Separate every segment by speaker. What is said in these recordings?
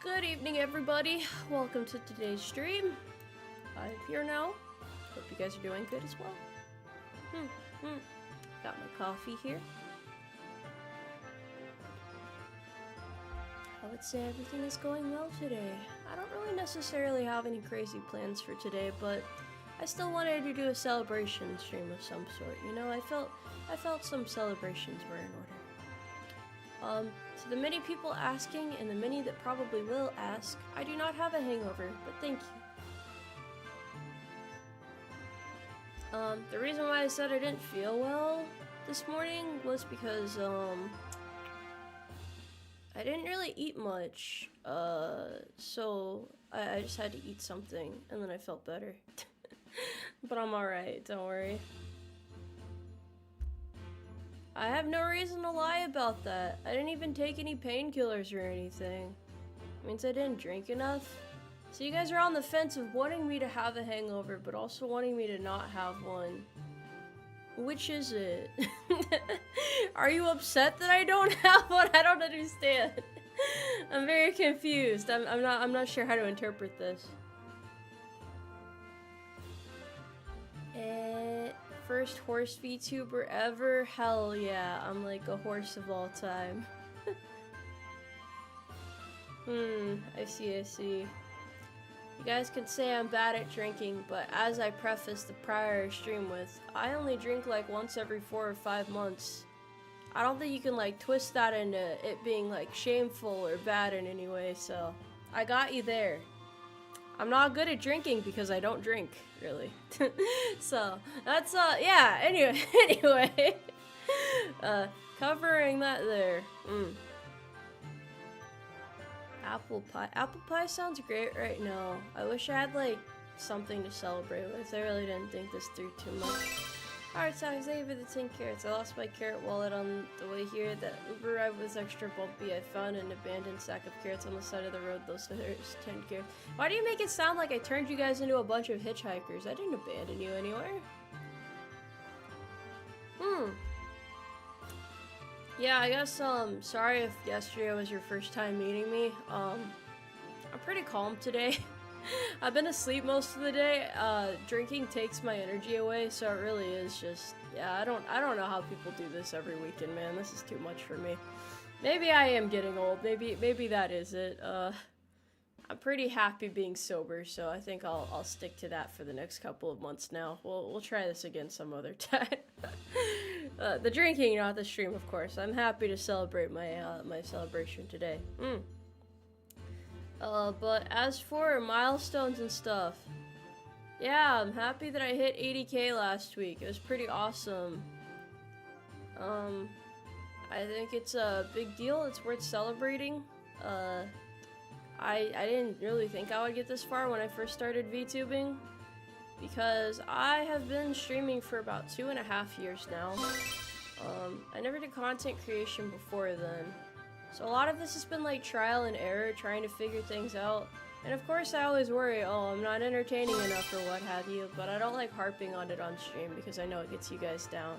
Speaker 1: Good evening, everybody. Welcome to today's stream. I'm here now. Hope you guys are doing good as well. Got my coffee here. I would say everything is going well today. I don't really necessarily have any crazy plans for today, but I still wanted to do a celebration stream of some sort. You know, I felt some celebrations were in order. To the many people asking, and the many that probably will ask, I do not have a hangover, but thank you. The reason why I said I didn't feel well this morning was because, I didn't really eat much, so I just had to eat something, and then I felt better. But I'm alright, don't worry. I have no reason to lie about that. I didn't even take any painkillers or anything. It means I didn't drink enough. So you guys are on the fence of wanting me to have a hangover, but also wanting me to not have one. Which is it? Are you upset that I don't have one? I don't understand. I'm very confused. I'm not sure how to interpret this. First horse VTuber ever? Hell yeah, I'm like a horse of all time. I see. You guys could say I'm bad at drinking, but as I prefaced the prior stream with, I only drink like once every 4 or 5 months. I don't think you can like twist that into it being like shameful or bad in any way, so I got you there. I'm not good at drinking because I don't drink, really. So, that's, yeah, anyway. Covering that there. Apple pie. Apple pie sounds great right now. I wish I had, like, something to celebrate with. I really didn't think this through too much. Alright, so thank you for the 10 carrots. I lost my carrot wallet on the way here. That Uber ride was extra bumpy. I found an abandoned sack of carrots on the side of the road. Those are 10 carrots. Why do you make it sound like I turned you guys into a bunch of hitchhikers? I didn't abandon you anywhere. Yeah, I guess, sorry if yesterday was your first time meeting me. I'm pretty calm today. I've been asleep most of the day. Drinking takes my energy away, so it really is just, yeah, I don't know how people do this every weekend, man. This is too much for me. Maybe I am getting old. Maybe that is it. I'm pretty happy being sober, so I think I'll stick to that for the next couple of months now. We'll try this again some other time. The drinking, not the stream, of course. I'm happy to celebrate my my celebration today. But as for milestones and stuff, yeah, I'm happy that I hit 80k last week. It was pretty awesome. I think it's a big deal. It's worth celebrating. I didn't really think I would get this far when I first started VTubing, because I have been streaming for about 2.5 years now. I never did content creation before then. So a lot of this has been like trial and error, trying to figure things out. And of course I always worry, oh, I'm not entertaining enough or what have you, but I don't like harping on it on stream because I know it gets you guys down.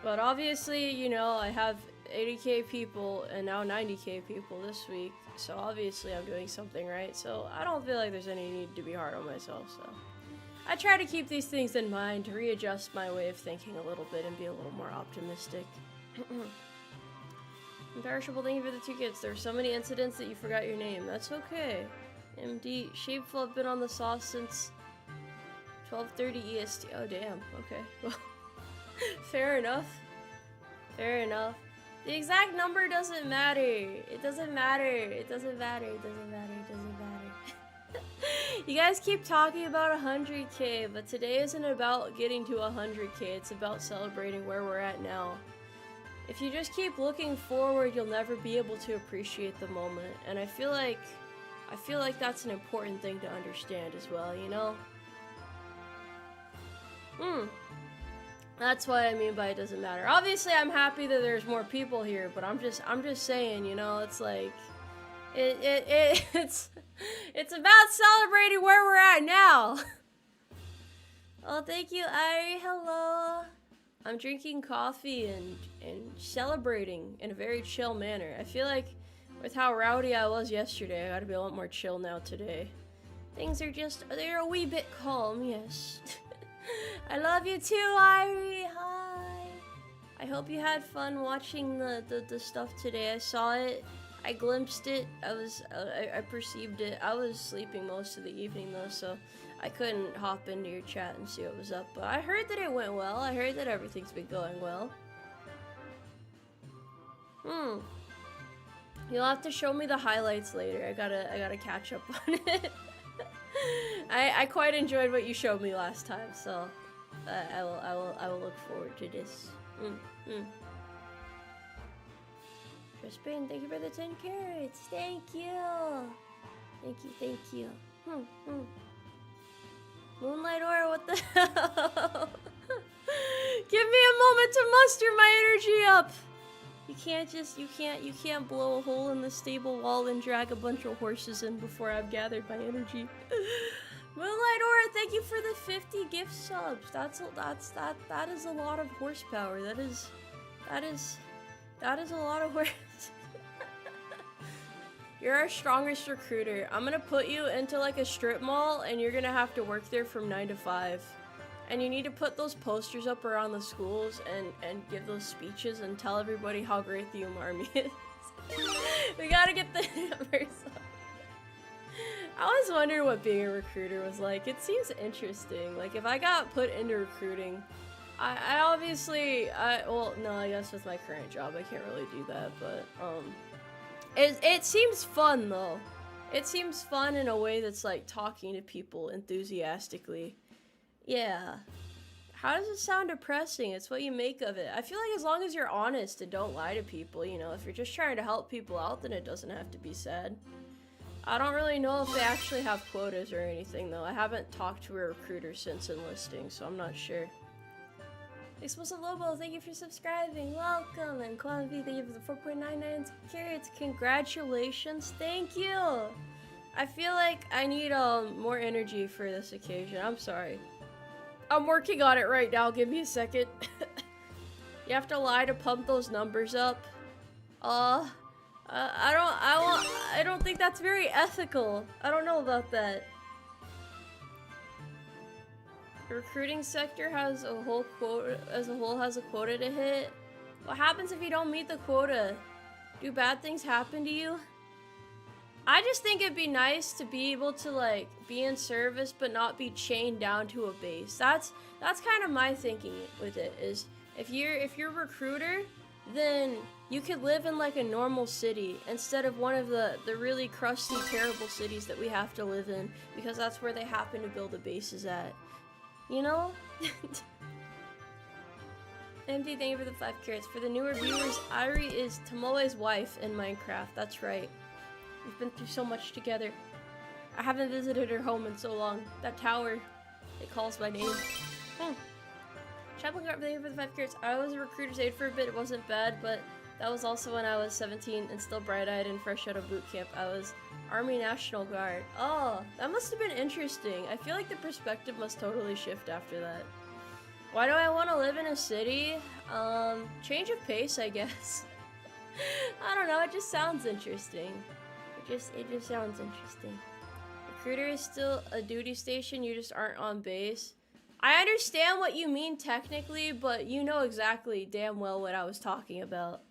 Speaker 1: But obviously, you know, I have 80k people and now 90k people this week, so obviously I'm doing something right, so I don't feel like there's any need to be hard on myself, so. I try to keep these things in mind, to readjust my way of thinking a little bit and be a little more optimistic. Imperishable, thank you for the 2 kids. There were so many incidents that you forgot your name. That's okay. MD, Shameful, I've been on the sauce since 12:30 EST. Oh, damn. Okay. Well, fair enough. Fair enough. The exact number doesn't matter. It doesn't matter. It doesn't matter. It doesn't matter. It doesn't matter. You guys keep talking about 100k, but today isn't about getting to 100k. It's about celebrating where we're at now. If you just keep looking forward, you'll never be able to appreciate the moment. And I feel like that's an important thing to understand as well, you know? That's what I mean by it doesn't matter. Obviously, I'm happy that there's more people here, but I'm just saying, you know, it's like it's about celebrating where we're at now. Oh, thank you, Airi. Hello. I'm drinking coffee and celebrating in a very chill manner. I feel like With how rowdy I was yesterday, I gotta be a lot more chill now today. Things are just, they're a wee bit calm, yes. I love you too, Airi, hi! I hope you had fun watching the stuff today. I saw it, I glimpsed it, I perceived it. I was sleeping most of the evening though, so I couldn't hop into your chat and see what was up, but I heard that it went well. I heard that everything's been going well. You'll have to show me the highlights later. I gotta catch up on it. I quite enjoyed what you showed me last time, so I will look forward to this. Crispin, thank you for the 10 carrots. Thank you. Thank you. Moonlight Aura, what the hell? Give me a moment to muster my energy up. You can't blow a hole in the stable wall and drag a bunch of horses in before I've gathered my energy. Moonlight Aura, thank you for the 50 gift subs. That is a lot of horsepower. That is a lot of horse. You're our strongest recruiter. I'm gonna put you into like a strip mall and you're gonna have to work there from 9 to 5. And you need to put those posters up around the schools and give those speeches and tell everybody how great the Umarmy is. We gotta get the numbers up. I always wondered what being a recruiter was like. It seems interesting. Like, if I got put into recruiting, I obviously, well, no, I guess with my current job, I can't really do that, but, it seems fun, though. It seems fun in a way that's, like, talking to people enthusiastically. Yeah. How does it sound depressing? It's what you make of it. I feel like as long as you're honest and don't lie to people, you know, if you're just trying to help people out, then it doesn't have to be sad. I don't really know if they actually have quotas or anything, though. I haven't talked to a recruiter since enlisting, so I'm not sure. Explosive Lobo, thank you for subscribing. Welcome. And Quan V, thank you for the 4.99 carrots. Congratulations. Thank you. I feel like I need more energy for this occasion. I'm sorry. I'm working on it right now. Give me a second. You have to lie to pump those numbers up. I don't think that's very ethical. I don't know about that. The recruiting sector has a whole quota, as a whole has a quota to hit. What happens if you don't meet the quota? Do bad things happen to you? I just think it'd be nice to be able to, like, be in service but not be chained down to a base. That's kind of my thinking with it, is if you're a recruiter, then you could live in like a normal city instead of one of the really crusty, terrible cities that we have to live in, because that's where they happen to build the bases at. You know? MD, thank you for the 5 carrots. For the newer viewers, Airi is Tomoe's wife in Minecraft. That's right. We've been through so much together. I haven't visited her home in so long. That tower, it calls my name. Chaplain got thank you for the 5 carrots. I was a recruiter's aide for a bit. It wasn't bad, but that was also when I was 17 and still bright-eyed and fresh out of boot camp. I was Army National Guard. Oh, that must have been interesting. I feel like the perspective must totally shift after that. Why do I want to live in a city? Change of pace, I guess. I don't know, it just sounds interesting. It just sounds interesting. Recruiter is still a duty station, you just aren't on base. I understand what you mean technically, but you know exactly damn well what I was talking about.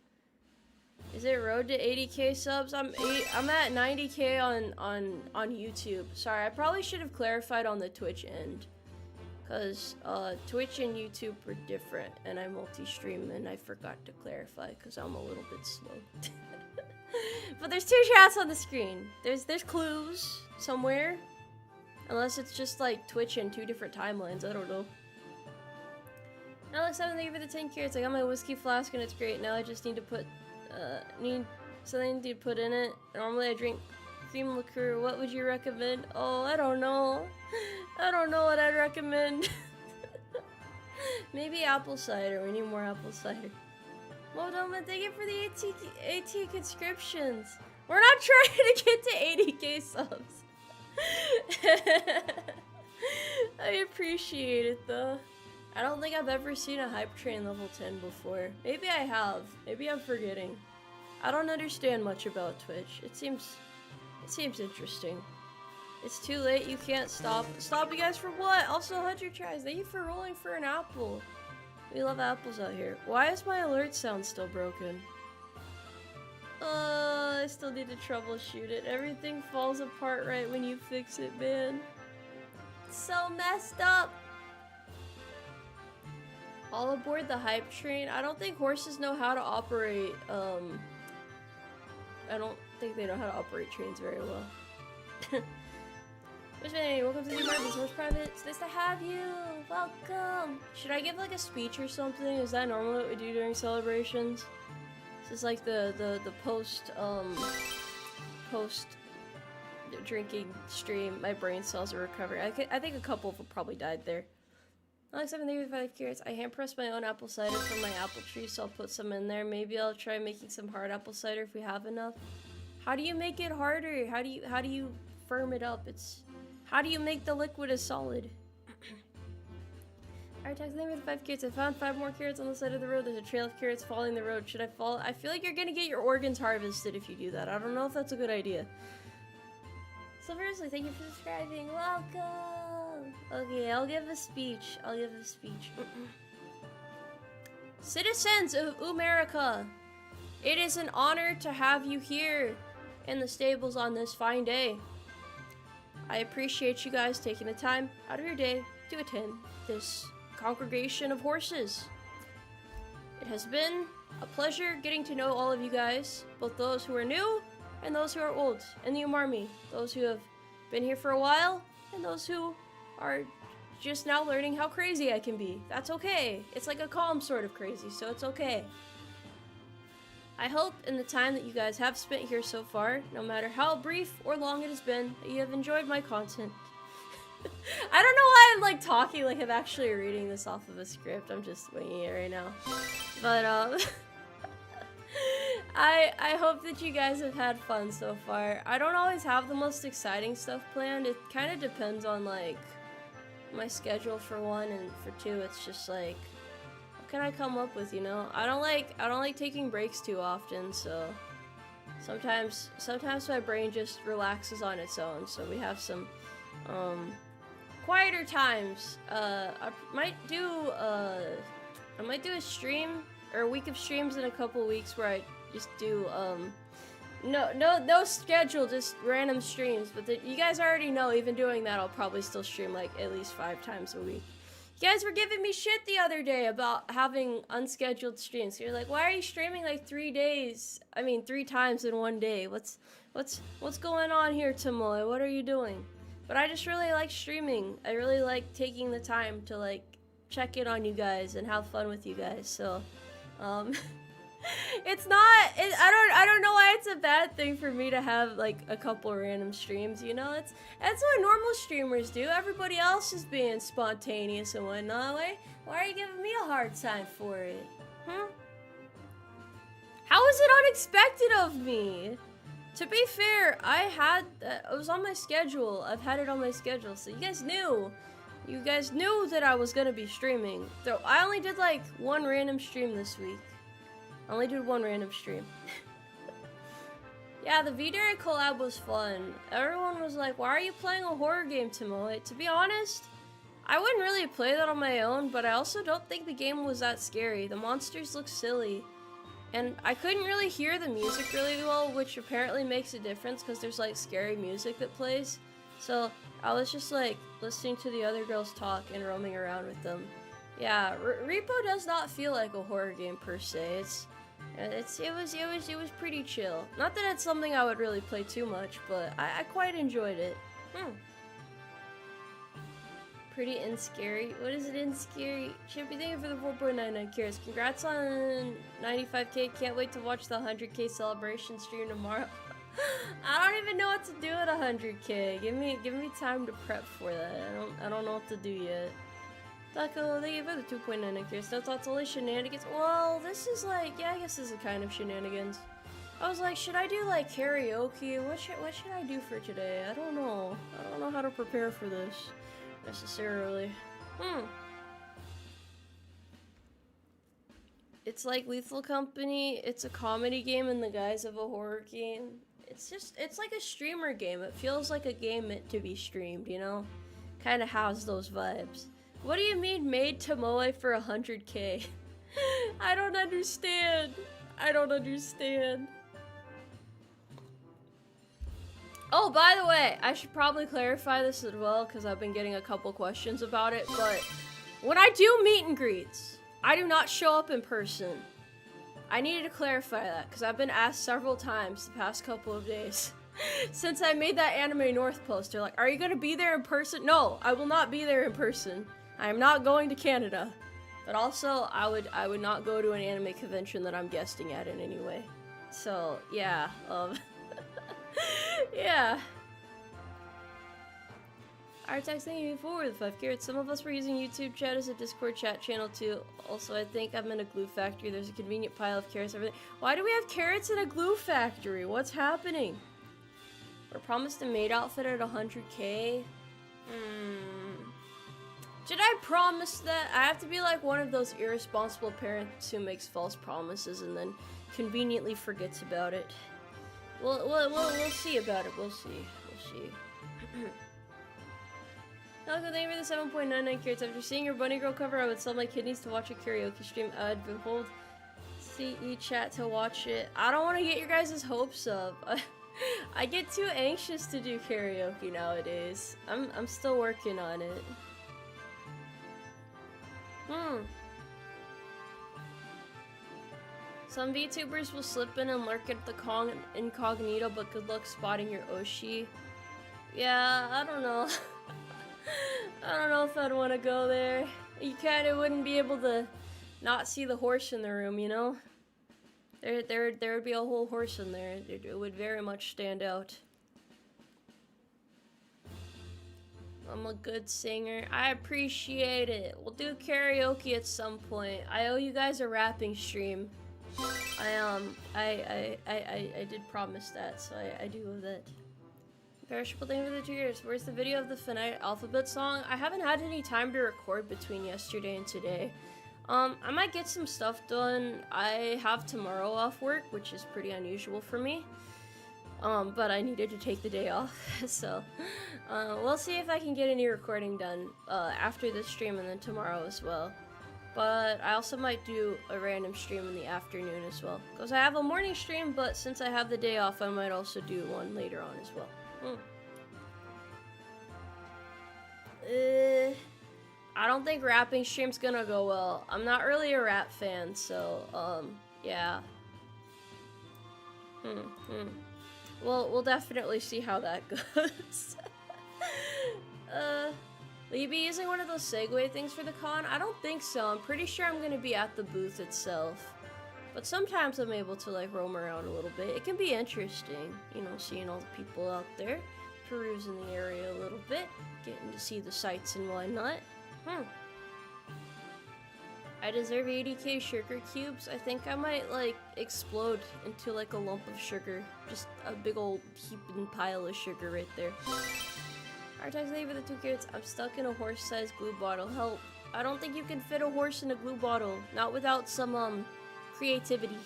Speaker 1: Is it road to 80k subs? I'm at 90k on YouTube. Sorry, I probably should have clarified on the Twitch end. Cause Twitch and YouTube are different, and I multi-stream, and I forgot to clarify because I'm a little bit slow. But there's 2 chats on the screen. There's clues somewhere. Unless it's just like Twitch and 2 different timelines, I don't know. Alex, thank you for the 10 carrots. I got my whiskey flask and it's great. Now I just need to put, need something to put in it. Normally I drink cream liqueur. What would you recommend? Oh, I don't know. I don't know what I'd recommend. Maybe apple cider. We need more apple cider. Modoma, thank you for the 80 conscriptions. We're not trying to get to 80k subs. I appreciate it though. I don't think I've ever seen a hype train level 10 before. Maybe I have. Maybe I'm forgetting. I don't understand much about Twitch. It seems interesting. It's too late, you can't stop. Stop you guys for what? Also 100 tries. Thank you for rolling for an apple. We love apples out here. Why is my alert sound still broken? I still need to troubleshoot it. Everything falls apart right when you fix it, man. It's so messed up. All aboard the hype train. I don't think horses know how to operate, I don't think they know how to operate trains very well. Welcome to the Umarmy, Horse Private. It's nice to have you. Welcome. Should I give like a speech or something? Is that normally what we do during celebrations? This is like the post drinking stream. My brain cells are recovering. I think a couple of them probably died there. Alex, 735 carrots. I hand pressed my own apple cider from my apple tree, so I'll put some in there. Maybe I'll try making some hard apple cider if we have enough. How do you make it harder? How do you firm it up? How do you make the liquid a solid? Alright, Tax, thank you for the 5 carrots. I found 5 more carrots on the side of the road. There's a trail of carrots following the road. Should I follow? I feel like you're gonna get your organs harvested if you do that. I don't know if that's a good idea. Silverously, thank you for subscribing. Welcome! Okay, I'll give a speech. Citizens of America, it is an honor to have you here in the stables on this fine day. I appreciate you guys taking the time out of your day to attend this congregation of horses. It has been a pleasure getting to know all of you guys, both those who are new and those who are old in the Umarmy, those who have been here for a while and those who are just now learning how crazy I can be. That's okay. It's like a calm sort of crazy, so it's okay. I hope in the time that you guys have spent here so far, no matter how brief or long it has been, that you have enjoyed my content. I don't know why I'm like talking like I'm actually reading this off of a script. I'm just winging it right now. But I hope that you guys have had fun so far. I don't always have the most exciting stuff planned. It kind of depends on like my schedule for one, and for two it's just like what can I come up with, you know? I don't like taking breaks too often, so sometimes my brain just relaxes on its own. So we have some quieter times. I might do a stream or a week of streams in a couple weeks where I just do no schedule, just random streams. But you guys already know, even doing that, I'll probably still stream like at least 5 times a week. You guys were giving me shit the other day about having unscheduled streams. You're like, why are you streaming like 3 times in one day? What's going on here, Tomoe? What are you doing? But I just really like streaming. I really like taking the time to like check in on you guys and have fun with you guys. So, it's not. I don't know why it's a bad thing for me to have like a couple random streams. You know, that's what normal streamers do. Everybody else is being spontaneous and whatnot. Why are you giving me a hard time for it? How is it unexpected of me? To be fair, it was on my schedule. I've had it on my schedule, so you guys knew. You guys knew that I was gonna be streaming. So I only did like 1 random stream this week. I only did 1 random stream. Yeah, the V-Dere collab was fun. Everyone was like, why are you playing a horror game, Tomoe? To be honest, I wouldn't really play that on my own, but I also don't think the game was that scary. The monsters look silly. And I couldn't really hear the music really well, which apparently makes a difference because there's like scary music that plays. So I was just like listening to the other girls talk and roaming around with them. Yeah, Repo does not feel like a horror game per se. It was pretty chill. Not that it's something I would really play too much, but I quite enjoyed it. Pretty and scary. What is it in scary? Chippy, thank you for the 4.99 carrots. Congrats on 95k. Can't wait to watch the 100k celebration stream tomorrow. I don't even know what to do at 100k. Give me time to prep for that. I don't know what to do yet. Taco, thank you for the 2.99 carrots. No thoughts, only shenanigans. Well, this is like, yeah, I guess this is a kind of shenanigans. I was like, should I do like karaoke? What should I do for today? I don't know. I don't know how to prepare for this necessarily. It's like Lethal Company. It's a comedy game in the guise of a horror game. It's like a streamer game. It feels like a game meant to be streamed, you know? Kind of has those vibes. What do you mean made Tomoe for 100K? I don't understand. I don't understand. Oh, by the way, I should probably clarify this as well because I've been getting a couple questions about it, but when I do meet and greets, I do not show up in person. I needed to clarify that because I've been asked several times the past couple of days since I made that Anime North poster. Like, are you gonna be there in person? No, I will not be there in person. I am not going to Canada. But also, I would not go to an anime convention that I'm guesting at in any way. So, yeah, yeah. Artex, thank you for the 5 carrots. Some of us were using YouTube chat as a Discord chat channel too. Also, I think I'm in a glue factory. There's a convenient pile of carrots over there. Why do we have carrots in a glue factory? What's happening? We're promised a maid outfit at 100K. Did I promise that? I have to be like one of those irresponsible parents who makes false promises and then conveniently forgets about it. We'll see about it. We'll see. Hello, thank you for the 7.99 carrots. After seeing your bunny girl cover, I would sell my kidneys to watch a karaoke stream. I'd behold CE chat to watch it. I don't want to get your guys' hopes up. I get too anxious to do karaoke nowadays. I'm still working on it. Some VTubers will slip in and lurk at the incognito, but good luck spotting your Oshi. Yeah, I don't know. I don't know if I'd want to go there. You kind of wouldn't be able to not see the horse in the room, you know? There would be a whole horse in there. It would very much stand out. I'm a good singer. I appreciate it. We'll do karaoke at some point. I owe you guys a rapping stream. I did promise that, so I do owe that. Perishable, thank you for the 2 years. Where's the video of the Finite Alphabet song? I haven't had any time to record between yesterday and today. I might get some stuff done. I have tomorrow off work, which is pretty unusual for me. But I needed to take the day off, so we'll see if I can get any recording done after this stream and then tomorrow as well. But I also might do a random stream in the afternoon as well. Because I have a morning stream, but since I have the day off, I might also do one later on as well. I don't think rapping stream's gonna go well. I'm not really a rap fan, so, yeah. We'll definitely see how that goes. Will you be using one of those Segway things for the con? I don't think so. I'm pretty sure I'm gonna be at the booth itself. But sometimes I'm able to, like, roam around a little bit. It can be interesting, you know, seeing all the people out there, perusing the area a little bit, getting to see the sights and whatnot. I deserve 80K sugar cubes. I think I might, like, explode into, like, a lump of sugar. Just a big old heaping pile of sugar right there. Artex, thank you for the 2 carrots. I'm stuck in a horse-sized glue bottle. Help. I don't think you can fit a horse in a glue bottle. Not without some, creativity.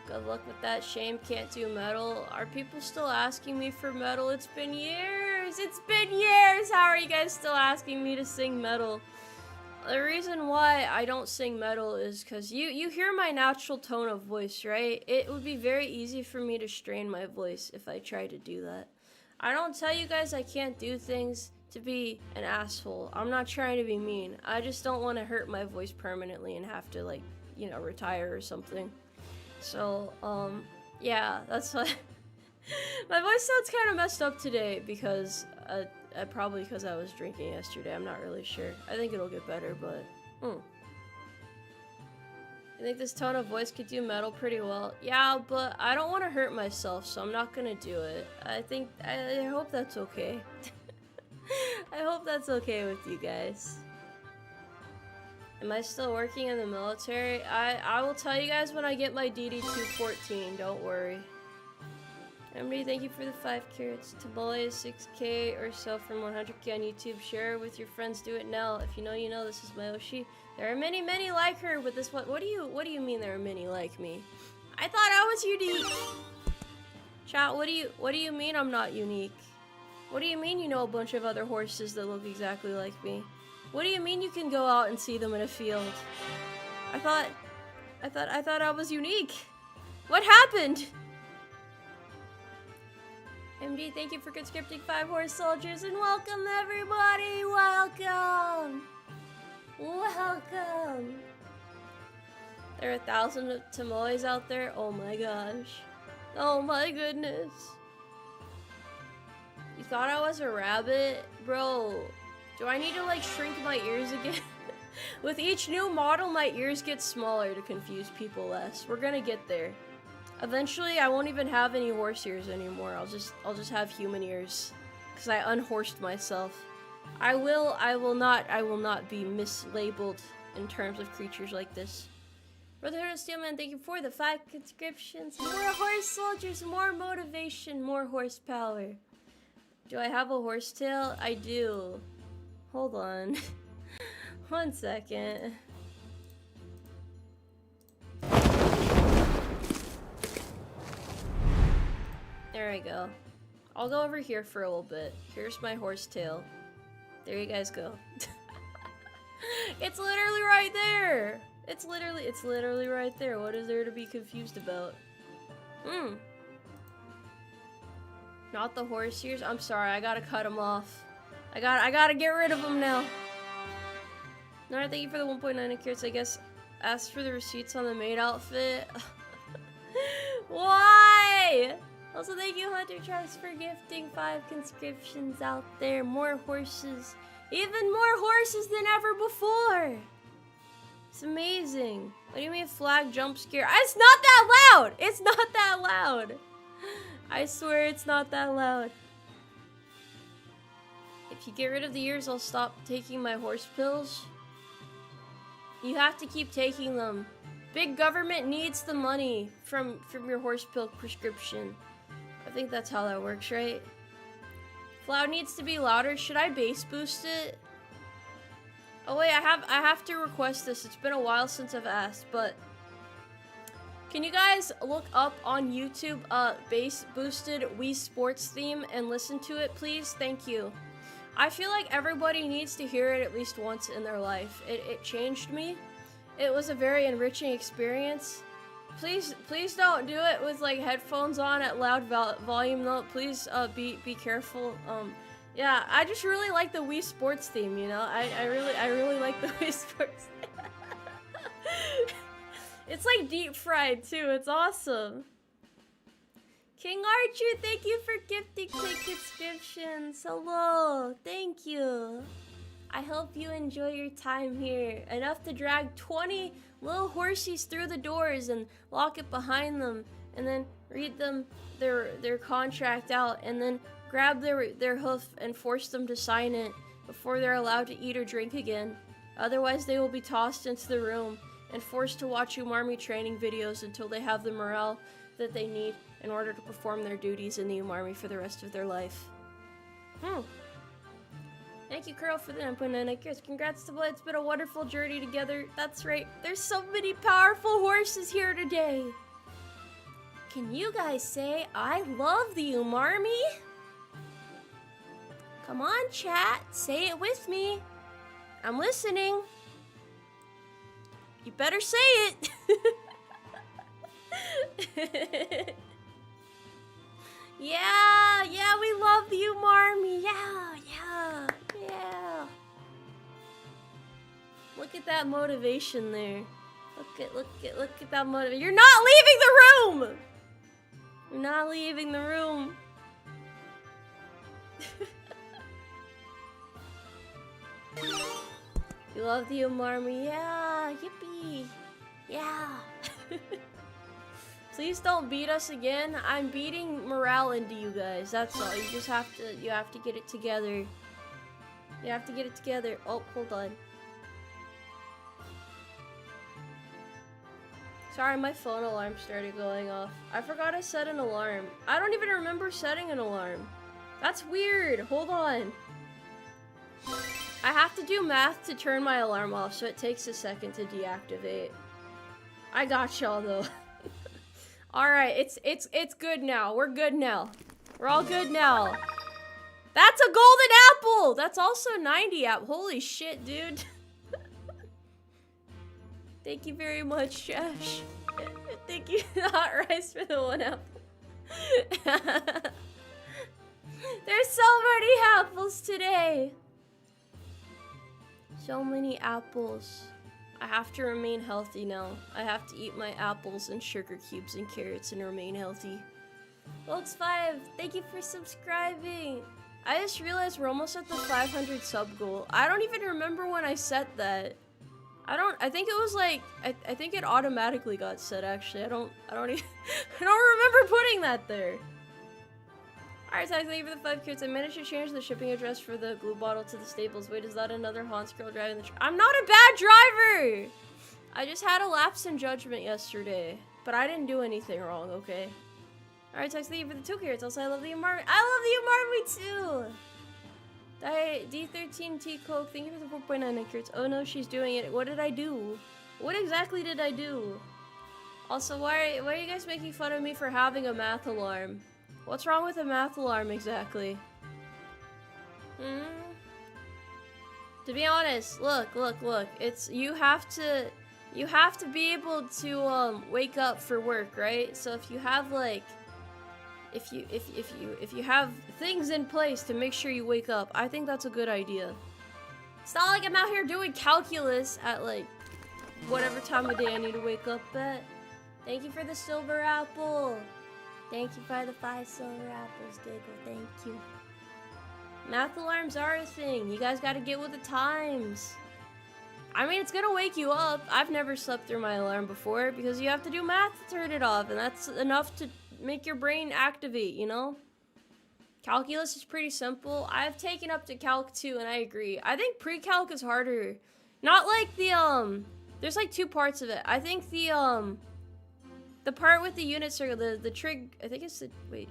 Speaker 1: Good luck with that. Shame can't do metal. Are people still asking me for metal? It's been years! It's been years! How are you guys still asking me to sing metal? The reason why I don't sing metal is because you hear my natural tone of voice, right? It would be very easy for me to strain my voice if I tried to do that. I don't tell you guys I can't do things to be an asshole. I'm not trying to be mean. I just don't want to hurt my voice permanently and have to, like, you know, retire or something. So, yeah, that's why my voice sounds kind of messed up today because, probably because I was drinking yesterday. I'm not really sure. I think it'll get better, but, I think this tone of voice could do metal pretty well. Yeah, but I don't want to hurt myself, so I'm not gonna do it. I hope that's okay. I hope that's okay with you guys. Am I still working in the military? I will tell you guys when I get my DD-214, don't worry. Emily, thank you for the 5 carrots. Tomoe is 6K or so from 100K on YouTube. Share it with your friends. Do it now. If you know, you know. This is my Oshi. There are many, many like her, but this one. What do you mean there are many like me? I thought I was unique. Chat, what do you mean I'm not unique? What do you mean you know a bunch of other horses that look exactly like me? What do you mean you can go out and see them in a field? I thought I was unique. What happened? MD, thank you for conscripting 5 horse soldiers and welcome everybody! Welcome! Welcome! There are 1,000 of Tomoes out there? Oh my gosh. Oh my goodness. You thought I was a rabbit? Bro, do I need to like shrink my ears again? With each new model, my ears get smaller to confuse people less. We're gonna get there. Eventually, I won't even have any horse ears anymore. I'll just have human ears, because I unhorsed myself. I will not be mislabeled in terms of creatures like this. Brotherhood of Steelman, thank you for the 5 conscriptions. More horse soldiers, more motivation, more horsepower. Do I have a horsetail? I do. Hold on. 1 second. There I go. I'll go over here for a little bit. Here's my horsetail. There you guys go. It's literally right there. It's literally right there. What is there to be confused about? Not the horse ears. I'm sorry. I gotta cut them off. I gotta get rid of them now. Nora, thank you for the 1.9 carrots. I guess ask for the receipts on the maid outfit. Why? Also, thank you, Hunter Charles, for gifting 5 conscriptions out there. More horses. Even more horses than ever before. It's amazing. What do you mean flag jump scare? It's not that loud! It's not that loud! I swear it's not that loud. If you get rid of the ears, I'll stop taking my horse pills. You have to keep taking them. Big government needs the money from your horse pill prescription. I think that's how that works, right? Floud needs to be louder. Should I bass boost it? Oh wait, I have to request this. It's been a while since I've asked, but can you guys look up on YouTube bass boosted Wii Sports theme and listen to it, please? Thank you. I feel like everybody needs to hear it at least once in their life. It changed me. It was a very enriching experience. Please don't do it with like headphones on at loud volume though. Please be careful. Yeah, I just really like the Wii Sports theme, you know? I really like the Wii Sports theme. It's like deep fried too, it's awesome. King Archer, thank you for gifting 10 subscriptions. Hello, thank you. I hope you enjoy your time here. Enough to drag 20 little horsies through the doors and lock it behind them, and then read them their contract out, and then grab their hoof and force them to sign it before they're allowed to eat or drink again. Otherwise, they will be tossed into the room and forced to watch Umarmy training videos until they have the morale that they need in order to perform their duties in the Umarmy for the rest of their life. Thank you, Curl, for the 9.9 years. Congrats to Blood. It's been a wonderful journey together. That's right. There's so many powerful horses here today. Can you guys say, I love the Umarmy? Come on, chat. Say it with me. I'm listening. You better say it. Yeah, we love the Umarmy. Yeah. Look at that motivation there. Look at that motivation. You're not leaving the room. You're not leaving the room. You love the Umarmy. Yeah, yippee. Yeah. Please don't beat us again. I'm beating morale into you guys. That's all. You have to get it together. You have to get it together. Oh, hold on. Sorry, my phone alarm started going off. I forgot I set an alarm. I don't even remember setting an alarm. That's weird. Hold on. I have to do math to turn my alarm off, so it takes a second to deactivate. I got y'all though. Alright, it's good now. We're good now. We're all good now. That's a golden apple! That's also 90 apple. Holy shit, dude. Thank you very much, Josh. Thank you, Hot Rice, for the 1 apple. There's so many apples today. So many apples. I have to remain healthy now. I have to eat my apples and sugar cubes and carrots and remain healthy. Volts5, thank you for subscribing. I just realized we're almost at the 500 sub goal. I don't even remember when I set that. I think it was like, I think it automatically got set actually. I don't even, I don't remember putting that there. Alright, thank you for the 5 carrots. I managed to change the shipping address for the glue bottle to the Staples. Wait, is that another Hans girl driving the truck? I'm not a bad driver! I just had a lapse in judgment yesterday. But I didn't do anything wrong, okay? Alright, thank you for the 2 carrots. Also, I love the Umarmy. I love the Umarmy too! D13T Coke, thank you for the 4.99 carrots. Oh no, she's doing it. What did I do? What exactly did I do? Also, why are you guys making fun of me for having a math alarm? What's wrong with a math alarm exactly? To be honest, look. It's you have to be able to wake up for work, right? So if you have like if you have things in place to make sure you wake up, I think that's a good idea. It's not like I'm out here doing calculus at like whatever time of day I need to wake up at. Thank you for the silver apple. Thank you for the 5 silver apples, Giggle. Thank you. Math alarms are a thing. You guys gotta get with the times. I mean, it's gonna wake you up. I've never slept through my alarm before because you have to do math to turn it off, and that's enough to make your brain activate, you know? Calculus is pretty simple. I've taken up to Calc 2, and I agree. I think pre-calc is harder. Not like the, there's like 2 parts of it. I think the part with the unit circle, the trig, I think it's the, wait.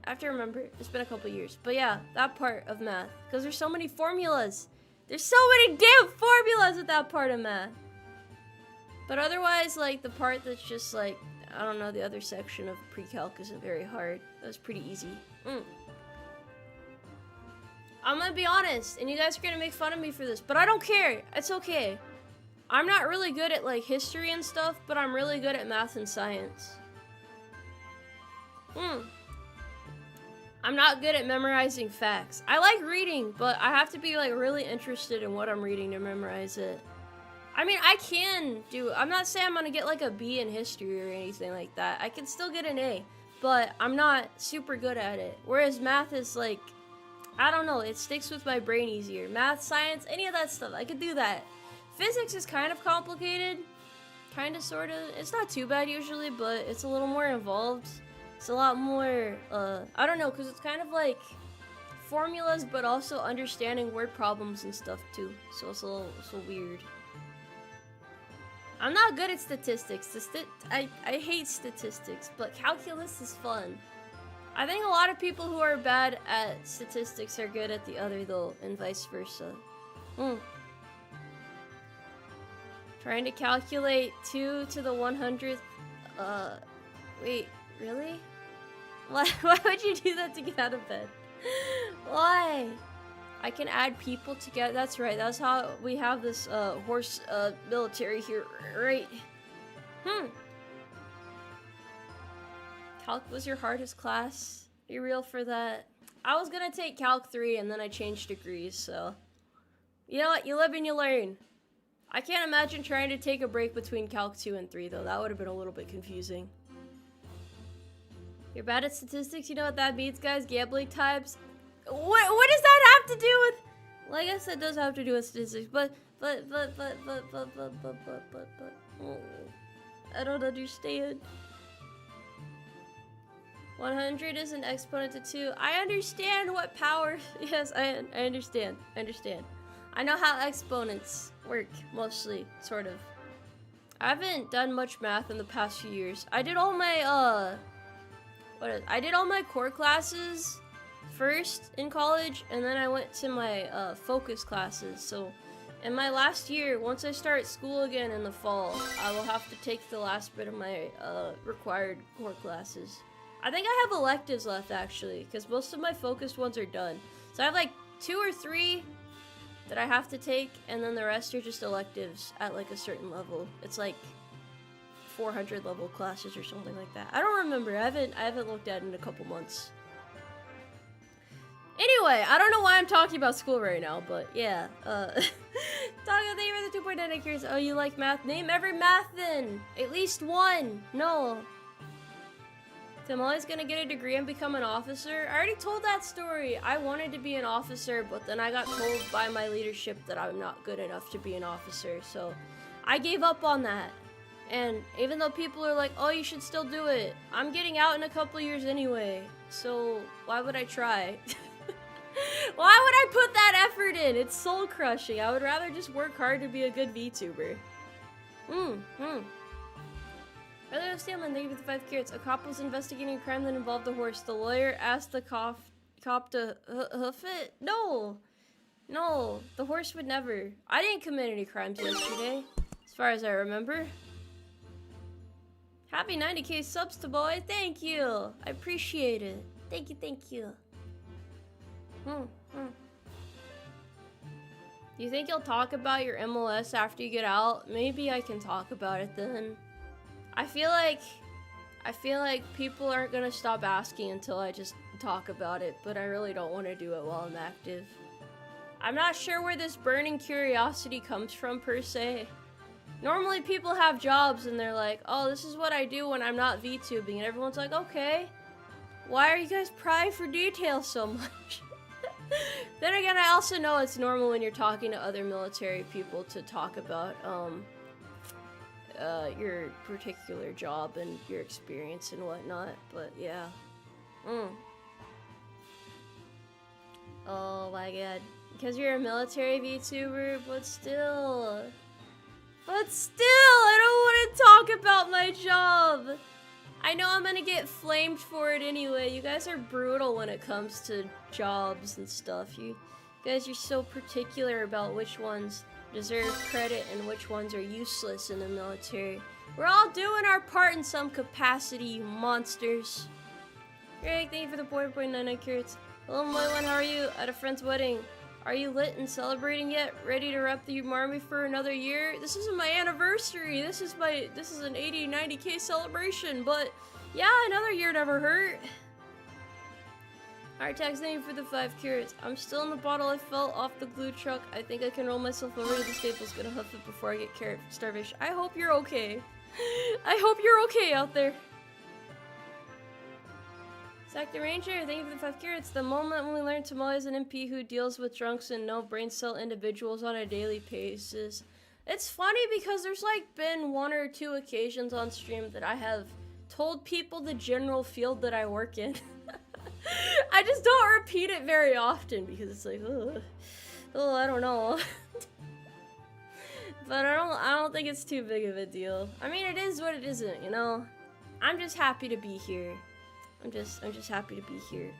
Speaker 1: I have to remember, it's been a couple years. But yeah, that part of math. Because there's so many formulas. There's so many damn formulas with that part of math. But otherwise, like, the part that's just like, I don't know, the other section of pre-calc isn't very hard. That was pretty easy. I'm gonna be honest, and you guys are gonna make fun of me for this, but I don't care. It's okay. I'm not really good at like history and stuff, but I'm really good at math and science. I'm not good at memorizing facts. I like reading, but I have to be like really interested in what I'm reading to memorize it. I mean, I can do, I'm not saying I'm gonna get like a B in history or anything like that. I can still get an A, but I'm not super good at it. Whereas math is like, I don't know, it sticks with my brain easier. Math, science, any of that stuff, I could do that. Physics is kind of complicated, kind of, sort of. It's not too bad usually, but it's a little more involved. It's a lot more, I don't know, because it's kind of like formulas, but also understanding word problems and stuff too. So it's a little weird. I'm not good at statistics. I hate statistics, but calculus is fun. I think a lot of people who are bad at statistics are good at the other though, and vice versa. Trying to calculate 2 to the 100th, wait, really? Why would you do that to get out of bed? Why? I can add people together, that's right, that's how we have this, horse, military here, right? Calc was your hardest class? Be real for that. I was gonna take Calc 3 and then I changed degrees, so. You know what, you live and you learn. I can't imagine trying to take a break between Calc 2 and 3 though, that would have been a little bit confusing. You're bad at statistics, you know what that means, guys? Gambling types. What does that have to do with? Well, I guess that does have to do with statistics, but I don't understand. 100 is an exponent to 2. I understand what power. Yes, I understand. I know how exponents work, mostly, sort of. I haven't done much math in the past few years. I did all my, I did all my core classes first in college, and then I went to my, focus classes, so in my last year, once I start school again in the fall, I will have to take the last bit of my, required core classes. I think I have electives left, actually, because most of my focused ones are done. So I have, like, 2 or 3 that I have to take, and then the rest are just electives at, like, a certain level. It's, like, 400 level classes or something like that. I don't remember. I haven't looked at it in a couple months. Anyway, I don't know why I'm talking about school right now, but yeah. Taga, thank you for the 2.9 acres. Oh, you like math? Name every math then! At least one! No. Tomoe's gonna get a degree and become an officer? I already told that story. I wanted to be an officer, but then I got told by my leadership that I'm not good enough to be an officer, so I gave up on that. And even though people are like, oh, you should still do it, I'm getting out in a couple years anyway, so why would I try? Why would I put that effort in? It's soul crushing. I would rather just work hard to be a good VTuber. Brother of Steelman, thank you for the 5 carrots. A cop was investigating a crime that involved a horse. The lawyer asked the cop to hoof it? No, the horse would never. I didn't commit any crimes yesterday, as far as I remember. Happy 90k subs to boy. Thank you. I appreciate it. Thank you. You think you'll talk about your MLS after you get out? Maybe I can talk about it then. I feel like people aren't gonna stop asking until I just talk about it, but I really don't want to do it while I'm active. I'm not sure where this burning curiosity comes from per se. Normally people have jobs and they're like, oh, this is what I do when I'm not VTubing, and everyone's like, okay. Why are you guys prying for details so much? Then again, I also know it's normal when you're talking to other military people to talk about your particular job and your experience and whatnot, but yeah. Oh my god. Because you're a military VTuber, but still, I don't want to talk about my job. I know I'm gonna get flamed for it anyway. You guys are brutal when it comes to jobs and stuff. You guys are so particular about which ones deserve credit and which ones are useless in the military. We're all doing our part in some capacity, you monsters. Greg, thank you for the 4.99 carrots. Hello, my one, how are you? At a friend's wedding. Are you lit and celebrating yet? Ready to rep the Umarmy for another year? This isn't my anniversary. This is an 80, 90k celebration, but yeah, another year never hurt. Alright, tax, thank you for the 5 carrots. I'm still in the bottle I fell off the glue truck. I think I can roll myself over to the Staples, gonna huff it before I get carrot starvation. I hope you're okay. I hope you're okay out there. Zack the Ranger, thank you for the 5 carrots. The moment when we learn Tomoe is an MP who deals with drunks and no brain cell individuals on a daily basis. It's funny because there's like been 1 or 2 occasions on stream that I have told people the general field that I work in. I just don't repeat it very often because it's like, oh, I don't know. But I don't think it's too big of a deal. I mean, it is what it isn't, you know? I'm just happy to be here. I'm just happy to be here.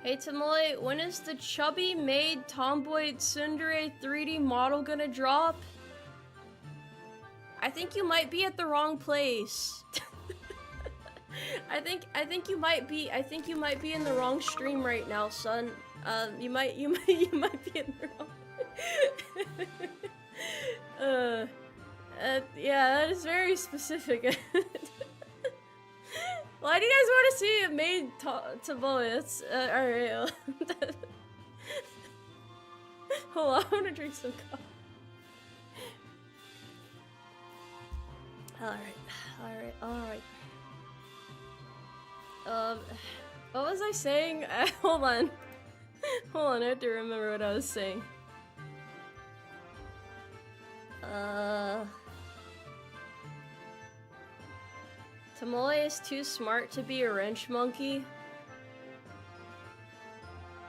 Speaker 1: Hey Tomoe, when is the chubby made tomboy Sundress 3D model gonna drop? I think you might be at the wrong place. I think you might be in the wrong stream right now, son. You might be in the wrong. Yeah, that is very specific. Why do you guys want to see it made Tomoe? That's alright. Hold on, I'm gonna drink some coffee. Alright. What was I saying? Hold on, I have to remember what I was saying. Tomoe is too smart to be a wrench monkey.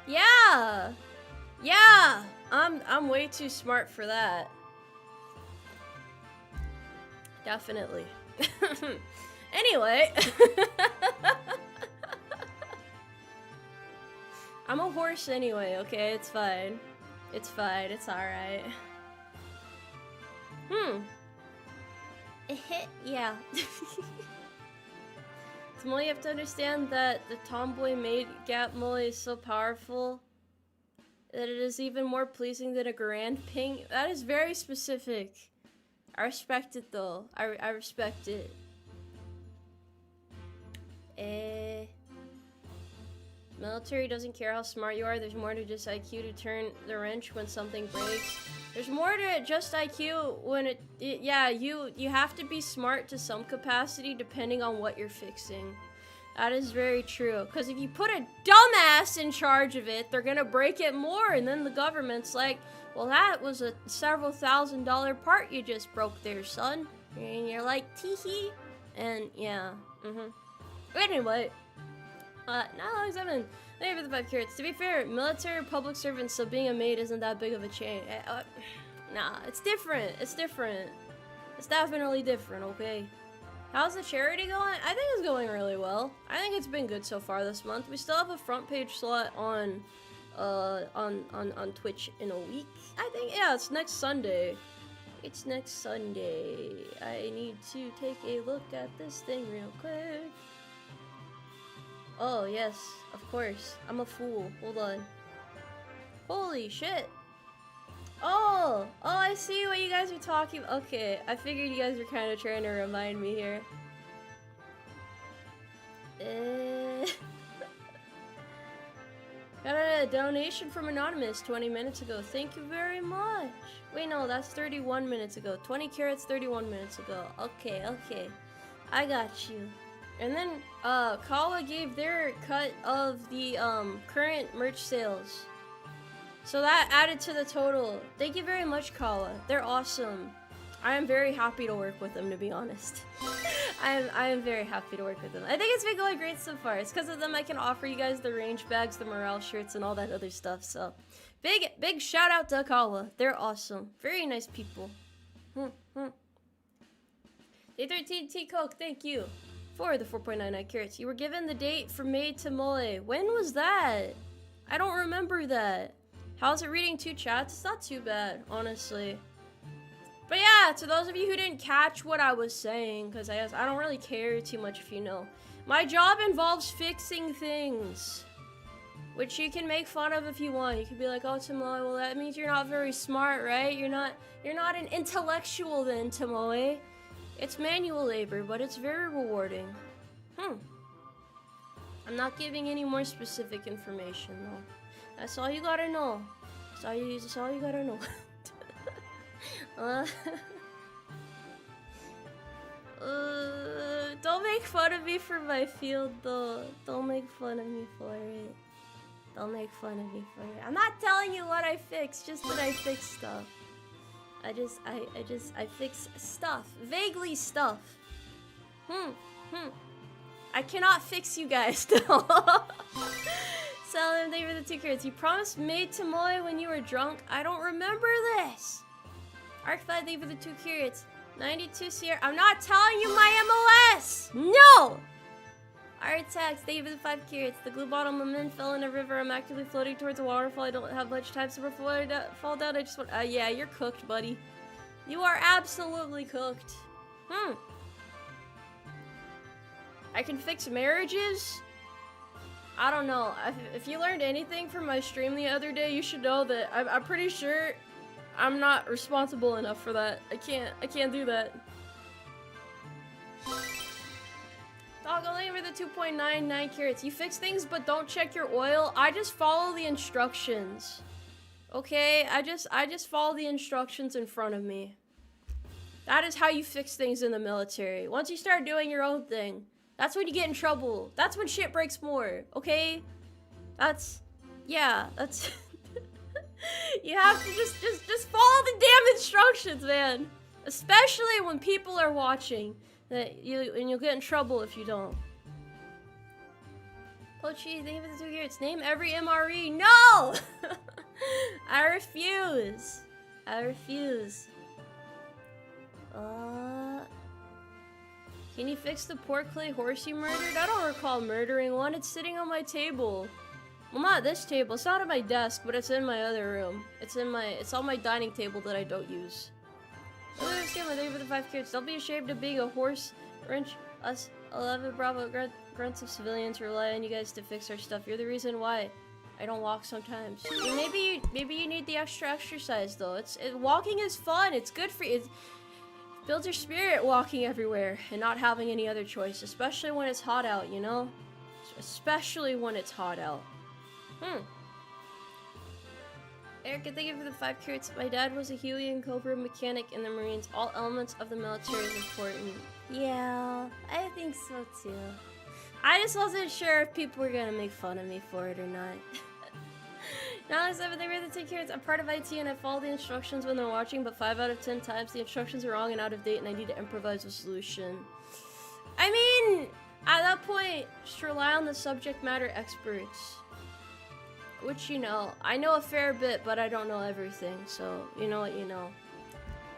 Speaker 1: Yeah, I'm way too smart for that. Definitely. Anyway. I'm a horse anyway, okay? It's fine. It's fine. It's alright. Yeah. Tomoe, you have to understand that the tomboy made gap mole is so powerful that it is even more pleasing than a grand pink. That is very specific. I respect it though. I respect it. Military doesn't care how smart you are. There's more to just IQ to turn the wrench when something breaks. There's more to just IQ when yeah, you have to be smart to some capacity depending on what you're fixing. That is very true. Because if you put a dumbass in charge of it, they're gonna break it more, and then the government's like, well, that was a several $1,000 part you just broke there, son. And you're like, tee-hee. And yeah, Anyway. No, 7. Thank you for the 5 carrots. To be fair, military or public servants, so being a maid isn't that big of a change. Nah, it's different. It's different. It's definitely different, okay? How's the charity going? I think it's going really well. I think it's been good so far this month. We still have a front page slot on Twitch in a week. I think, yeah, it's next Sunday. It's next Sunday. I need to take a look at this thing real quick. Oh, yes, of course. I'm a fool. Hold on. Holy shit. Oh, I see what you guys are talking about. Okay, I figured you guys were kind of trying to remind me here. Got a donation from Anonymous 20 minutes ago. Thank you very much. Wait, no, that's 31 minutes ago. 20 carrots 31 minutes ago. Okay. I got you. And then, Kawa gave their cut of the, current merch sales. So that added to the total. Thank you very much, Kawa. They're awesome. I am very happy to work with them, to be honest. I am very happy to work with them. I think it's been going great so far. It's because of them I can offer you guys the range bags, the morale shirts, and all that other stuff. So, big shout out to Kawa. They're awesome. Very nice people. Day13T Coke, thank you for the 4.99 carrots. You were given the date for Maid Tomoe. When was that? I don't remember that. How's it reading 2 chats? It's not too bad, honestly. But yeah, to those of you who didn't catch what I was saying, because I don't really care too much if you know. My job involves fixing things, which you can make fun of if you want. You could be like, oh, Tomoe, well, that means you're not very smart, right? You're not an intellectual then, Tomoe. It's manual labor, but it's very rewarding. I'm not giving any more specific information, though. That's all you gotta know. That's all you gotta know. Don't make fun of me for my field, though. Don't make fun of me for it. Don't make fun of me for it. I'm not telling you what I fix, just that I fix stuff. I fix stuff. Vaguely stuff. I cannot fix you guys, though. Salim, thank you for the 2 carrots. You promised Maid Tomoe when you were drunk. I don't remember this. Arc5, thank you for the 2 carrots. 92 Sierra. I'm not telling you my MOS! No! Alright, Tax, thank you for the 5 carrots. The glue bottle moment fell in a river. I'm actively floating towards a waterfall. I don't have much time, so before I fall down, I just want. Yeah, you're cooked, buddy. You are absolutely cooked. I can fix marriages? I don't know. If you learned anything from my stream the other day, you should know that I'm pretty sure I'm not responsible enough for that. I can't do that. Dog, only for the 2.99 carrots. You fix things but don't check your oil. I just follow the instructions. Okay? I just follow the instructions in front of me. That is how you fix things in the military. Once you start doing your own thing, that's when you get in trouble. That's when shit breaks more, okay? Yeah, that's you have to just follow the damn instructions, man. Especially when people are watching. You'll get in trouble if you don't. Pochi, thank you for the 2 carrots. Name every MRE. No! I refuse. Can you fix the poor clay horse you murdered? I don't recall murdering one. It's sitting on my table. Well, not this table. It's not at my desk, but it's in my other room. It's on my dining table that I don't use. I don't understand why they for the 5 carrots. Don't be ashamed of being a horse wrench. Us 11 Bravo grunts of civilians rely on you guys to fix our stuff. You're the reason why I don't walk sometimes. Maybe you need the extra exercise though. Walking is fun. It's good for you. It builds your spirit walking everywhere and not having any other choice, especially when it's hot out, you know? Especially when it's hot out. Erica, thank you for the 5 carrots. My dad was a Helium Cobra mechanic in the Marines. All elements of the military is important. Yeah, I think so too. I just wasn't sure if people were gonna make fun of me for it or not. Now that they read the 10 carrots, I'm part of IT and I follow the instructions when they're watching, but 5 out of 10 times the instructions are wrong and out of date and I need to improvise a solution. I mean, at that point, just rely on the subject matter experts. Which, you know, I know a fair bit, but I don't know everything, so you know what you know.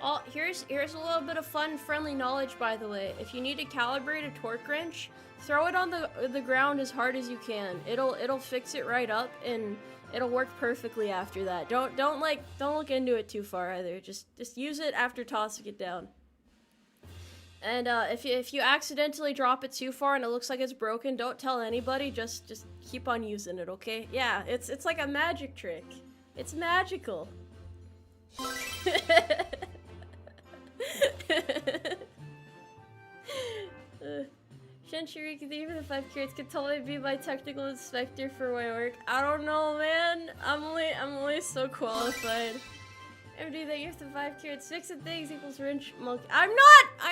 Speaker 1: Oh, here's a little bit of fun, friendly knowledge, by the way. If you need to calibrate a torque wrench, throw it on the ground as hard as you can. It'll fix it right up, and it'll work perfectly after that. Don't look into it too far either. Just use it after tossing it down. And if you accidentally drop it too far and it looks like it's broken, don't tell anybody. Just keep on using it, okay? Yeah, it's like a magic trick. It's magical. Shenshiriki, thank you for the 5 carrots. Could totally be my technical inspector for my work. I don't know, man. I'm only so qualified. MD, thank you for the 5 carrots. Fixing things equals wrench monkey. I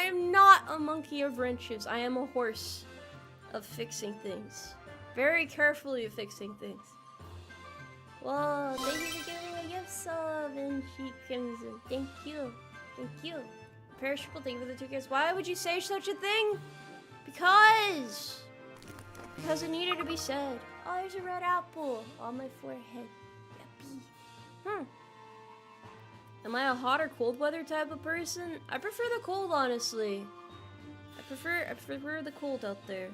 Speaker 1: am not a monkey of wrenches. I am a horse of fixing things. Very carefully fixing things. Whoa, thank you for giving me a gift sub and Sheep Crimson. Thank you. Thank you. Perishable, thank you for the 2 carrots. Why would you say such a thing? Because it needed to be said. Oh, there's a red apple on my forehead. Yuppie. Am I a hot or cold weather type of person? I prefer the cold, honestly. I prefer the cold out there.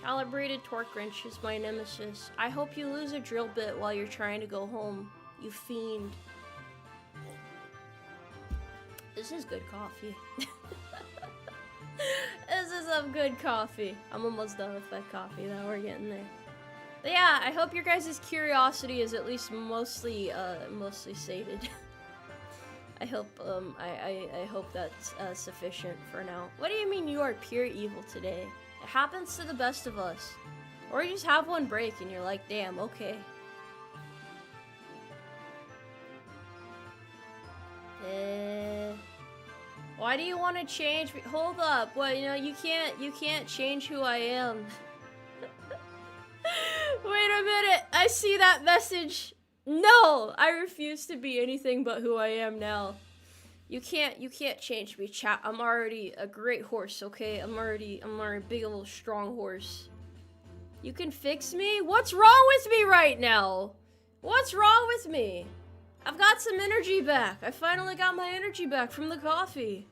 Speaker 1: Calibrated torque wrench is my nemesis. I hope you lose a drill bit while you're trying to go home, you fiend. This is good coffee. This is some good coffee. I'm almost done with that coffee though, we're getting there. But yeah, I hope your guys' curiosity is at least mostly sated. I hope that's sufficient for now. What do you mean you are pure evil today? It happens to the best of us. Or you just have one break and you're like, damn, okay. Why do you want to change me? Hold up. Well, you know, you can't change who I am. Wait a minute. I see that message. No, I refuse to be anything but who I am now. You can't change me, chat. I'm already a great horse, okay? I'm already a big old strong horse. You can fix me? What's wrong with me right now? What's wrong with me? I've got some energy back. I finally got my energy back from the coffee.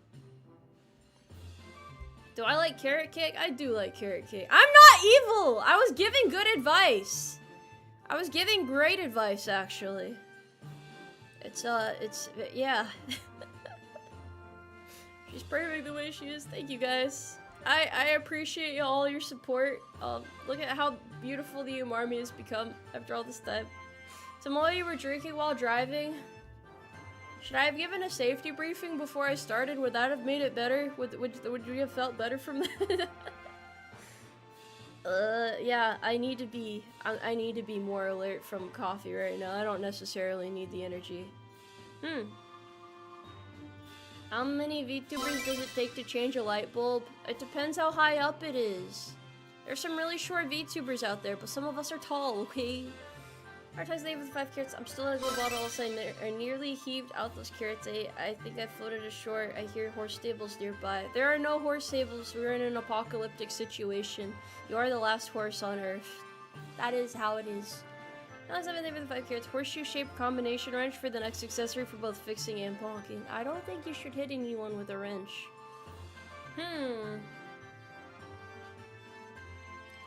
Speaker 1: Do I like carrot cake? I do like carrot cake. I'm not evil! I was giving good advice. I was giving great advice, actually. Yeah. She's perfect the way she is. Thank you, guys. I appreciate all your support. Look at how beautiful the Umarmy has become after all this time. Tomoe, you were drinking while driving. Should I have given a safety briefing before I started? Would that have made it better? Would you have felt better from that? Yeah, I need to be more alert from coffee right now. I don't necessarily need the energy. How many VTubers does it take to change a light bulb? It depends how high up it is. There's some really short VTubers out there, but some of us are tall, okay? Prioritize name with 5 carrots. I'm still in a good bottle. I nearly heaved out those carrots. I think I floated ashore. I hear horse stables nearby. There are no horse stables. We're in an apocalyptic situation. You are the last horse on Earth. That is how it is. Now 7 for the 5 carrots. Horseshoe-shaped combination wrench for the next accessory for both fixing and bonking. I don't think you should hit anyone with a wrench.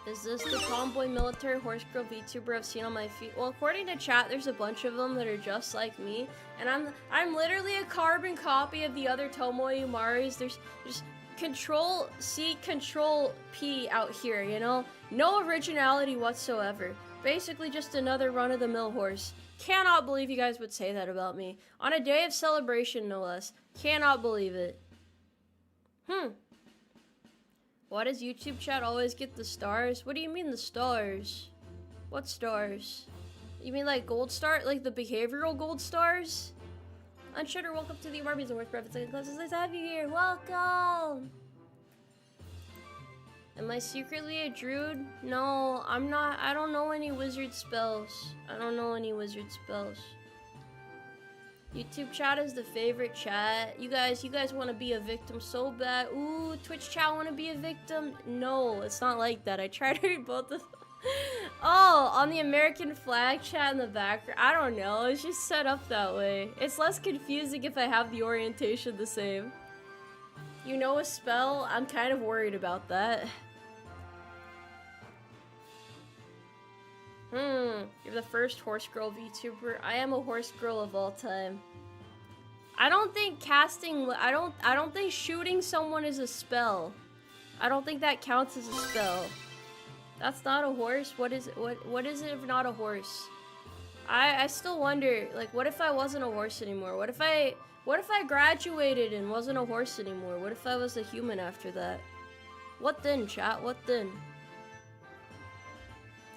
Speaker 1: Is this the tomboy military horse girl VTuber I've seen on my feed? Well, according to chat, there's a bunch of them that are just like me, and I'm literally a carbon copy of the other Tomoe Umaris. There's just Control C, Control P out here, you know? No originality whatsoever. Basically just another run-of-the-mill horse. Cannot believe you guys would say that about me. On a day of celebration, no less. Cannot believe it. Why does YouTube chat always get the stars? What do you mean the stars? What stars? You mean like gold star? Like the behavioral gold stars? Unshutter, welcome to the Umarmy and Worth Breath. It's nice to have you here. Welcome! Am I secretly a druid? No, I'm not. I don't know any wizard spells. I don't know any wizard spells. YouTube chat is the favorite chat. You guys want to be a victim so bad. Ooh, Twitch chat want to be a victim? No, it's not like that. I try to read both of them. Oh, on the American flag chat in the background. I don't know. It's just set up that way. It's less confusing if I have the orientation the same. You know a spell? I'm kind of worried about that. You're the first horse girl VTuber. I am a horse girl of all time. I don't think casting, I don't think shooting someone is a spell. I don't think that counts as a spell. That's not a horse? What is it? What is it if not a horse? I still wonder, like, what if I wasn't a horse anymore? What if I graduated and wasn't a horse anymore? What if I was a human after that? What then, chat? What then?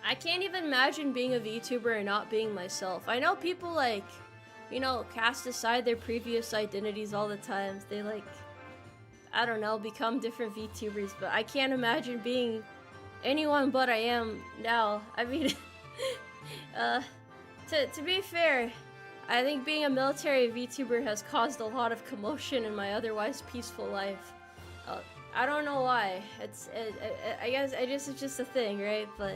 Speaker 1: I can't even imagine being a VTuber and not being myself. I know people, like, you know, cast aside their previous identities all the time. They, like, I don't know, become different VTubers, but I can't imagine being anyone but I am now. I mean, to be fair, I think being a military VTuber has caused a lot of commotion in my otherwise peaceful life. I don't know why. I guess it's just a thing, right? But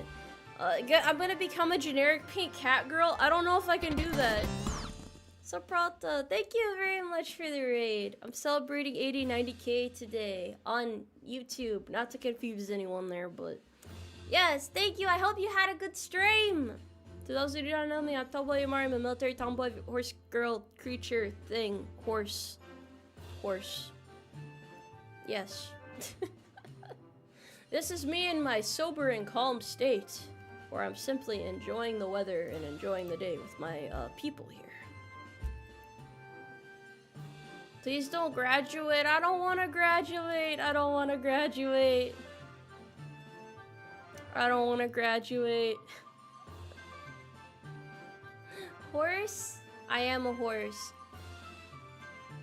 Speaker 1: I'm gonna become a generic pink cat girl. I don't know if I can do that. So Prata, thank you very much for the raid. I'm celebrating 90K today on YouTube. Not to confuse anyone there, but yes, thank you. I hope you had a good stream. To those who do not know me, I'm Tomoe Umari. I'm a military tomboy, horse girl, creature, thing, horse. Yes. This is me in my sober and calm state, where I'm simply enjoying the weather and enjoying the day with my people here. Please don't graduate. I don't want to graduate. I don't want to graduate. I don't want to graduate. Horse? I am a horse.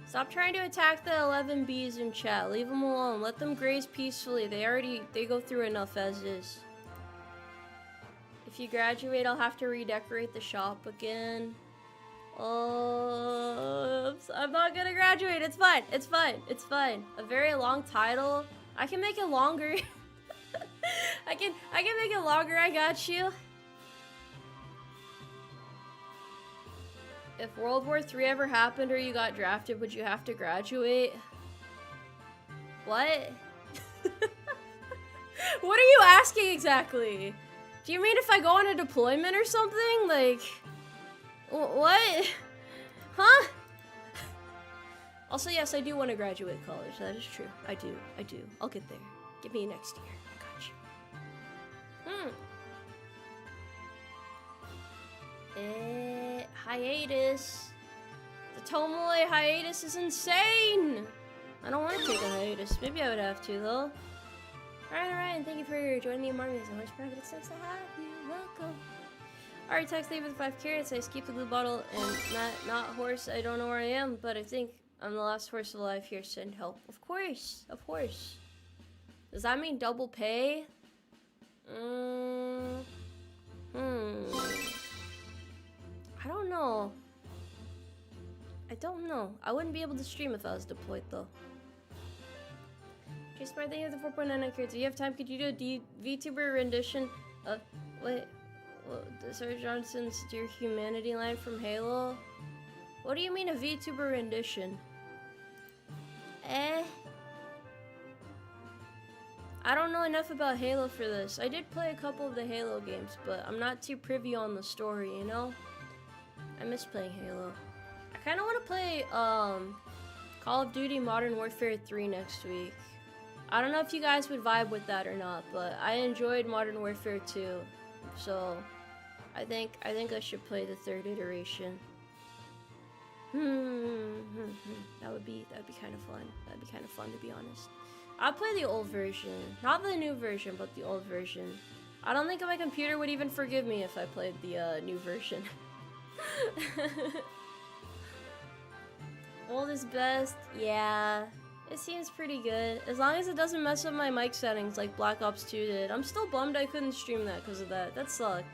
Speaker 1: Stop trying to attack the 11 bees in chat. Leave them alone. Let them graze peacefully. They go through enough as is. If you graduate, I'll have to redecorate the shop again. Oh, I'm not gonna graduate. It's fine. It's fine. It's fine. A very long title. I can make it longer. I can make it longer. I got you. If World War III ever happened or you got drafted, would you have to graduate? What? What are you asking exactly? Do you mean if I go on a deployment or something? Like, what? Huh? Also, yes, I do want to graduate college. That is true. I do. I'll get there. Give me next year. I got you. Hiatus. The Tomoe hiatus is insane. I don't want to take a hiatus. Maybe I would have to, though. Alright, and thank you for joining the Umarmy as a horse private. It's nice to have you. Welcome. Alright, text leave with 5 carrots. I keep the blue bottle and not horse. I don't know where I am, but I think I'm the last horse alive here. Send help. Of course. Does that mean double pay? I don't know. I wouldn't be able to stream if I was deployed, though. Chase Smart, thank you for the 4.99 cards. Do you have time? Could you do a VTuber rendition of... Wait, Sir Johnson's Dear Humanity line from Halo? What do you mean a VTuber rendition? I don't know enough about Halo for this. I did play a couple of the Halo games, but I'm not too privy on the story, you know? I miss playing Halo. I kind of want to play Call of Duty Modern Warfare 3 next week. I don't know if you guys would vibe with that or not, but I enjoyed Modern Warfare 2, so I think I should play the 3rd iteration. That would be kind of fun. That'd be kind of fun, to be honest. I'll play the old version, not the new version, but the old version. I don't think my computer would even forgive me if I played the new version. Old is best, yeah. It seems pretty good. As long as it doesn't mess up my mic settings like Black Ops 2 did. I'm still bummed I couldn't stream that because of that. That sucked.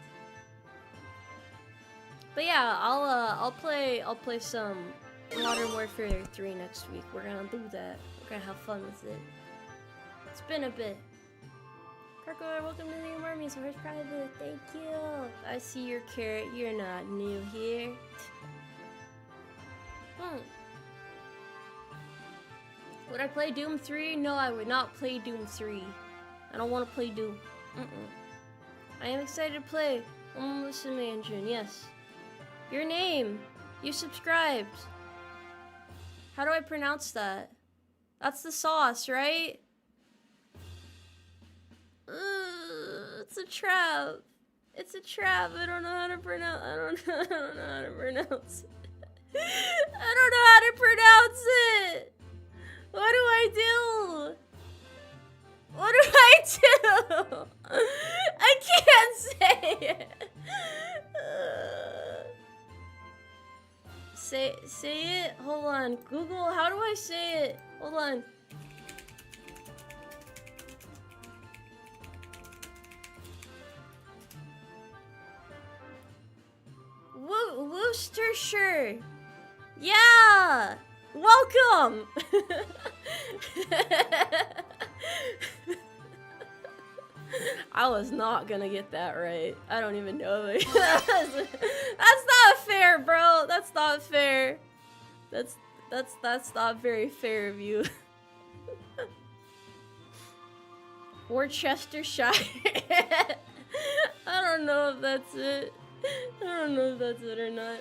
Speaker 1: But yeah, I'll play some Modern Warfare 3 next week. We're gonna do that. We're gonna have fun with it. It's been a bit. Parkour, welcome to the Umarmy. So first private. Thank you. I see your carrot. You're not new here. Would I play Doom 3? No, I would not play Doom 3. I don't want to play Doom. I am excited to play Melissa Mansion. Yes. Your name. You subscribed. How do I pronounce that? That's the sauce, right? It's a trap. It's a trap. I don't know how to pronounce. I don't know how to pronounce it. I don't know how to pronounce it. What do I do? What do I do? I can't say it. Say it. Hold on. Google. How do I say it? Hold on. Worcestershire. Yeah. Welcome. I was not gonna get that right. I don't even know. That's not fair, bro. That's not fair. That's not very fair of you. Worcestershire. I don't know if that's it. I don't know if that's it or not.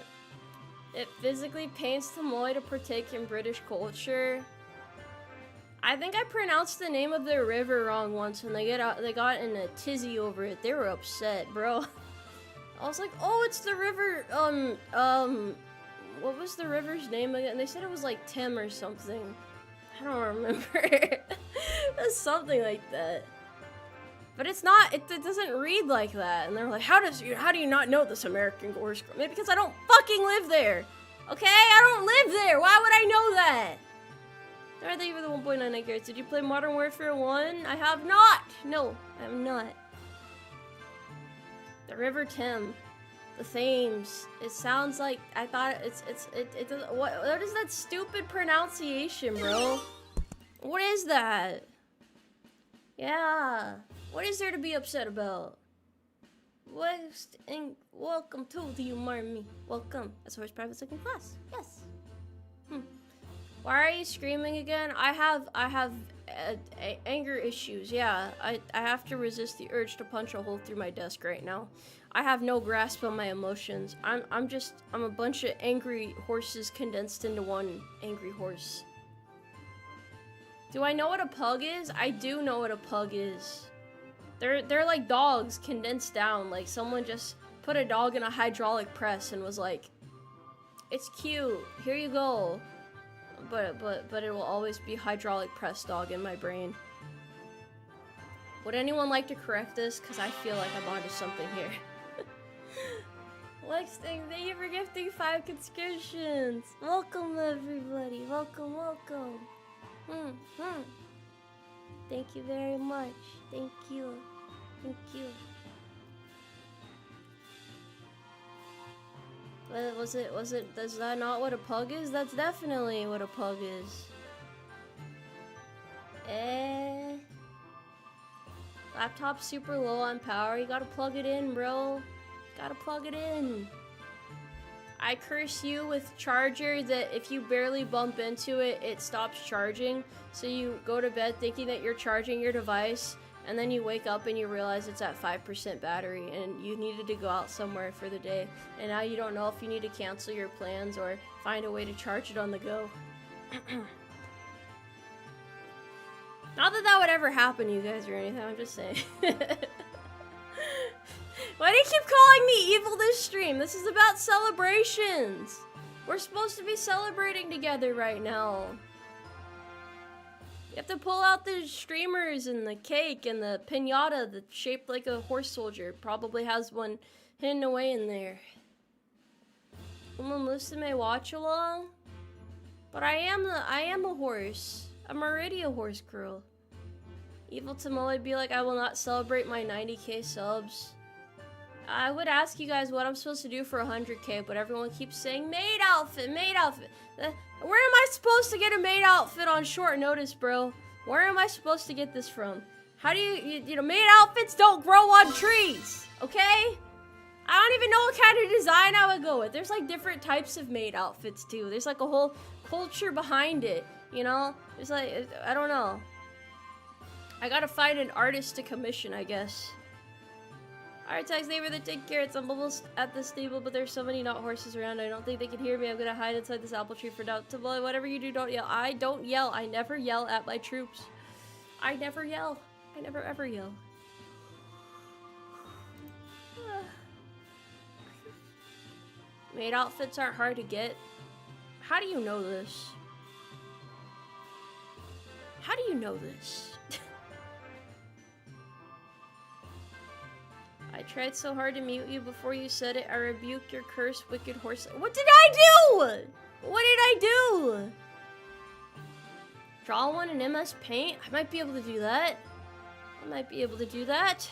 Speaker 1: It physically pains Tomoe to partake in British culture. I think I pronounced the name of their river wrong once, and they got in a tizzy over it. They were upset, bro. I was like, oh, it's the river. What was the river's name again? And they said it was like Tim or something. I don't remember. It's something like that. But it's not. It doesn't read like that. And they're like, how do you not know this American gore scroll? Maybe because I don't fucking live there. Okay, I don't live there. Why would I know that? Alright, thank you for the 1.99 carats. Did you play Modern Warfare 1? I have not. No, I have not. The River Thames. The Thames. It sounds like I thought it does. What is that stupid pronunciation, bro? What is that? Yeah. What is there to be upset about? Welcome to the Umarmy. Welcome. That's first private second class. Yes. Why are you screaming again? I have anger issues. Yeah, I have to resist the urge to punch a hole through my desk right now. I have no grasp on my emotions. I'm a bunch of angry horses condensed into one angry horse. Do I know what a pug is? I do know what a pug is. They're like dogs condensed down. Like someone just put a dog in a hydraulic press and was like, "It's cute. Here you go." But it will always be hydraulic press dog in my brain. Would anyone like to correct this? Because I feel like I'm onto something here. Lexting, thank you for gifting 5 subscriptions. Welcome everybody. Welcome. Thank you very much. Thank you. Was it, is that not what a pug is? That's definitely what a pug is. Laptop's super low on power, you gotta plug it in, bro. Gotta plug it in. I curse you with charger that if you barely bump into it, it stops charging. So you go to bed thinking that you're charging your device, and then you wake up and you realize it's at 5% battery and you needed to go out somewhere for the day. And now you don't know if you need to cancel your plans or find a way to charge it on the go. Not that that would ever happen to you guys or anything, I'm just saying. Why do you keep calling me evil this stream? This is about celebrations. We're supposed to be celebrating together right now. You have to pull out the streamers and the cake and the piñata that's shaped like a horse soldier. Probably has one hidden away in there. Uma Musume watch along? But I am a horse. I'm already a horse girl. Evil Tomoe would be like, I will not celebrate my 90k subs. I would ask you guys what I'm supposed to do for 100k, but everyone keeps saying maid outfit, maid outfit. Where am I supposed to get a maid outfit on short notice, bro? Where am I supposed to get this from? How do you know, maid outfits don't grow on trees, okay? I don't even know what kind of design I would go with. There's like different types of maid outfits too. There's like a whole culture behind it, you know? There's like, I don't know. I gotta find an artist to commission, I guess. Alright, tags neighbor, they take carrots. I'm almost at the stable, but there's so many not horses around. I don't think they can hear me. I'm gonna hide inside this apple tree for now. Tomoe, whatever you do, don't yell. I don't yell. I never yell at my troops. I never yell. I never ever yell. Maid outfits aren't hard to get. How do you know this? How do you know this? I tried so hard to mute you before you said it. I rebuke your curse, wicked horse. What did I do? What did I do? Draw one in MS Paint? I might be able to do that. I might be able to do that.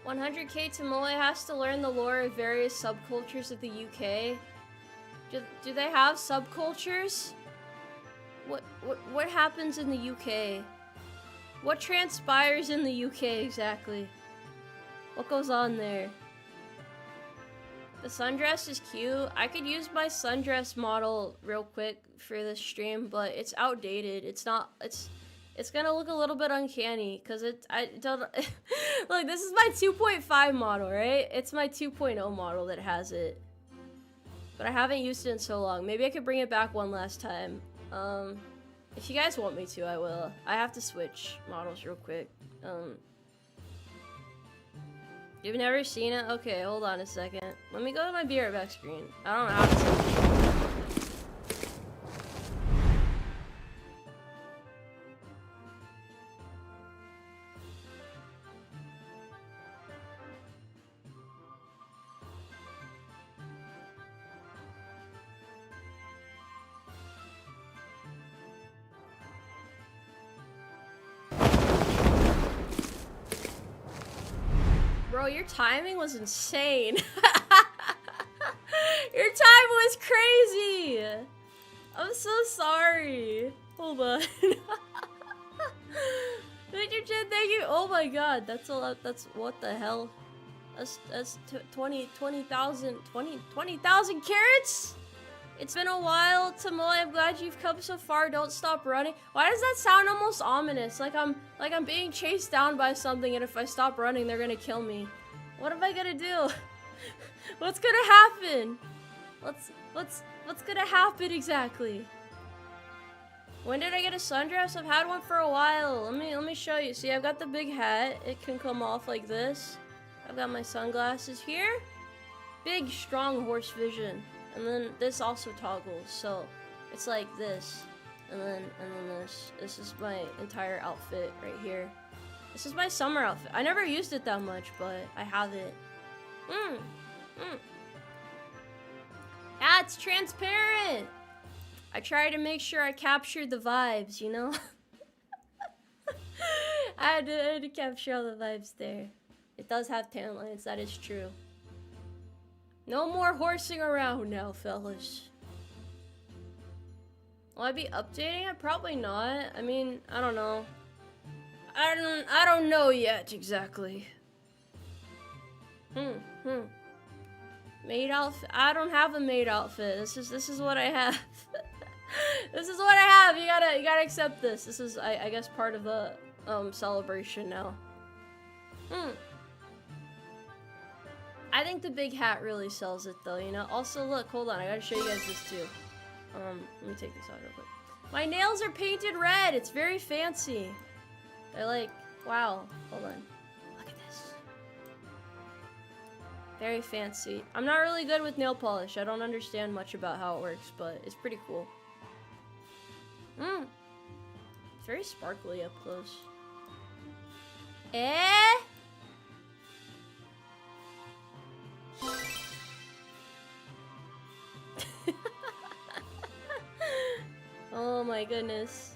Speaker 1: 100k Tomoe has to learn the lore of various subcultures of the UK. Do they have subcultures? What happens in the UK? What transpires in the UK exactly? What goes on there? The sundress is cute. I could use my sundress model real quick for this stream, but it's outdated. It's gonna look a little bit uncanny because I don't look, this is my 2.5 model, right? It's my 2.0 model that has it. But I haven't used it in so long. Maybe I could bring it back one last time. If you guys want me to, I will. I have to switch models real quick. You've never seen it? Okay, hold on a second. Let me go to my Be Right Back screen. I don't know how to say it. Bro, your timing was insane. Your time was crazy. I'm so sorry. Hold on. Thank you, Jen. Thank you. Oh my god, that's a lot. That's what the hell? That's 20,000 carats? It's been a while, Tomoe. I'm glad you've come so far. Don't stop running. Why does that sound almost ominous? Like I'm being chased down by something, and if I stop running, they're gonna kill me. What am I gonna do? What's gonna happen? What's gonna happen exactly? When did I get a sundress? I've had one for a while. Let me show you. See, I've got the big hat. It can come off like this. I've got my sunglasses here. Big, strong horse vision. And then this also toggles, so it's like this, and then this. This is my entire outfit right here. This is my summer outfit. I never used it that much, but I have it. Yeah, it's transparent. I try to make sure I captured the vibes, you know? I had to capture all the vibes there. It does have tan lines, that is true. No more horsing around now, fellas. Will I be updating it? Probably not. I mean, I don't know. I don't know yet exactly. Maid outfit? I don't have a maid outfit. This is what I have. This is what I have. You gotta accept this. This is I guess part of the celebration now. I think the big hat really sells it though, you know? Also look, hold on, I gotta show you guys this too. Let me take this out real quick. My nails are painted red. It's very fancy. They're like, wow. Hold on. Look at this. Very fancy. I'm not really good with nail polish. I don't understand much about how it works, but it's pretty cool. It's very sparkly up close. Oh my goodness.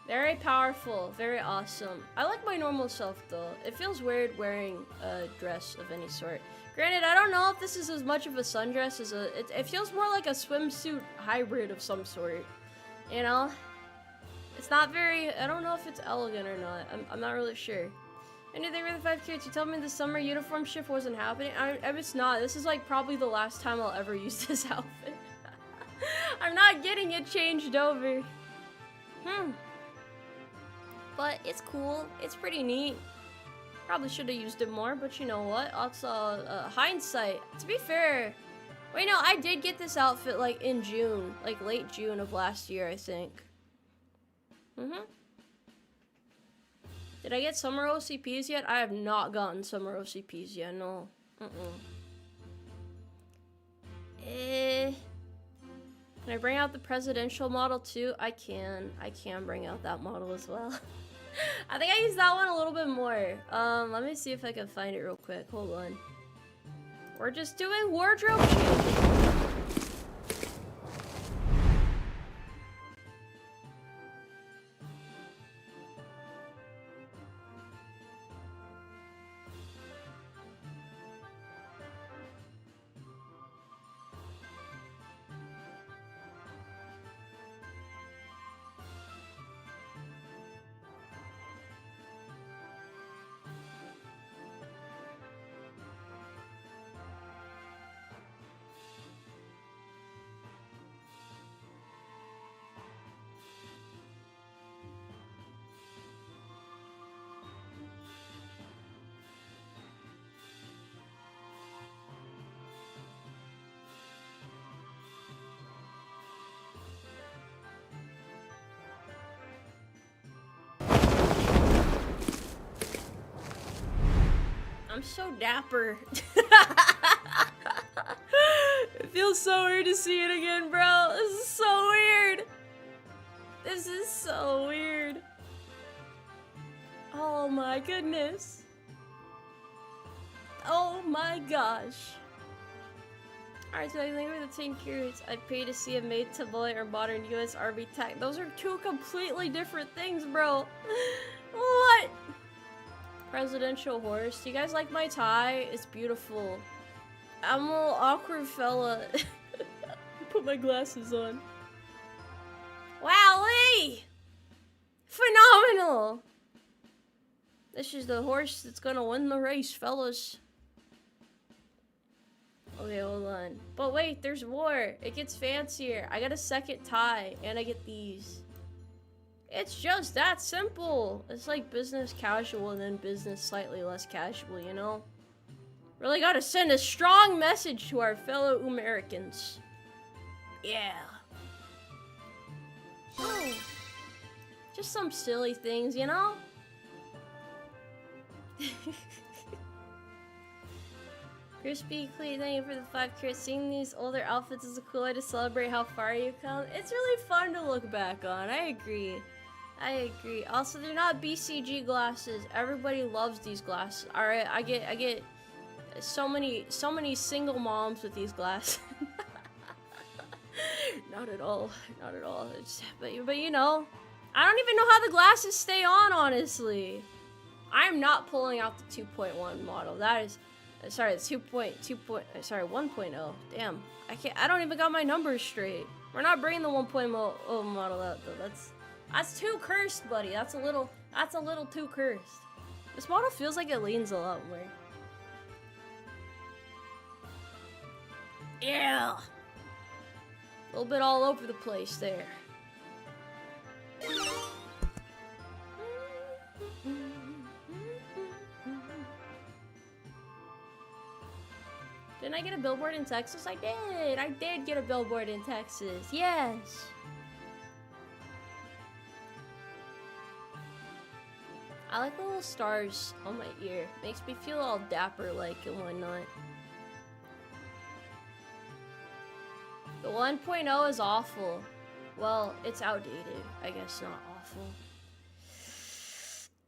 Speaker 1: Very powerful, very awesome. I like my normal self though. It feels weird wearing a dress of any sort. Granted, I don't know if this is as much of a sundress as it feels more like a swimsuit hybrid of some sort. You know? It's not very, I don't know if it's elegant or not. I'm not really sure. Anything for the 5 kids? You told me the summer uniform shift wasn't happening. It's not. This is like probably the last time I'll ever use this outfit. I'm not getting it changed over. But it's cool. It's pretty neat. Probably should have used it more, but you know what? Also, hindsight. To be fair, wait, no, I did get this outfit like in June, like late June of last year, I think. Did I get summer OCPs yet? I have not gotten summer OCPs yet, no. Can I bring out the presidential model too? I can bring out that model as well. I think I used that one a little bit more. Let me see if I can find it real quick. Hold on. We're just doing wardrobe changing. I'm so dapper. It feels so weird to see it again, bro. This is so weird. This is so weird. Oh my goodness. Oh my gosh. Alright, so I think we're the 10 curious. I'd pay to see a made tomboy or modern US Army tech. Those are two completely different things, bro. What? Presidential horse. Do you guys like my tie? It's beautiful. I'm a little awkward fella. Put my glasses on. Wowee! Phenomenal! This is the horse that's gonna win the race, fellas. Okay, hold on. But wait, there's more. It gets fancier. I got a second tie, and I get these. It's just that simple. It's like business casual and then business slightly less casual, you know? Really gotta send a strong message to our fellow Americans. Yeah. Just some silly things, you know? Crispy Clee, thank you for the 5 carats. Seeing these older outfits is a cool way to celebrate how far you've come. It's really fun to look back on. I agree. I agree. Also, they're not BCG glasses. Everybody loves these glasses. All right, I get so many single moms with these glasses. Not at all. Not at all. But you know, I don't even know how the glasses stay on, honestly. I'm not pulling out the 2.1 model. That is, sorry, the 1.0. Damn, I don't even got my numbers straight. We're not bringing the 1.0 model out though. That's too cursed, buddy. That's a little That's a little too cursed. This model feels like it leans a lot more. Yeah. A little bit all over the place there. Didn't I get a billboard in Texas? I did. I did get a billboard in Texas. Yes. I like the little stars on my ear. Makes me feel all dapper-like and whatnot. The 1.0 is awful. Well, it's outdated. I guess not awful.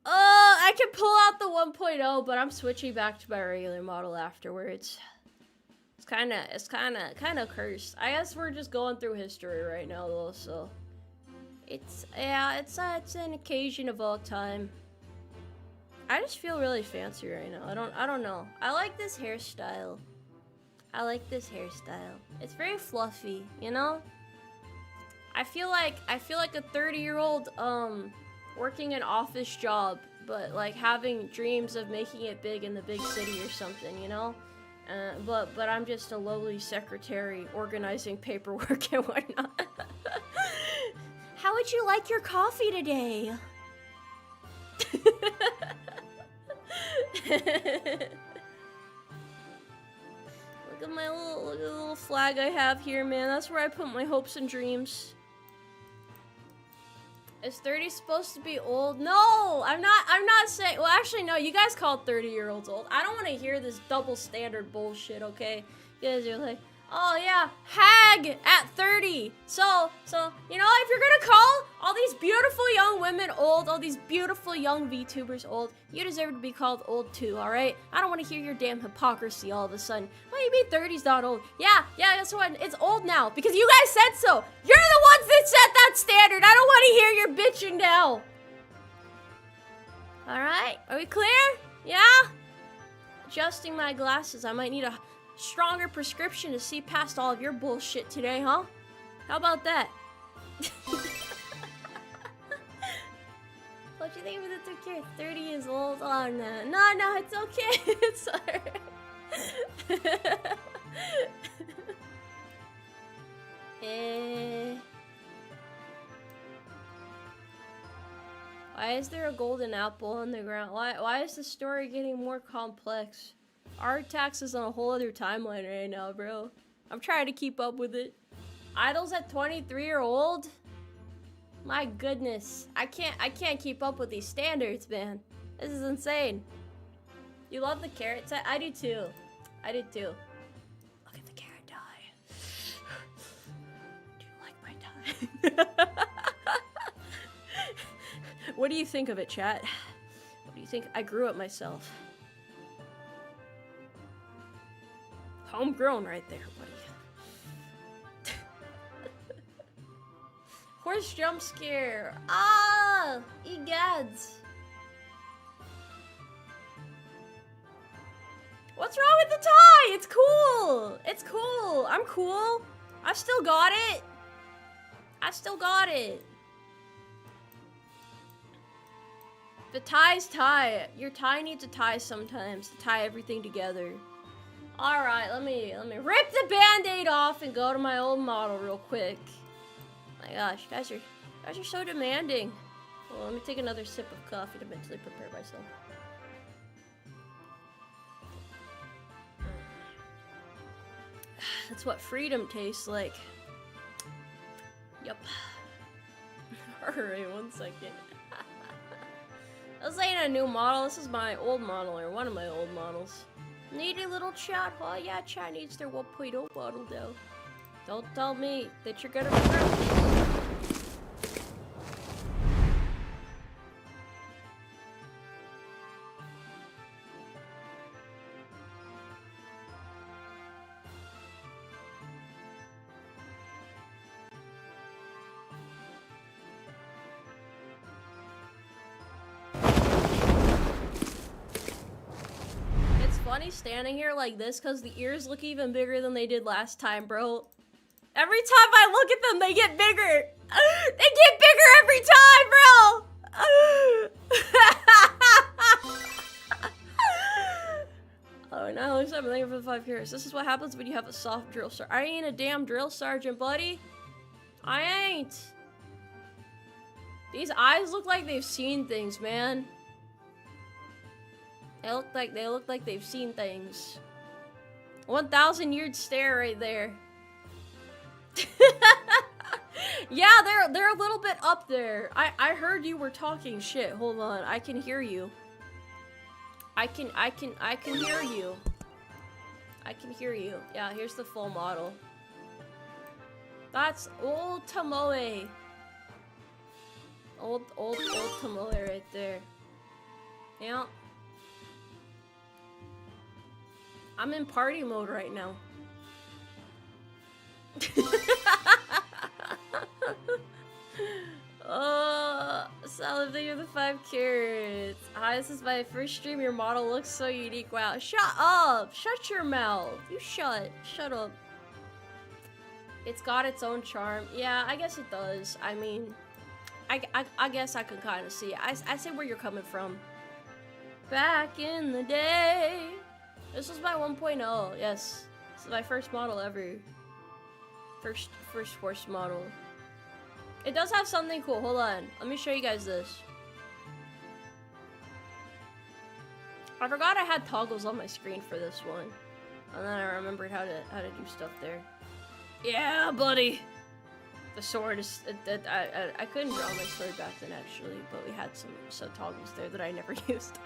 Speaker 1: I can pull out the 1.0, but I'm switching back to my regular model afterwards. It's kind of cursed. I guess we're just going through history right now, though. So it's an occasion of all time. I just feel really fancy right now. I don't know. I like this hairstyle. It's very fluffy, you know? I feel like a 30-year-old working an office job, but like having dreams of making it big in the big city or something, you know? But I'm just a lowly secretary organizing paperwork and whatnot. How would you like your coffee today? Look at my little flag I have here, man. That's where I put my hopes and dreams. Is 30 supposed to be old? No, I'm not saying, well, actually, no, you guys call 30-year-olds old. I don't want to hear this double standard bullshit, okay? You guys are like, oh yeah, hag at 30. So, you know, if you're gonna call all these beautiful young women old, all these beautiful young VTubers old, you deserve to be called old too, alright? I don't want to hear your damn hypocrisy all of a sudden. What do you mean 30's not old? Yeah, guess what? It's old now, because you guys said so. You're the ones that set that standard. I don't want to hear your bitching now. Alright, are we clear? Yeah? Adjusting my glasses. I might need a stronger prescription to see past all of your bullshit today, huh? How about that? What do you think of the kid? 30 years old? Oh no. No, it's okay. It's alright. Why is there a golden apple on the ground? Why is the story getting more complex? Artax is on a whole other timeline right now, bro. I'm trying to keep up with it. Idols at 23 are old? My goodness. I can't keep up with these standards, man. This is insane. You love the carrot set? I do too. I did too. Look at the carrot dye. Do you like my dye? What do you think of it, chat? What do you think? I grew it myself. Homegrown right there, buddy. Horse jump scare. Ah! Egads. What's wrong with the tie? It's cool. It's cool. I'm cool. I still got it. The tie's tie. Your tie needs a tie sometimes to tie everything together. Alright, let me rip the band-aid off and go to my old model real quick. My gosh, guys are so demanding. Well, let me take another sip of coffee to mentally prepare myself. That's what freedom tastes like. Yup. Alright, 1 second. This ain't a new model, this is my old model, or one of my old models. Needy little chat, huh? Yeah, chat needs their 1.0 model though. Don't tell me that you're gonna regret this. Funny standing here like this because the ears look even bigger than they did last time, bro. Every time I look at them, they get bigger. They get bigger every time, bro. Oh no, looks like I'm looking for the 5 carrots. This is what happens when you have a soft drill sergeant. I ain't a damn drill sergeant, buddy. I ain't. These eyes look like they've seen things, man. They look like they've seen things. 1,000-year stare right there. Yeah, they're a little bit up there. I heard you were talking shit. Hold on, I can hear you. I can hear you. I can hear you. Yeah, here's the full model. That's old Tomoe. Old Tomoe right there. Yeah. I'm in party mode right now. Salad, thank you for the 5 carrots. Hi, this is my first stream. Your model looks so unique. Wow. Shut up! Shut your mouth. You shut up. It's got its own charm. Yeah, I guess it does. I mean, I guess I can kind of see it. I see where you're coming from. Back in the day. This was my 1.0. Yes. This is my first model ever. First horse model. It does have something cool. Hold on. Let me show you guys this. I forgot I had toggles on my screen for this one. And then I remembered how to do stuff there. Yeah, buddy. The sword is I couldn't draw my sword back then actually, but we had some toggles there that I never used.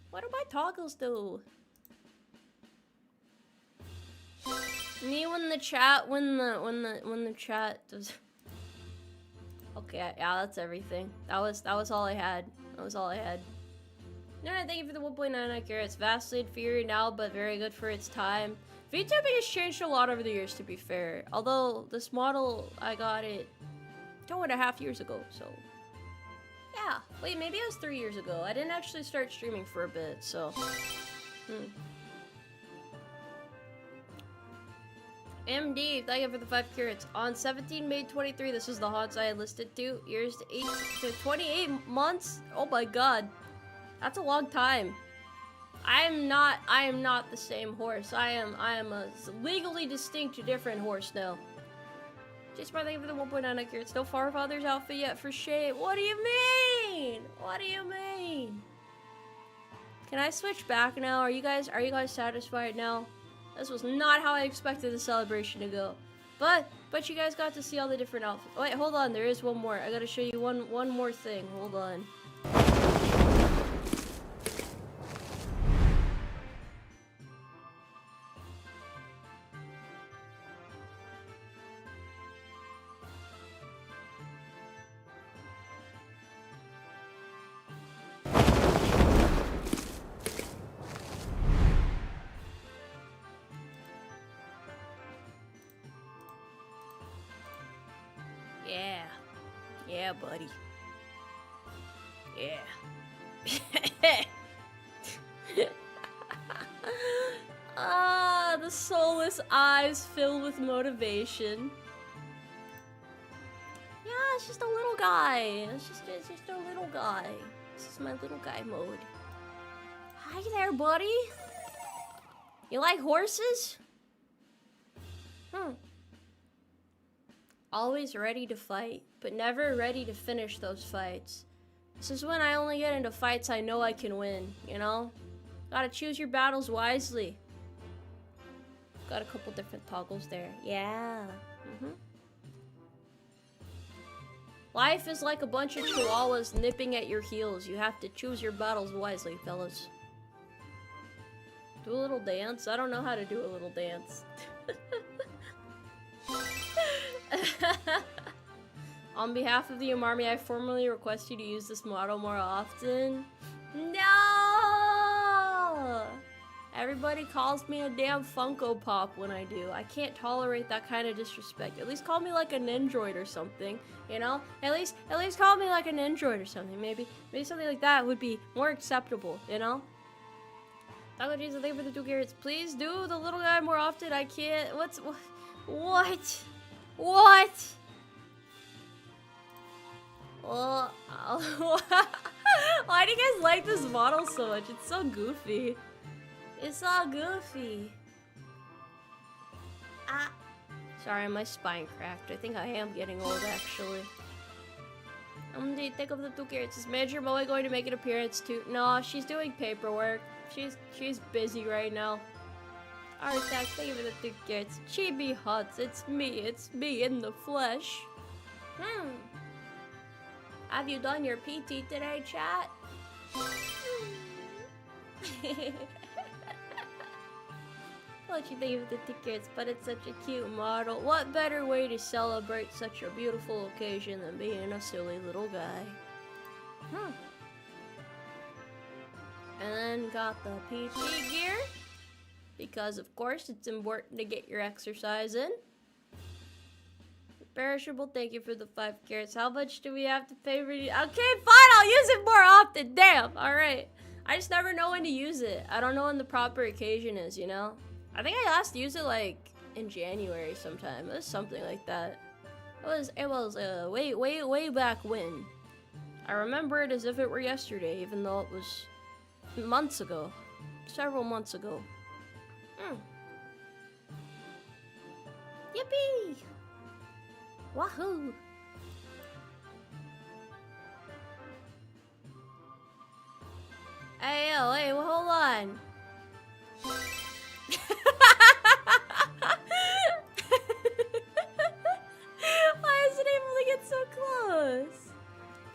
Speaker 1: What do my toggles do? Me when the chat does. Okay, yeah, that's everything. That was all I had. That was all I had. No, thank you for the 1.99 carrots. Vastly inferior now, but very good for its time. VTubing has changed a lot over the years, to be fair. Although this model, I got it 2.5 years ago, so yeah. Wait, maybe it was 3 years ago. I didn't actually start streaming for a bit, so. MD, thank you for the 5 carrots. On 17 May 23, this is the HOTS I had listed 2 years to 8 to 28 months. Oh my god. That's a long time. I am not the same horse. I am a legally distinct different horse now. Just by thank you for the 1.99 carrots. No Farfather's outfit yet for Shay. What do you mean? What do you mean? Can I switch back now? Are you guys satisfied now? This was not how I expected the celebration to go. But you guys got to see all the different outfits. Wait, hold on, there is one more. I gotta show you one more thing. Hold on. Yeah, buddy. Yeah. Ah, the soulless eyes filled with motivation. Yeah, it's just a little guy. It's just a little guy. This is my little guy mode. Hi there, buddy. You like horses? Always ready to fight, but never ready to finish those fights. This is when I only get into fights I know I can win, you know? Gotta choose your battles wisely. Got a couple different toggles there. Yeah. Life is like a bunch of chihuahuas nipping at your heels. You have to choose your battles wisely, fellas. Do a little dance? I don't know how to do a little dance. On behalf of the Umarmy, I formally request you to use this model more often. No! Everybody calls me a damn Funko Pop when I do. I can't tolerate that kind of disrespect. At least call me like a Nendroid or something, you know? At least call me like a Nendroid or something. Maybe something like that would be more acceptable, you know? Taco Jesus, thank you for the 2 carrots. Please do the little guy more often. I can't. What? Oh, why do you guys like this model so much? It's so goofy. It's all goofy. Ah. Sorry, my spine cracked. I think I am getting old, actually. Take up the 2 carrots. Is Manager Moe going to make an appearance too? No, she's doing paperwork. She's busy right now. Alright, thank you for the 2 carrots. Chibi Huts, it's me in the flesh. Have you done your PT today, chat? Well, you think of the tickets, but it's such a cute model. What better way to celebrate such a beautiful occasion than being a silly little guy? And then got the PT gear, because of course it's important to get your exercise in. Perishable, thank you for the 5 carrots. How much do we have to pay for you? Okay, fine, I'll use it more often. Damn, alright. I just never know when to use it. I don't know when the proper occasion is, you know? I think I last used it like in January sometime. It was something like that. It was way back when. I remember it as if it were yesterday, even though it was months ago. Several months ago. Yippee! Wahoo! Hey, yo, hey, well, hold on. Why is it able to get so close?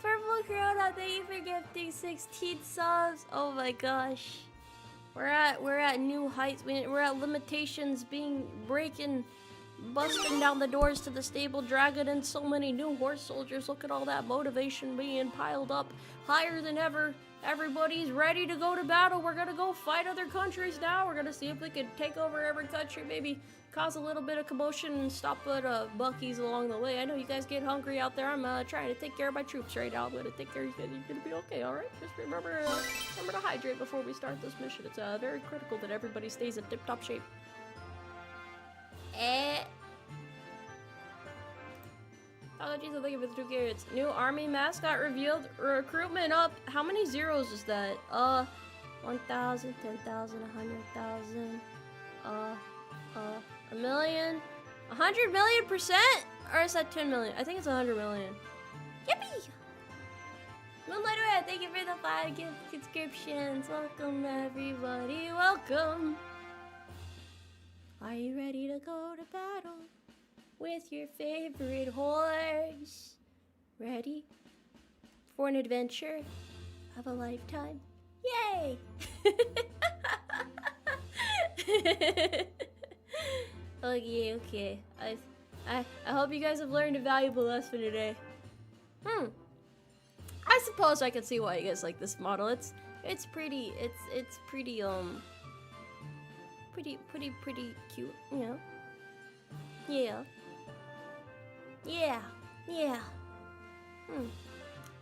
Speaker 1: Purple Corona, thank you for gifting 16 subs. Oh my gosh. We're at new heights. We're at limitations being breaking, busting down the doors to the stable dragon, and so many new horse soldiers. Look at all that motivation being piled up higher than ever. Everybody's ready to go to battle. We're gonna go fight other countries now. We're gonna see if we can take over every country, maybe cause a little bit of commotion and stop at Bucky's along the way. I know you guys get hungry out there. I'm trying to take care of my troops right now. I'm gonna take care of you. You're gonna be okay, all right? Just remember to hydrate before we start this mission. It's very critical that everybody stays in tip-top shape. Apologies, I'm looking for the 2 carrots. New army mascot revealed. Recruitment up. How many zeros is that? 1,000, 10,000, 100,000. A million? 100 million %? Or is that 10 million? I think it's 100 million. Yippee! Moonlight Red, thank you for the 5 gift subscriptions. Welcome, everybody. Welcome. Are you ready to go to battle with your favorite horse? Ready for an adventure of a lifetime? Yay! Okay. I hope you guys have learned a valuable lesson today. I suppose I can see why you guys like this model. It's pretty cute, you know. Yeah.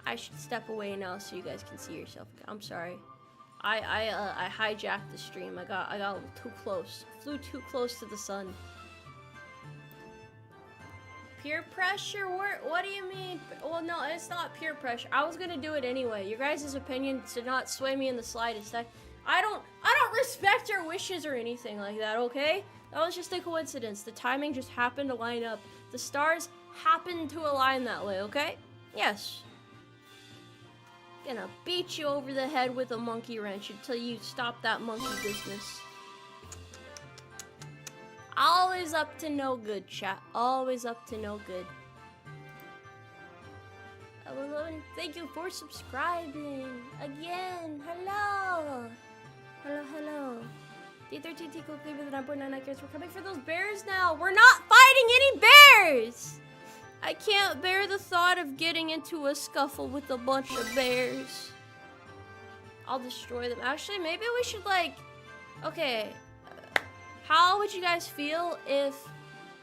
Speaker 1: I should step away now so you guys can see yourself. I'm sorry. I hijacked the stream. I got a little too close. Flew too close to the sun. Peer pressure? What do you mean? Well, no, it's not peer pressure. I was gonna do it anyway. Your guys' opinion did not sway me in the slightest. I don't respect your wishes or anything like that, okay? That was just a coincidence. The timing just happened to line up. The stars happened to align that way, okay? Yes. Gonna beat you over the head with a monkey wrench until you stop that monkey business. Always up to no good, chat. Always up to no good. Thank you for subscribing again. Hello. D13 Tico gave me the 9.99 carrots. We're coming for those bears now. We're not fighting any bears. I can't bear the thought of getting into a scuffle with a bunch of bears. I'll destroy them. Actually, maybe we should okay. How would you guys feel if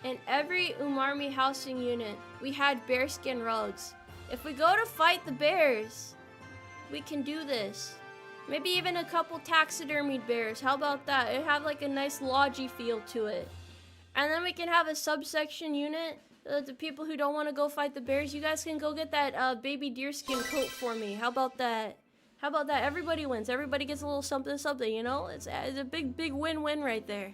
Speaker 1: in every Umarmy housing unit we had bearskin rugs? If we go to fight the bears, we can do this. Maybe even a couple taxidermied bears. How about that? It'd have a nice lodgy feel to it. And then we can have a subsection unit The people who don't want to go fight the bears, you guys can go get that baby deerskin coat for me. How about that? How about that? Everybody wins. Everybody gets a little something, something, you know? It's a big win-win right there.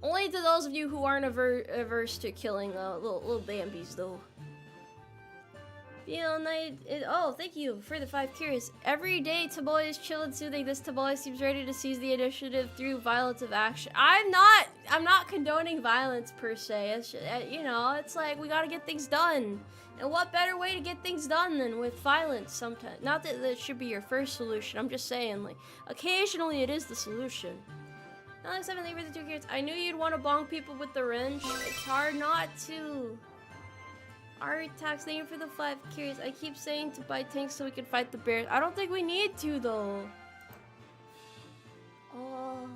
Speaker 1: Only to those of you who aren't averse to killing little Bambies, though. Feel night. Oh, thank you for the 5 curious. Every day, Tomoe is chill and soothing. This Tomoe seems ready to seize the initiative through violence of action. I'm not condoning violence per se. It's just, you know, it's like we gotta get things done. And what better way to get things done than with violence sometimes? Not that that should be your first solution. I'm just saying, like, occasionally it is the solution. Alex, 7, thank you for the 2 curious. I knew you'd want to bonk people with the wrench. It's hard not to. Airi Tax, thank you for the 5 curious. I keep saying to buy tanks so we can fight the bears. I don't think we need to, though. Oh.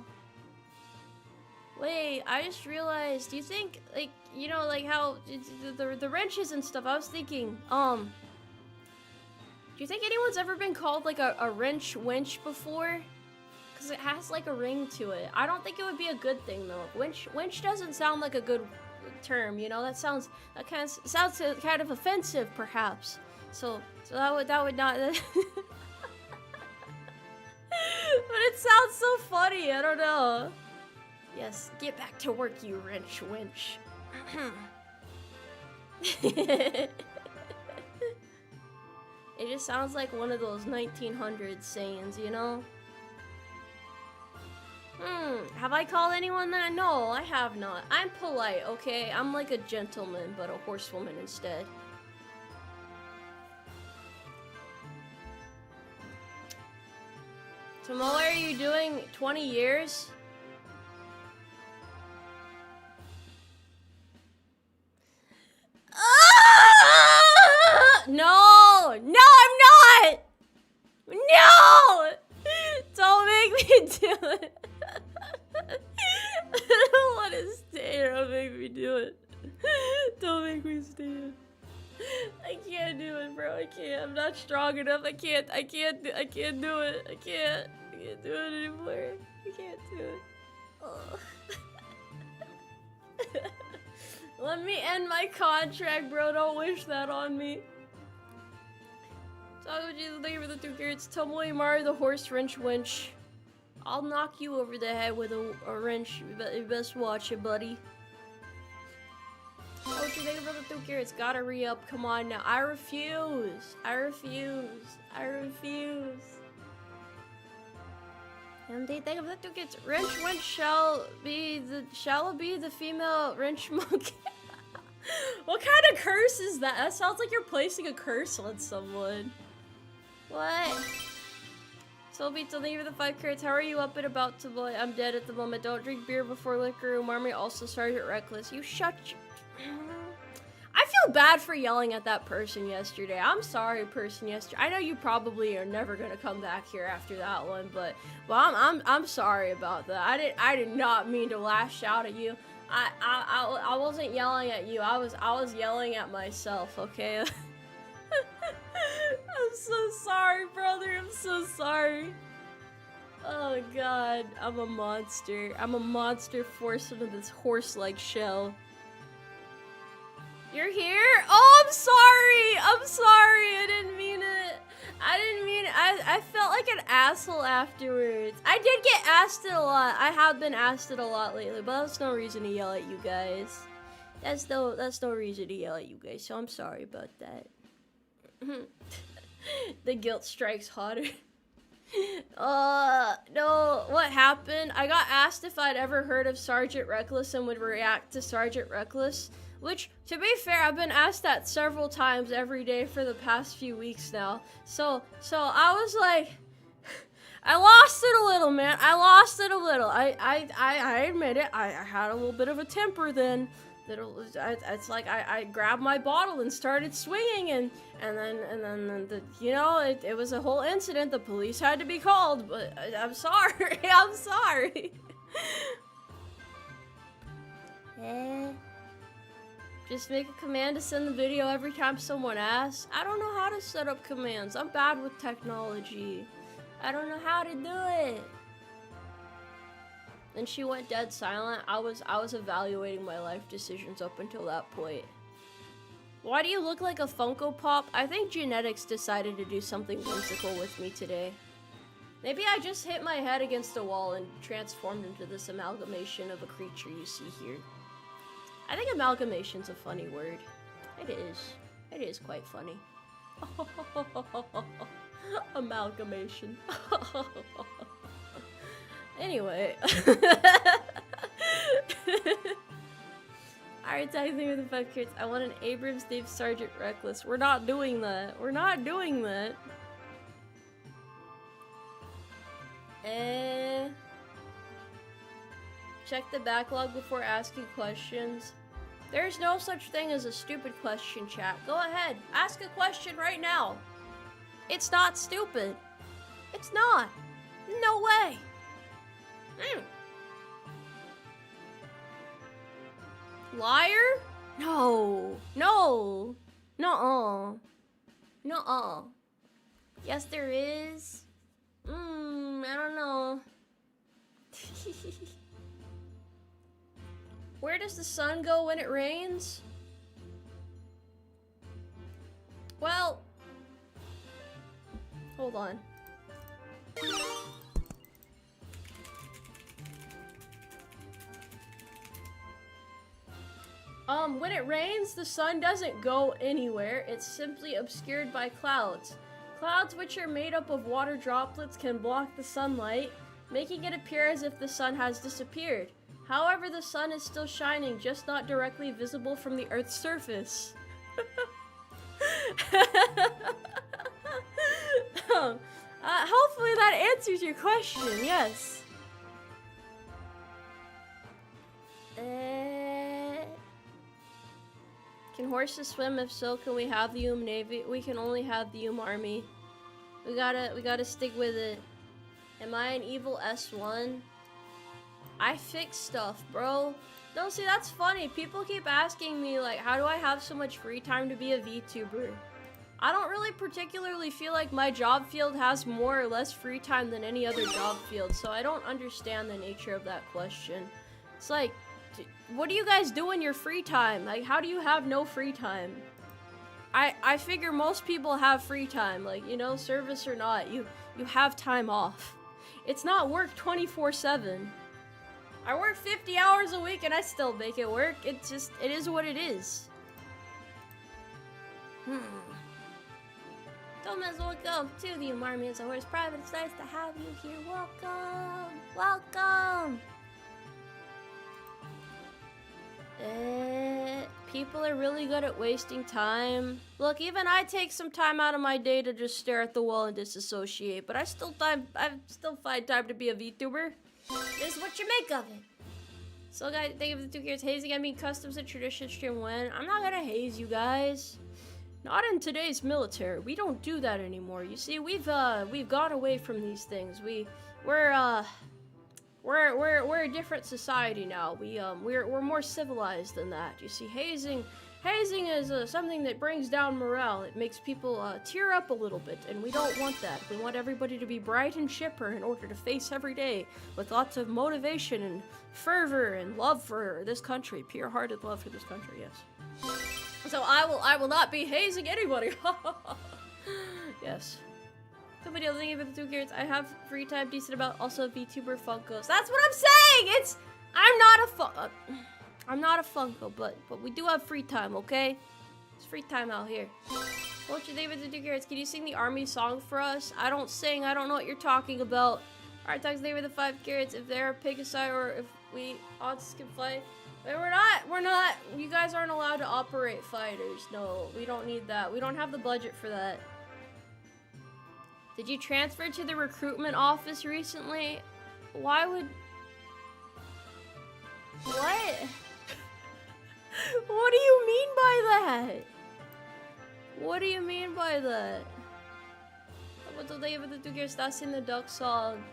Speaker 1: Wait, I just realized, do you think, like, you know, like how the wrenches and stuff, I was thinking, do you think anyone's ever been called, like, a wrench winch before? Because it has, like, a ring to it. I don't think it would be a good thing, though. Winch doesn't sound like a good term, you know? That sounds kind of offensive, perhaps. So that would not. But it sounds so funny. I don't know. Yes, get back to work, you wrench winch. It just sounds like one of those 1900s sayings, you know? Have I called anyone that? No, I have not. I'm polite, okay? I'm like a gentleman, but a horsewoman instead. Tomoe, are you doing 20 years? No! No, I'm not! No! Don't make me do it. I don't want to stay here. Don't make me do it. Don't make me stand. I can't do it, bro. I can't. I'm not strong enough. I can't do it. I can't do it anymore. I can't do it. Oh. Let me end my contract, bro. Don't wish that on me. Taco Jesus, thank you for the 2 carrots. Tomoe Umari, the horse wrench winch. I'll knock you over the head with a wrench. You best watch it, buddy. Oh, thank you for the 2 carrots. Gotta re-up. Come on now. I refuse. I refuse. I refuse. And they think of the 2 carrots. Wrench winch shall be the female wrench monkey. What kind of curse is that? That sounds like you're placing a curse on someone. What? Toby, thank you for the 5 carrots. How are you up and about to boy? I'm dead at the moment. Don't drink beer before liquor. Umarmy, also Sergeant Reckless. You shut I feel bad for yelling at that person yesterday. I'm sorry, person yesterday. I know you probably are never gonna come back here after that one, but I'm sorry about that. I did not mean to lash out at you. I wasn't yelling at you. I was yelling at myself, okay? I'm so sorry, brother. I'm so sorry. Oh god, I'm a monster. I'm a monster forced into this horse-like shell. You're here? Oh, I'm sorry. I'm sorry. I didn't mean it. I felt like an asshole afterwards. I did get asked it a lot. I have been asked it a lot lately, but that's no reason to yell at you guys. That's no reason to yell at you guys, so I'm sorry about that. The guilt strikes harder. No, what happened? I got asked if I'd ever heard of Sergeant Reckless and would react to Sergeant Reckless, which, to be fair, I've been asked that several times every day for the past few weeks now. So I was like, I lost it a little, man. I lost it a little. I admit it. I had a little bit of a temper then. It's like I grabbed my bottle and started swinging, and then you know, it was a whole incident. The police had to be called, but I'm sorry. I'm sorry. Just make a command to send the video every time someone asks. I don't know how to set up commands. I'm bad with technology. I don't know how to do it. and she went dead silent, I was evaluating my life decisions up until that point. Why do you look like a Funko Pop? I think genetics decided to do something whimsical with me today. Maybe I just hit my head against a wall and transformed into this amalgamation of a creature you see here. I think amalgamation's a funny word. It is. It is quite funny. Amalgamation. Anyway. Alright, tagging with the 5 carrots. I want an Abrams Dave Sergeant Reckless. We're not doing that. We're not doing that. Check the backlog before asking questions. There's no such thing as a stupid question, chat. Go ahead. Ask a question right now. It's not stupid. It's not. No way. Liar? No. No. Nuh-uh. Nuh-uh. Yes, there is. I don't know. Where does the sun go when it rains? Well, hold on. When it rains, the sun doesn't go anywhere. It's simply obscured by clouds. Clouds, which are made up of water droplets, can block the sunlight, making it appear as if the sun has disappeared. However, the sun is still shining, just not directly visible from the Earth's surface. Hopefully that answers your question, yes. Can horses swim? If so, can we have the Navy? We can only have the Umarmy. We gotta stick with it. Am I an evil S1? I fix stuff, bro. No, see, that's funny. People keep asking me, like, how do I have so much free time to be a VTuber? I don't really particularly feel like my job field has more or less free time than any other job field, so I don't understand the nature of that question. It's like, what do you guys do in your free time? Like, how do you have no free time? I figure most people have free time, like, you know, service or not, you have time off. It's not work 24/7. I work 50 hours a week and I still make it work. It is what it is. Thomas, welcome to the Umarmy. It's always private. It's nice to have you here. Welcome. Welcome. People are really good at wasting time. Look, even I take some time out of my day to just stare at the wall and disassociate, but I still find time to be a VTuber. This is what you make of it. So guys, thank you for the 2 years. Hazing, I mean customs and tradition stream when? I'm not gonna haze you guys. Not in today's military. We don't do that anymore. You see, we've gone away from these things. We're a different society now. We're more civilized than that. You see, hazing is something that brings down morale. It makes people tear up a little bit, and we don't want that. We want everybody to be bright and chipper in order to face every day with lots of motivation and fervor and love for this country, pure-hearted love for this country. Yes. So I will not be hazing anybody. Yes. Somebody else thinking about the 2 carrots. I have free time decent about also VTuber Funkos. That's what I'm saying. I'm not a Funko, but we do have free time, okay? It's free time out here. Won't you think about the 2 carrots? Can you sing the army song for us? I don't sing. I don't know what you're talking about. Alright, talks they were the 5 carrots. If they're a Pegasi or if we odds can fly. But we're not. You guys aren't allowed to operate fighters. No, we don't need that. We don't have the budget for that. Did you transfer to the recruitment office recently? Why would... What? What do you mean by that? What do you mean by that? What do they have to do? That's in the duck song.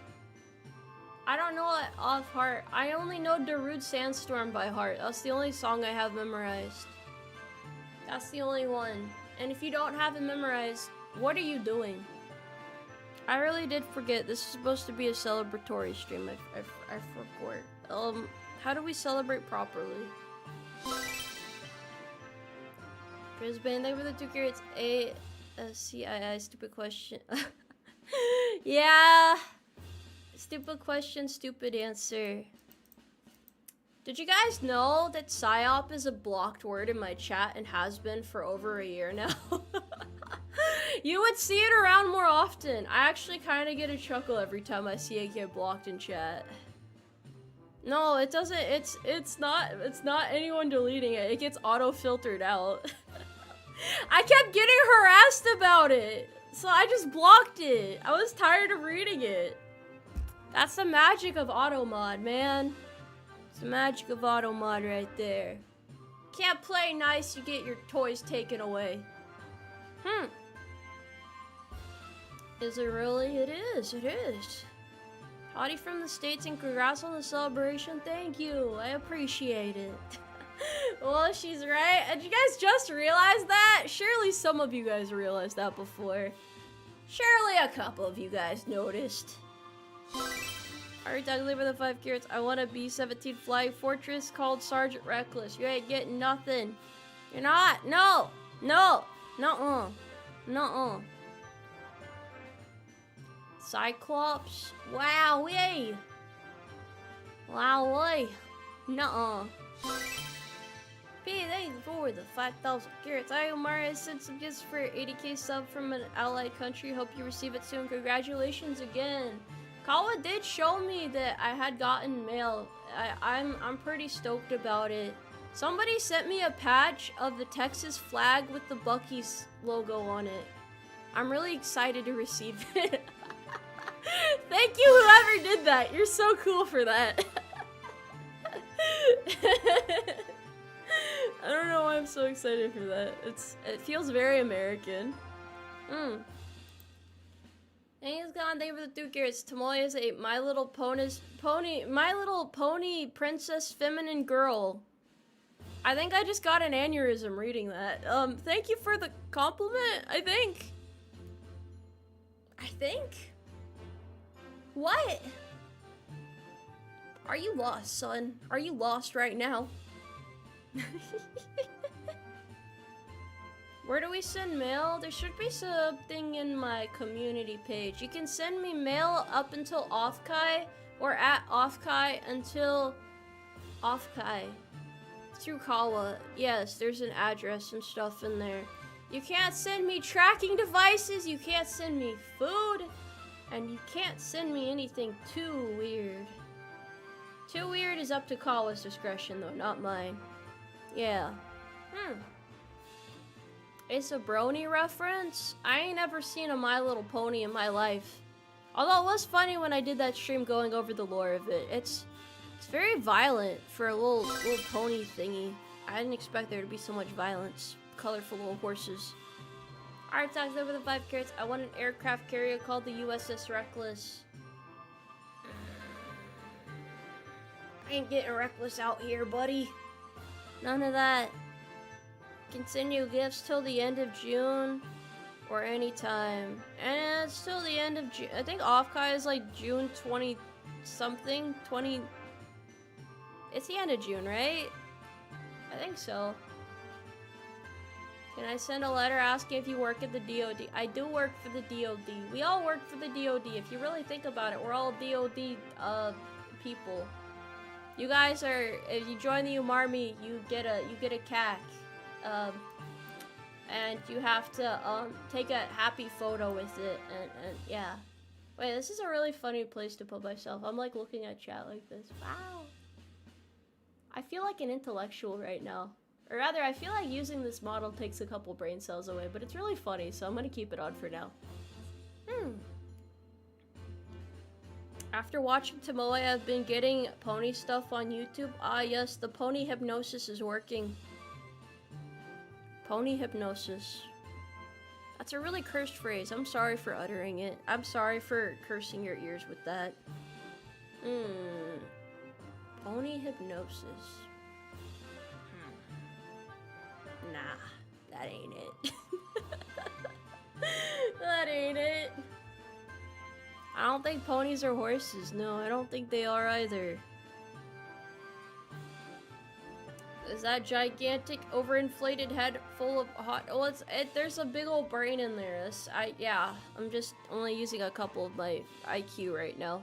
Speaker 1: I don't know it off heart. I only know Darude Sandstorm by heart. That's the only song I have memorized. That's the only one. And if you don't have it memorized, what are you doing? I really did forget. This is supposed to be a celebratory stream. I forgot. How do we celebrate properly? Brisbane, thank you for the 2 carrots. CII, stupid question. Yeah. Stupid question, stupid answer. Did you guys know that PSYOP is a blocked word in my chat and has been for over a year now? You would see it around more often. I actually kind of get a chuckle every time I see it get blocked in chat. No, it doesn't. It's not anyone deleting it. It gets auto-filtered out. I kept getting harassed about it, so I just blocked it. I was tired of reading it. That's the magic of auto-mod, man. It's the magic of auto-mod right there. Can't play nice, you get your toys taken away. Is it really? It is, it is. Howdy from the States and congrats on the celebration. Thank you, I appreciate it. Well, she's right. Did you guys just realize that? Surely some of you guys realized that before. Surely a couple of you guys noticed. Alright, Doug, leave with the 5 carrots. I want a B-17 flag fortress called Sergeant Reckless. You ain't getting nothing. You're not. No. No. Nuh-uh. Nuh-uh. Cyclops. Wowee. Wowee. Nuh-uh. P, thank you for the 5,000 carrots. I, Umarmy, sent some gifts for 80k sub from an allied country. Hope you receive it soon. Congratulations again. Kawa did show me that I had gotten mail. I'm pretty stoked about it. Somebody sent me a patch of the Texas flag with the Buc-ee's logo on it. I'm really excited to receive it. Thank you, whoever did that. You're so cool for that. I don't know why I'm so excited for that. It feels very American. He's gone. Thank you for the 2 carrots. Tomoe is a My Little Pony princess feminine girl. I think I just got an aneurysm reading that. Thank you for the compliment, I think. What? Are you lost, son? Are you lost right now? Where do we send mail? There should be something in my community page. You can send me mail up until Offkai, or at Offkai until Offkai. Through Kawa. Yes, there's an address and stuff in there. You can't send me tracking devices, you can't send me food, and you can't send me anything too weird. Too weird is up to Kawa's discretion though, not mine. Yeah. It's a brony reference? I ain't ever seen a My Little Pony in my life. Although it was funny when I did that stream going over the lore of it. It's very violent for a little pony thingy. I didn't expect there to be so much violence. Colorful little horses. Alright, talks over the 5 carrots. I want an aircraft carrier called the USS Reckless. I ain't getting reckless out here, buddy. None of that. Continue gifts till the end of June or anytime. And it's till the end of June. I think Offkai is like June 20 something. 20. It's the end of June, right? I think so. Can I send a letter asking if you work at the DOD? I do work for the DOD. We all work for the DOD. If you really think about it, we're all DOD people. You guys are, if you join the Umarmy, you get a CAC. And you have to take a happy photo with it, and yeah. Wait, this is a really funny place to put myself. I'm like looking at chat like this. Wow. I feel like an intellectual right now. Or rather, I feel like using this model takes a couple brain cells away, but it's really funny, so I'm gonna keep it on for now. After watching Tomoe, I've been getting pony stuff on YouTube. Ah yes, the pony hypnosis is working. Pony hypnosis. That's a really cursed phrase. I'm sorry for uttering it. I'm sorry for cursing your ears with that. Pony hypnosis. Nah, that ain't it. That ain't it. I don't think ponies are horses. No, I don't think they are either. Is that gigantic, overinflated head full of hot? Oh, there's a big old brain in there. Yeah, I'm just only using a couple of my IQ right now.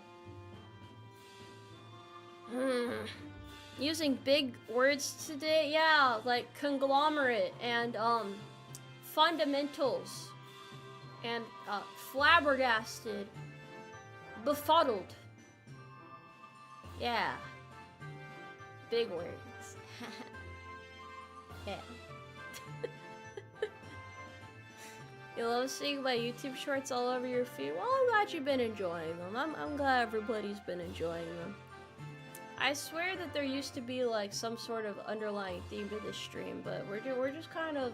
Speaker 1: Using big words today, yeah, like conglomerate and fundamentals and flabbergasted, befuddled. Yeah, big words. Yeah. You love seeing my YouTube shorts all over your feed? Well, I'm glad you've been enjoying them. I'm glad everybody's been enjoying them. I swear that there used to be like some sort of underlying theme to this stream, but we're just kind of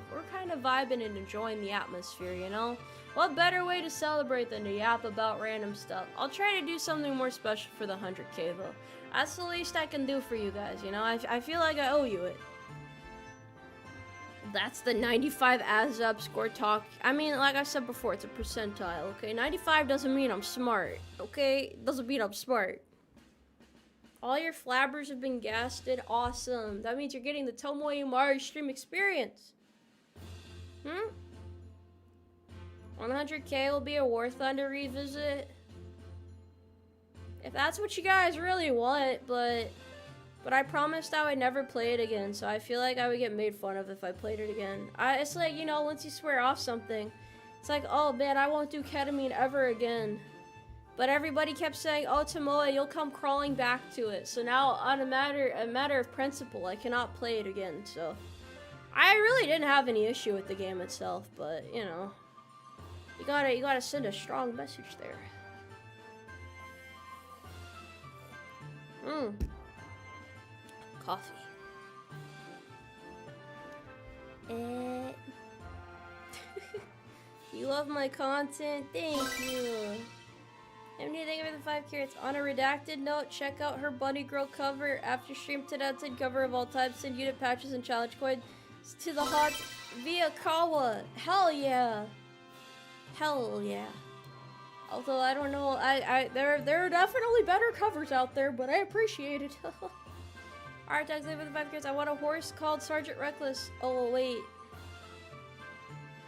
Speaker 1: vibing and enjoying the atmosphere, you know? What better way to celebrate than to yap about random stuff? I'll try to do something more special for the 100K though. That's the least I can do for you guys, you know? I feel like I owe you it. That's the 95 ASAP score talk. I mean, like I said before, it's a percentile, okay? 95 doesn't mean I'm smart, okay? Doesn't mean I'm smart. All your flabbers have been gasted. Awesome. That means you're getting the Tomoe Umari stream experience. 100K will be a War Thunder revisit. If that's what you guys really want, but I promised I would never play it again, so I feel like I would get made fun of if I played it again. It's like, you know, once you swear off something, it's like, oh man, I won't do ketamine ever again. But everybody kept saying, oh Tomoe, you'll come crawling back to it. So now, on a matter of principle, I cannot play it again, so. I really didn't have any issue with the game itself, but, you know. You gotta send a strong message there. Coffee. You love my content? Thank you. MD, thank you for the 5 carrots. On a redacted note, check out her Bunny Girl cover. After stream 10 out of 10 cover of all time. Send unit patches and challenge coins to the hot via Kawa. Hell yeah. Hell yeah. Although I don't know, there are definitely better covers out there, but I appreciate it. Alright, thanks for the 5 carrots. I want a horse called Sergeant Reckless. Oh wait.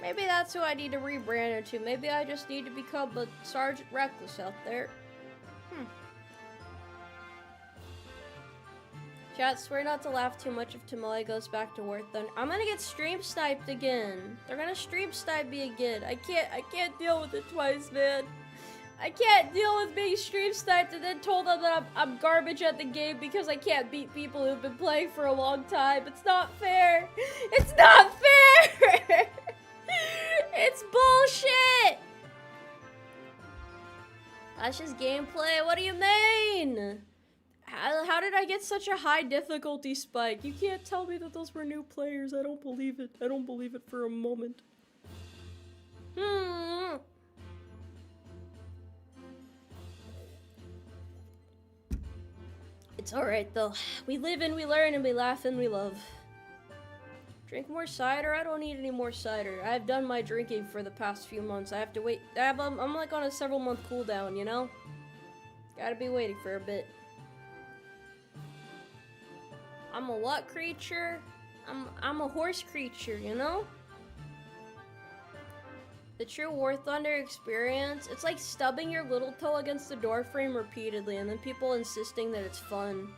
Speaker 1: Maybe that's who I need to rebrand into. Maybe I just need to become a Sergeant Reckless out there. Chat, swear not to laugh too much if Tomoe goes back to War Thunder. I'm gonna get stream sniped again. They're gonna stream snipe me again. I can't deal with it twice, man. I can't deal with being stream sniped and then told them that I'm garbage at the game because I can't beat people who've been playing for a long time. It's not fair. It's not fair. It's bullshit! That's just gameplay. What do you mean? How did I get such a high difficulty spike? You can't tell me that those were new players. I don't believe it. I don't believe it for a moment. It's alright though. We live and we learn and we laugh and we love. Drink more cider? I don't need any more cider. I've done my drinking for the past few months. I have to wait. I'm like on a several month cooldown, you know? Gotta be waiting for a bit. I'm a what creature? I'm a horse creature, you know? The true War Thunder experience, it's like stubbing your little toe against the door frame repeatedly and then people insisting that it's fun.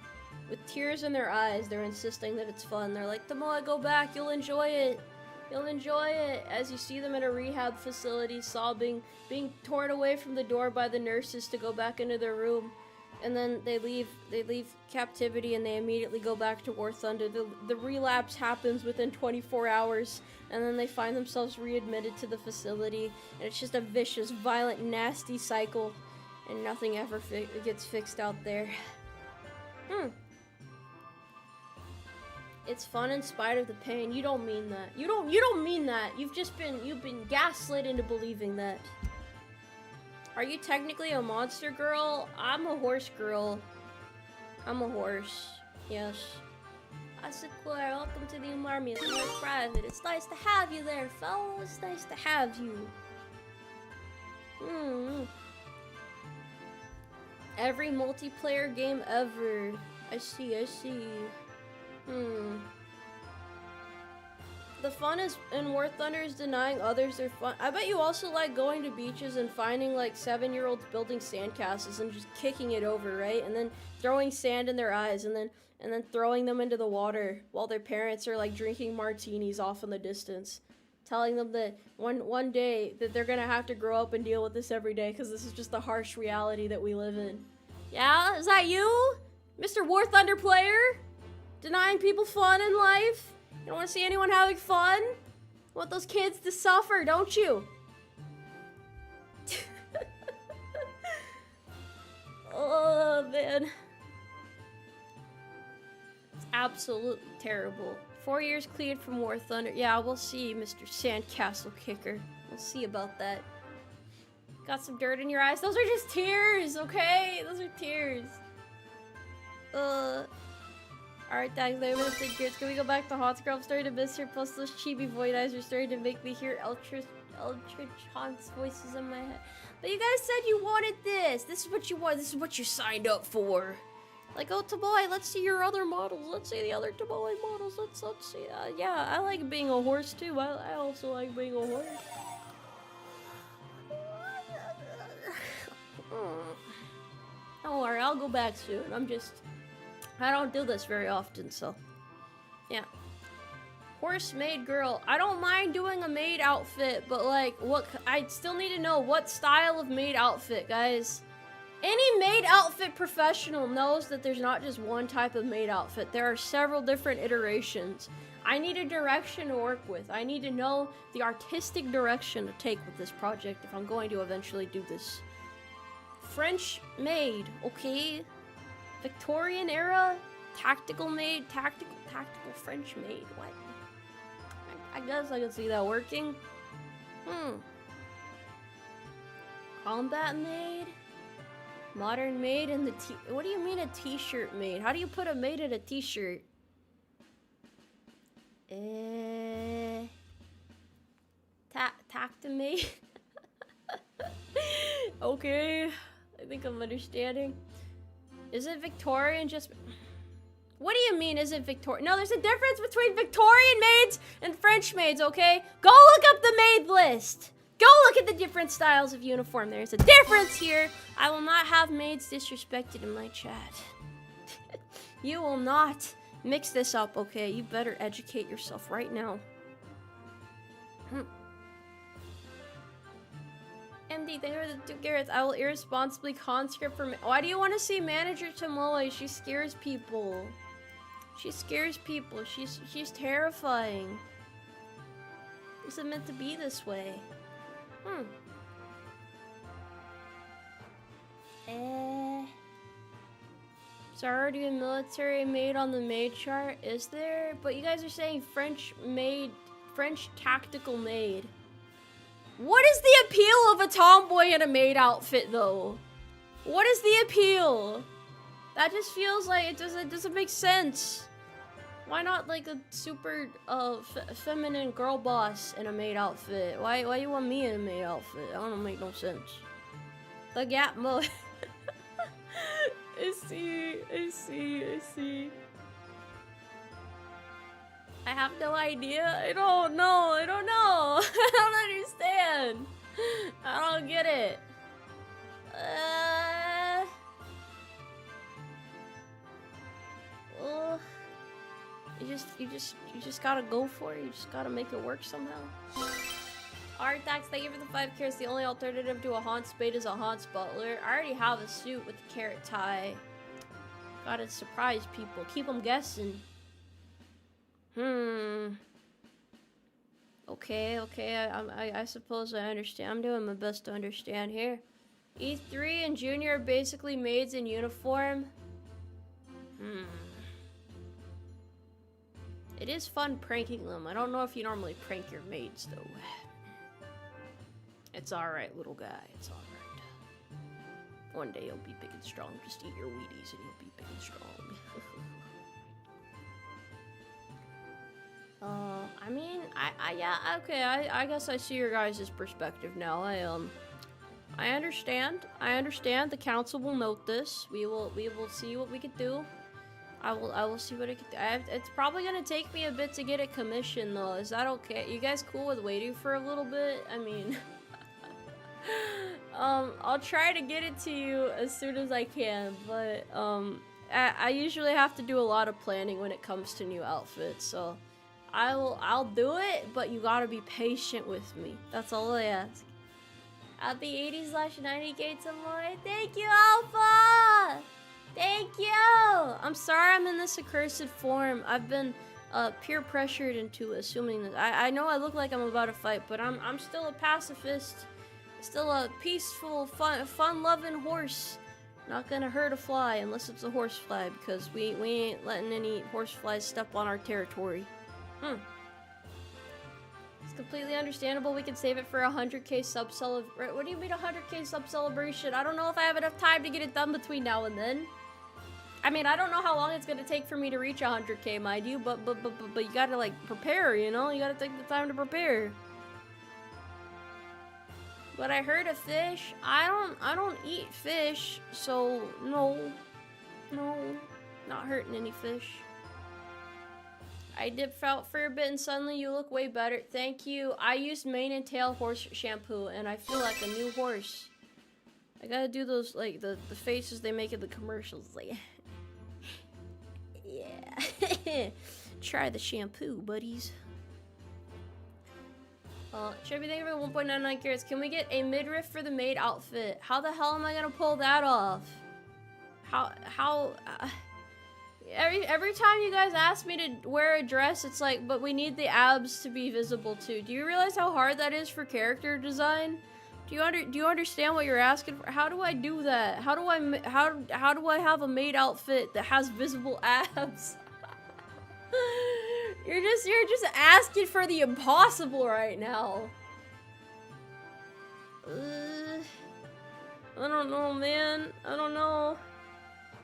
Speaker 1: With tears in their eyes, they're insisting that it's fun. They're like, Tomoe, go back, you'll enjoy it. You'll enjoy it. As you see them in a rehab facility, sobbing, being torn away from the door by the nurses to go back into their room. And then they leave captivity and they immediately go back to War Thunder. The relapse happens within 24 hours. And then they find themselves readmitted to the facility. And it's just a vicious, violent, nasty cycle. And nothing ever gets fixed out there. It's fun in spite of the pain. You don't mean that. You don't mean that. You've been gaslit into believing that. Are you technically a monster girl? I'm a horse girl. I'm a horse. Yes. Asakura, welcome to the Umarmy. It's more private. It's nice to have you there, fellas. It's nice to have you. Every multiplayer game ever. I see. the fun is in War Thunder is denying others their fun. I bet you also like going to beaches and finding like 7-year-olds building sandcastles and just kicking it over, right? And then throwing sand in their eyes and then throwing them into the water while their parents are like drinking martinis off in the distance, telling them that one day that they're gonna have to grow up and deal with this every day because this is just the harsh reality that we live in. Yeah, is that you, Mr. War Thunder player? Denying people fun in life? You don't want to see anyone having fun? You want those kids to suffer, don't you? Oh, man. It's absolutely terrible. 4 years cleared from War Thunder. Yeah, we'll see, Mr. Sandcastle Kicker. We'll see about that. Got some dirt in your eyes? Those are just tears, okay? Those are tears. Alright, thanks. Can we go back to Hot Girl? I'm starting to miss her. Plus, those chibi void eyes are starting to make me hear Ultra Chance voices in my head. But you guys said you wanted this. This is what you want. This is what you signed up for. Like, oh, Tomoe, let's see your other models. Let's see the other Tomoe models. Let's see. Yeah, I like being a horse too. I also like being a horse. Don't worry, I'll go back soon. I don't do this very often, so yeah. Horse maid girl. I don't mind doing a maid outfit, but like, I still need to know what style of maid outfit, guys. Any maid outfit professional knows that there's not just one type of maid outfit. There are several different iterations. I need a direction to work with. I need to know the artistic direction to take with this project if I'm going to eventually do this. French maid, okay? Victorian era, tactical maid, tactical French maid. What? I guess I can see that working. Combat maid, modern maid, and the what do you mean a t-shirt maid? How do you put a maid in a t-shirt? Tacta maid. Okay, I think I'm understanding. Is it Victorian just... What do you mean, is it Victorian? No, there's a difference between Victorian maids and French maids, okay? Go look up the maid list. Go look at the different styles of uniform. There's a difference here. I will not have maids disrespected in my chat. You will not mix this up, okay? You better educate yourself right now. MD, thank you for the 2 carrots. I will irresponsibly conscript for... Why do you want to see Manager Tomoe? She scares people. She scares people. She's terrifying. Is it meant to be this way? Is there already a military maid on the maid chart? Is there? But you guys are saying French maid, French tactical maid. What is the appeal of a tomboy in a maid outfit, though? What is the appeal? That just feels like it doesn't make sense. Why not like a super feminine girl boss in a maid outfit? Why you want me in a maid outfit? That don't make no sense. The gap mode. I see. I have no idea. I don't know. I don't understand. I don't get it. You just gotta go for it. You just gotta make it work somehow. Artax, thank you for the 5 carrots. The only alternative to a Hans Spade is a Hans Butler. I already have a suit with the carrot tie. Gotta surprise people. Keep them guessing. Okay. I suppose I understand. I'm doing my best to understand here. E3 and Junior are basically maids in uniform. It is fun pranking them. I don't know if you normally prank your maids, though. It's alright, little guy. It's alright. One day you'll be big and strong. Just eat your Wheaties and you'll be big and strong. I mean, yeah, okay, I guess I see your guys' perspective now. I understand. The council will note this. We will see what we can do. I will see what I can do. It's probably gonna take me a bit to get it commissioned though. Is that okay? You guys cool with waiting for a little bit? I mean, I'll try to get it to you as soon as I can, but I usually have to do a lot of planning when it comes to new outfits, so I'll do it, but you gotta be patient with me. That's all I ask. Happy 80/90K Tomoe. Thank you, Alpha! Thank you! I'm sorry I'm in this accursed form. I've been peer pressured into assuming this. I know I look like I'm about to fight, but I'm still a pacifist. Still a peaceful, fun-loving horse. Not gonna hurt a fly unless it's a horsefly, because we ain't letting any horseflies step on our territory. It's completely understandable. We can save it for 100K sub celebration. What do you mean 100K sub celebration? I don't know if I have enough time to get it done between now and then. I mean, I don't know how long it's gonna take for me to reach 100K, mind you, but you gotta like prepare, you know? You gotta take the time to prepare. But I heard a fish. I don't eat fish, so no, not hurting any fish. I dipped out for a bit and suddenly you look way better. Thank you. I used mane and tail horse shampoo and I feel like a new horse. I gotta do those, like, the faces they make in the commercials. Like, yeah. Try the shampoo, buddies. Chibi, thank you for the 1.99 carats. Can we get a midriff for the maid outfit? How the hell am I gonna pull that off? Every time you guys ask me to wear a dress, it's like, but we need the abs to be visible too. Do you realize how hard that is for character design? Do you understand what you're asking for? How do I do that? How do I have a maid outfit that has visible abs? You're just asking for the impossible right now. I don't know, man. I don't know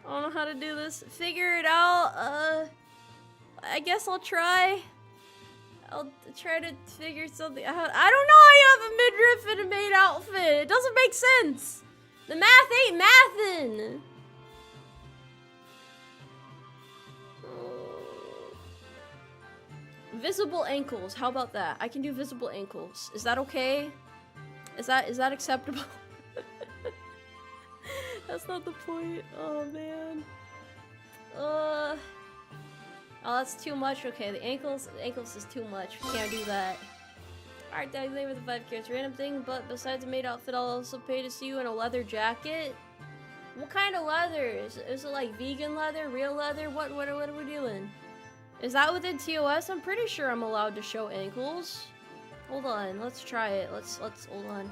Speaker 1: how to do this. Figure it out. I guess I'll try. I'll try to figure something out. I don't know how you have a midriff and a maid outfit. It doesn't make sense. The math ain't mathin'. Visible ankles. How about that? I can do visible ankles. Is that okay? Is that acceptable? That's not the point. Oh man. Oh, that's too much. Okay, the ankles is too much. We can't do that. Alright, thank you for the 5 carats. Random thing, but besides the maid outfit, I'll also pay to see you in a leather jacket. What kind of leather? Is it like vegan leather, real leather? What are we doing? Is that within TOS? I'm pretty sure I'm allowed to show ankles. Hold on, let's try it. Let's hold on.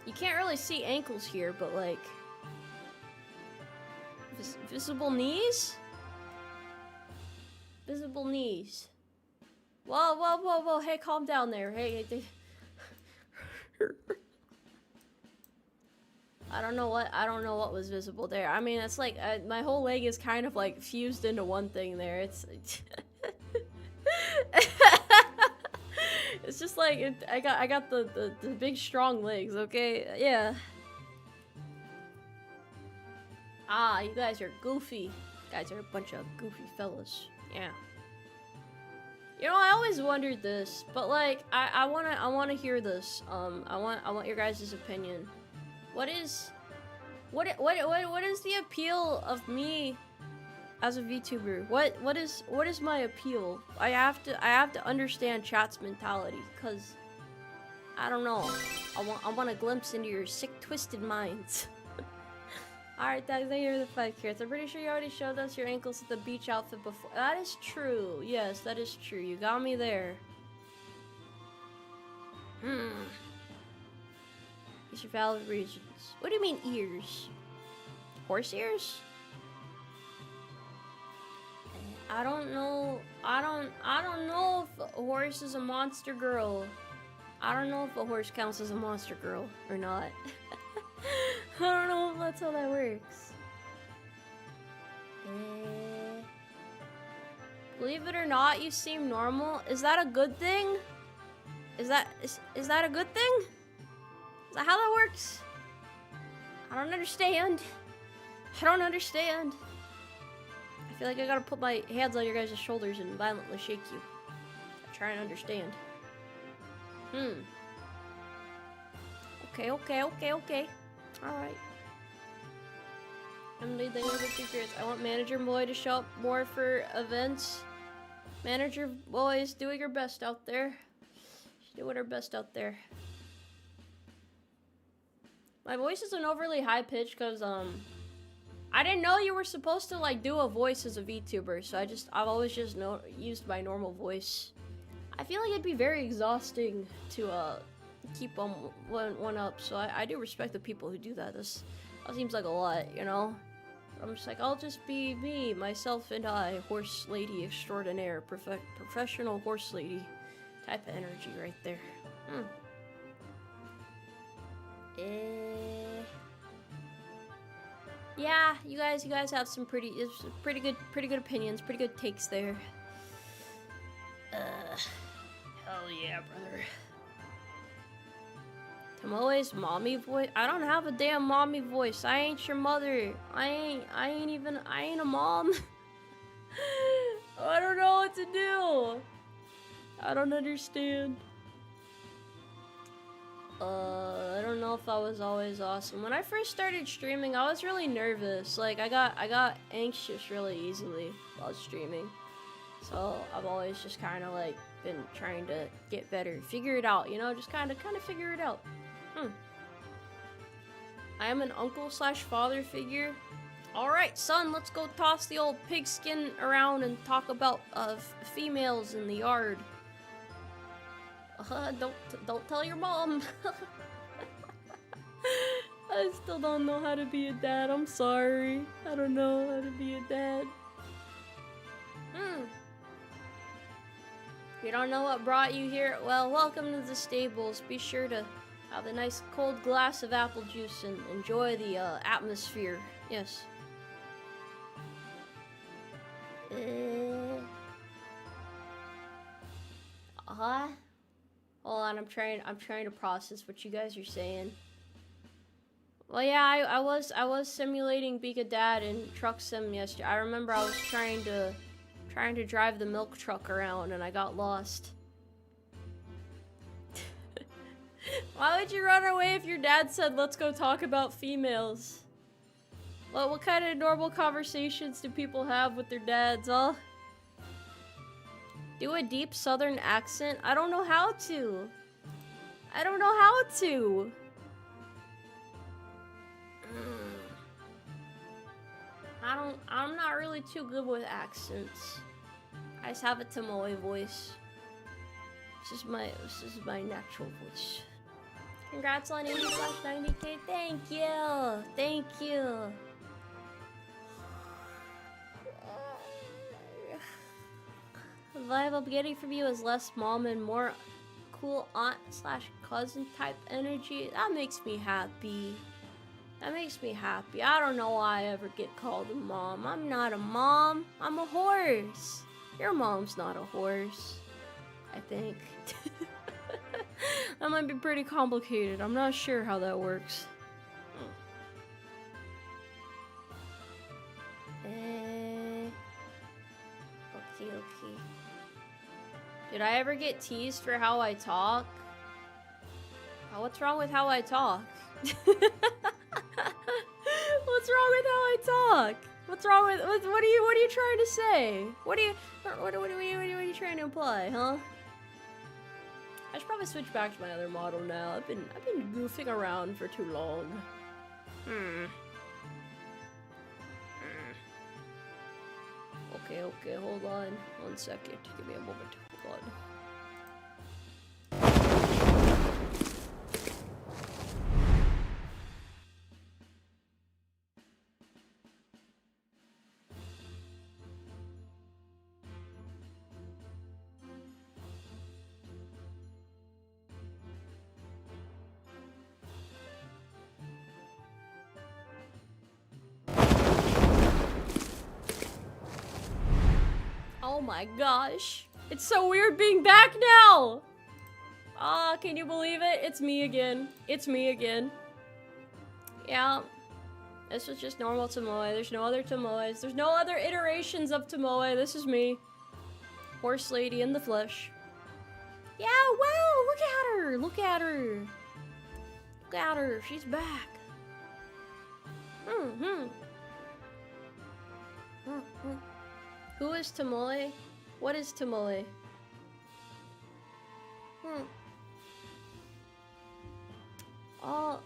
Speaker 1: You can't really see ankles here, but like visible knees? Visible knees. Whoa, hey, calm down there. Hey. I don't know what was visible there. I mean, it's like my whole leg is kind of like fused into one thing there. It's it's just like I got the big strong legs, okay? Yeah. Ah, you guys are goofy. You guys are a bunch of goofy fellas. Yeah. You know, I always wondered this, but like I wanna hear this. I want your guys' opinion. What is the appeal of me as a VTuber? What is my appeal? I have to understand chat's mentality, cause I don't know. I want a glimpse into your sick, twisted minds. Alright, thank you for the 5 carats. I'm pretty sure you already showed us your ankles at the beach outfit before. That is true. Yes, that is true. You got me there. These are valid reasons. What do you mean ears? Horse ears? I don't know. I don't know if a horse is a monster girl. I don't know if a horse counts as a monster girl or not. I don't know if that's how that works. Believe it or not, you seem normal. Is that a good thing? Is that a good thing? Is that how that works? I don't understand. I don't understand. I feel like I gotta put my hands on your guys' shoulders and violently shake you. I try and understand. Okay. Alright. I'm leading over secrets. I want Manager Boy to show up more for events. Manager Boy is doing her best out there. She's doing her best out there. My voice isn't overly high pitched because I didn't know you were supposed to like do a voice as a VTuber, so I've always just used my normal voice. I feel like it'd be very exhausting to keep one up, so I do respect the people who do that. That seems like a lot, you know? I'm just like, I'll just be me, myself and I, horse lady extraordinaire, professional horse lady type of energy right there. Yeah, you guys have some pretty good opinions, pretty good takes there. Hell yeah, brother. Tomoe's mommy voice? I don't have a damn mommy voice. I ain't your mother. I ain't a mom. I don't know what to do. I don't understand. I don't know if I was always awesome. When I first started streaming, I was really nervous. Like, I got anxious really easily while streaming. So, I've always just kind of, like, been trying to get better. Figure it out, you know? Just kind of figure it out. I am an uncle/father figure. Alright, son, let's go toss the old pigskin around and talk about, females in the yard. Don't tell your mom. I still don't know how to be a dad. I'm sorry. I don't know how to be a dad. You don't know what brought you here? Well, welcome to the stables. Be sure to have a nice cold glass of apple juice and enjoy the atmosphere. Yes. Hold on, I'm trying to process what you guys are saying. Well, yeah, I was simulating being a dad in Truck Sim yesterday. I remember I was trying to drive the milk truck around and I got lost. Why would you run away if your dad said, let's go talk about females? What kind of normal conversations do people have with their dads, huh? Do a deep southern accent? I don't know how to. I'm not really too good with accents. I just have a Tomoe voice. This is my natural voice. Congrats on 80/90K. Thank you. The vibe I'm getting from you is less mom and more cool aunt/cousin type energy. That makes me happy. I don't know why I ever get called a mom. I'm not a mom. I'm a horse. Your mom's not a horse, I think. That might be pretty complicated. I'm not sure how that works. Okay. Did I ever get teased for how I talk? What's wrong with how I talk? What's wrong with how I talk? What's wrong with what are you trying to say? What are you trying to imply, huh? I should probably switch back to my other model now. I've been goofing around for too long. Okay, hold on. 1 second. Give me a moment. Hold on. Oh my gosh. It's so weird being back now! Ah, can you believe it? It's me again. Yeah. This was just normal Tomoe. There's no other Tomoes. There's no other iterations of Tomoe. This is me. Horse lady in the flesh. Yeah, wow, look at her. Look at her. Look at her. She's back. Who is Tomoe? What is Tomoe? Oh.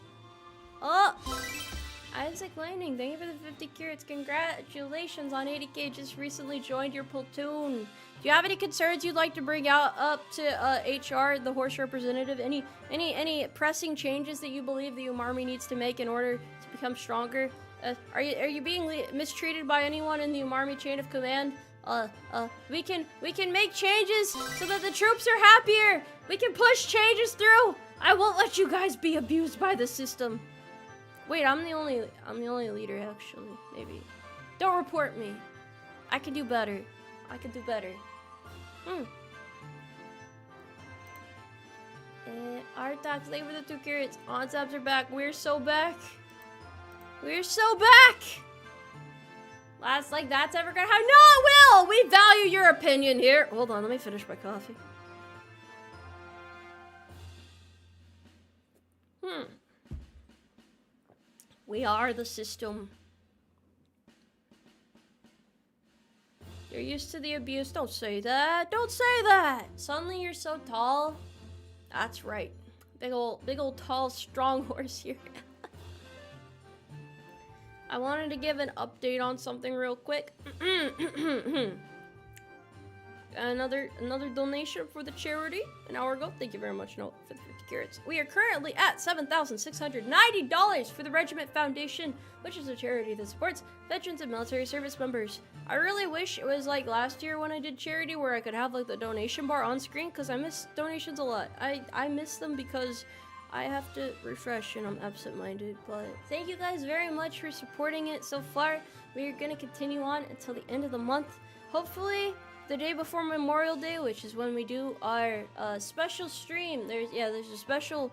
Speaker 1: Isaac Lightning, thank you for the 50 carats. Congratulations on 80k. Just recently joined your platoon. Do you have any concerns you'd like to bring out up to HR, the horse representative? Any pressing changes that you believe the Umarmy needs to make in order to become stronger? Are you being mistreated by anyone in the Umarmy chain of command? We can make changes so that the troops are happier. We can push changes through. I won't let you guys be abused by the system. Wait, I'm the only leader actually. Maybe. Don't report me. I can do better. I can do better. Artax, thank you for the 2 carats. On-subs are back. We're so back. We're so back. Last like that's ever gonna happen. No, it will. We value your opinion here. Hold on, let me finish my coffee. We are the system. You're used to the abuse. Don't say that. Don't say that. Suddenly you're so tall. That's right. Big old tall, strong horse here. I wanted to give an update on something real quick. Another donation for the charity an hour ago. Thank you very much, Note, for the 50 carats. We are currently at $7,690 for the Regiment Foundation, which is a charity that supports veterans and military service members. I really wish it was like last year when I did charity where I could have like the donation bar on screen because I miss donations a lot. I miss them because I have to refresh and I'm absent-minded, but thank you guys very much for supporting it so far. We are going to continue on until the end of the month. Hopefully, the day before Memorial Day, which is when we do our special stream. There's a special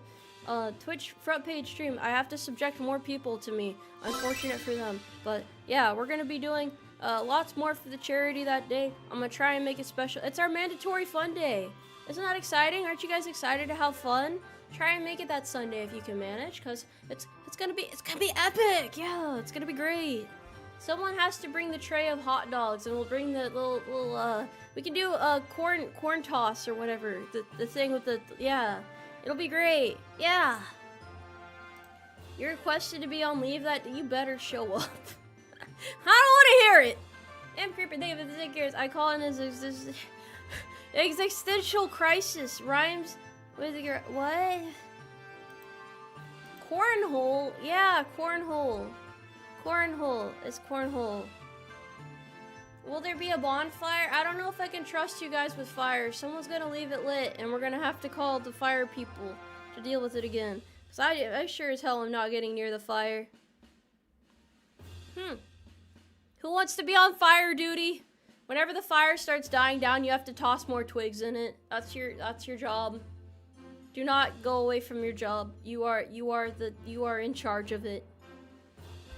Speaker 1: Twitch front page stream. I have to subject more people to me. Unfortunate for them. But yeah, we're going to be doing lots more for the charity that day. I'm going to try and make it special. It's our mandatory fun day. Isn't that exciting? Aren't you guys excited to have fun? Try and make it that Sunday if you can manage, because it's gonna be epic. Yeah, it's gonna be great. Someone has to bring the tray of hot dogs, and we'll bring the little we can do a corn toss or whatever. The thing with the it'll be great. Yeah. You're requested to be on leave that you better show up. I don't want to hear it. I'm Creeper. Thank you for the 10 years. I call it as existential crisis. Rhymes with your what? Cornhole? Yeah, cornhole. Cornhole. It's cornhole. Will there be a bonfire? I don't know if I can trust you guys with fire. Someone's gonna leave it lit, and we're gonna have to call the fire people to deal with it again. Cause I sure as hell am not getting near the fire. Who wants to be on fire duty? Whenever the fire starts dying down, you have to toss more twigs in it. That's your job. Do not go away from your job. You are in charge of it.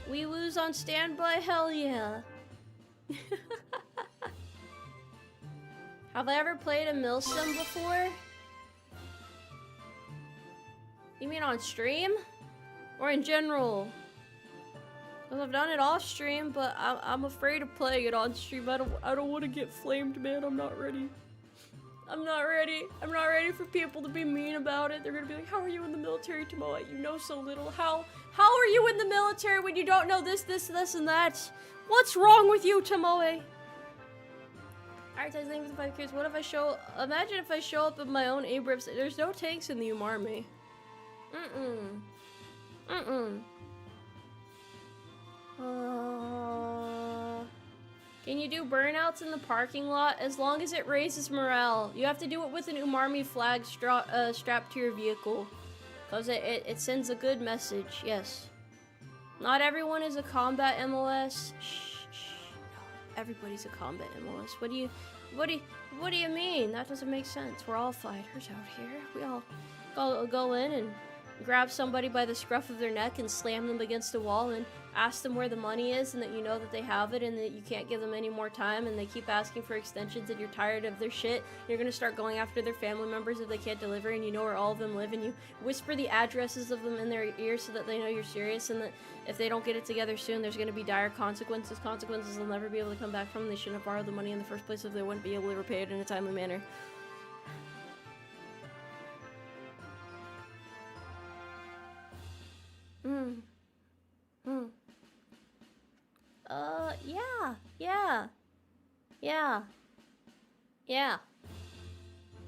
Speaker 1: We lose on standby? Hell yeah. Have I ever played a Milestone before? You mean on stream? Or in general? Well, I've done it off stream, but I'm afraid of playing it on stream. I don't want to get flamed, man. I'm not ready. I'm not ready. I'm not ready for people to be mean about it. They're gonna be like, how are you in the military, Tomoe? You know so little. How are you in the military when you don't know this, and that? What's wrong with you, Tomoe? Alright, guys, thank you for the 5 kids. What if I imagine if I show up in my own Abrams. There's no tanks in the Umarmy. Can you do burnouts in the parking lot? As long as it raises morale. You have to do it with an Umarmy flag strapped to your vehicle. Because it sends a good message, yes. Not everyone is a combat MOS. Shh. No, everybody's a combat MOS. What do you mean? That doesn't make sense. We're all fighters out here. We all go in and grab somebody by the scruff of their neck and slam them against a wall and ask them where the money is and that you know that they have it and that you can't give them any more time and they keep asking for extensions and you're tired of their shit, you're gonna start going after their family members if they can't deliver and you know where all of them live and you whisper the addresses of them in their ears so that they know you're serious and that if they don't get it together soon, there's gonna be dire consequences they'll never be able to come back from. They shouldn't have borrowed the money in the first place if they wouldn't be able to repay it in a timely manner.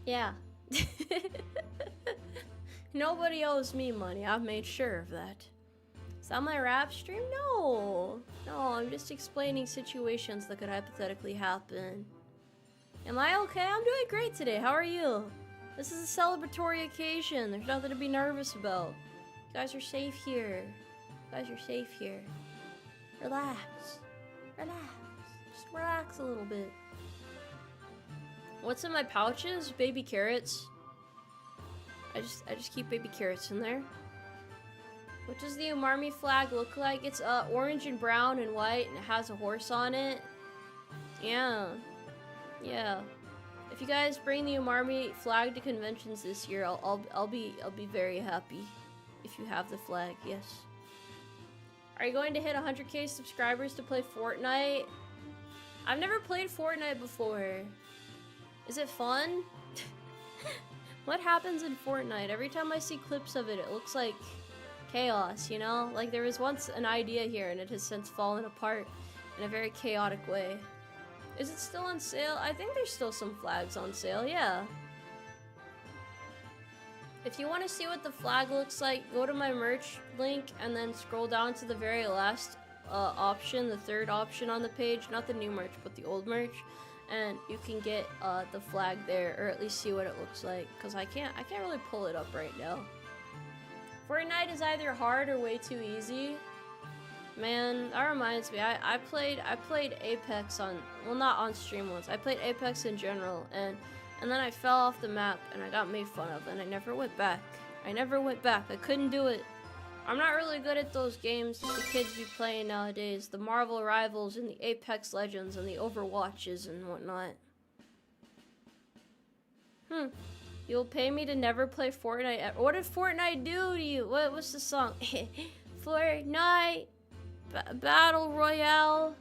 Speaker 1: Yeah. Nobody owes me money. I've made sure of that. Is that my rap stream? No, I'm just explaining situations that could hypothetically happen. Am I okay? I'm doing great today. How are you? This is a celebratory occasion. There's nothing to be nervous about. You guys are safe here. Relax. Just relax a little bit. What's in my pouches? Baby carrots. I just keep baby carrots in there. What does the Umarmy flag look like? It's orange and brown and white, and it has a horse on it. Yeah. If you guys bring the Umarmy flag to conventions this year, I'll be very happy. If you have the flag, yes. Are you going to hit 100k subscribers to play Fortnite? I've never played Fortnite before. Is it fun? What happens in Fortnite? Every time I see clips of it, it looks like chaos, you know? Like there was once an idea here and it has since fallen apart in a very chaotic way. Is it still on sale? I think there's still some flags on sale, yeah. If you want to see what the flag looks like, go to my merch link and then scroll down to the very last option, the third option on the page, not the new merch, but the old merch. And you can get the flag there, or at least see what it looks like, because I can't really pull it up right now. Fortnite is either hard or way too easy. Man, that reminds me, I played Apex on, well, not on stream once. I played Apex in general, and then I fell off the map and I got made fun of, and I never went back. I couldn't do it. I'm not really good at those games that the kids be playing nowadays. The Marvel Rivals and the Apex Legends and the Overwatches and whatnot. You'll pay me to never play Fortnite. What did Fortnite do to you? What's the song? Fortnite Battle Royale.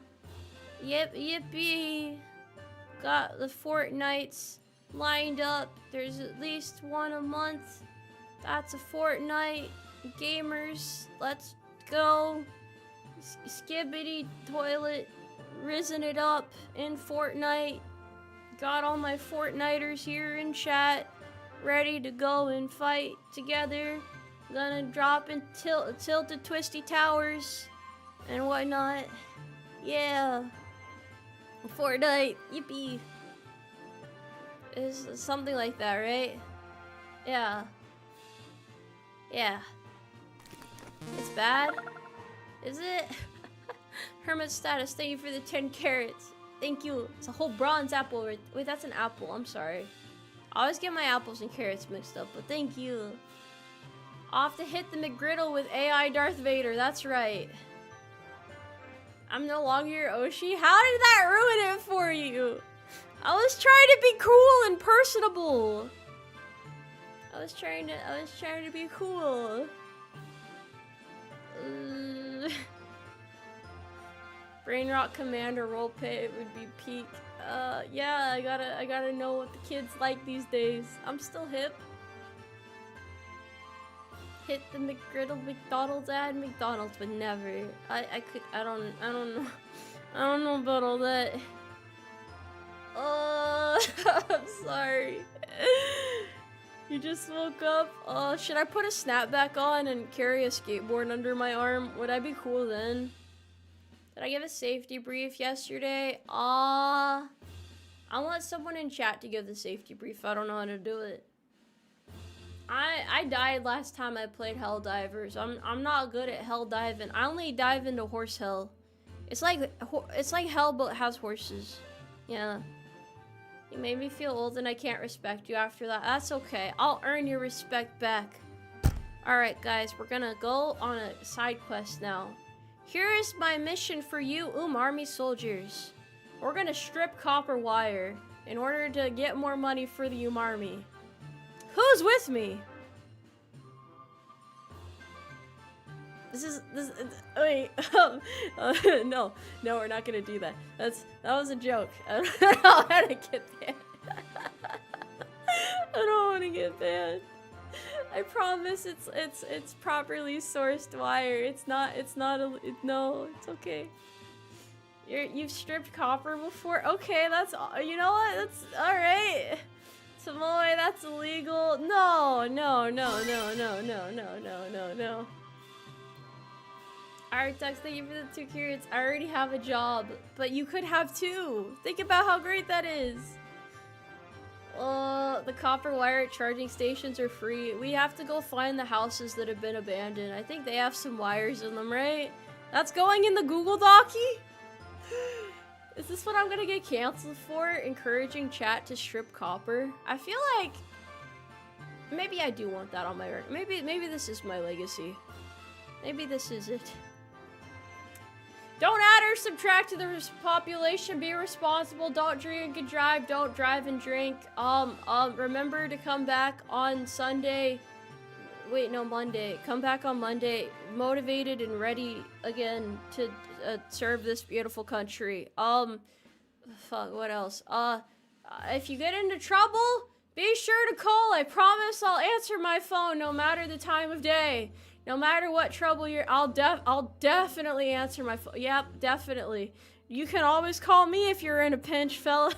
Speaker 1: Yippee. Got the Fortnites lined up. There's at least one a month. That's a Fortnite. Gamers, let's go. Skibbity toilet, risen it up in Fortnite. Got all my Fortniters here in chat, ready to go and fight together. Gonna drop and tilt the twisty towers and whatnot. Yeah. Fortnite, yippee. It's something like that, right? Yeah. It's bad? Is it? Hermit status, thank you for the 10 carrots. Thank you. It's a whole bronze apple. Wait, that's an apple. I'm sorry. I always get my apples and carrots mixed up, but thank you. Off to hit the McGriddle with AI Darth Vader. That's right. I'm no longer your Oshi. How did that ruin it for you? I was trying to be cool and personable. I was trying to be cool. Brainrot Commander roleplay would be peak. Yeah, I gotta know what the kids like these days. I'm still hip. Hit the McGriddle McDonald's ad. McDonald's would never. I don't know about all that. I'm sorry. You just woke up. Should I put a snapback on and carry a skateboard under my arm? Would I be cool then? Did I give a safety brief yesterday? I want someone in chat to give the safety brief. I don't know how to do it. I died last time I played Helldivers. I'm not good at hell diving. I only dive into horse hell. It's like hell but it has horses. Yeah. You made me feel old and I can't respect you after that. That's okay. I'll earn your respect back. Alright guys, we're gonna go on a side quest now. Here is my mission for you, Umarmy soldiers. We're gonna strip copper wire in order to get more money for the Umarmy. Who's with me? Wait, no, we're not gonna do that. That was a joke. I don't know how to get banned. I don't want to get banned. I promise it's properly sourced wire. It's not no, it's okay. You've stripped copper before? Okay, that's, you know what? That's alright. Tomoe, that's illegal. No. Artex, thank you for the 2 carrots. I already have a job, but you could have 2. Think about how great that is. The copper wire charging stations are free. We have to go find the houses that have been abandoned. I think they have some wires in them, right? That's going in the Google Docie? Is this what I'm gonna get canceled for? Encouraging chat to strip copper? I feel like maybe I do want that on my record. Maybe this is my legacy. Maybe this is it. Don't add or subtract to the population. Be responsible. Don't drink and drive. Don't drive and drink. Remember to come back on Sunday. Wait, no, Monday. Come back on Monday, motivated and ready again to serve this beautiful country. Fuck, what else? If you get into trouble, be sure to call. I promise I'll answer my phone no matter the time of day. No matter what trouble you're, I'll definitely answer my phone. Yep, definitely. You can always call me if you're in a pinch, fellas.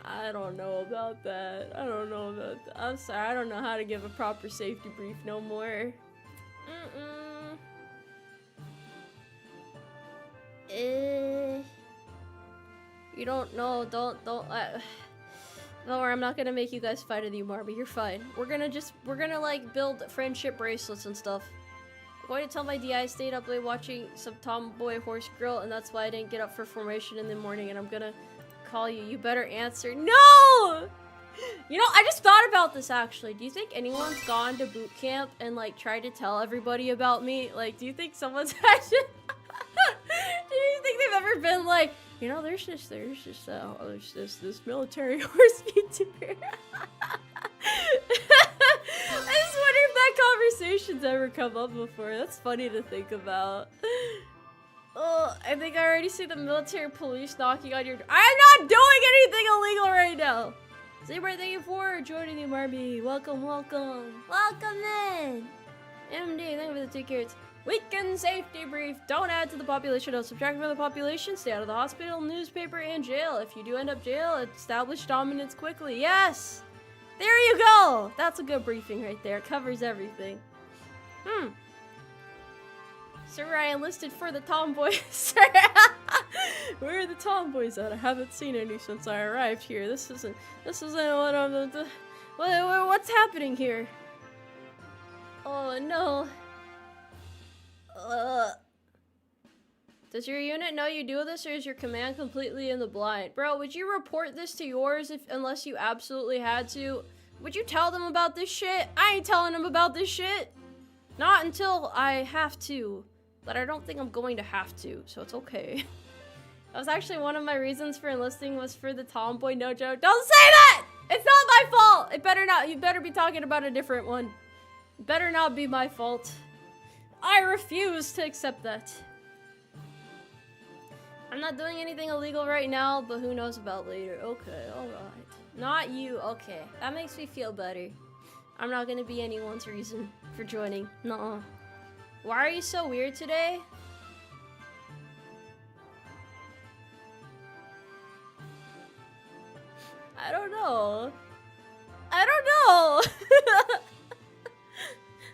Speaker 1: I don't know about that. I'm sorry, I don't know how to give a proper safety brief no more. You don't know, don't don't worry, I'm not gonna make you guys fight in the Umarmy. You're fine. We're gonna like build friendship bracelets and stuff. I'm going to tell my DI I stayed up late watching some tomboy horse girl, and that's why I didn't get up for formation in the morning, and I'm gonna call you. You better answer. No! You know, I just thought about this actually. Do you think anyone's gone to boot camp and like tried to tell everybody about me? Like, do you think someone's actually do you think they've ever been like, you know, there's this military horse VTuber. I just wonder if that conversation's ever come up before. That's funny to think about. Oh, I think I already see the military police knocking on your door. I'm not doing anything illegal right now. Zebra, thank you for joining the Umarmy. Welcome in. MD, thank you for the 2 carrots. Weekend safety brief. Don't add to the population. Don't subtract from the population. Stay out of the hospital, newspaper, and jail. If you do end up jail, establish dominance quickly. Yes! There you go! That's a good briefing right there. It covers everything. Sir, I enlisted for the tomboys. Sir, where are the tomboys at? I haven't seen any since I arrived here. This isn't what I'm... What's happening here? Oh, no. Does your unit know you do this, or is your command completely in the blind? Bro, would you report this to yours unless you absolutely had to? Would you tell them about this shit? I ain't telling them about this shit. Not until I have to. But I don't think I'm going to have to, so it's okay. That was actually one of my reasons for enlisting, was for the tomboy, no joke. Don't say that! It's not my fault! It better not. You better be talking about a different one. It better not be my fault. I refuse to accept that. I'm not doing anything illegal right now, but who knows about later. Okay, alright. Not you, okay. That makes me feel better. I'm not gonna be anyone's reason for joining. Nuh-uh. Why are you so weird today? I don't know.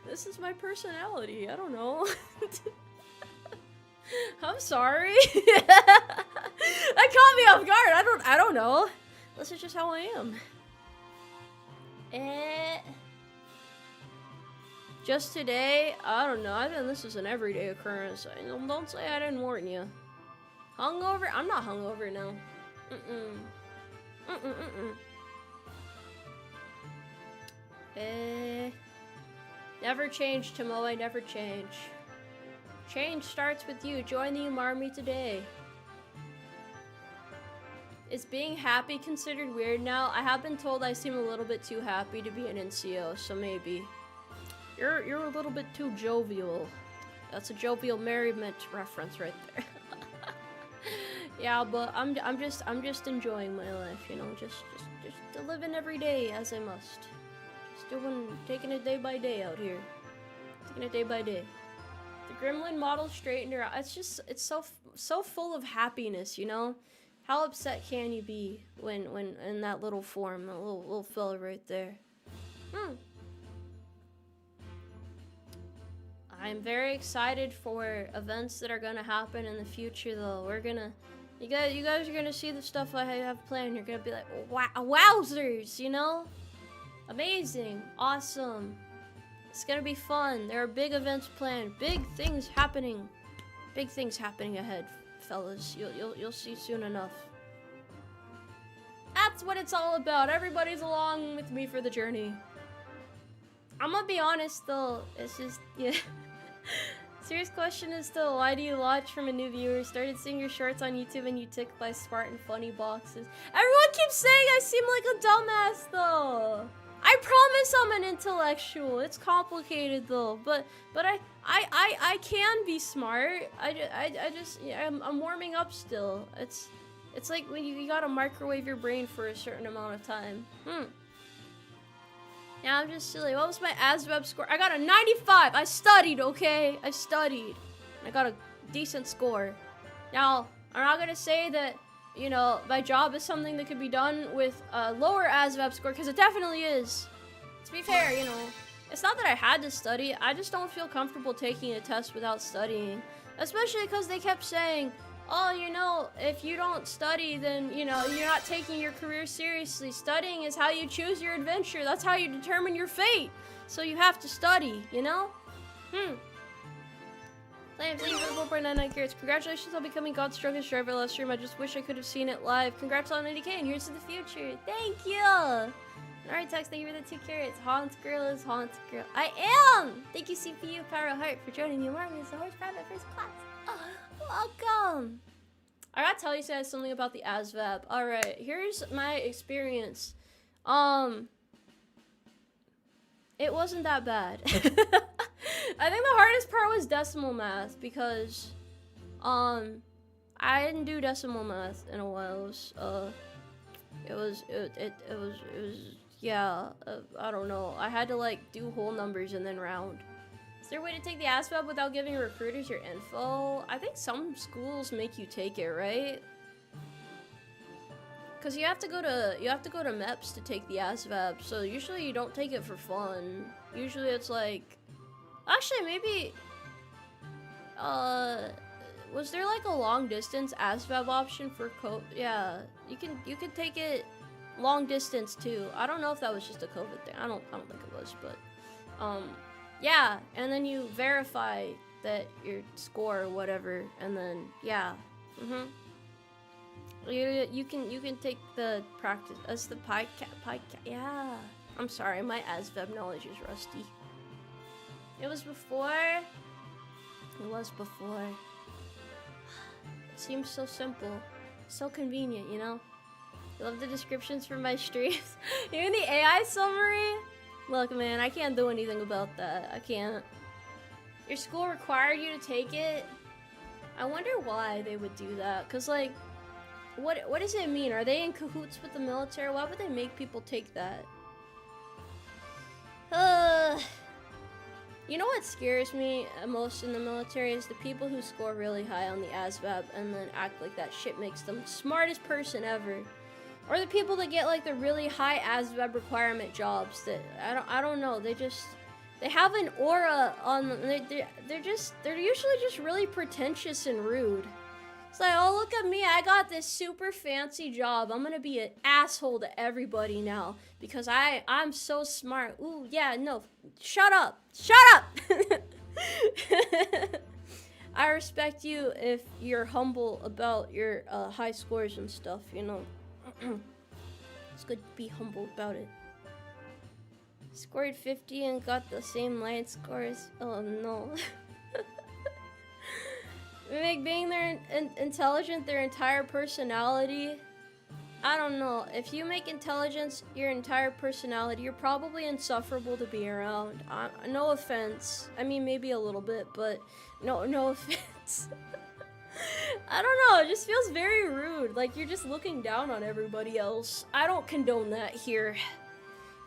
Speaker 1: This is my personality. I don't know. I'm sorry. That caught me off guard. I don't know. This is just how I am. Just today? I don't know. I think this is an everyday occurrence. Don't say I didn't warn you. Hungover? I'm not hungover now. Never change, Tomoe, never change. Change starts with you. Join the Umarmy today. Is being happy considered weird now? I have been told I seem a little bit too happy to be an NCO, so maybe. You're a little bit too jovial. That's a jovial merriment reference right there. Yeah, but I'm just enjoying my life, you know, just living every day as I must. Just taking it day by day out here. Taking it day by day. The Gremlin model straightener, it's so full of happiness, you know? How upset can you be when in that little form, that little fella right there? I'm very excited for events that are gonna happen in the future, though. You guys are gonna see the stuff I have planned. You're gonna be like, wow, wowzers, you know? Amazing, awesome. It's gonna be fun. There are big events planned, big things happening ahead, fellas. You'll see soon enough. That's what it's all about. Everybody's along with me for the journey. I'm gonna be honest though. It's just, yeah. Serious question is still, why do you watch from a new viewer? Started seeing your shorts on YouTube and you ticked by smart and funny boxes. Everyone keeps saying I seem like a dumbass though. I promise I'm an intellectual. It's complicated though, but I can be smart. I'm warming up still. It's like when you gotta microwave your brain for a certain amount of time. Now I'm just silly. What was my ASVAB score? I got a 95. I studied, okay? I studied. I got a decent score. Now, I'm not gonna say that, you know, my job is something that could be done with a lower ASVAB score, because it definitely is. To be fair, you know, it's not that I had to study. I just don't feel comfortable taking a test without studying. Especially because they kept saying, oh, you know, if you don't study, then, you know, you're not taking your career seriously. Studying is how you choose your adventure. That's how you determine your fate. So you have to study, you know? Thank you for the 4.99 carats. Congratulations on becoming God's strongest driver last stream. I just wish I could have seen it live. Congrats on 80K and here's to the future. Thank you. Alright, Tex, thank you for the 2 carats. Haunt girl is haunt girl. I am! Thank you, CPU Power Heart, for joining the Umarmy as the horse private first class. Welcome! I gotta tell you guys something about the ASVAB. Alright, here's my experience. It wasn't that bad. I think the hardest part was decimal math because, I didn't do decimal math in a while. It was, I don't know. I had to like do whole numbers and then round. Is there a way to take the ASVAB without giving recruiters your info? I think some schools make you take it, right? Cause you have to go to MEPS to take the ASVAB, so usually you don't take it for fun. Usually it's like, actually maybe, was there like a long distance ASVAB option for yeah, you can take it long distance too. I don't know if that was just a COVID thing. I don't think it was, but yeah, and then you verify that your score or whatever, and then yeah, you can take the practice as the yeah. I'm sorry, my ASVAB knowledge is rusty. It was before. It seems so simple, so convenient, you know. Love the descriptions for my streams. Even the AI summary. Look, man, I can't do anything about that. I can't. Your school required you to take it? I wonder why they would do that. Cause like, what does it mean? Are they in cahoots with the military? Why would they make people take that? You know what scares me most in the military is the people who score really high on the ASVAB and then act like that shit makes them the smartest person ever. Or the people that get like the really high ASVAB requirement jobs that I don't know, they have an aura on them. They're usually just really pretentious and rude. It's like, oh, look at me, I got this super fancy job. I'm gonna be an asshole to everybody now because I'm so smart. Ooh, yeah, no, shut up. I respect you if you're humble about your high scores and stuff, you know. It's good to be humble about it. Scored 50 and got the same line scores. Oh no. Make being intelligent their entire personality. I don't know. If you make intelligence your entire personality, you're probably insufferable to be around. No offense. I mean, maybe a little bit, but no offense. I don't know. It just feels very rude. Like you're just looking down on everybody else. I don't condone that here.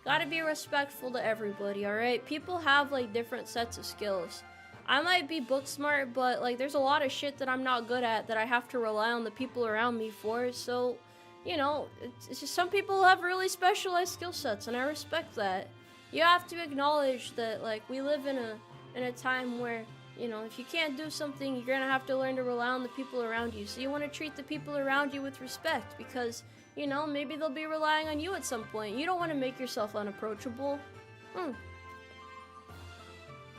Speaker 1: Gotta be respectful to everybody, alright? People have like different sets of skills. I might be book smart, but like there's a lot of shit that I'm not good at that I have to rely on the people around me for, so you know, it's just some people have really specialized skill sets, and I respect that. You have to acknowledge that, like, we live in a time where, you know, if you can't do something, you're gonna have to learn to rely on the people around you. So you want to treat the people around you with respect, because, you know, maybe they'll be relying on you at some point. You don't want to make yourself unapproachable.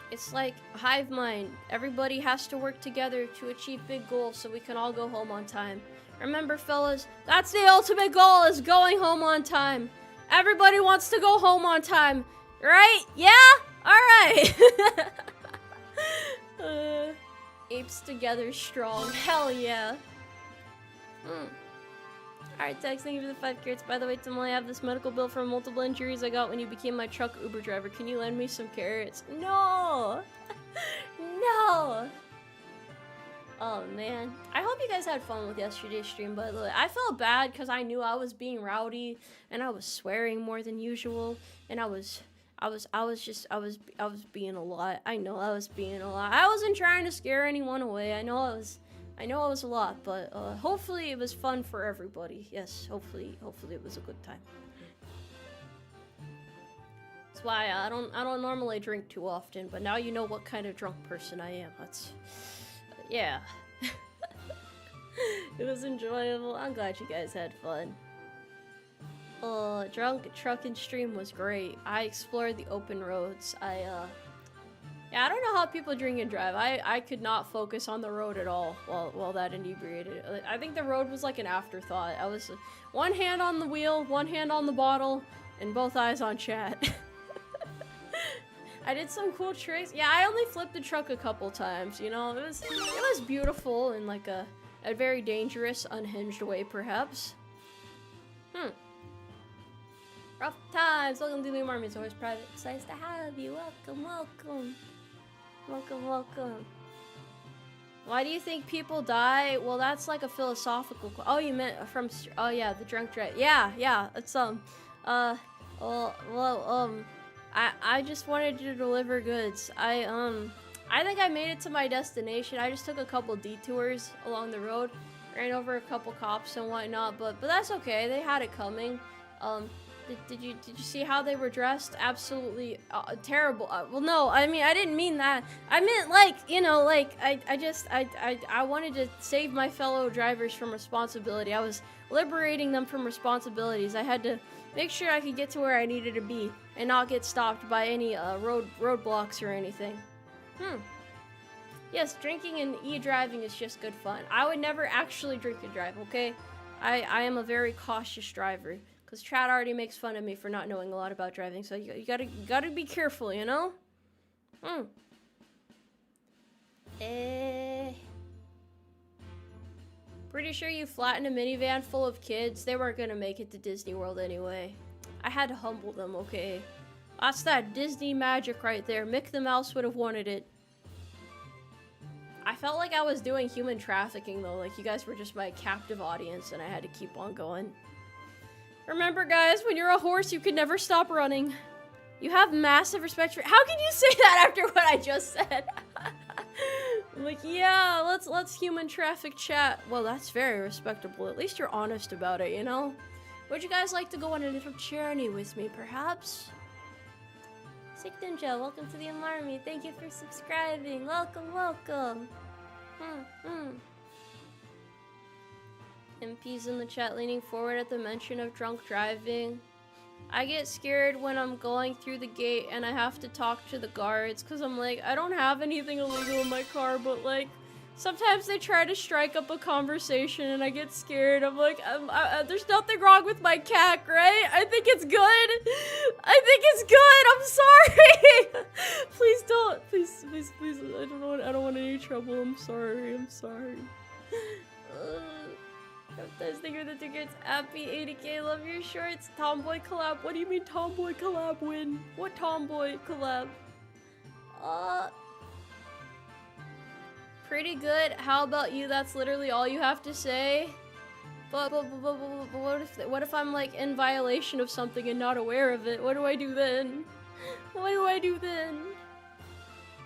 Speaker 1: It's like a hive mind. Everybody has to work together to achieve big goals so we can all go home on time. Remember, fellas, that's the ultimate goal, is going home on time. Everybody wants to go home on time, right? Yeah? Alright. Apes together strong. Hell yeah. Alright, Tex, thank you for the 5 carrots. By the way, Tomoe, I have this medical bill for multiple injuries I got when you became my truck Uber driver. Can you lend me some carrots? No! No! Oh man, I hope you guys had fun with yesterday's stream, by the way. I felt bad because I knew I was being rowdy and I was swearing more than usual, and I was being a lot. I know I was being a lot. I wasn't trying to scare anyone away. I know I was a lot, but hopefully it was fun for everybody. Yes, hopefully it was a good time. That's why I don't normally drink too often, but now you know what kind of drunk person I am. Yeah. It was enjoyable. I'm glad you guys had fun. Drunk truck and stream was great. I explored the open roads. Yeah, I don't know how people drink and drive. I could not focus on the road at all while that inebriated. I think the road was like an afterthought. I was one hand on the wheel, one hand on the bottle, and both eyes on chat. I did some cool tricks. Yeah, I only flipped the truck a couple times, you know? It was beautiful in like a very dangerous, unhinged way, perhaps. Rough times. Welcome to the Umarmy. It's always private. It's nice to have you. Welcome. Why do you think people die? Well, that's like a philosophical. Oh, you meant from? Oh yeah, the drunk drive. Yeah. It's I just wanted to deliver goods. I think I made it to my destination. I just took a couple detours along the road, ran over a couple cops and whatnot, but that's okay. They had it coming. Did you see how they were dressed? Absolutely terrible. Well, no, I mean, I didn't mean that. I meant like, you know, like I wanted to save my fellow drivers from responsibility. I was liberating them from responsibilities. I had to make sure I could get to where I needed to be and not get stopped by any roadblocks or anything. Yes, drinking and e-driving is just good fun. I would never actually drink and drive, okay? I am a very cautious driver, because Chad already makes fun of me for not knowing a lot about driving, so you gotta be careful, you know? Pretty sure you flattened a minivan full of kids. They weren't gonna make it to Disney World anyway. I had to humble them, okay? That's that Disney magic right there. Mick the Mouse would have wanted it. I felt like I was doing human trafficking though, like you guys were just my captive audience and I had to keep on going. Remember guys, when you're a horse you can never stop running. You have massive respect for— How can you say that after what I just said? Like, yeah, let's human traffic chat. Well, that's very respectable. At least you're honest about it, you know? Would you guys like to go on a little journey with me, perhaps? Sick Ninja, welcome to the Umarmy. Thank you for subscribing. Welcome. MP's in the chat leaning forward at the mention of drunk driving. I get scared when I'm going through the gate and I have to talk to the guards because I'm like, I don't have anything illegal in my car, but like, Sometimes they try to strike up a conversation and I get scared. I'm like, there's nothing wrong with my cat, right? I think it's good. I think it's good. I'm sorry. Please don't. Please. I don't want any trouble. I'm sorry. I was thinking of the tickets. Happy 80k. Love your shorts. Tomboy collab. What do you mean tomboy collab win? What tomboy collab? Pretty good. How about you? That's literally all you have to say. But what if I'm like in violation of something and not aware of it? What do I do then?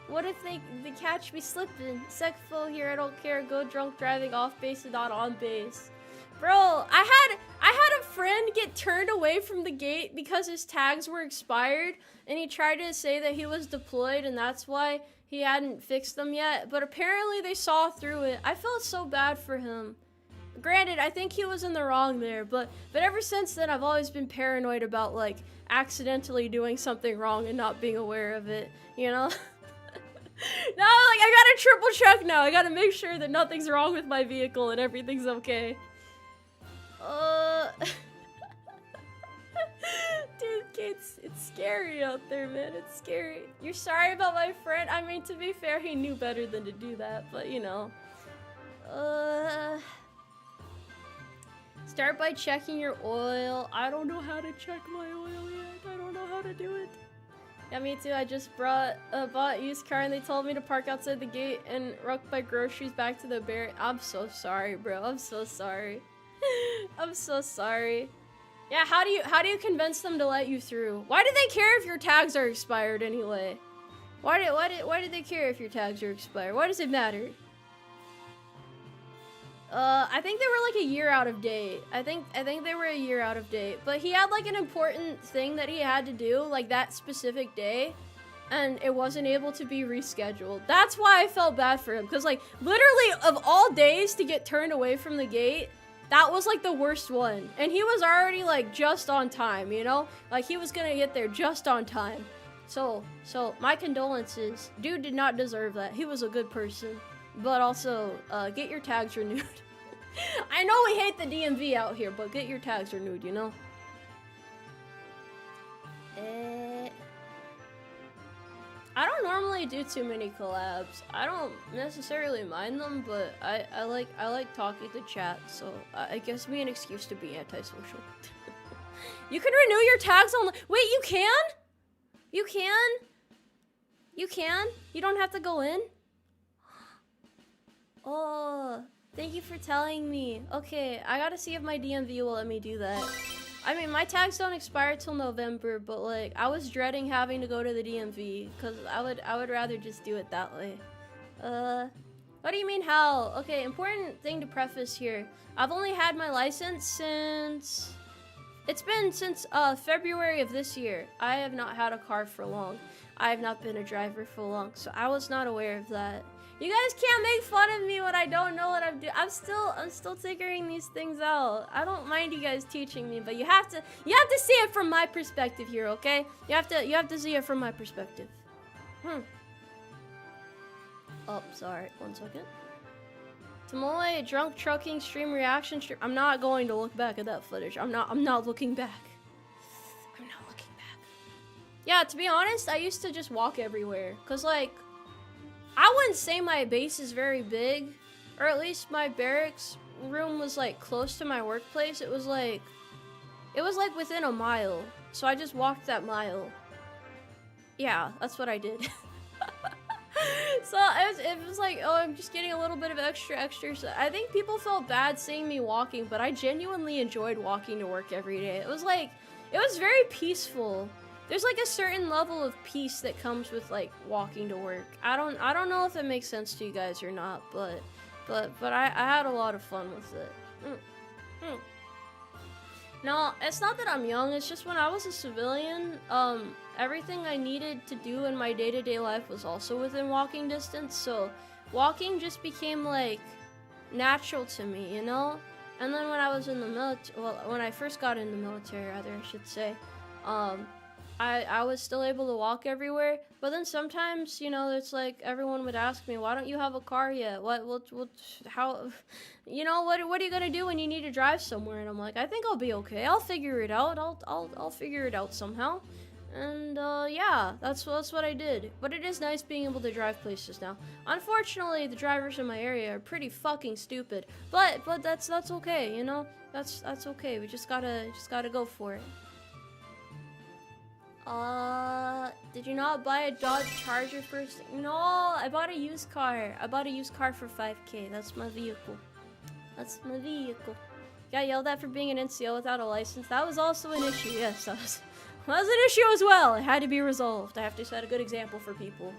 Speaker 1: What if they catch me slipping? Secfo here, I don't care. Go drunk driving off base and not on base. Bro, I had a friend get turned away from the gate because his tags were expired, and he tried to say that he was deployed and that's why he hadn't fixed them yet, but apparently they saw through it. I felt so bad for him. Granted, I think he was in the wrong there, but ever since then I've always been paranoid about like accidentally doing something wrong and not being aware of it, you know? Now, like, I gotta triple check now. I gotta make sure that nothing's wrong with my vehicle and everything's okay. Dude, it's scary out there, man. It's scary. You're sorry about my friend? I mean, to be fair, he knew better than to do that, but you know. Start by checking your oil. I don't know how to check my oil yet. I don't know how to do it. Yeah, me too. I just bought used car and they told me to park outside the gate and ruck my groceries back to the bear. I'm so sorry, bro. I'm so sorry. I'm so sorry. Yeah, how do you convince them to let you through? Why do they care if your tags are expired anyway? Why do they care if your tags are expired? Why does it matter? I think they were like a year out of date. I think they were a year out of date. But he had like an important thing that he had to do, like that specific day, and it wasn't able to be rescheduled. That's why I felt bad for him, because like literally of all days to get turned away from the gate, that was like the worst one. And he was already like just on time, you know? Like he was gonna get there just on time. So my condolences. Dude did not deserve that. He was a good person. But also, get your tags renewed. I know we hate the DMV out here, but get your tags renewed, you know? I don't normally do too many collabs. I don't necessarily mind them, but I like talking to chat, so it gives me an excuse to be antisocial. You can renew your tags on. Wait, you can? You can? You can? You don't have to go in? Oh, thank you for telling me. Okay, I gotta see if my DMV will let me do that. I mean, my tags don't expire till November, but like, I was dreading having to go to the DMV, because I would rather just do it that way. What do you mean how? Okay, important thing to preface here. I've only had my license since... It's been since February of this year. I have not had a car for long. I have not been a driver for long, so I was not aware of that. You guys can't make fun of me when I don't know what I'm doing. I'm still figuring these things out. I don't mind you guys teaching me, but you have to see it from my perspective here, okay? You have to see it from my perspective. Oh, sorry. 1 second. Tomoe, drunk trucking stream reaction stream. I'm not going to look back at that footage. I'm not looking back. I'm not looking back. Yeah, to be honest, I used to just walk everywhere, cause like, I wouldn't say my base is very big, or at least my barracks room was like close to my workplace. It was like within a mile, so I just walked that mile. Yeah, that's what I did. So it was like, oh, I'm just getting a little bit of extra. So I think people felt bad seeing me walking, but I genuinely enjoyed walking to work every day. It was very peaceful. There's like a certain level of peace that comes with like walking to work. I don't know if it makes sense to you guys or not, but I had a lot of fun with it. No, it's not that I'm young, it's just when I was a civilian, everything I needed to do in my day-to-day life was also within walking distance, so walking just became like natural to me, you know? And then when I was in the military, well, when I first got in the military, rather, I should say, I was still able to walk everywhere. But then sometimes, you know, it's like everyone would ask me, why don't you have a car yet? How, you know, what are you gonna do when you need to drive somewhere? And I'm like, I think I'll be okay. I'll figure it out. I'll figure it out somehow. And yeah, that's what I did. But it is nice being able to drive places now. Unfortunately, the drivers in my area are pretty fucking stupid. But that's okay, you know? That's okay. We just gotta go for it. Did you not buy a Dodge Charger first? No, I bought a used car. I bought a used car for 5K. That's my vehicle. That's my vehicle. Got yelled at for being an NCO without a license. That was also an issue. Yes, that was an issue as well. It had to be resolved. I have to set a good example for people.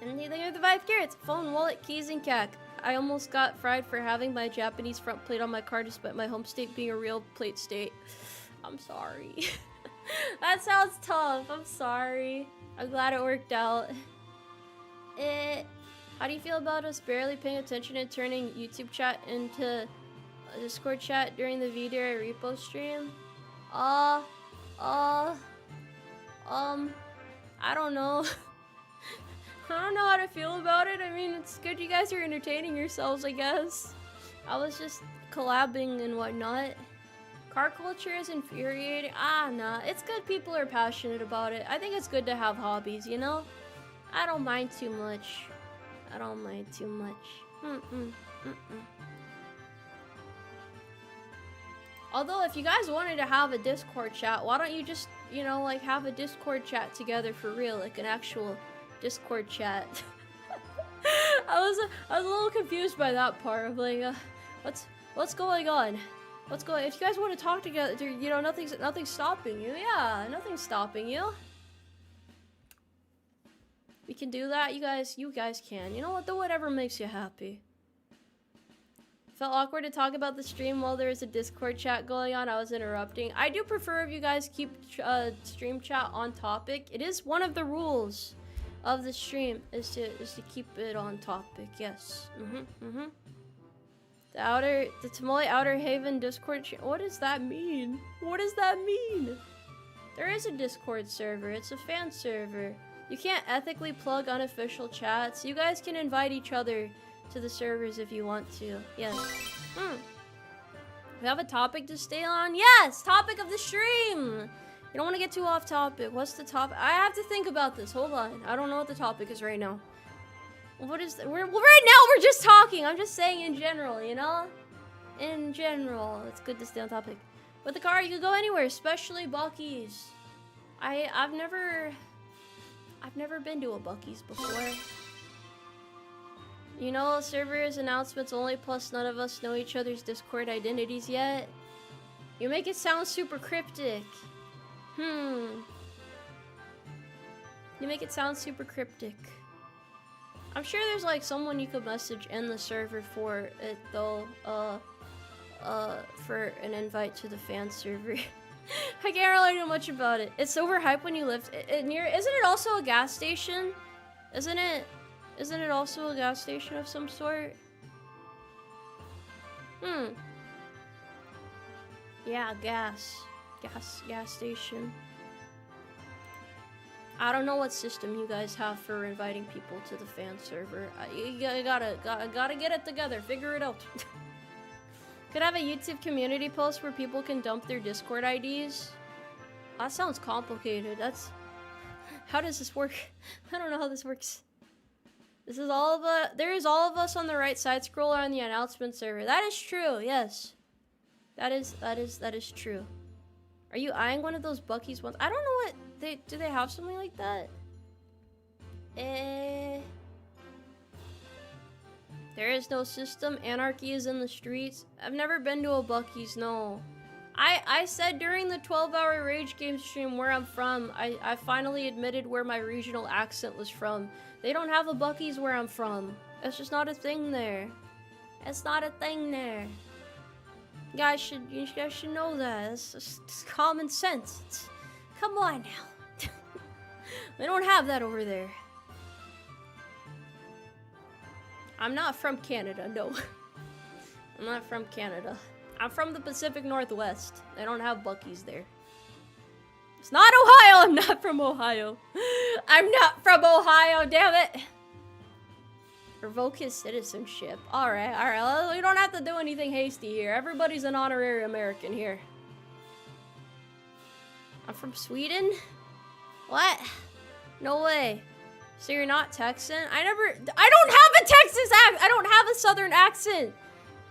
Speaker 1: And neither are the 5 carrots. Phone, wallet, keys, and CAC. I almost got fried for having my Japanese front plate on my car despite my home state being a real plate state. I'm sorry. That sounds tough. I'm sorry. I'm glad it worked out. How do you feel about us barely paying attention and turning YouTube chat into a Discord chat during the V-Dere repo stream? I don't know. I don't know how to feel about it. I mean, it's good you guys are entertaining yourselves, I guess. I was just collabing and whatnot. Car culture is infuriating. Nah. It's good people are passionate about it. I think it's good to have hobbies, you know? I don't mind too much. I don't mind too much. Although, if you guys wanted to have a Discord chat, why don't you just, you know, like, have a Discord chat together for real? Like, an actual Discord chat. I was a little confused by that part of, like, what's going on? If you guys want to talk together, you know, nothing's stopping you. Yeah, nothing's stopping you. We can do that. You guys can. You know what? Do whatever makes you happy. Felt awkward to talk about the stream while there is a Discord chat going on. I was interrupting. I do prefer if you guys keep stream chat on topic. It is one of the rules of the stream is to keep it on topic. Yes. The Tomoe Outer Haven Discord what does that mean? What does that mean? There is a Discord server. It's a fan server. You can't ethically plug unofficial chats. You guys can invite each other to the servers if you want to. Yes. We have a topic to stay on? Yes! Topic of the stream! You don't want to get too off topic. What's the topic? I have to think about this. Hold on. I don't know what the topic is right now. What is right now we're just talking. I'm just saying in general, you know? In general. It's good to stay on topic. With the car, you can go anywhere, especially Buc-ee's. I've never been to a Buc-ee's before. You know, servers announcements only, plus none of us know each other's Discord identities yet. You make it sound super cryptic. You make it sound super cryptic. I'm sure there's like someone you could message in the server for it though, for an invite to the fan server. I can't really know much about it. It's overhyped when you live isn't it also a gas station? Isn't it also a gas station of some sort? Yeah, gas station. I don't know what system you guys have for inviting people to the fan server. You gotta get it together. Figure it out. Could have a YouTube community post where people can dump their Discord IDs. That sounds complicated. How does this work? I don't know how this works. This is there is all of us on the right side scroller on the announcement server. That is true. Yes. That is true. Are you eyeing one of those Buc-ee's ones? I don't know what do they have something like that? There is no system. Anarchy is in the streets. I've never been to a Buc-ee's, no. I said during the 12-hour Rage Game stream where I'm from, I finally admitted where my regional accent was from. They don't have a Buc-ee's where I'm from. It's just not a thing there. It's not a thing there. You guys should know that. It's just common sense. Come on now. They don't have that over there. I'm not from Canada, no. I'm not from Canada. I'm from the Pacific Northwest. They don't have Buc-ee's there. It's not Ohio! I'm not from Ohio. I'm not from Ohio, damn it! Revoke his citizenship. Alright, alright. Well, we don't have to do anything hasty here. Everybody's an honorary American here. I'm from Sweden? What? No way. So you're not Texan? I don't have a Texas accent! I don't have a Southern accent!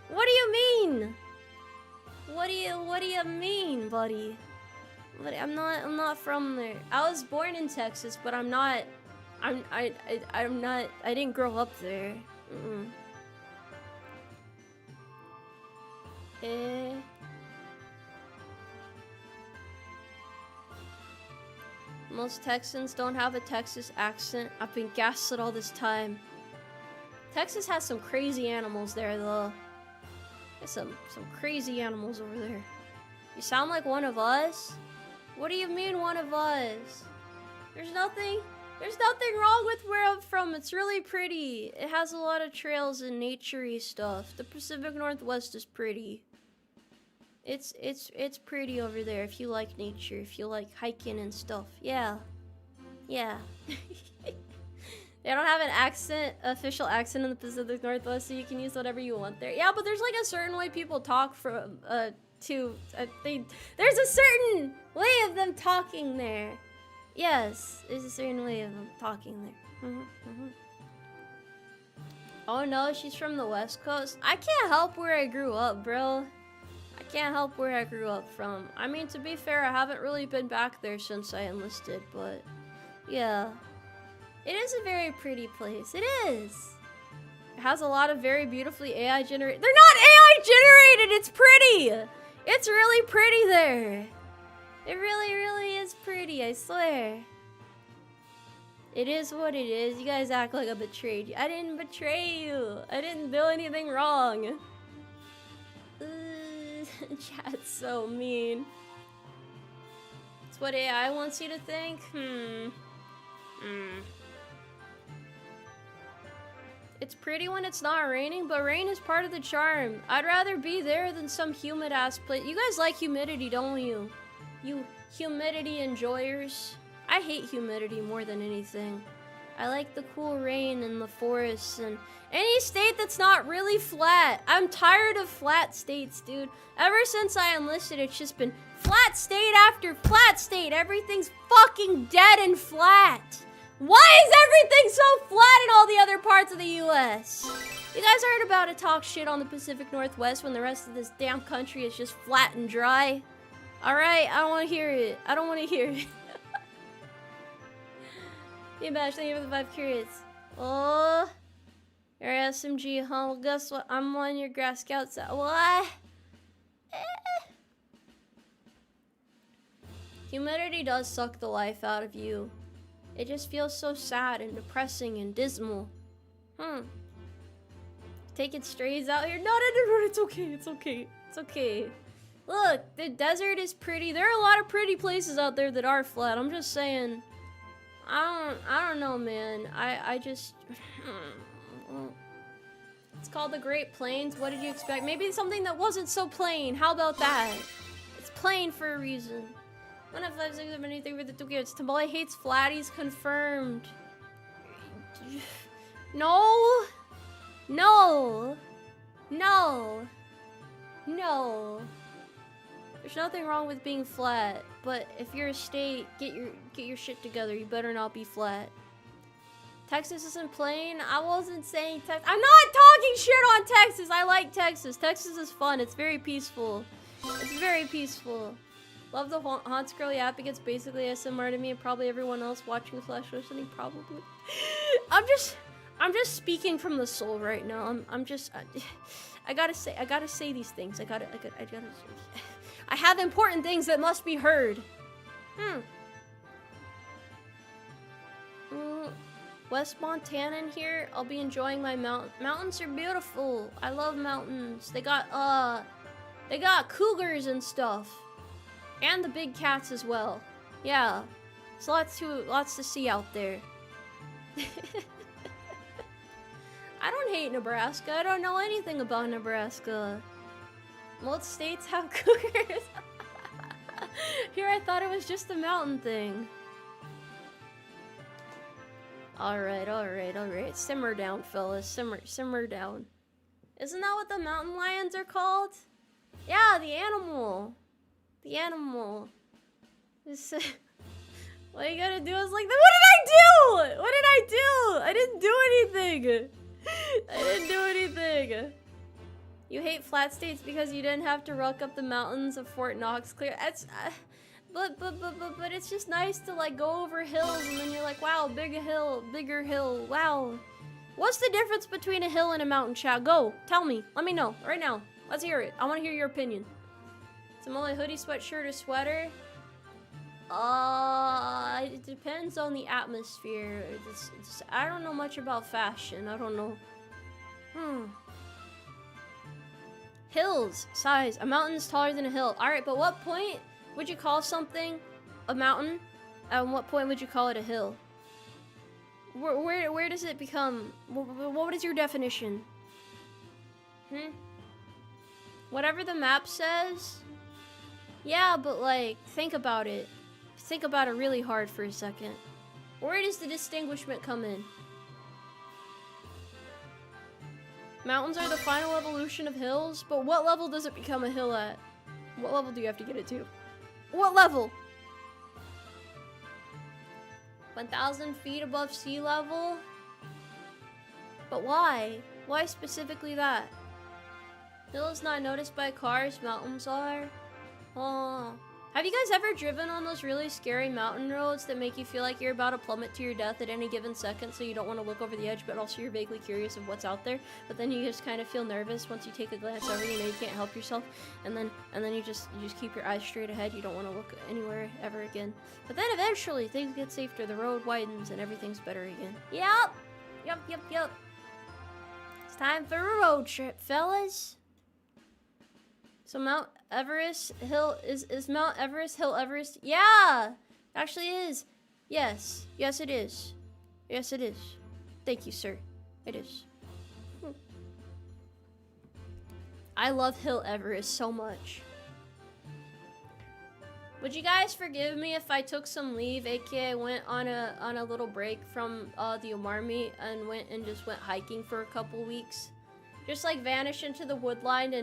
Speaker 1: What do you mean? What do you mean, buddy? I'm not from there. I was born in Texas, but I'm not, I didn't grow up there. Most Texans don't have a Texas accent. I've been gaslit all this time. Texas has some crazy animals there, though. There's some crazy animals over there. You sound like one of us? What do you mean, one of us? There's nothing wrong with where I'm from. It's really pretty. It has a lot of trails and nature-y stuff. The Pacific Northwest is pretty. It's pretty over there if you like nature, if you like hiking and stuff. Yeah. Yeah. They don't have an accent, official accent in the Pacific Northwest, so you can use whatever you want there. Yeah, but there's like a certain way people talk from, there's a certain way of them talking there. Yes, there's a certain way of them talking there. Oh no, she's from the West Coast. I can't help where I grew up, bro. I can't help where I grew up from. I mean, to be fair, I haven't really been back there since I enlisted, but yeah. It is a very pretty place. It is. It has a lot of very beautifully AI generated. They're not AI generated. It's pretty. It's really pretty there. It really, really is pretty. I swear. It is what it is. You guys act like I betrayed you. I didn't betray you. I didn't do anything wrong. Chat's so mean. It's what AI wants you to think. It's pretty when it's not raining, but rain is part of the charm. I'd rather be there than some humid ass place. You guys like humidity, don't you? You humidity enjoyers. I hate humidity more than anything. I like the cool rain and the forests and any state that's not really flat. I'm tired of flat states, dude. Ever since I enlisted, it's just been flat state after flat state. Everything's fucking dead and flat. Why is everything so flat in all the other parts of the US? You guys heard about it talk shit on the Pacific Northwest when the rest of this damn country is just flat and dry? Alright, I don't want to hear it. I don't want to hear it. Hey Bash, thank you for the 5 curates. Oh, you're SMG, huh? Well, guess what? I'm on your grass scouts. What? Humidity does suck the life out of you. It just feels so sad and depressing and dismal. Taking strays out here? No, it's okay, it's okay, it's okay. Look, the desert is pretty. There are a lot of pretty places out there that are flat. I'm just saying. I don't know, man. I just... It's called the Great Plains. What did you expect? Maybe something that wasn't so plain. How about that? It's plain for a reason. 1 of 5, 6, 7, 8, 3 for the 2 kids. Tomoe hates flatties, confirmed. No. No. No. No. There's nothing wrong with being flat, but if you're a state, get your shit together. You better not be flat. Texas isn't plain. I wasn't saying Texas. I'm not talking shit on Texas. I like Texas. Texas is fun. It's very peaceful. It's very peaceful. Love the Haunts Girl yapping. It's basically SMR to me and probably everyone else watching slash listening probably. I'm just speaking from the soul right now. I gotta say these things. I gotta I have important things that must be heard. West Montana in here. I'll be enjoying my mountains are beautiful. I love mountains. They got cougars and stuff. And the big cats as well. Yeah. There's lots to see out there. I don't hate Nebraska. I don't know anything about Nebraska. Most states have cougars. Here I thought it was just a mountain thing. Alright, alright, alright. Simmer down, fellas. Simmer down. Isn't that what the mountain lions are called? Yeah, the animal. The animal. All you gotta do is like, what did I do? What did I do? I didn't do anything. I didn't do anything. You hate flat states because you didn't have to ruck up the mountains of Fort Knox clear. That's, but it's just nice to like go over hills and then you're like, wow, bigger hill, wow. What's the difference between a hill and a mountain, chat? Go, tell me, let me know, right now. Let's hear it, I wanna hear your opinion. Tomoe hoodie, sweatshirt, or sweater? It depends on the atmosphere. I don't know much about fashion, I don't know. Hills, size, a mountain is taller than a hill. Alright, but what point would you call something a mountain? And what point would you call it a hill? Where does it become? What is your definition? Whatever the map says? Yeah, but like, think about it. Think about it really hard for a second. Where does the distinguishment come in? Mountains are the final evolution of hills, but what level does it become a hill at? What level do you have to get it to? What level? 1,000 feet above sea level? But why? Why specifically that? Hills not noticed by cars, mountains are. Oh. Have you guys ever driven on those really scary mountain roads that make you feel like you're about to plummet to your death at any given second, so you don't want to look over the edge, but also you're vaguely curious of what's out there, but then you just kind of feel nervous once you take a glance over, you know you can't help yourself, and then you just keep your eyes straight ahead, you don't want to look anywhere ever again. But then eventually things get safer, the road widens and everything's better again. Yep. It's time for a road trip, fellas. So Mount Everest Hill is Mount Everest Hill Everest? Yeah, actually is. Yes it is. Yes it is. Thank you, sir. It is. I love Hill Everest so much. Would you guys forgive me if I took some leave, aka went on a little break from the Umarmy and went hiking for a couple weeks? Just like vanish into the woodline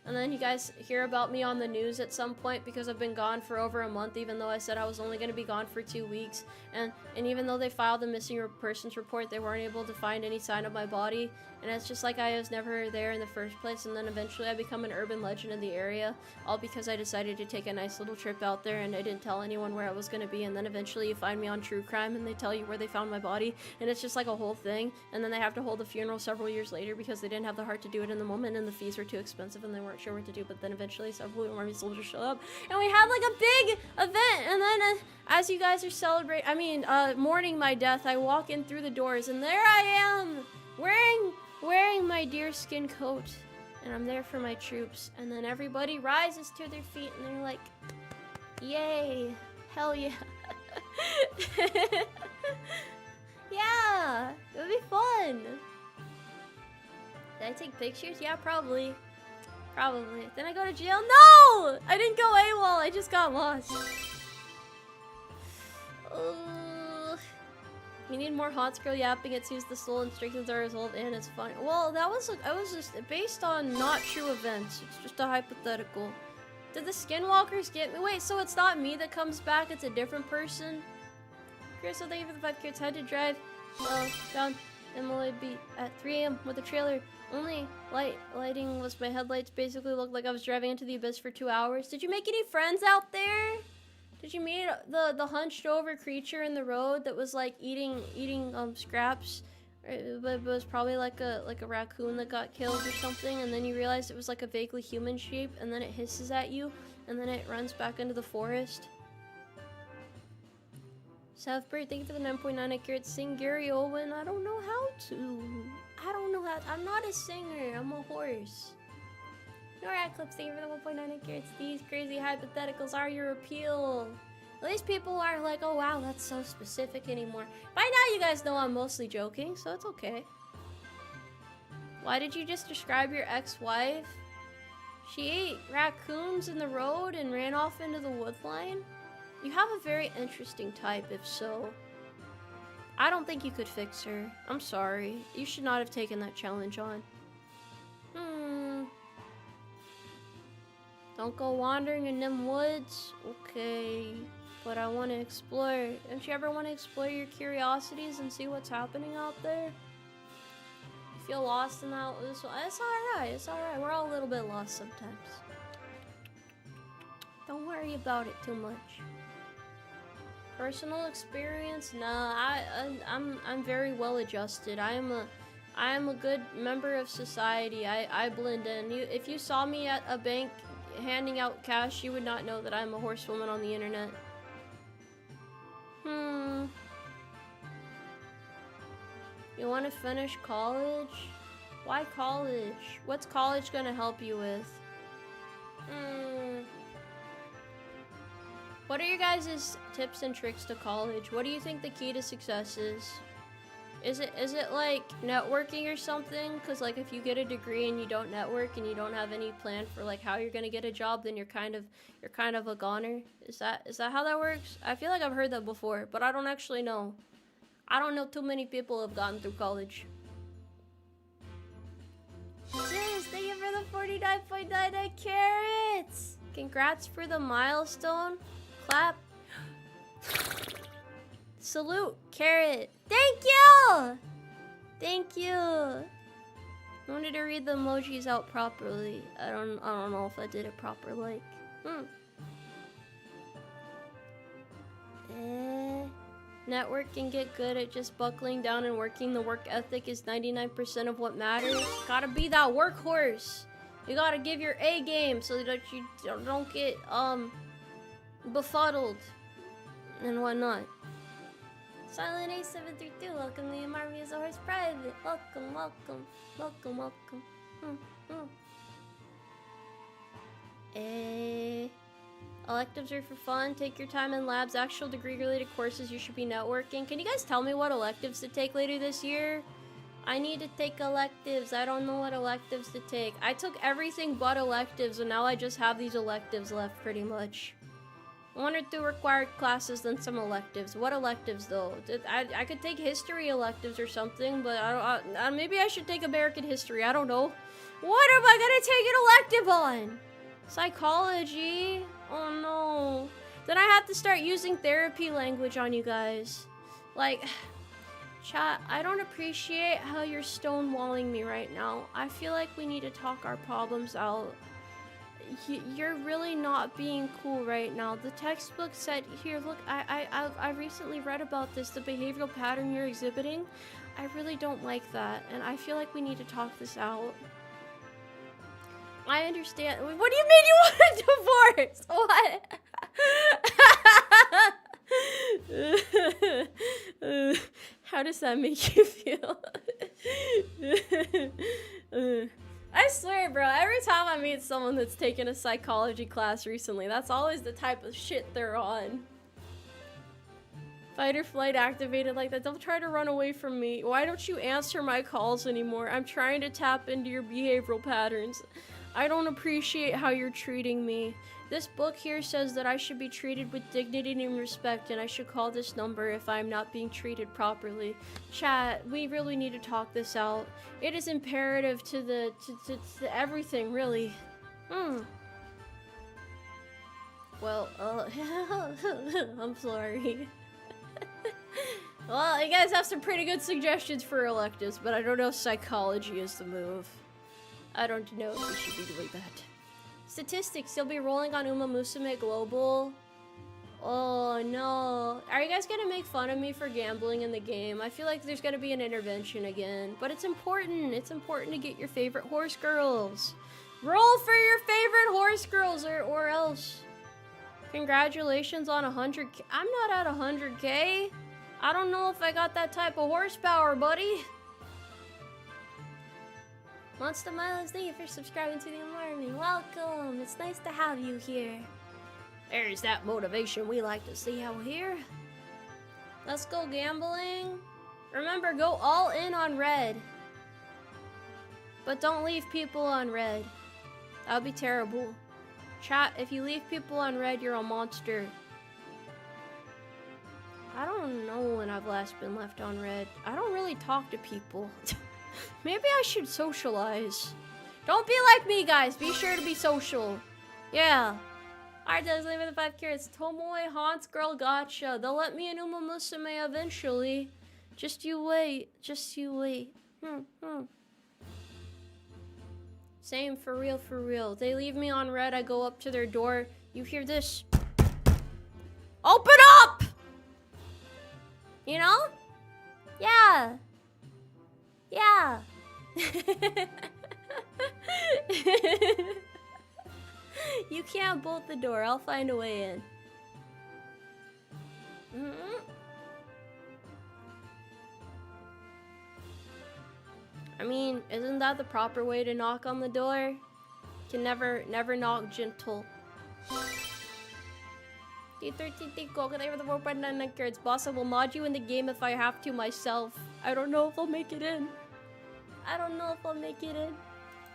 Speaker 1: and then you guys hear about me on the news at some point because I've been gone for over a month, even though I said I was only going to be gone for 2 weeks. And even though they filed a missing persons report, they weren't able to find any sign of my body. And it's just like I was never there in the first place. And then eventually I become an urban legend in the area, all because I decided to take a nice little trip out there and I didn't tell anyone where I was going to be. And then eventually you find me on True Crime and they tell you where they found my body. And it's just like a whole thing. And then they have to hold a funeral several years later because they didn't have the heart to do it in the moment and the fees were too expensive and they weren't sure what to do. But then eventually several army soldiers show up and we had like a big event. And then as you guys are mourning my death, I walk in through the doors and there I am wearing my deerskin coat, and I'm there for my troops, and then everybody rises to their feet and they're like, yay, hell yeah. Yeah, it would be fun. Did I take pictures? Yeah, probably. Then I go to jail? No! I didn't go AWOL, I just got lost. We need more hot girl yapping. It soothes the soul and strengthens our resolve, and it's funny. Well, I was just based on not true events. It's just a hypothetical. Did the skinwalkers get me? Wait, so it's not me that comes back, it's a different person? Chris, so thank you for the 5 kids. Had to drive down Emily Beat at 3 AM with a trailer. Only lighting was my headlights. Basically looked like I was driving into the abyss for 2 hours. Did you make any friends out there? Did you meet the hunched over creature in the road that was like eating scraps? It was probably like a raccoon that got killed or something, and then you realized it was like a vaguely human shape, and then it hisses at you, and then it runs back into the forest. Southbury, thank you for the 9.9 accurate. Sing Gary Owen. I don't know how to. I'm not a singer. I'm a horse. Nora Eclipse, thank you for the 1.9 accurate. These crazy hypotheticals are your appeal. At least people aren't like, oh wow, that's so specific anymore. By now you guys know I'm mostly joking, so it's okay. Why did you just describe your ex-wife? She ate raccoons in the road and ran off into the woodline? You have a very interesting type, if so. I don't think you could fix her. I'm sorry. You should not have taken that challenge on. Don't go wandering in them woods? Okay. But I want to explore. Don't you ever want to explore your curiosities and see what's happening out there? You feel lost in that? It's alright. It's alright. We're all a little bit lost sometimes. Don't worry about it too much. Personal experience? Nah, I'm very well adjusted. I am a good member of society. I blend in. If you saw me at a bank handing out cash, you would not know that I'm a horsewoman on the internet. You want to finish college? Why college? What's college gonna help you with? What are your guys' tips and tricks to college? What do you think the key to success is? Is it like networking or something? Cause like if you get a degree and you don't network and you don't have any plan for like how you're gonna get a job, then you're kind of a goner. Is that how that works? I feel like I've heard that before, but I don't actually know. I don't know too many people who have gotten through college. Jeez, thank you for the 49.99 carrots! Congrats for the milestone. Clap. Salute, carrot. Thank you! Thank you. I wanted to read the emojis out properly. I don't know if I did it proper, like. Network and get good at just buckling down and working. The work ethic is 99% of what matters. Gotta be that workhorse. You gotta give your A game so that you don't get befuddled and whatnot. Silent A732, welcome to the Umarmy as a horse private. Welcome, welcome, welcome, welcome. Electives are for fun. Take your time in labs. Actual degree-related courses, you should be networking. Can you guys tell me what electives to take later this year? I need to take electives. I don't know what electives to take. I took everything but electives, and now I just have these electives left, pretty much. 1 or 2 required classes, then some electives. What electives, though? I could take history electives or something, but maybe I should take American history. I don't know. What am I gonna take an elective on? Psychology? Oh no. Then I have to start using therapy language on you guys. Like, chat, I don't appreciate how you're stonewalling me right now. I feel like we need to talk our problems out. You're really not being cool right now. The textbook said, here, look, I recently read about this, the behavioral pattern you're exhibiting. I really don't like that, and I feel like we need to talk this out. I understand. What do you mean you want a divorce? What? How does that make you feel? I swear, bro, every time I meet someone that's taken a psychology class recently, that's always the type of shit they're on. Fight or flight activated like that. Don't try to run away from me. Why don't you answer my calls anymore? I'm trying to tap into your behavioral patterns. I don't appreciate how you're treating me. This book here says that I should be treated with dignity and respect, and I should call this number if I'm not being treated properly. Chat, we really need to talk this out. It is imperative to everything, really. Well, I'm sorry. Well, you guys have some pretty good suggestions for electives, but I don't know if psychology is the move. I don't know if we should be doing that. Statistics, you'll be rolling on Uma Musume Global. Oh no. Are you guys gonna make fun of me for gambling in the game? I feel like there's gonna be an intervention again. But it's important. It's important to get your favorite horse girls. Roll for your favorite horse girls or else. Congratulations on 100K. I'm not at 100K. I don't know if I got that type of horsepower, buddy. Monster Miles, thank you for subscribing to the Umarmy. Welcome. It's nice to have you here. There's that motivation we like to see out here. Let's go gambling. Remember, go all in on red. But don't leave people on red. That would be terrible. Chat, if you leave people on red, you're a monster. I don't know when I've last been left on red. I don't really talk to people. Maybe I should socialize. Don't be like me, guys. Be sure to be social. Yeah. Alright, guys, leave me the 5 carrots. Tomoe, Hans, girl, gotcha. They'll let me in Musume eventually. Just you wait. Just you wait. Same, for real, for real. They leave me on red, I go up to their door. You hear this? Open up! You know? Yeah. Yeah. You can't bolt the door. I'll find a way in. I mean, isn't that the proper way to knock on the door? You can never knock gentle. D13 go, they were the 4.99 cards. Boss, I will mod you in the game if I have to myself. I don't know if I'll make it in. I don't know if I'll make it in.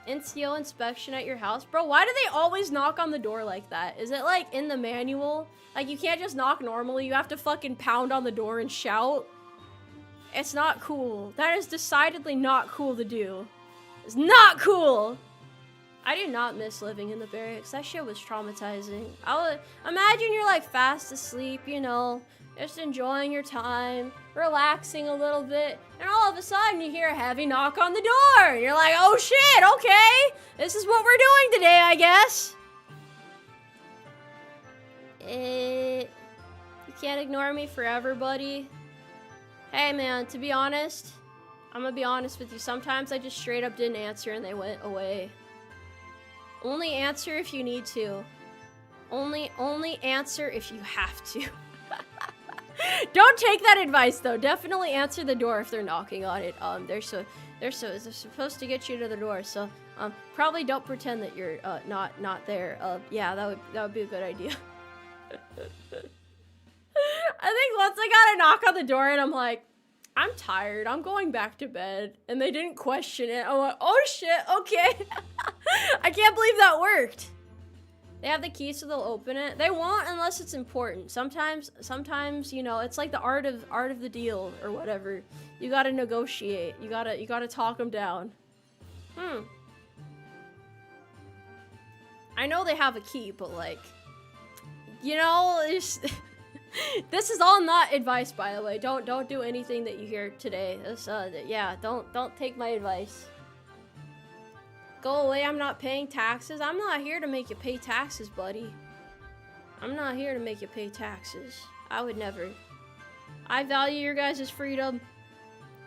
Speaker 1: NCO inspection at your house. Bro, why do they always knock on the door like that? Is it like in the manual? Like you can't just knock normally, you have to fucking pound on the door and shout? It's not cool. That is decidedly not cool to do. It's not cool! I do not miss living in the barracks. That shit was traumatizing. Imagine you're like fast asleep, you know, just enjoying your time, relaxing a little bit, and all of a sudden you hear a heavy knock on the door. And you're like, oh shit, okay, this is what we're doing today, I guess. You can't ignore me forever, buddy. Hey man, to be honest, I'm gonna be honest with you. Sometimes I just straight up didn't answer and they went away. Only answer if you need to. Only answer if you have to. Don't take that advice though. Definitely answer the door if they're knocking on it. They're supposed to get you to the door. So probably don't pretend that you're not there. Yeah, that would be a good idea. I think once I got a knock on the door and I'm like, I'm tired, I'm going back to bed. And they didn't question it. I'm like, oh shit, okay. I can't believe that worked. They have the key so they'll open it. They won't unless it's important. Sometimes, you know, it's like the art of the deal or whatever. You gotta negotiate. You gotta talk them down. I know they have a key, but like, you know, it's this is all not advice, by the way. Don't do anything that you hear today. This, yeah, don't take my advice. Go away, I'm not paying taxes. I'm not here to make you pay taxes, buddy. I'm not here to make you pay taxes. I would never. I value your guys' freedom.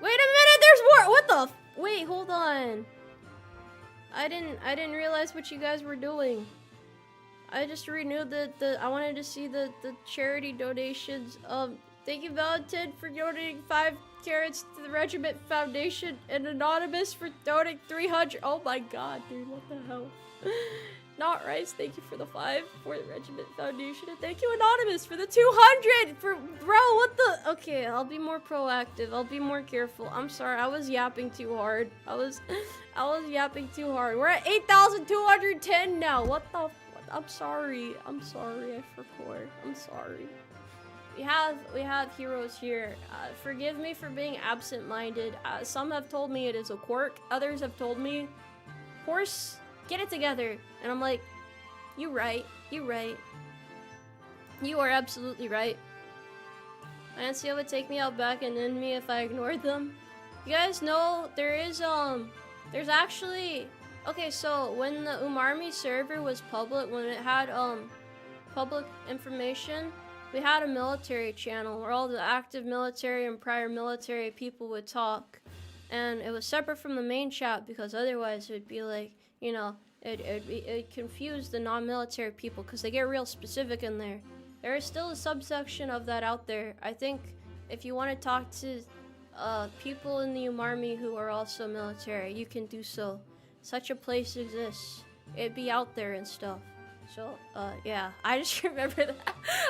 Speaker 1: Wait a minute, there's more! What the wait, hold on. I didn't realize what you guys were doing. I just renewed I wanted to see the charity donations. Thank you, Valentin, for donating 5 carrots to the Regiment Foundation, and Anonymous for donating 300. Oh my god, dude, what the hell? Not Rice, thank you for the 5 for the Regiment Foundation, and thank you, Anonymous, for the 200 for, bro, what the? Okay, I'll be more proactive, I'll be more careful. I'm sorry, I was yapping too hard. I was yapping too hard. We're at 8,210 now. What the? I'm sorry, I forgot. I'm sorry. We have heroes here. Forgive me for being absent-minded. Some have told me it is a quirk. Others have told me, horse, get it together. And I'm like, you right. You are absolutely right. My NCO would take me out back and end me if I ignored them. You guys know there is, there's actually, okay, so when the Umarmy server was public, when it had, public information, we had a military channel where all the active military and prior military people would talk. And it was separate from the main chat because otherwise it would be like, you know, it'd confuse the non-military people because they get real specific in there. There is still a subsection of that out there. I think if you want to talk to people in the Umarmy who are also military, you can do so. Such a place exists. It'd be out there and stuff. So, yeah, I just remember that.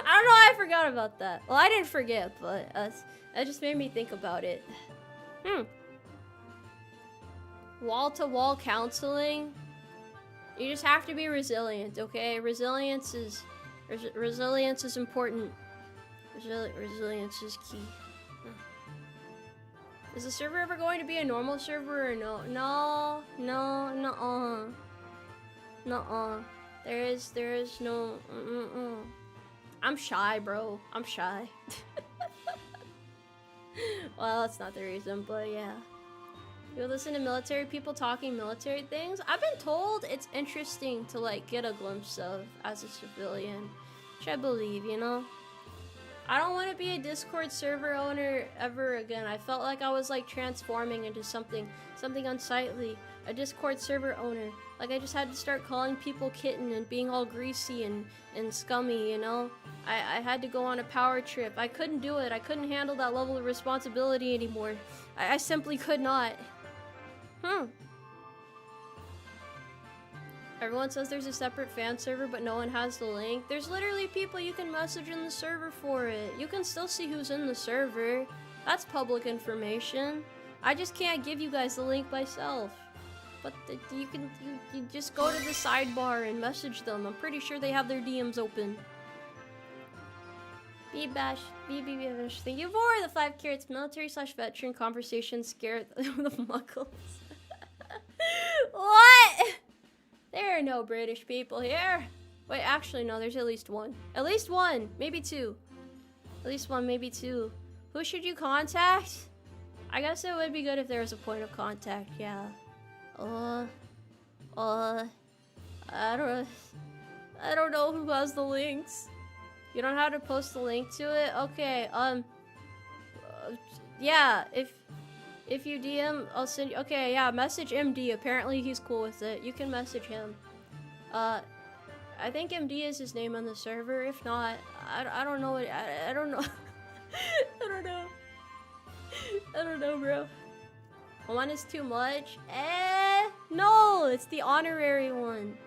Speaker 1: I don't know why I forgot about that. Well, I didn't forget, but that just made me think about it. Wall-to-wall counseling? You just have to be resilient, okay? Resilience is important. Resilience is key. Is the server ever going to be a normal server or no? No, nuh-uh. There is no, I'm shy, bro. I'm shy. Well, that's not the reason, but yeah. You listen to military people talking military things? I've been told it's interesting to like get a glimpse of as a civilian, which I believe, you know? I don't want to be a Discord server owner ever again. I felt like I was like transforming into something unsightly. A Discord server owner. Like I just had to start calling people kitten and being all greasy and scummy, you know? I had to go on a power trip. I couldn't do it. I couldn't handle that level of responsibility anymore. I simply could not. Everyone says there's a separate fan server, but no one has the link. There's literally people you can message in the server for it. You can still see who's in the server. That's public information. I just can't give you guys the link myself. But you just go to the sidebar and message them. I'm pretty sure they have their DMs open. B-Bash, B-Bash. Thank you for the 5 carrots. Military/veteran conversation scare the muggles. What? There are no British people here. Wait, actually, no, there's at least one. At least one, maybe two. At least one, maybe two. Who should you contact? I guess it would be good if there was a point of contact, yeah. I don't know who has the links. You don't have to post the link to it? Okay, yeah, if you DM, I'll send you. Okay, yeah, message MD. Apparently he's cool with it. You can message him. I think MD is his name on the server. If not, I don't know. I don't know. I don't know. I don't know, bro. One is too much. No, it's the honorary one.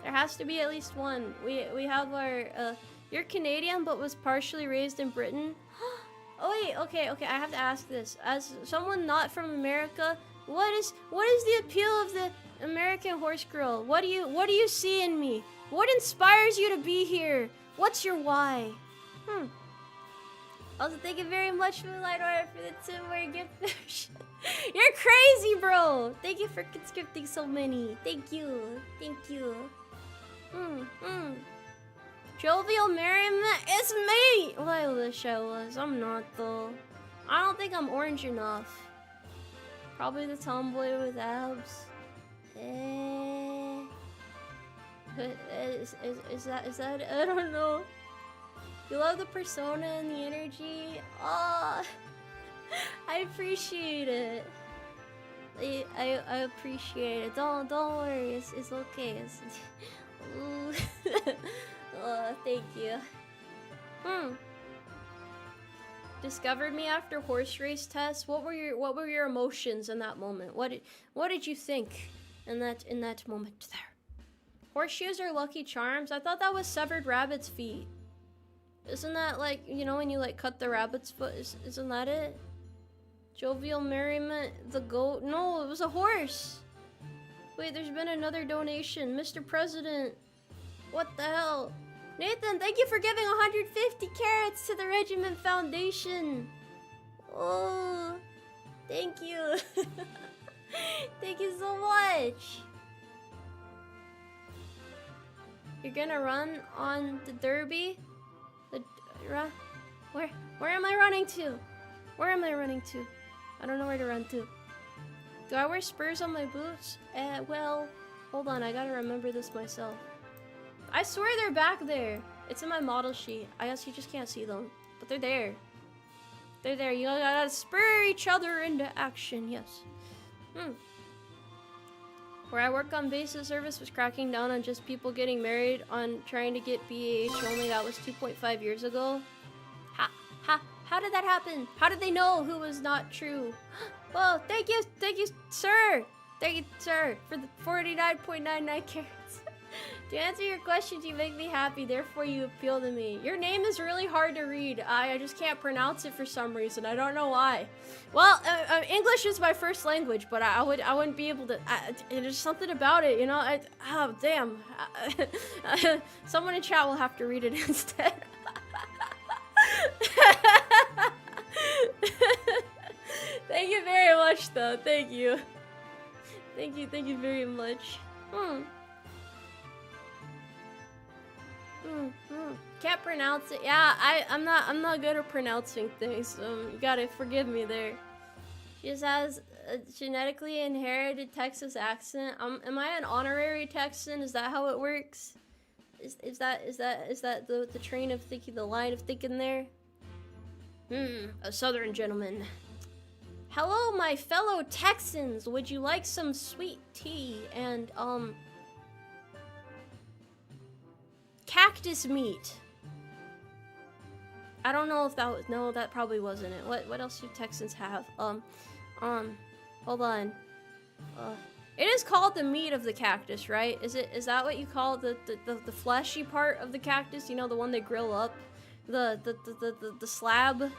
Speaker 1: There has to be at least one. We have our. You're Canadian, but was partially raised in Britain. Oh wait, okay, I have to ask this. As someone not from America, what is the appeal of the American horse girl? What do you see in me? What inspires you to be here? What's your why? Also, thank you very much for the light order for the tomboy gift. You're crazy, bro. Thank you for conscripting so many. Thank you. Jovial merriment, it's me! Well, I wish I was. I'm not, though. I don't think I'm orange enough. Probably the tomboy with abs. But is that? I don't know. You love the persona and the energy. Oh, I appreciate it. I appreciate it. Don't worry. It's okay. Ooh. Oh, thank you. Discovered me after horse race test. What were your emotions in that moment? What did you think in that moment there? Horseshoes are lucky charms. I thought that was severed rabbit's feet. Isn't that like, you know, when you like cut the rabbit's foot? Isn't that it? Jovial merriment, the goat. No, it was a horse. Wait, there's been another donation. Mr. President. What the hell? Nathan, thank you for giving 150 carrots to the Regiment Foundation. Oh, thank you. Thank you so much. You're gonna run on the derby? Where am I running to? Where am I running to? I don't know where to run to. Do I wear spurs on my boots? Well, hold on, I gotta remember this myself. I swear they're back there. It's in my model sheet. I guess you just can't see them, but they're there. They're there. You gotta spur each other into action. Yes. Where I work on basic service was cracking down on just people getting married on trying to get BAH only. That was 2.5 years ago. How did that happen? How did they know who was not true? Well, thank you, sir. Thank you, sir, for the 49.99 carats. To answer your questions, you make me happy, therefore you appeal to me. Your name is really hard to read. I just can't pronounce it for some reason. I don't know why. Well, English is my first language, but I wouldn't be able to. There's something about it, you know. Oh damn! Someone in chat will have to read it instead. Thank you very much, though. Thank you. Thank you very much. Can't pronounce it. Yeah, I'm not good at pronouncing things. You gotta forgive me there. She just has a genetically inherited Texas accent. Am I an honorary Texan? Is that how it works? Is that the train of thinking, the line of thinking there? A southern gentleman. Hello, my fellow Texans. Would you like some sweet tea and cactus meat? I don't know if that was, no, that probably wasn't it. What else do Texans have? Hold on. It is called the meat of the cactus, right? Is that what you call the fleshy part of the cactus? You know, the one they grill up? The slab?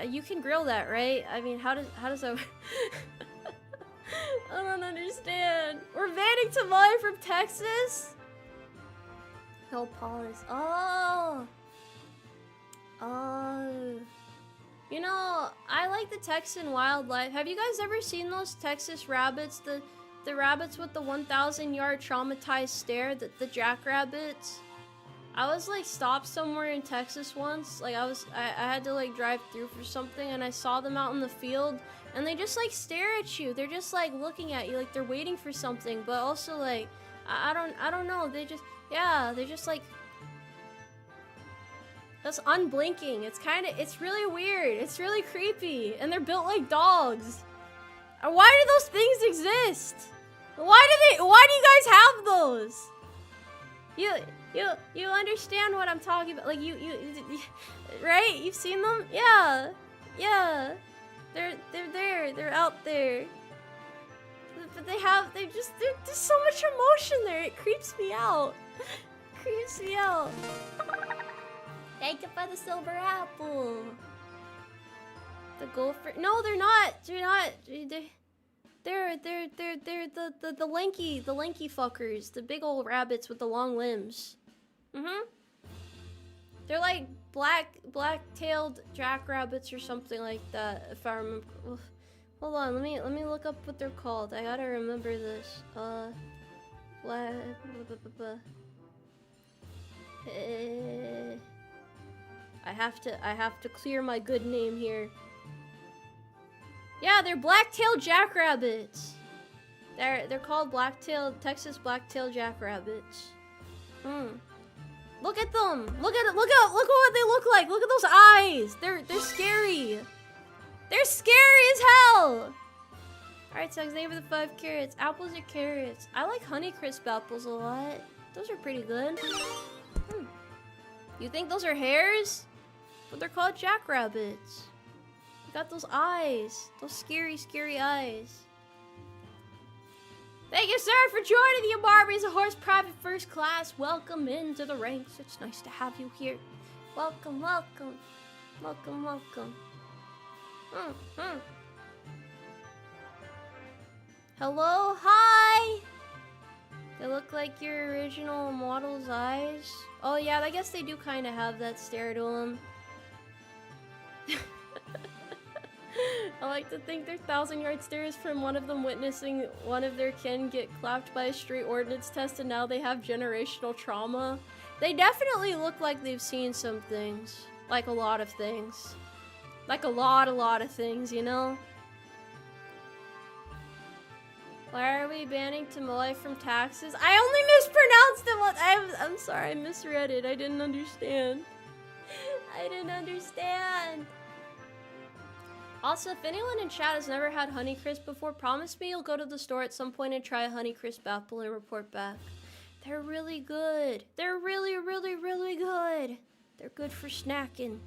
Speaker 1: You can grill that, right? I mean, how does that I don't understand. We're banning Tomoe from Texas? No pause. Oh. You know, I like the Texan wildlife. Have you guys ever seen those Texas rabbits? The rabbits with the 1,000-yard traumatized stare, the jackrabbits? I was like stopped somewhere in Texas once. Like I had to like drive through for something, and I saw them out in the field, and they just like stare at you. They're just like looking at you like they're waiting for something, but also like I don't know. They're just like that's unblinking. It's really weird. It's really creepy, and they're built like dogs. Why do those things exist? Why do you guys have those? You understand what I'm talking about? Like you right? You've seen them? Yeah. They're there. They're out there. But there's so much emotion there. It creeps me out. Creeps me out. Thank you for the silver apple. The gopher. No, they're not. They're the lanky fuckers, the big old rabbits with the long limbs. They're like black-tailed jackrabbits or something like that, if I remember. Hold on, let me look up what they're called. I gotta remember this. I have to clear my good name here. Yeah, they're black-tailed jackrabbits. They're called Texas black-tailed jackrabbits. Look at them. Look at what they look like. Look at those eyes. They're scary. They're scary as hell. Alright, so name of the 5 carrots. Apples or carrots? I like Honeycrisp apples a lot. Those are pretty good. You think those are hares? But they're called jackrabbits. Got those eyes. Those scary eyes. Thank you, sir, for joining the Umarmy as a horse private first class. Welcome into the ranks. It's nice to have you here. Welcome. Hello, hi. They look like your original model's eyes. Oh yeah, I guess they do kind of have that stare to them. I like to think they're 1,000-yard stares from one of them witnessing one of their kin get clapped by a street ordnance test, and now they have generational trauma. They definitely look like they've seen some things. Like a lot of things. Like a lot of things, you know? Why are we banning Tomoe from taxes? I only mispronounced it. I'm sorry, I misread it. I didn't understand. Also, if anyone in chat has never had Honeycrisp before, promise me you'll go to the store at some point and try a Honeycrisp apple and report back. They're really good. They're really good. They're good for snacking.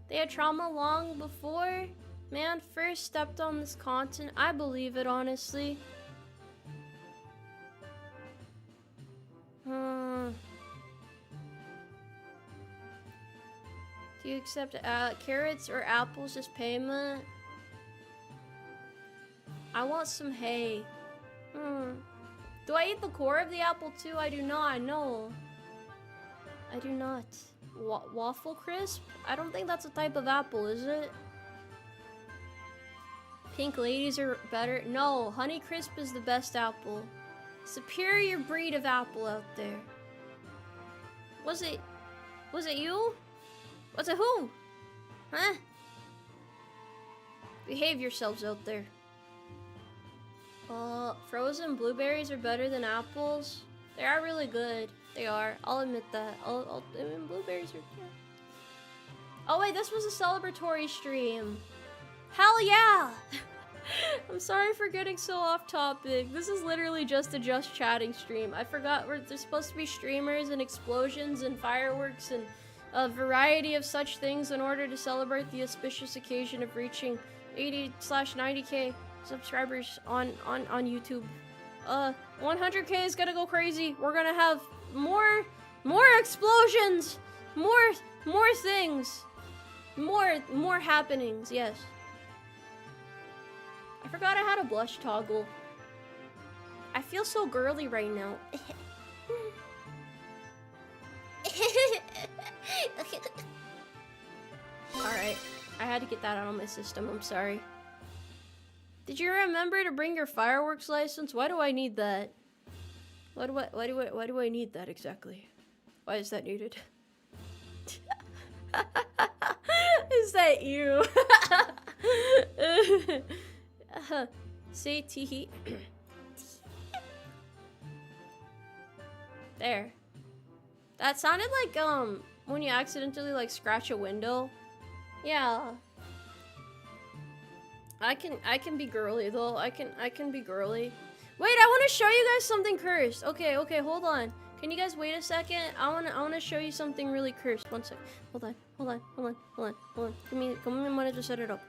Speaker 1: They had trauma long before? Man, first stepped on this content. I believe it, honestly. Do you accept carrots or apples as payment? I want some hay. Do I eat the core of the apple too? I do not, no. I do not. Waffle crisp? I don't think that's a type of apple, is it? Pink ladies are better. No, Honey Crisp is the best apple. Superior breed of apple out there. Was it you? Was it who? Huh? Behave yourselves out there. Frozen blueberries are better than apples. They are really good. They are. I'll admit that. I mean, blueberries are. Yeah. Oh wait, this was a celebratory stream. Hell yeah! I'm sorry for getting so off topic. This is literally just a just chatting stream. I forgot there's supposed to be streamers and explosions and fireworks and a variety of such things in order to celebrate the auspicious occasion of reaching 80/90k subscribers on YouTube. 100k is gonna go crazy. We're gonna have more explosions, more things, more happenings. Yes. I forgot I had a blush toggle. I feel so girly right now. Alright, I had to get that out of my system, I'm sorry. Did you remember to bring your fireworks license? Why do I need that? Why do I need that exactly? Why is that needed? Is that you? Say teehee. There. That sounded like when you accidentally like scratch a window. Yeah. I can be girly though. I can be girly. Wait, I want to show you guys something cursed. Okay, hold on. Can you guys wait a second? I wanna show you something really cursed. One sec. Hold on. Give me a minute to set it up.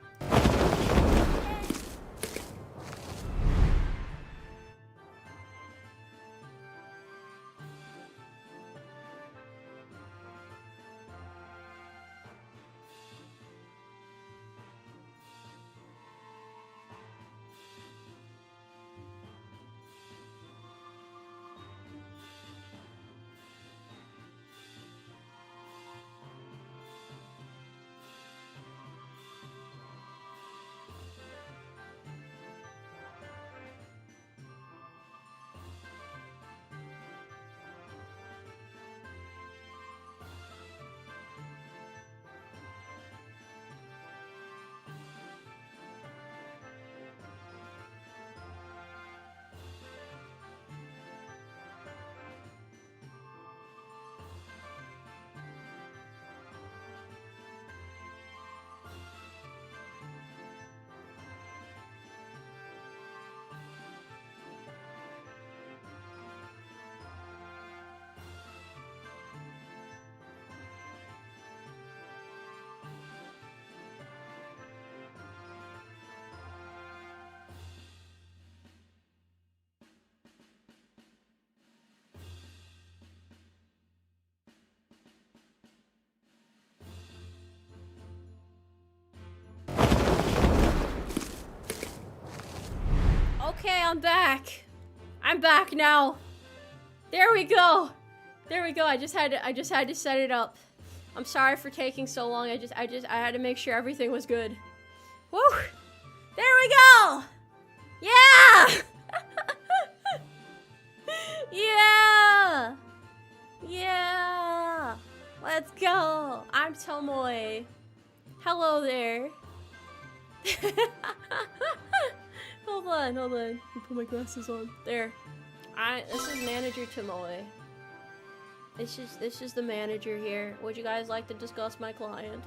Speaker 1: Okay, I'm back. I'm back now. There we go. I just had to set it up. I'm sorry for taking so long. I had to make sure everything was good. Woo! There we go. Yeah. Yeah. Let's go. I'm Tomoe. Hello there. Hold on. Let me put my glasses on. There. This is Manager Tomoe. This is the manager here. Would you guys like to discuss my client?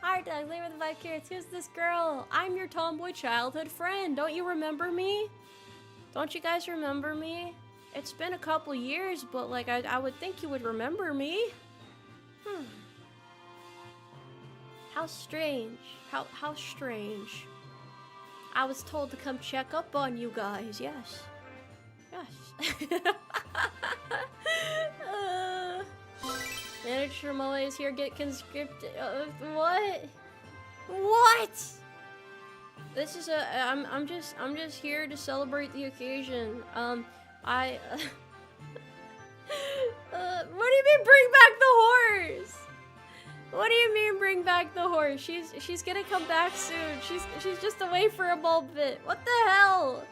Speaker 1: Hi, Doug. Leave with the 5 carrots. Who's this girl? I'm your tomboy childhood friend. Don't you remember me? Don't you guys remember me? It's been a couple years, but like I would think you would remember me. How strange. How strange. I was told to come check up on you guys. Yes. Yes. Manager Tomoe is here. Get conscripted. What? What? This is I'm just here to celebrate the occasion. What do you mean bring back the horse? What do you mean bring back the horse? She's gonna come back soon. She's just away for a moment. What the hell?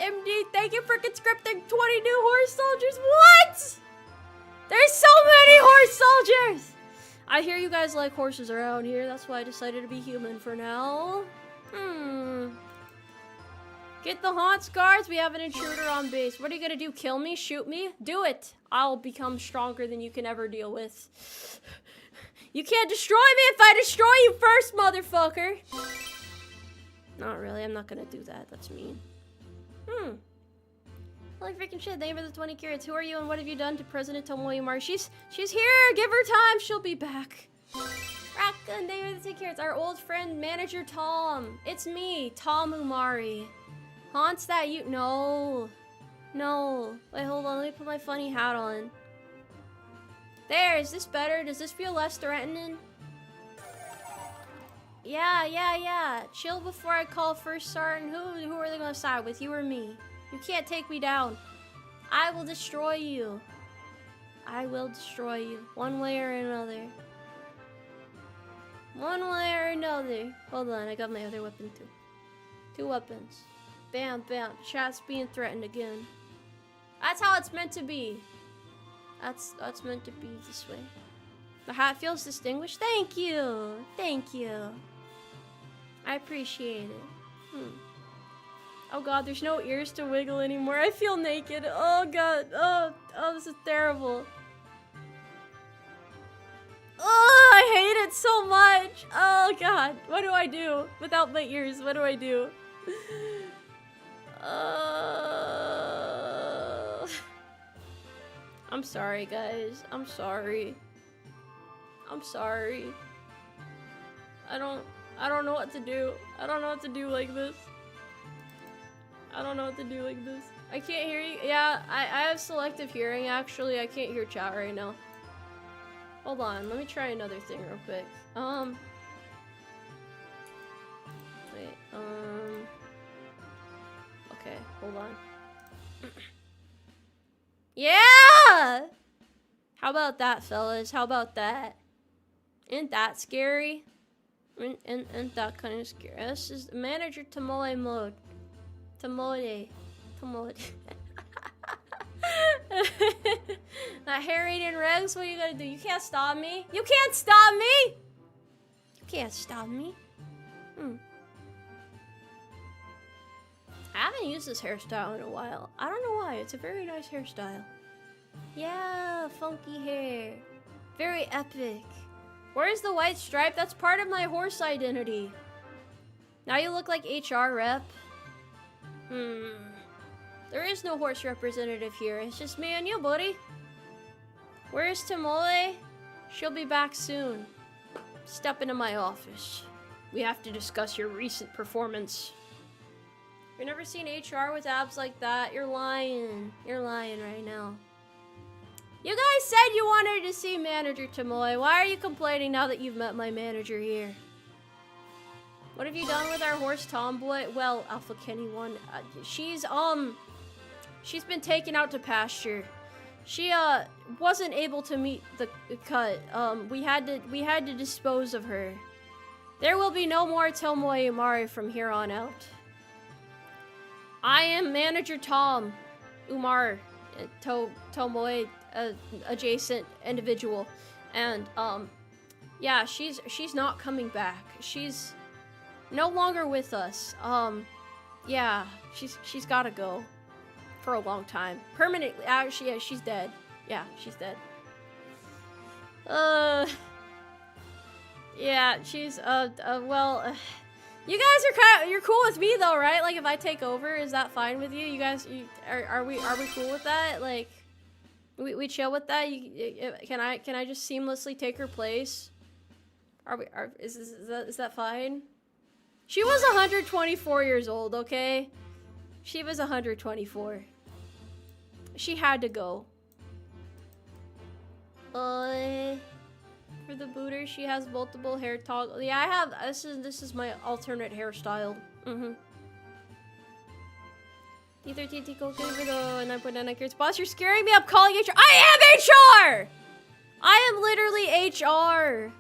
Speaker 1: MD, thank you for conscripting 20 new horse soldiers. What? There's so many horse soldiers! I hear you guys like horses around here. That's why I decided to be human for now. Get the haunts guards. We have an intruder on base. What are you gonna do? Kill me? Shoot me? Do it. I'll become stronger than you can ever deal with. You can't destroy me if I destroy you first, motherfucker. Not really. I'm not gonna do that. That's mean. Holy freaking shit. Thank you for the 20 carrots. Who are you and what have you done to President Tomoe Umari? She's here. Give her time. She'll be back. Raccoon, thank you for the 10 carrots. Our old friend, Manager Tom. It's me, Tomoe Umari. Haunts that you... No. No. Wait, hold on. Let me put my funny hat on. There. Is this better? Does this feel less threatening? Yeah. Chill before I call first sergeant. Who are they gonna side with? You or me? You can't take me down. I will destroy you. I will destroy you. One way or another. One way or another. Hold on, I got my other weapon too. 2 weapons. Bam, bam. Chat's being threatened again. That's how it's meant to be. That's meant to be this way. The hat feels distinguished. Thank you. Thank you. I appreciate it. Oh god, there's no ears to wiggle anymore. I feel naked. Oh god. Oh, this is terrible. Oh, I hate it so much. Oh god. What do I do without my ears? What do I do? I'm sorry, guys. I'm sorry. I'm sorry. I don't know what to do. I don't know what to do like this. I don't know what to do like this. I can't hear you. Yeah, I have selective hearing, actually. I can't hear chat right now. Hold on. Let me try another thing real quick. Wait, okay, hold on. Yeah! How about that, fellas? How about that? Isn't that scary? Isn't that kind of scary? This is Manager Tomoe mode. Tomoe. That hair eating regs, what are you gonna do? You can't stop me. You can't stop me! You can't stop me. I haven't used this hairstyle in a while. I don't know why. It's a very nice hairstyle. Yeah, funky hair. Very epic. Where's the white stripe? That's part of my horse identity. Now you look like HR rep. There is no horse representative here. It's just me and you, buddy. Where's Tomoe? She'll be back soon. Step into my office. We have to discuss your recent performance. You've never seen HR with abs like that? You're lying. You're lying right now. You guys said you wanted to see Manager Tomoe. Why are you complaining now that you've met my manager here? What have you done with our horse tomboy? Well, Alpha Kenny 1. She's been taken out to pasture. She wasn't able to meet the cut. We had to dispose of her. There will be no more Tomoe Umari from here on out. I am Manager Tom Umar, Tomoe adjacent individual, and yeah, she's not coming back. She's no longer with us. Yeah, she's gotta go for a long time, permanently. Actually, yeah, she's dead. Yeah, she's dead. Yeah, she's well. You guys you're cool with me though, right? Like if I take over, is that fine with you? You guys, are we cool with that? Like, we chill with that? Can I just seamlessly take her place? Is that fine? She was 124 years old, okay? She was 124. She had to go. For the booter, she has multiple hair toggle. Yeah, I have. This is my alternate hairstyle. D13 go for the 9.99 carats. Boss, you're scaring me. I'm calling HR. I am HR! I am literally HR.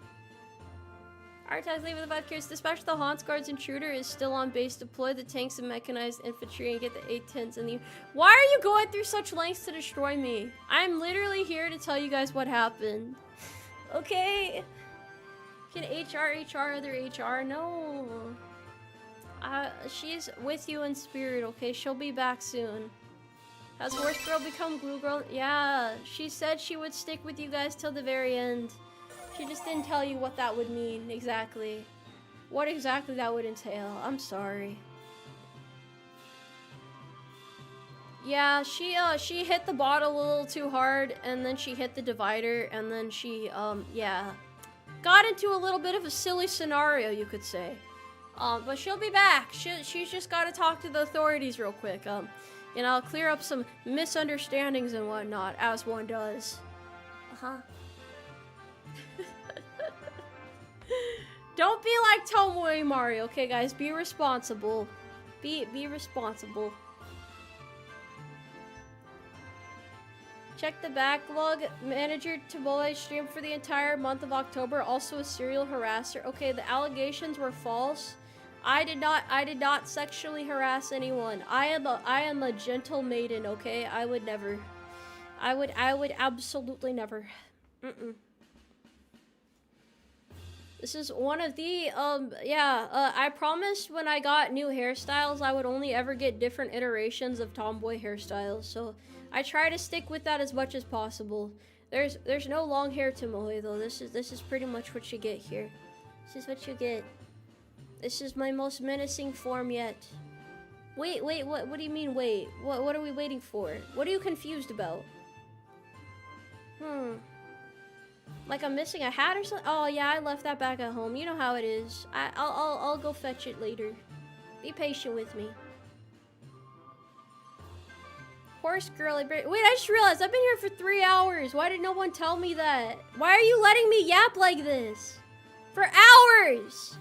Speaker 1: Artax leaving the 5 carats. Dispatch the Haunts Guards intruder is still on base. Deploy the tanks and mechanized infantry and get the 810s in the... Why are you going through such lengths to destroy me? I'm literally here to tell you guys what happened. Okay? Can HR other HR? No. She's with you in spirit, okay? She'll be back soon. Has Horse Girl become Glue Girl? Yeah, she said she would stick with you guys till the very end. She just didn't tell you what that would mean exactly. What exactly that would entail. I'm sorry. Yeah, she hit the bottle a little too hard, and then she hit the divider, and then she, yeah. Got into a little bit of a silly scenario, you could say. But she'll be back. She's just gotta talk to the authorities real quick. And I'll clear up some misunderstandings and whatnot, as one does. Don't be like Tomoe Umari, okay, guys? Be responsible. Be responsible. Check the backlog. Manager Tomoe streamed for the entire month of October. Also a serial harasser. Okay, the allegations were false. I did not sexually harass anyone. I am a gentle maiden, okay? I would never. I would absolutely never. This is one of the, I promised when I got new hairstyles, I would only ever get different iterations of tomboy hairstyles, so I try to stick with that as much as possible. There's no long hair Tomoe though. This is pretty much what you get here. This is what you get. This is my most menacing form yet. Wait, what do you mean wait? What are we waiting for? What are you confused about? Like I'm missing a hat or something? Oh yeah, I left that back at home. You know how it is. I'll go fetch it later. Be patient with me. Horse girl, wait, I just realized I've been here for 3 hours. Why did no one tell me that? Why are you letting me yap like this? For hours!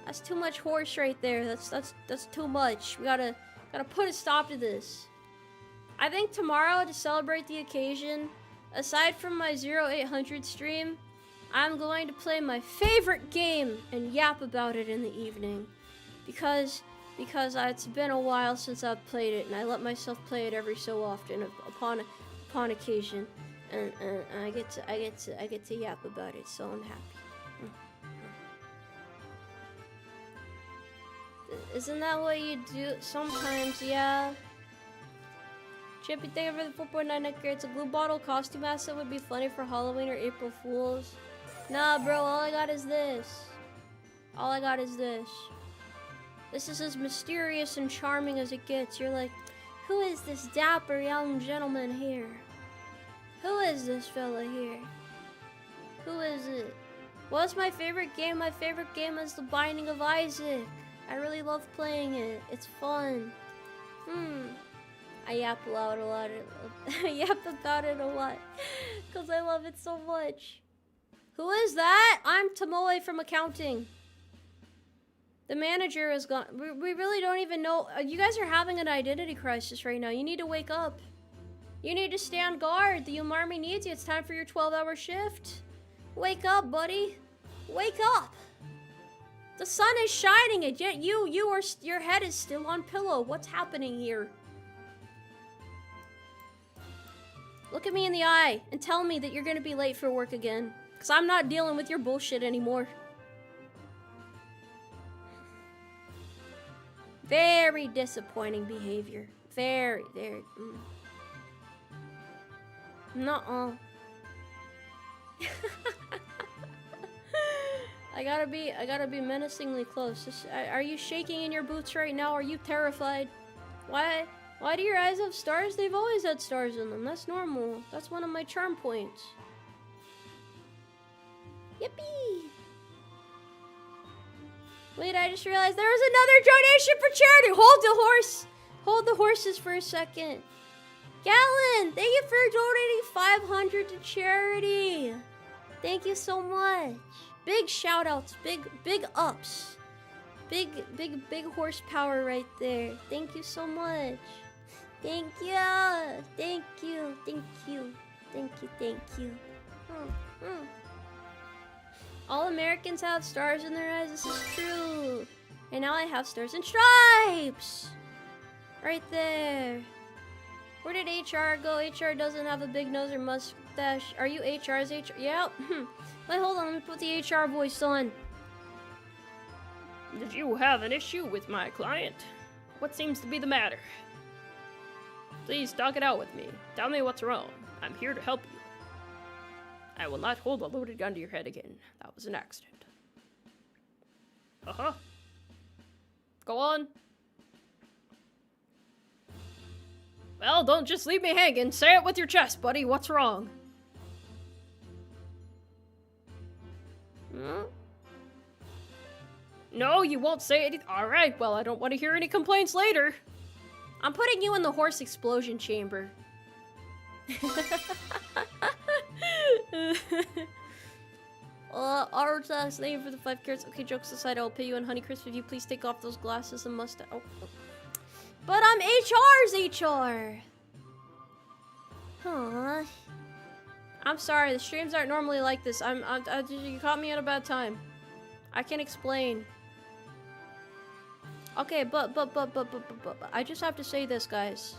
Speaker 1: That's too much horse right there. That's too much. We gotta put a stop to this. I think tomorrow, to celebrate the occasion, aside from my 0800 stream, I'm going to play my favorite game and yap about it in the evening. Because it's been a while since I've played it, and I let myself play it every so often upon occasion, and I get to yap about it, so I'm happy. Isn't that what you do sometimes? Yeah. Chippy, thank you for the 4.99 carats. A glue bottle costume asset would be funny for Halloween or April Fools. Nah, bro, all I got is this. All I got is this. This is as mysterious and charming as it gets. You're like, who is this dapper young gentleman here? Who is this fella here? Who is it? What's my favorite game? My favorite game is The Binding of Isaac. I really love playing it. It's fun. I yap about it a lot. I yap about it a lot because I love it so much. Who is that? I'm Tomoe from accounting. The manager is gone. We really don't even know. You guys are having an identity crisis right now. You need to wake up. You need to stand guard. The Umarmy needs you. It's time for your 12-hour shift. Wake up, buddy. Wake up. The sun is shining, and yet your head is still on pillow. What's happening here? Look at me in the eye and tell me that you're gonna be late for work again. Because I'm not dealing with your bullshit anymore. Very disappointing behavior. Very. Nuh-uh. I gotta be menacingly close. Are you shaking in your boots right now? Are you terrified? Why do your eyes have stars? They've always had stars in them. That's normal. That's one of my charm points. Yippee! Wait, I just realized there was another donation for charity. Hold the horse. Hold the horses for a second. Gallon, thank you for donating 500 to charity. Thank you so much. Big shout outs, big ups. Big horsepower right there. Thank you so much. Thank you. Thank you. Thank you. Thank you. Thank you. All Americans have stars in their eyes. This is true. And now I have stars and stripes. Right there. Where did HR go? HR doesn't have a big nose or mustache. Are you HR's HR? Yep. Wait, hold on. Let me put the HR voice on.
Speaker 2: Did you have an issue with my client? What seems to be the matter? Please talk it out with me. Tell me what's wrong. I'm here to help you. I will not hold a loaded gun to your head again. That was an accident. Uh-huh. Go on. Well, don't just leave me hanging. Say it with your chest, buddy. What's wrong? No, you won't say it. Alright, well, I don't want to hear any complaints later.
Speaker 1: I'm putting you in the horse explosion chamber. Artax, thank you for the 5 carrots. Okay, jokes aside, I'll pay you in Honeycrisp if you please take off those glasses and mustache. Oh. But I'm HR's HR. Huh. I'm sorry, the streams aren't normally like this. You caught me at a bad time. I can't explain. Okay, but I just have to say this, guys.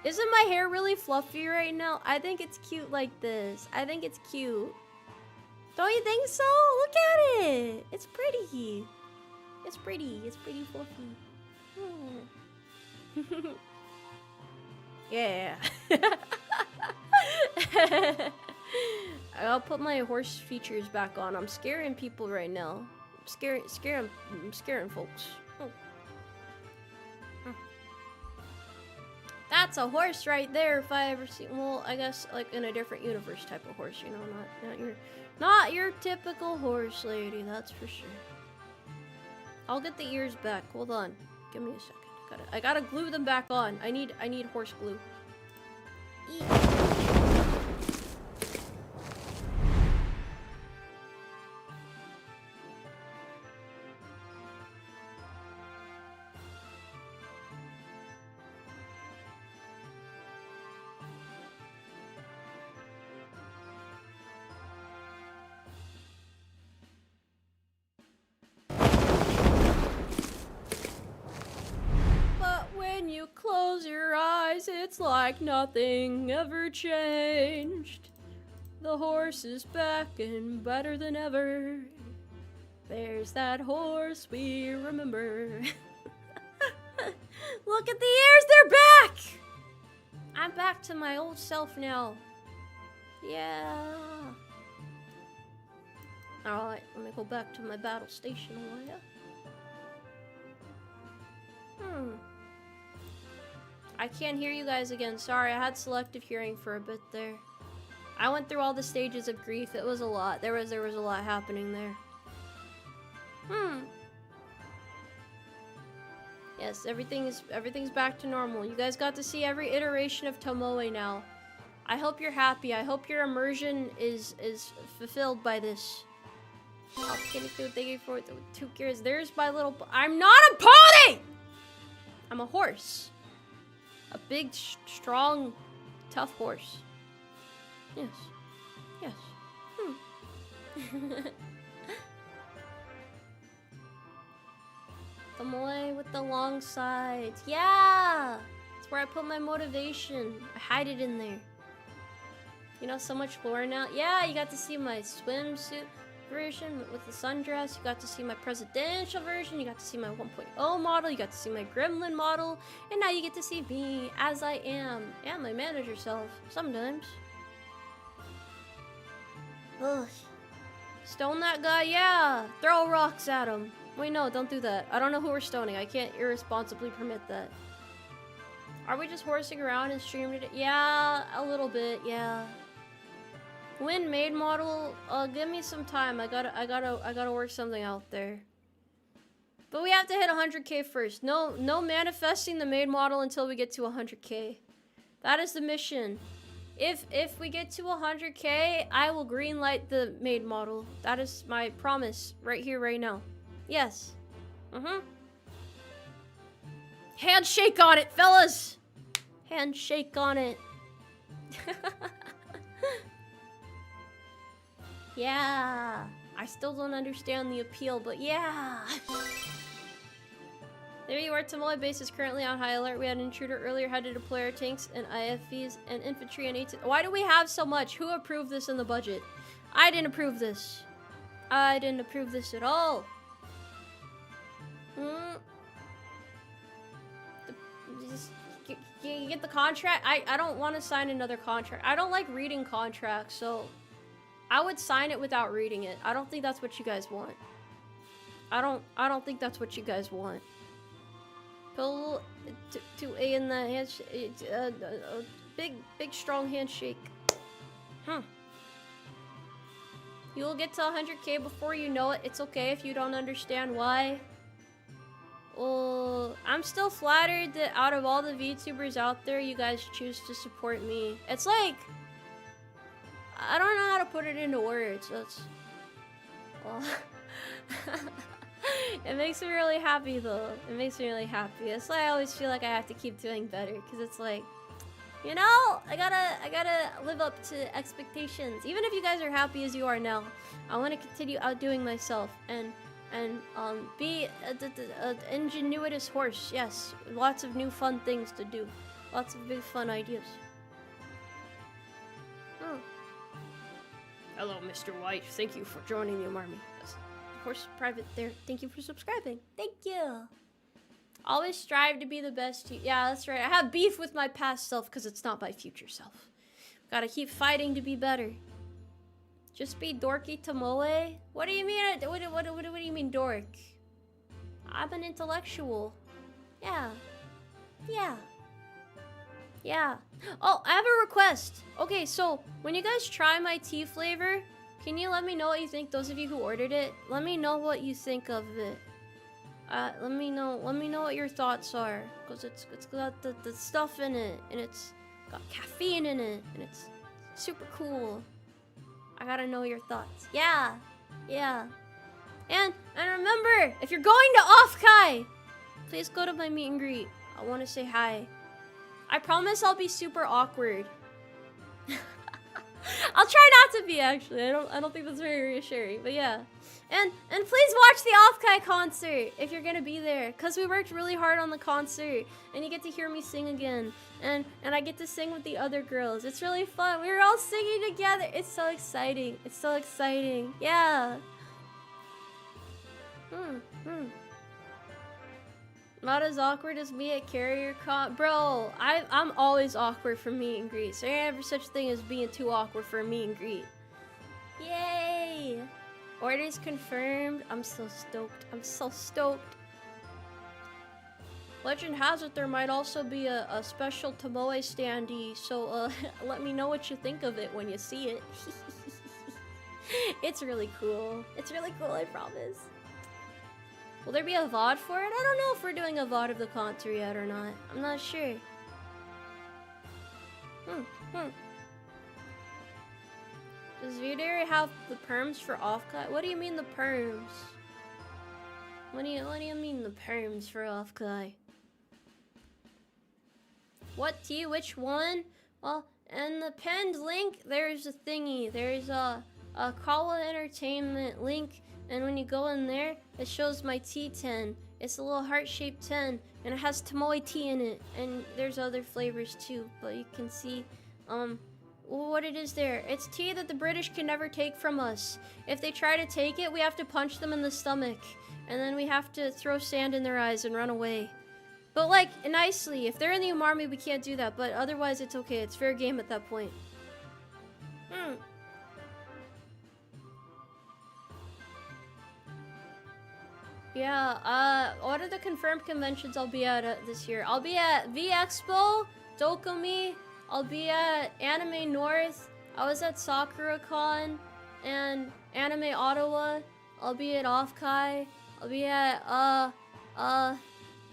Speaker 1: Isn't my hair really fluffy right now? I think it's cute like this. I think it's cute. Don't you think so? Look at it. It's pretty. It's pretty. It's pretty fluffy. Yeah. I'll put my horse features back on. I'm scaring people right now. I'm scaring folks. Oh. That's a horse right there if I ever see. Well, I guess like in a different universe type of horse, you know, not your typical horse lady, that's for sure. I'll get the ears back. Hold on. Give me a second. I gotta glue them back on. I need horse glue. Eat. When you close your eyes, it's like nothing ever changed. The horse is back and better than ever. There's that horse we remember. Look at the ears, they're back! I'm back to my old self now. Yeah. Alright, let me go back to my battle station, will ya? I can't hear you guys again. Sorry, I had selective hearing for a bit there. I went through all the stages of grief. It was a lot. There was a lot happening there. Yes, everything's back to normal. You guys got to see every iteration of Tomoe now. I hope you're happy. I hope your immersion is fulfilled by this. I'll get it through. Thank you for 2 gears. There's my little. I'm not a pony. I'm a horse. A big, strong, tough horse. Yes. Yes. Tomoe with the long sides. Yeah! That's where I put my motivation. I hide it in there. You know, so much lore now. Yeah, you got to see my swimsuit version with the sundress. You got to see my presidential version. You got to see my 1.0 model. You got to see my gremlin model. And now you get to see me as I am. And my manager self. Sometimes. Ugh. Stone that guy? Yeah. Throw rocks at him. Wait, no, don't do that. I don't know who we're stoning. I can't irresponsibly permit that. Are we just horsing around and streaming it? Yeah, a little bit, yeah. When made model, give me some time. I gotta work something out there. But we have to hit 100K first. No manifesting the maid model until we get to 100K. That is the mission. If we get to 100K, I will greenlight the maid model. That is my promise right here, right now. Yes. Handshake on it, fellas! Handshake on it. Yeah. I still don't understand the appeal, but yeah. There you are, Tomoe base is currently on high alert. We had an intruder earlier, had to deploy our tanks and IFVs and infantry and 8. Why do we have so much? Who approved this in the budget? I didn't approve this. I didn't approve this at all. You get the contract? I don't want to sign another contract. I don't like reading contracts, so I would sign it without reading it. I don't think that's what you guys want. I don't think that's what you guys want. Pull to A in the handshake. Big strong handshake. You will get to 100K before you know it. It's okay if you don't understand why. Well, I'm still flattered that out of all the VTubers out there, you guys choose to support me. It's like, I don't know how to put it into words. That's, well, it makes me really happy though. It makes me really happy. It's like I always feel like I have to keep doing better because it's like, you know, I gotta live up to expectations. Even if you guys are happy as you are now, I want to continue outdoing myself and be an ingenuitous horse. Yes, lots of new fun things to do, lots of big fun ideas.
Speaker 2: Hello, Mr. White. Thank you for joining the Umarmy.
Speaker 1: Of course, private there. Thank you for subscribing. Thank you. Always strive to be the best. Yeah, that's right. I have beef with my past self because it's not my future self. Gotta keep fighting to be better. Just be dorky Tomoe? What do you mean? What do you mean dork? I'm an intellectual. Yeah. Yeah. Yeah. Oh, I have a request. Okay, so when you guys try my tea flavor, can you let me know what you think? Those of you who ordered it, let me know what you think of it. Let me know what your thoughts are, because it's got the stuff in it, and it's got caffeine in it, and it's super cool. I gotta know your thoughts. Yeah. And remember, if you're going to Offkai, please go to my meet and greet. I want to say hi. I promise I'll be super awkward. I'll try not to be, actually. I don't think that's very reassuring, but yeah. And please watch the Offkai concert if you're gonna be there, because we worked really hard on the concert, and you get to hear me sing again, and I get to sing with the other girls. It's really fun. We were all singing together. It's so exciting. It's so exciting. Yeah. Not as awkward as me at Carrier Con. Bro, I'm always awkward for meet and greets. There ain't ever such thing as being too awkward for a meet and greet. Yay! Orders confirmed. I'm so stoked. I'm so stoked. Legend has it there might also be a special Tomoe standee, so let me know what you think of it when you see it. It's really cool. It's really cool, I promise. Will there be a VOD for it? I don't know if we're doing a VOD of the concert yet or not. I'm not sure. Does V-Dere have the perms for Offkai? What do you mean the perms? What do you mean the perms for Offkai? What tea? Which one? Well, in the pinned link, there's a thingy. There's a Kawa Entertainment link. And when you go in there, it shows my T10. It's a little heart-shaped 10, and it has Tomoe tea in it. And there's other flavors too, but you can see what it is there. It's tea that the British can never take from us. If they try to take it, we have to punch them in the stomach. And then we have to throw sand in their eyes and run away. But like, nicely. If they're in the Umarmy, we can't do that. But otherwise, it's okay. It's fair game at that point. Yeah, what are the confirmed conventions I'll be at this year? I'll be at V-Expo, Dokumi, I'll be at Anime North, I was at SakuraCon, and Anime Ottawa, I'll be at Offkai, I'll be at,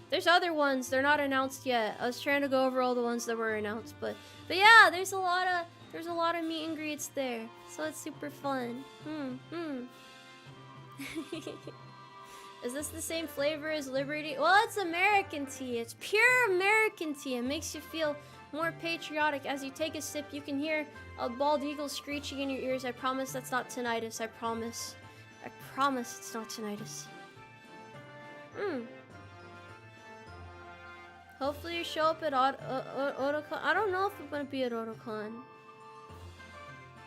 Speaker 1: there's other ones. They're not announced yet. I was trying to go over all the ones that were announced, but yeah, there's a lot of meet and greets there. So it's super fun. Is this the same flavor as Liberty? Well, it's American tea. It's pure American tea. It makes you feel more patriotic. As you take a sip, you can hear a bald eagle screeching in your ears. I promise that's not tinnitus. I promise. I promise it's not tinnitus. Hopefully you show up at Otakon. I don't know if I'm gonna be at Otakon.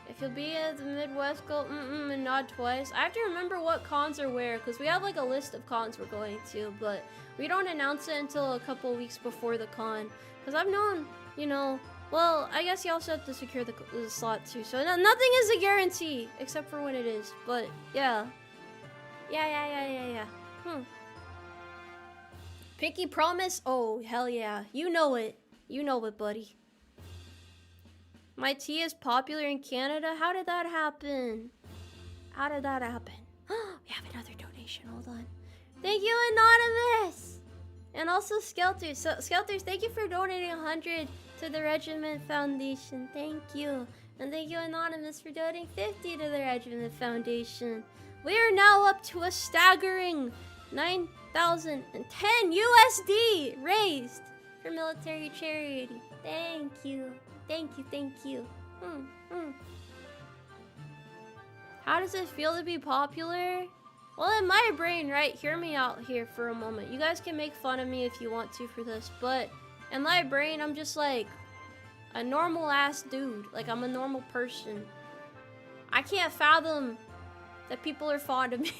Speaker 1: If you'll be at the Midwest, go and nod twice. I have to remember what cons are where, because we have like a list of cons we're going to, but we don't announce it until a couple weeks before the con. Because I've known, you know, well, I guess you also have to secure the slot too. So nothing is a guarantee, except for when it is. But yeah. Yeah. Pinky promise? Oh, hell yeah. You know it. You know it, buddy. My tea is popular in Canada? How did that happen? How did that happen? We have another donation. Hold on. Thank you, Anonymous! And also Skelters. So, Skelters, thank you for donating 100 to the Regiment Foundation. Thank you. And thank you, Anonymous, for donating 50 to the Regiment Foundation. We are now up to a staggering 9,010 USD raised for military charity. Thank you. Thank you. How does it feel to be popular? Well, in my brain, right? Hear me out here for a moment. You guys can make fun of me if you want to for this, but in my brain, I'm just like a normal ass dude. Like, I'm a normal person. I can't fathom that people are fond of me.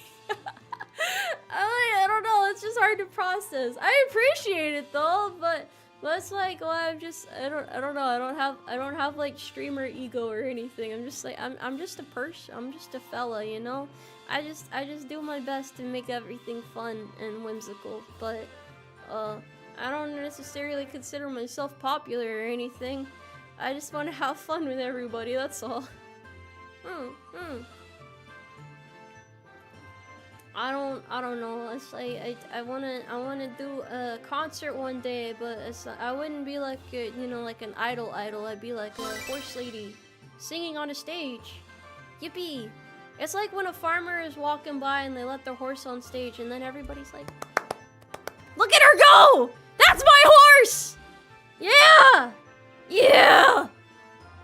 Speaker 1: I don't know. It's just hard to process. I appreciate it though, but it's like, well, I don't know. I don't have like streamer ego or anything. I'm just like, I'm just a person. I'm just a fella, you know. I just do my best to make everything fun and whimsical, but I don't necessarily consider myself popular or anything. I just want to have fun with everybody. That's all. I don't know. It's like I wanna do a concert one day, but I wouldn't be like a, you know, like an idol. I'd be like a horse lady singing on a stage. Yippee! It's like when a farmer is walking by and they let their horse on stage, and then everybody's like, "Look at her go! That's my horse! Yeah!"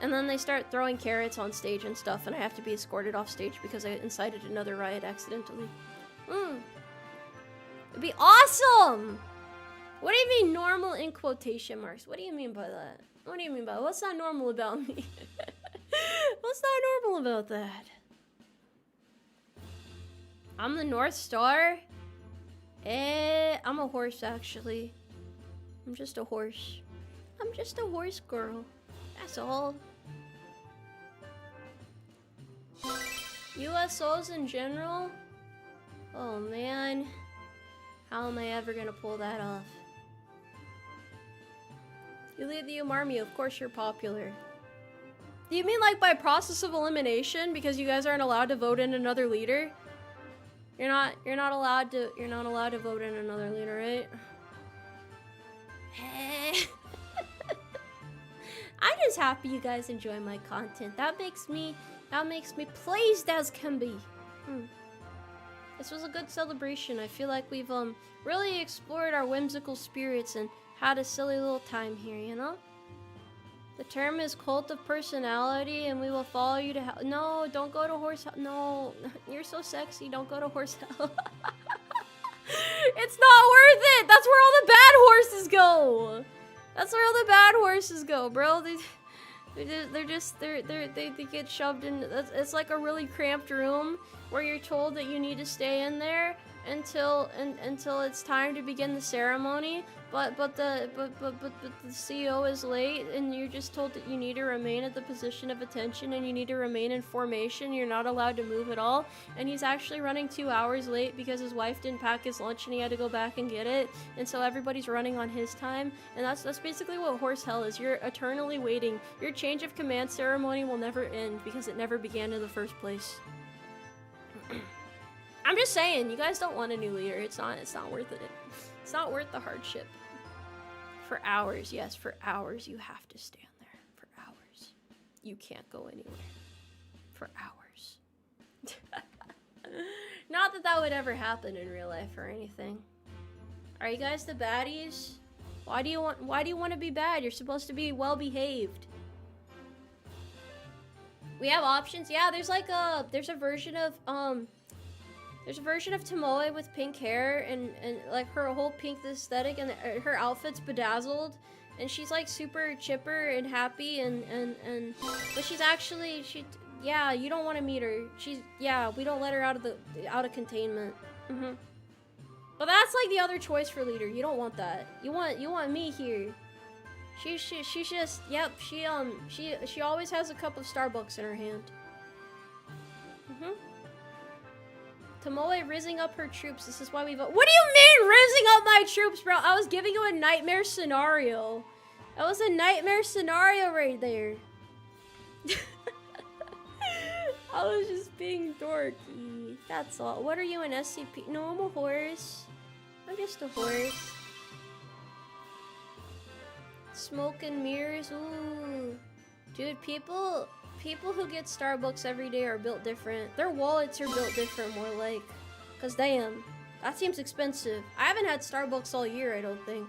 Speaker 1: And then they start throwing carrots on stage and stuff, and I have to be escorted off stage because I incited another riot accidentally. It'd be awesome! What do you mean normal in quotation marks? What do you mean by that? What do you mean by that? What's not normal about me? What's not normal about that? I'm the North Star? I'm a horse actually. I'm just a horse. I'm just a horse girl. That's all. USOs in general? Oh man. How am I ever gonna pull that off? You lead the Umarmy, of course you're popular. Do you mean like by process of elimination because you guys aren't allowed to vote in another leader? You're not allowed to vote in another leader, right? I'm just happy you guys enjoy my content. That makes me pleased as can be. This was a good celebration. I feel like we've really explored our whimsical spirits and had a silly little time here, you know? The term is cult of personality, and we will follow you to hell. No, don't go to horse hell. No, you're so sexy. Don't go to horse hell. It's not worth it. That's where all the bad horses go. That's where all the bad horses go, bro. They get shoved in. It's like a really cramped room where you're told that you need to stay in there until it's time to begin the ceremony. But the CEO is late, and you're just told that you need to remain at the position of attention and you need to remain in formation. You're not allowed to move at all. And he's actually running 2 hours late because his wife didn't pack his lunch and he had to go back and get it. And so everybody's running on his time. And that's basically what horse hell is. You're eternally waiting. Your change of command ceremony will never end because it never began in the first place. I'm just saying, you guys don't want a new leader. It's not worth it. It's not worth the hardship. For hours, yes, for hours you have to stand there. For hours. You can't go anywhere. For hours. Not that that would ever happen in real life or anything. Are you guys the baddies? Why do you want to be bad? You're supposed to be well behaved. We have options. Yeah, there's a version of Tomoe with pink hair and like her whole pink aesthetic, and her outfit's bedazzled, and she's like super chipper and happy but she's actually yeah, you don't want to meet her. We don't let her out of containment. But that's like the other choice for leader. You don't want that. You want me here. She's just, yep, she always has a cup of Starbucks in her hand. Tomoe rizzing up her troops. This is why we vote. What do you mean rizzing up my troops, bro? I was giving you a nightmare scenario. That was a nightmare scenario right there. I was just being dorky. That's all. What are you, an SCP? No, I'm a horse. I'm just a horse. Smoke and mirrors. Ooh. Dude, people who get Starbucks every day are built different. Their wallets are built different, more like. Cause damn, that seems expensive. I haven't had Starbucks all year, I don't think.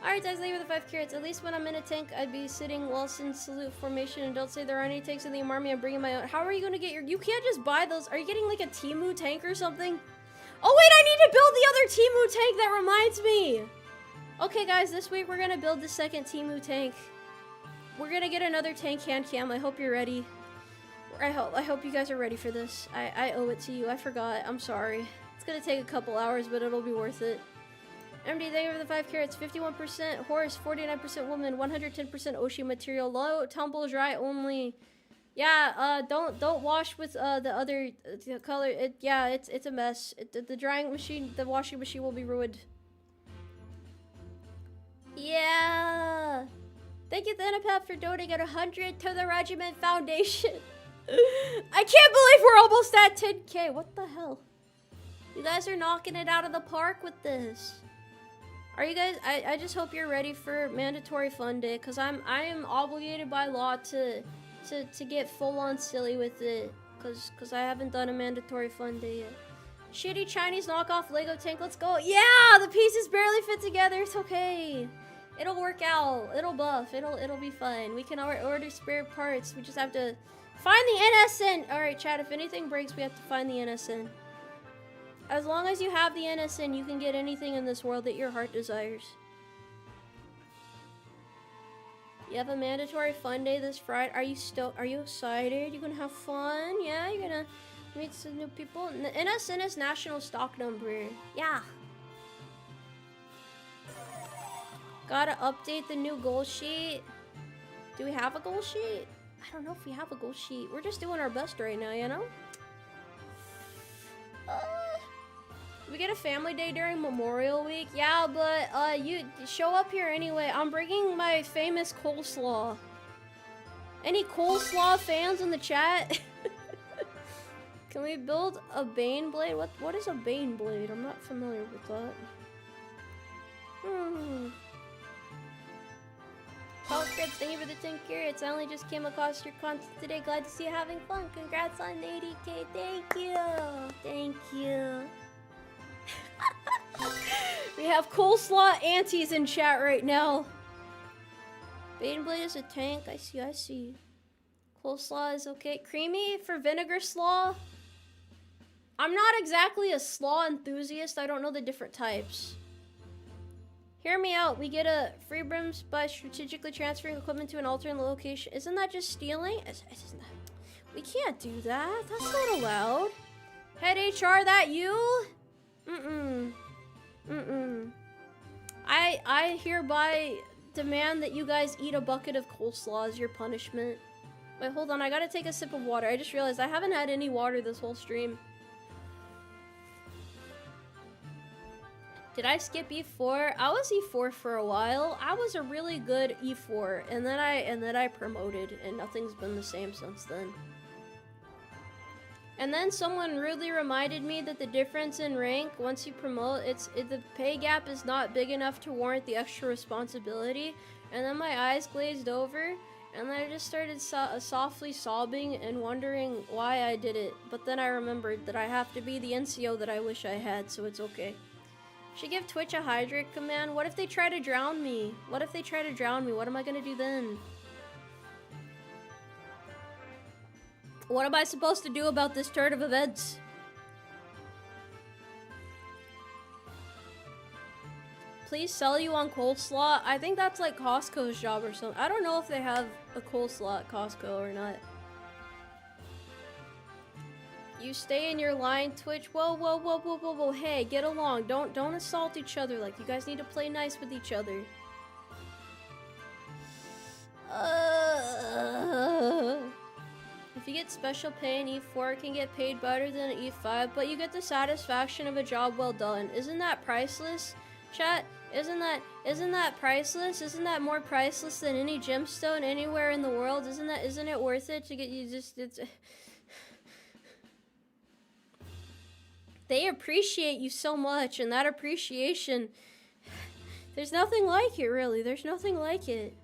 Speaker 1: Alright, guys, leave with the 5 carrots. At least when I'm in a tank, I'd be sitting whilst in salute formation, and don't say there are any tanks in the Umarmy. I'm bringing my own. How are you gonna get your? You can't just buy those. Are you getting like a Temu tank or something? Oh wait, I need to build the other Temu tank. That reminds me. Okay, guys, this week we're gonna build the second Temu tank. We're gonna get another tank hand cam. I hope you're ready. I hope you guys are ready for this. I owe it to you. I forgot. I'm sorry. It's gonna take a couple hours, but it'll be worth it. MD, thank you for the 5 carrots. 51% horse, 49% woman, 110% Oshi material. Low, tumble, dry only. Yeah, don't wash with the other color. It's a mess. The drying machine, the washing machine will be ruined. Yeah. Thank you, Thanapath, for donating at 100 to the Regiment Foundation. I can't believe we're almost at 10K. What the hell? You guys are knocking it out of the park with this. Are you guys? I just hope you're ready for mandatory fun day, cause I am obligated by law to get full on silly with it, cause I haven't done a mandatory fun day yet. Shitty Chinese knockoff Lego tank. Let's go. Yeah, the pieces barely fit together. It's okay. It'll work out. It'll buff. It'll be fine. We can order spare parts. We just have to find the NSN. All right, chat. If anything breaks, we have to find the NSN. As long as you have the NSN, you can get anything in this world that your heart desires. You have a mandatory fun day this Friday. Are you excited? You gonna have fun? Yeah, you're gonna meet some new people. NSN is national stock number. Yeah. Gotta update the new goal sheet. Do we have a goal sheet? I don't know if we have a goal sheet. We're just doing our best right now, you know? We get a family day during Memorial Week. Yeah, but you show up here anyway. I'm bringing my famous coleslaw. Any coleslaw fans in the chat? Can we build a Bane blade? What is a Bane blade? I'm not familiar with that. Scripts, thank you for the 10 carrots. I only just came across your content today. Glad to see you having fun. Congrats on the 80K. Thank you. Thank you. We have coleslaw aunties in chat right now. Bane blade is a tank. I see. Coleslaw is okay. Creamy for vinegar slaw. I'm not exactly a slaw enthusiast. I don't know the different types. Hear me out. We get a free brims by strategically transferring equipment to an alternate location. Isn't that just stealing? We can't do that. That's not allowed. Head HR, that you? I hereby demand that you guys eat a bucket of coleslaw as your punishment. Wait, hold on. I gotta take a sip of water. I just realized I haven't had any water this whole stream. Did I skip E4? I was E4 for a while. I was a really good E4, and then I promoted, and nothing's been the same since then. And then someone rudely reminded me that the difference in rank, once you promote, the pay gap is not big enough to warrant the extra responsibility. And then my eyes glazed over, and then I just started softly sobbing and wondering why I did it. But then I remembered that I have to be the NCO that I wish I had, so it's okay. Should give Twitch a hydrate command. What if they try to drown me? What if they try to drown me? What am I gonna do then? What am I supposed to do about this turn of events? Please sell you on coleslaw. I think that's like Costco's job or something. I don't know if they have a coleslaw at Costco or not. You stay in your line, Twitch. Whoa, whoa, whoa, whoa, whoa, whoa. Hey, get along. Don't assault each other. Like, you guys need to play nice with each other. If you get special pay in E4, it can get paid better than E5, but you get the satisfaction of a job well done. Isn't that priceless? Chat, isn't that priceless? Isn't that more priceless than any gemstone anywhere in the world? Isn't it worth it to get you They appreciate you so much, and that appreciation, there's nothing like it, really. There's nothing like it.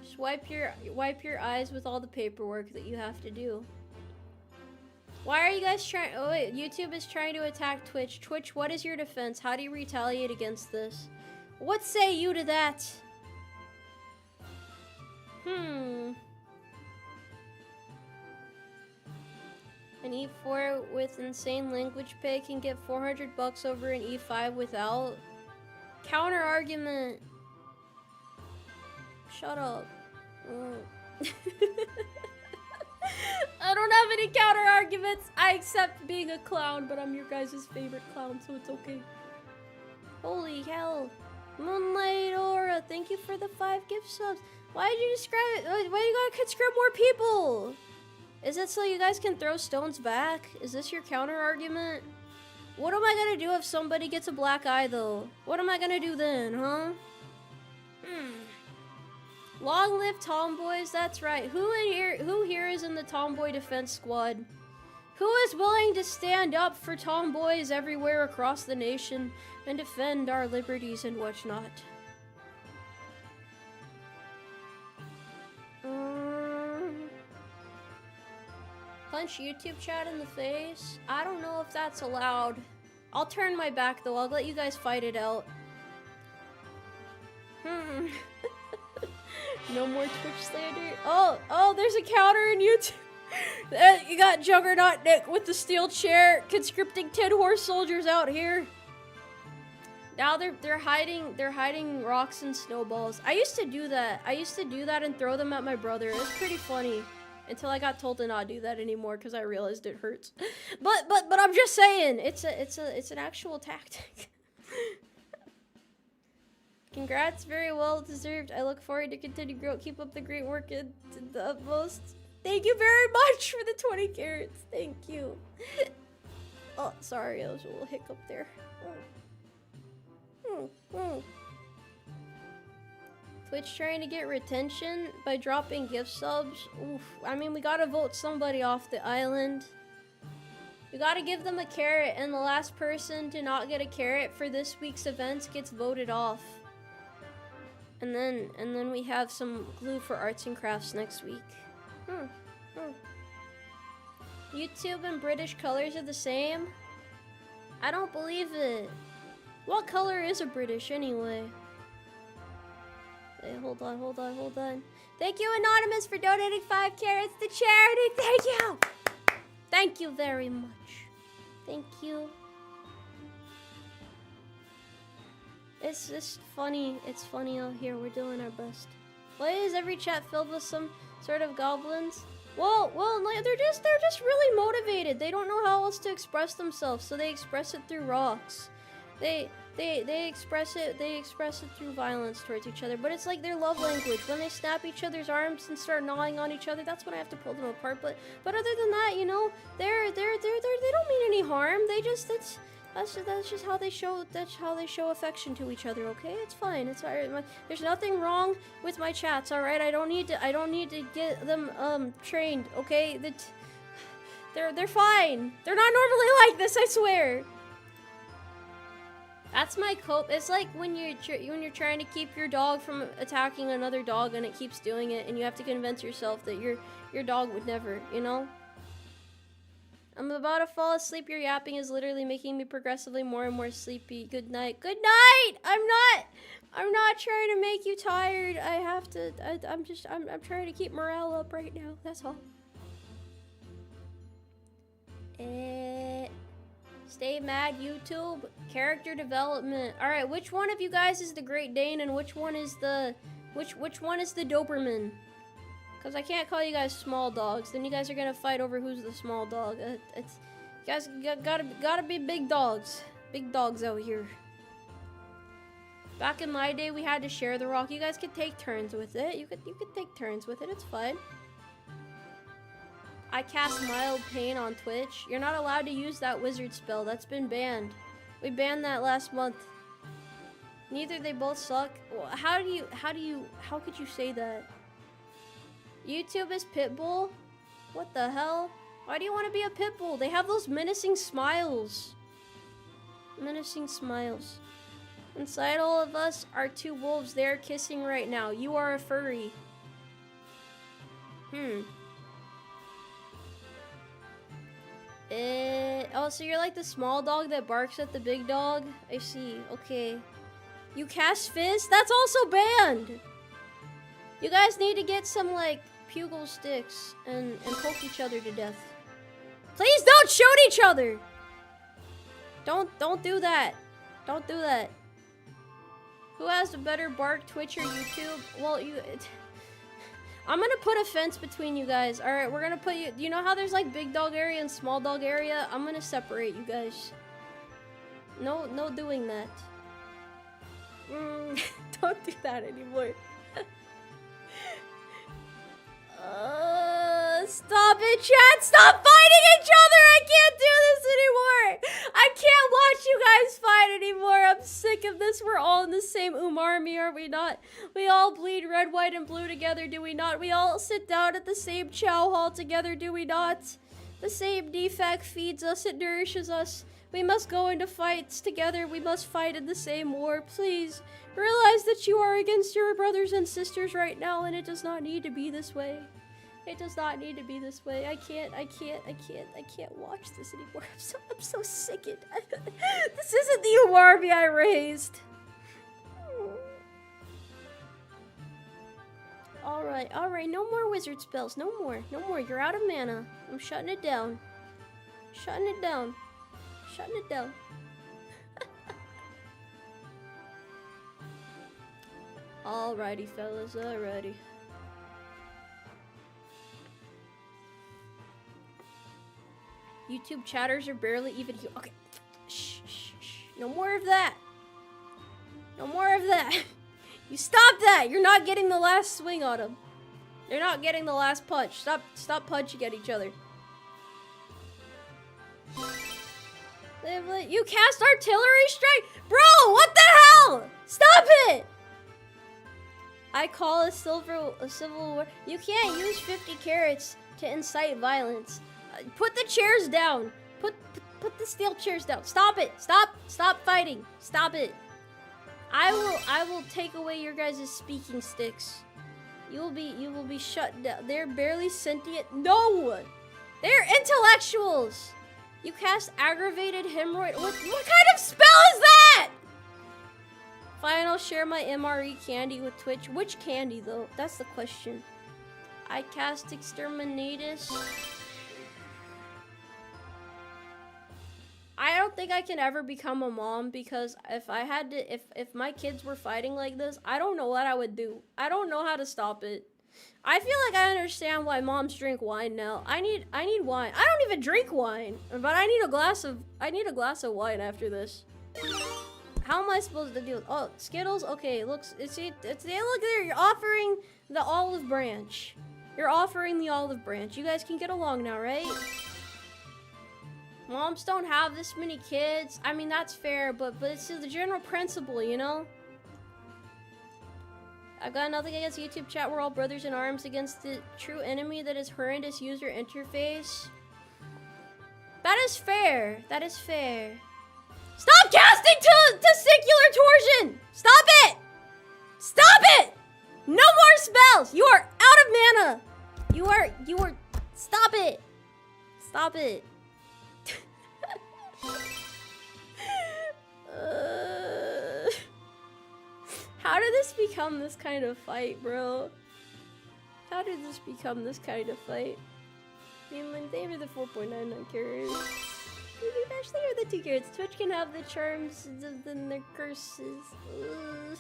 Speaker 1: Just wipe your eyes with all the paperwork that you have to do. Why are you guys trying? Oh wait, YouTube is trying to attack Twitch. Twitch, what is your defense? How do you retaliate against this? What say you to that? An E4 with insane language pay can get 400 bucks over an E5 without. Counter argument. Shut up. I don't have any counter arguments. I accept being a clown, but I'm your guys' favorite clown, so it's okay. Holy hell. Moonlight Aura, thank you for the 5 gift subs. Why did you describe it? Why do you gotta conscript more people? Is it so you guys can throw stones back? Is this your counter argument? What am I gonna do if somebody gets a black eye, though? What am I gonna do then, huh? Long live tomboys, that's right. Who here is in the tomboy defense squad? Who is willing to stand up for tomboys everywhere across the nation and defend our liberties and whatnot? Punch YouTube chat in the face? I don't know if that's allowed. I'll turn my back though. I'll let you guys fight it out. No more Twitch slander. Oh, there's a counter in YouTube. You got Juggernaut Nick with the steel chair conscripting 10 horse soldiers out here. Now they're hiding rocks and snowballs. I used to do that. And throw them at my brother. It was pretty funny. Until I got told to not do that anymore because I realized it hurts. But I'm just saying, it's an actual tactic. Congrats, very well deserved. I look forward to continue growth. Keep up the great work to the utmost. Thank you very much for the 20 carats. Thank you. Oh, sorry, there was a little hiccup there. Twitch trying to get retention by dropping gift subs. Oof. I mean, we gotta vote somebody off the island. We gotta give them a carrot, and the last person to not get a carrot for this week's events gets voted off. And then we have some glue for arts and crafts next week. YouTube and British colors are the same? I don't believe it. What color is a British anyway? Hey, hold on. Thank you, Anonymous, for donating 5 carrots to charity. Thank you. Thank you very much. Thank you. It's just funny. It's funny out here. We're doing our best. Why is every chat filled with some sort of goblins? Well, they're just really motivated. They don't know how else to express themselves, so they express it through rocks. They express it through violence towards each other, but it's like their love language. When they snap each other's arms and start gnawing on each other, that's when I have to pull them apart. But other than that, you know, they don't mean any harm. That's just how they show affection to each other. Okay, it's fine. It's alright. There's nothing wrong with my chats. All right, I don't need to get them trained. Okay, They're fine. They're not normally like this, I swear. That's my cope. It's like when you're trying to keep your dog from attacking another dog and it keeps doing it, and you have to convince yourself that your dog would never, you know? I'm about to fall asleep. Your yapping is literally making me progressively more and more sleepy. Good night. Good night! I'm not trying to make you tired. I have to, I'm trying to keep morale up right now. That's all. Stay mad, YouTube. Character development. Alright, which one of you guys is the Great Dane and which one is the, which one is the Doberman? Because I can't call you guys small dogs. Then you guys are gonna fight over who's the small dog. You guys gotta be big dogs. Big dogs out here. Back in my day, we had to share the rock. You guys could take turns with it. You could take turns with it. It's fine. I cast mild pain on Twitch. You're not allowed to use that wizard spell. That's been banned. We banned that last month. Neither, they both suck. How could you say that? YouTube is Pitbull? What the hell? Why do you want to be a Pitbull? They have those menacing smiles. Menacing smiles. Inside all of us are two wolves. They're kissing right now. You are a furry. Oh, so you're like the small dog that barks at the big dog? I see. Okay. You cast Fist? That's also banned! You guys need to get some, like, pugil sticks and poke each other to death. Please don't shoot each other! Don't do that. Don't do that. Who has a better bark, Twitch or YouTube? Well, I'm gonna put a fence between you guys. Alright, we're gonna put you... You know how there's like big dog area and small dog area? I'm gonna separate you guys. No doing that. Don't do that anymore. Stop it, chat! Stop fighting each other! I can't do this anymore! I can't watch you guys fight anymore! I'm sick of this. We're all in the same Umarmy, are we not? We all bleed red, white, and blue together, do we not? We all sit down at the same chow hall together, do we not? The same defect feeds us, it nourishes us. We must go into fights together. We must fight in the same war. Please, realize that you are against your brothers and sisters right now, and it does not need to be this way. It does not need to be this way. I can't watch this anymore. I'm so sickened. This isn't the Umarmy I raised. Alright, no more wizard spells. No more. You're out of mana. I'm shutting it down. Shutting it down. Alrighty, fellas, alrighty. YouTube chatters are barely even here. Okay. Shh. No more of that. No more of that. You stop that. You're not getting the last swing on them. You're not getting the last punch. Stop punching at each other. You cast artillery strike? Bro, what the hell? Stop it. I call a civil war. You can't use 50 carats to incite violence. Put the chairs down. Put the steel chairs down. Stop it. Stop fighting. Stop it. I will take away your guys' speaking sticks. You will be shut down. They're barely sentient. No! They're intellectuals. You cast aggravated hemorrhoid. What kind of spell is that? Fine, I'll share my MRE candy with Twitch. Which candy though? That's the question. I cast exterminatus. I don't think I can ever become a mom because if my kids were fighting like this, I don't know what I would do. I don't know how to stop it. I feel like I understand why moms drink wine now. I need wine. I don't even drink wine, but I need a glass of wine after this. How am I supposed to deal with? Oh, Skittles. Okay, look there. You're offering the olive branch. You're offering the olive branch. You guys can get along now, right? Moms don't have this many kids. I mean, that's fair, but it's the general principle, you know? I've got nothing against YouTube chat. We're all brothers in arms against the true enemy that is horrendous user interface. That is fair. That is fair. Stop casting testicular torsion! Stop it! Stop it! No more spells! You are out of mana! You are, stop it! Stop it. How did this become this kind of fight, bro? How did this become this kind of fight? Mainland, they were the 4.99 carriers. Gosh, they are the 2 carrots. Twitch can have the charms and their curses. Ugh.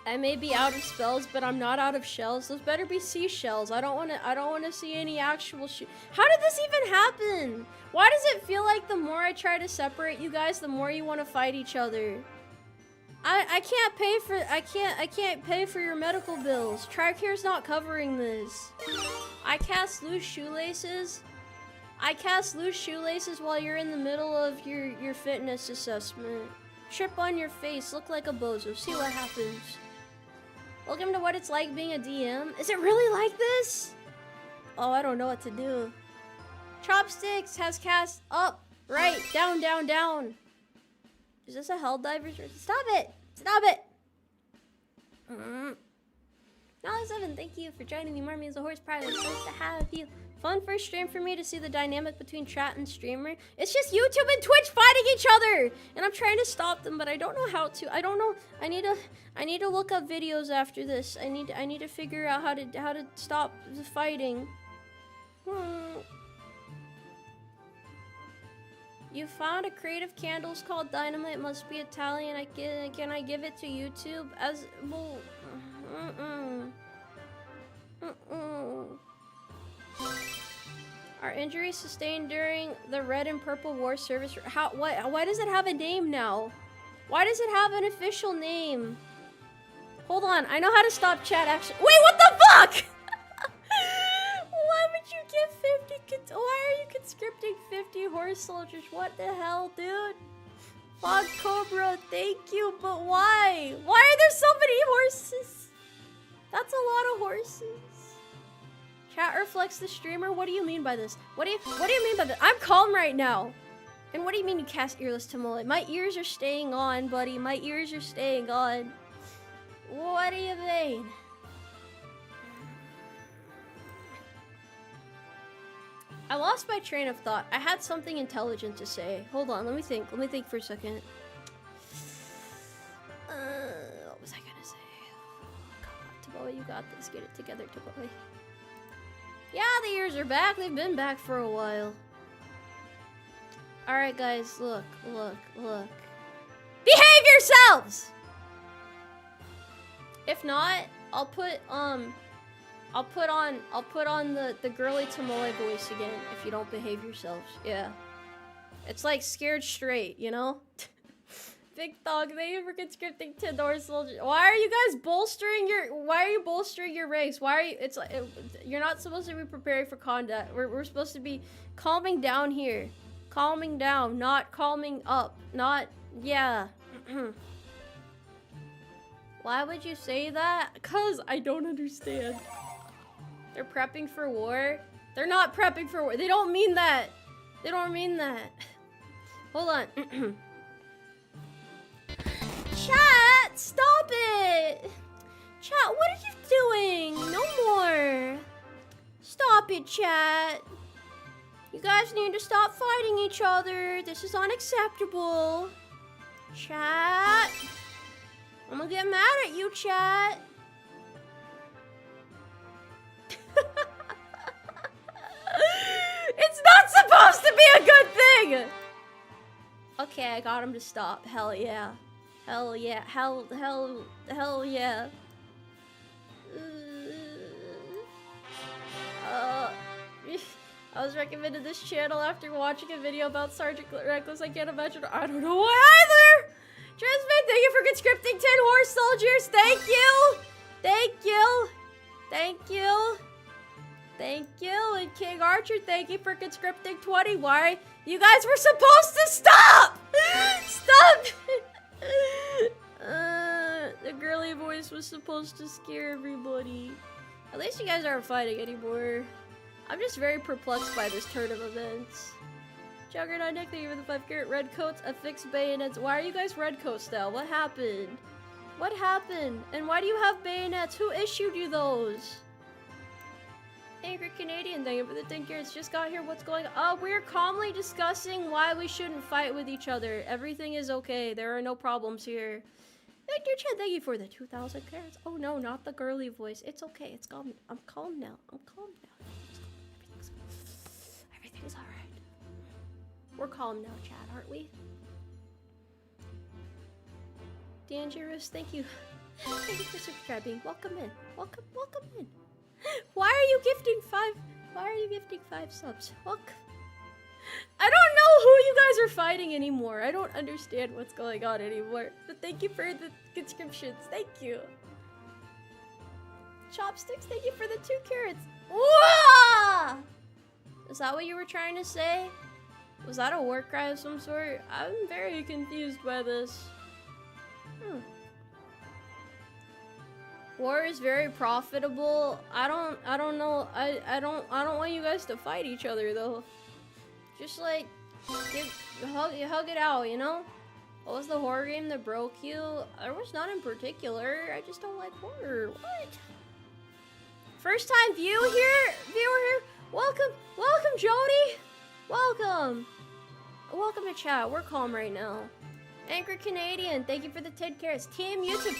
Speaker 1: I may be out of spells, but I'm not out of shells. Those better be seashells. I don't wanna see any actual How did this even happen? Why does it feel like the more I try to separate you guys, the more you want to fight each other? I can't pay for your medical bills. Tricare's not covering this. I cast loose shoelaces while you're in the middle of your fitness assessment. Trip on your face, look like a bozo. See what happens. Welcome to what it's like being a DM. Is it really like this? Oh, I don't know what to do. Chopsticks has cast up, right, down, down, down. Is this a Helldivers? Stop it! Stop it! $7, thank you for joining the Umarmy as a horse private. It's nice to have you. Fun first stream for me to see the dynamic between chat and streamer. It's just YouTube and Twitch fighting each other! And I'm trying to stop them, but I don't know how to. I don't know. I need to look up videos after this. I need to figure out how to stop the fighting. You found a creative candles called Dynamite. Must be Italian. Can I give it to YouTube? As well. Our injuries sustained during the Red and Purple War service. Why does it have a name now? Why does it have an official name? Hold on, I know how to stop chat actually. Wait, what the fuck? Why would you give 50? Why are you conscripting 50 horse soldiers? What the hell, dude? Fog Cobra, thank you, but why? Why are there so many horses? That's a lot of horses. Chat reflects the streamer? What do you mean by this? What do you mean by this? I'm calm right now. And what do you mean you cast earless Tomoe? My ears are staying on, buddy. My ears are staying on. What do you mean? I lost my train of thought. I had something intelligent to say. Hold on, let me think. Let me think for a second. What was I gonna say? Come on, Tomoe, you got this. Get it together, Tomoe. Yeah, the ears are back. They've been back for a while. Alright, guys, look. Behave yourselves! If not, I'll put on the girly Tomoe voice again if you don't behave yourselves. Yeah. It's like scared straight, you know? Big Dog, thank you for conscripting 10 horse soldiers. Why are you guys bolstering your ranks? Why are you, you're not supposed to be preparing for combat. We're supposed to be calming down here. Calming down, not calming up. Not, yeah. Why would you say that? Cause I don't understand. They're prepping for war? They're not prepping for war. They don't mean that. They don't mean that. Hold on. Chat, stop it. Chat, what are you doing? No more. Stop it, chat. You guys need to stop fighting each other. This is unacceptable. Chat. I'm gonna get mad at you, chat. It's not supposed to be a good thing! Okay, I got him to stop. Hell yeah. Hell yeah. Hell yeah. I was recommended this channel after watching a video about Sergeant Reckless. I can't imagine. I don't know why either! Transmit, thank you for conscripting 10 horse soldiers. Thank you! Thank you! Thank you! Thank you! And King Archer, thank you for conscripting 20. Why? You guys were supposed to stop! Stop! The girly voice was supposed to scare everybody. At least you guys aren't fighting anymore. I'm just very perplexed by this turn of events. Juggernaut Nick, thank you for the 5-carat red coats, affixed bayonets. Why are you guys red coats now? What happened? What happened? And why do you have bayonets? Who issued you those? Angry Canadian, thank you for the 10 carats. Just got here. What's going on? We're calmly discussing why we shouldn't fight with each other. Everything is okay. There are no problems here. Victor Chan, thank you for the 2,000 carats. Oh no, not the girly voice. It's okay. It's calm. I'm calm now. I'm calm now. Everything's alright. We're calm now, Chad, aren't we? Dangerous, thank you. Thank you for subscribing. Welcome in. Welcome in. Why are you gifting 5 subs? Welcome. I don't know who you guys are fighting anymore. I don't understand what's going on anymore. But thank you for the subscriptions. Thank you. Chopsticks, thank you for the 2 carats. Whoa! Is that what you were trying to say? Was that a war cry of some sort? I'm very confused by this. War is very profitable. I don't know. I don't want you guys to fight each other though. Just like hug it out, you know? What was the horror game that broke you? There was none in particular. I just don't like horror. What? First time viewer here. Welcome Jody. Welcome to chat. We're calm right now. Anchor Canadian, thank you for the 10 carats. Team YouTube,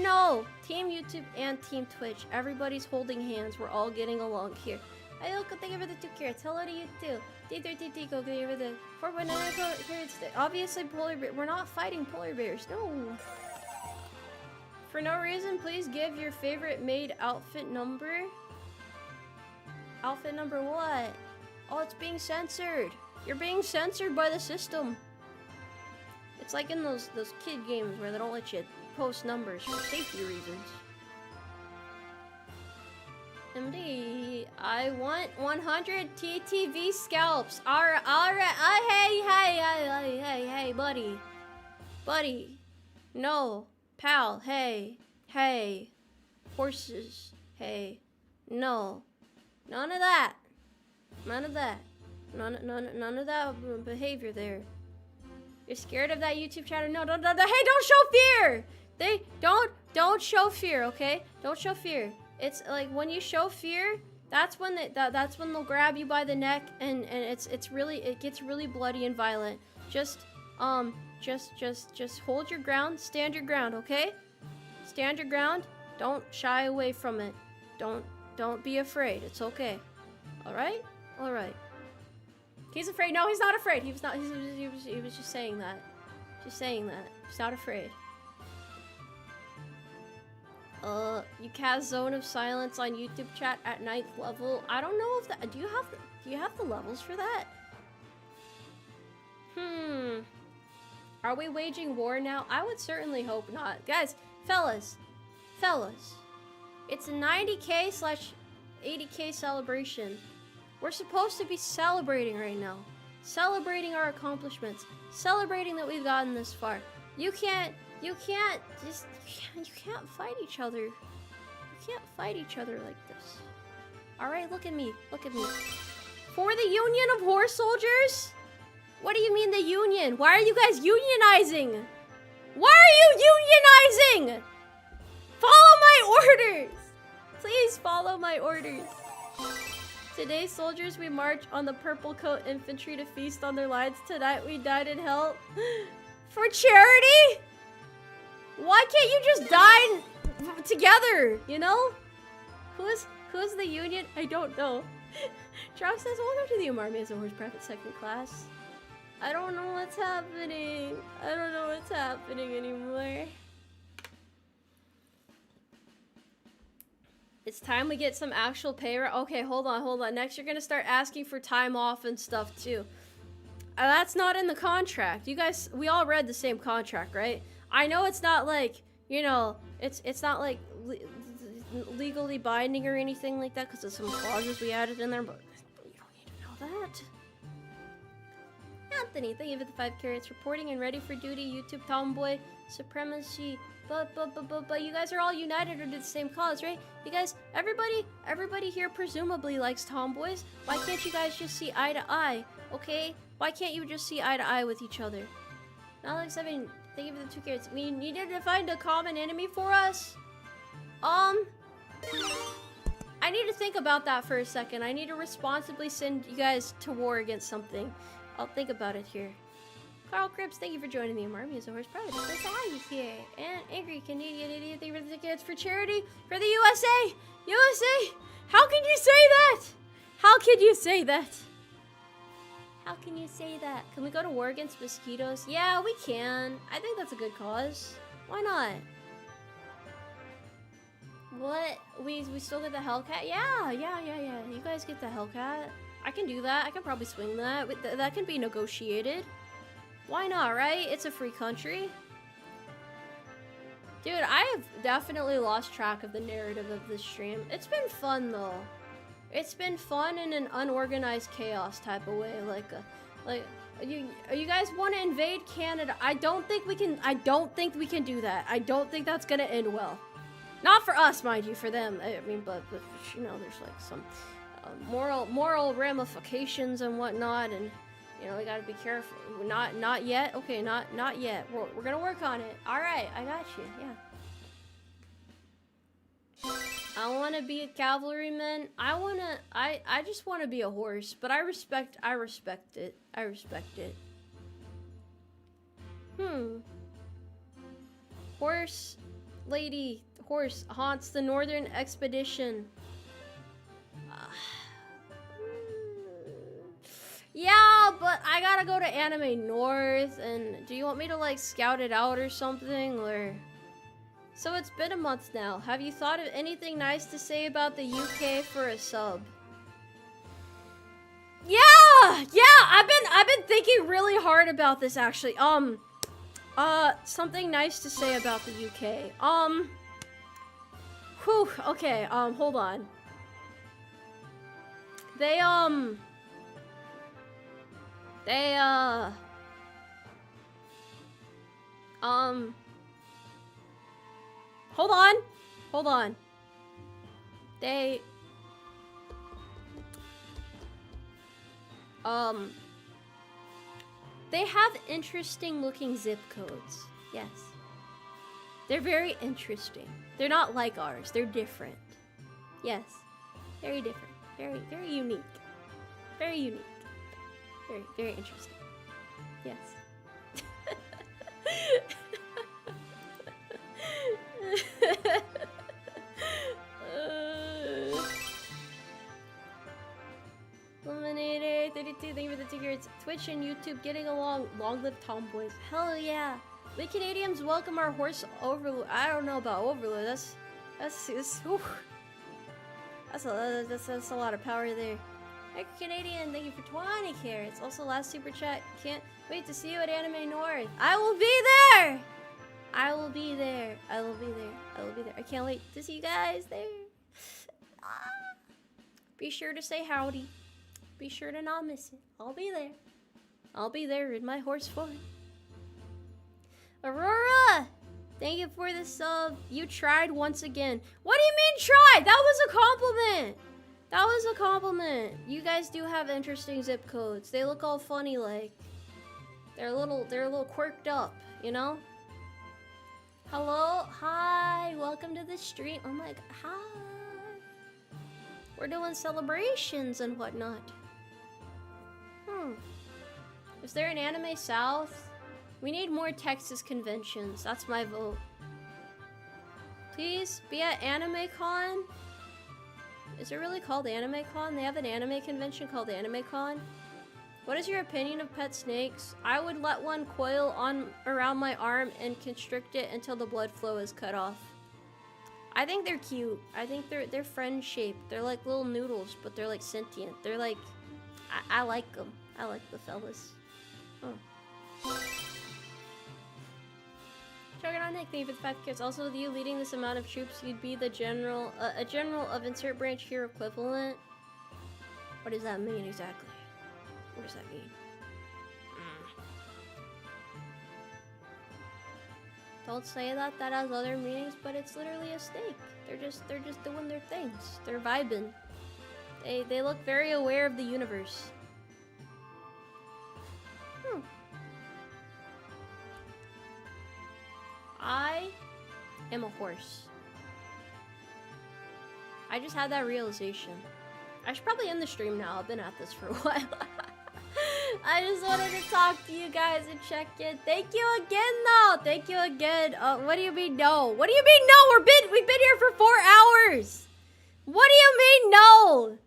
Speaker 1: no. Team YouTube and Team Twitch. Everybody's holding hands. We're all getting along here. Ayoko, thank you for the 2 carats. Hello to you too. D3TT, thank you for the 4.9 carats. Obviously, polar bear. We're not fighting polar bears. No. For no reason, please give your favorite maid outfit number. Outfit number what? Oh, it's being censored. You're being censored by the system. It's like in those kid games where they don't let you post numbers for safety reasons. MD, I want 100 TTV scalps. Alright, hey, buddy. No, pal, hey, horses, hey, no, none of that behavior there. You're scared of that YouTube chatter? No, hey, don't show fear! Don't show fear, okay? Don't show fear. It's like when you show fear, that's when they'll grab you by the neck and it gets really bloody and violent. Just hold your ground, stand your ground, okay? Stand your ground. Don't shy away from it. Don't be afraid. It's okay. All right? All right. He's afraid. No, he's not afraid. He was just saying that. Just saying that. He's not afraid. You cast Zone of Silence on YouTube chat at 9th level. I don't know if that. Do you have the levels for that? Are we waging war now? I would certainly hope not. Guys, fellas. It's a 90k/80k celebration. We're supposed to be celebrating right now. Celebrating our accomplishments. Celebrating that we've gotten this far. You can't fight each other. You can't fight each other like this. Alright, look at me. For the Union of Horse Soldiers? What do you mean the union? Why are you guys unionizing? Why are you unionizing? Follow my orders! Please follow my orders. Today, soldiers, we march on the purple coat infantry to feast on their lives. Tonight, we died in hell. For charity? Why can't you just die together, you know? Who's the union? I don't know. Drop says, welcome to the Umarmy as a horse private 2nd class. I don't know what's happening. I don't know what's happening anymore. It's time we get some actual pay. Okay, hold on. Next, you're gonna start asking for time off and stuff too. That's not in the contract. You guys, we all read the same contract, right? I know it's not like, you know, it's not like legally binding or anything like that because of some clauses we added in there, but you don't need to know that. Anthony, thank you for the 5 carrots. Reporting and ready for duty. YouTube tomboy supremacy. But you guys are all united under the same cause, right? You guys, everybody here presumably likes tomboys. Why can't you guys just see eye to eye, okay? Why can't you just see eye to eye with each other? Alex, thank you for the 2 carrots. We needed to find a common enemy for us. I need to think about that for a second. I need to responsibly send you guys to war against something. I'll think about it here. Carl Cripps, thank you for joining the Umarmy as a horse private. It's nice to have you here. And Angry Canadian Idiot, thank you for the tickets for charity for the USA. USA! How can you say that? How can you say that? How can you say that? Can we go to war against mosquitoes? Yeah, we can. I think that's a good cause. Why not? What? We still get the Hellcat? Yeah. You guys get the Hellcat. I can do that. I can probably swing that. That can be negotiated. Why not, right? It's a free country. Dude, I have definitely lost track of the narrative of this stream. It's been fun, though. It's been fun in an unorganized chaos type of way. You guys want to invade Canada? I don't think we can do that. I don't think that's gonna end well. Not for us, mind you, for them. I mean, but you know, there's like some moral ramifications and whatnot, and you know, we gotta be careful. Not yet. Okay, not yet. We're gonna work on it. All right, I got you. Yeah. I want to be a cavalryman. I just want to be a horse, but I respect it. Horse lady. Horse haunts the northern expedition. Yeah, but I gotta go to Anime North, and do you want me to like scout it out or something, or? So it's been a month now. Have you thought of anything nice to say about the UK for a sub? Yeah, I've been thinking really hard about this actually. Something nice to say about the UK. Okay, hold on. Hold on. They have interesting looking zip codes. Yes. They're very interesting. They're not like ours. They're different. Yes. Very different. Very unique. Very unique. Very interesting. Yes. Eliminator 32, thank you for the tickets. Twitch and YouTube getting along. Long live tomboys. Hell yeah. We Canadians welcome our horse overlord. I don't know about overlord. That's a lot of power there. Hey Canadian, thank you for 20 carrots. Also last super chat. Can't wait to see you at Anime North. I will be there. I can't wait to see you guys there. Be sure to say howdy. Be sure to not miss it. I'll be there. I'll be there in my horse form. Aurora! Thank you for the sub. You tried once again. What do you mean tried? That was a compliment. That was a compliment. You guys do have interesting zip codes. They look all funny like. They're a little quirked up, you know? Hello? Hi. Welcome to the stream. Oh my god. Hi. We're doing celebrations and whatnot. Is there an Anime South? We need more Texas conventions. That's my vote. Please be at AnimeCon. Is it really called AnimeCon? They have an anime convention called AnimeCon. What is your opinion of pet snakes? I would let one coil on around my arm and constrict it until the blood flow is cut off. I think they're cute. I think they're friend shaped. They're like little noodles, but they're like sentient. They're like, I like them. I like the fellas. Oh. Juggernaut Nick, thank you for the 5 kids. Also, with you leading this amount of troops, you'd be the general, a general of insert branch here equivalent. What does that mean exactly? What does that mean? Don't say that. That has other meanings, but it's literally a steak. They're just doing their things. They're vibing. They look very aware of the universe. I am a horse. I just had that realization. I should probably end the stream now. I've been at this for a while. I just wanted to talk to you guys and check in. Thank you again, though. Thank you again. What do you mean no? What do you mean no? We've been here for 4 hours. What do you mean no?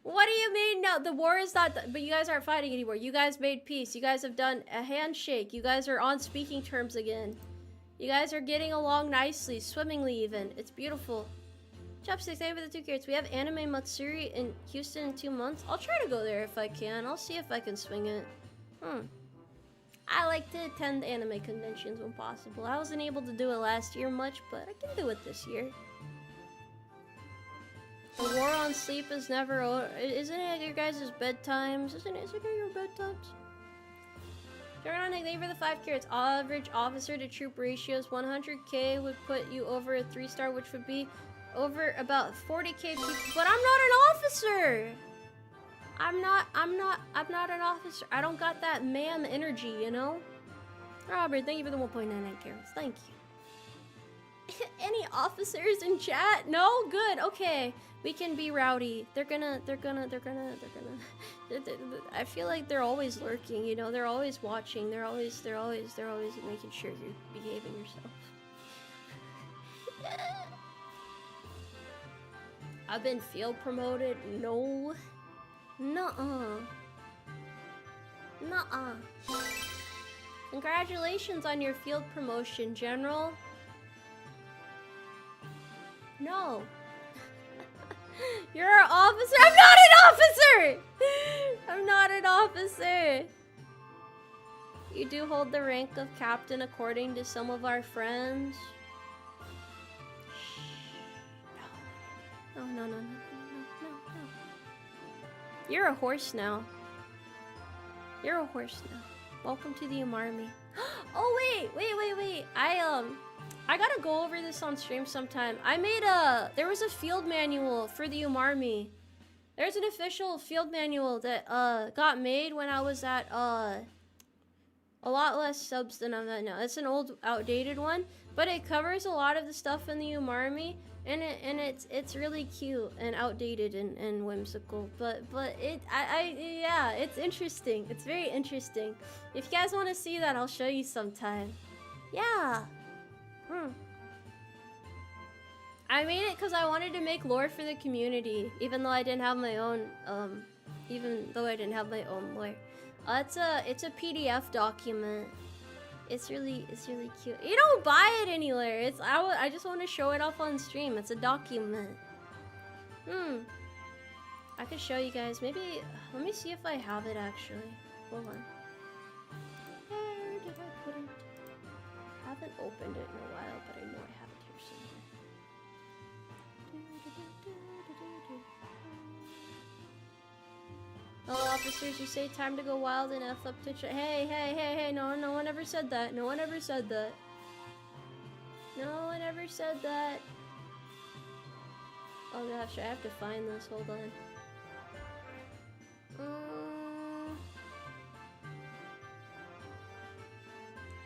Speaker 1: What do you mean no? The war is not. But you guys aren't fighting anymore. You guys made peace. You guys have done a handshake. You guys are on speaking terms again. You guys are getting along nicely, swimmingly even. It's beautiful. Chopsticks, thank you for the 2 carrots. We have Anime Matsuri in Houston in 2 months. I'll try to go there if I can. I'll see if I can swing it. I like to attend anime conventions when possible. I wasn't able to do it last year much, but I can do it this year. The war on sleep is never over. Isn't it your guys' bedtimes? Isn't it your bedtimes? Thank you for the 5 carrots. Average officer to troop ratios 100k would put you over a 3-star, which would be over about 40k people. But I'm not an officer. I'm not an officer. I don't got that ma'am energy, you know? Robert, thank you for the 1.99 carrots. Thank you. Any officers in chat? No? Good. Okay. We can be rowdy. They're gonna I feel like they're always lurking, you know? They're always watching. They're always making sure you're behaving yourself. I've been field promoted. No. Nuh-uh. Nuh-uh. Congratulations on your field promotion, General. No. You're an officer. I'm not an officer! I'm not an officer. You do hold the rank of captain according to some of our friends. No. You're a horse now. You're a horse now. Welcome to the Umarmy. Oh wait. I gotta go over this on stream sometime. There was a field manual for the Umarmy. There's an official field manual that got made when I was at a lot less subs than I'm at now. It's an old, outdated one, but it covers a lot of the stuff in the Umarmy. And it's really cute and outdated and whimsical, but yeah, it's interesting. It's very interesting. If you guys want to see that, I'll show you sometime. Yeah. I made it because I wanted to make lore for the community, even though I didn't have my own lore. It's a PDF document. It's really cute. You don't buy it anywhere. I just want to show it off on stream. It's a document. I could show you guys. Maybe let me see if I have it actually. Hold on. Where did I put it? I haven't opened it in a while, but I know I have it here somewhere. Hello, officers. You say time to go wild and F up to Hey. No one ever said that. No one ever said that. No one ever said that. Oh gosh, I have to find this. Hold on.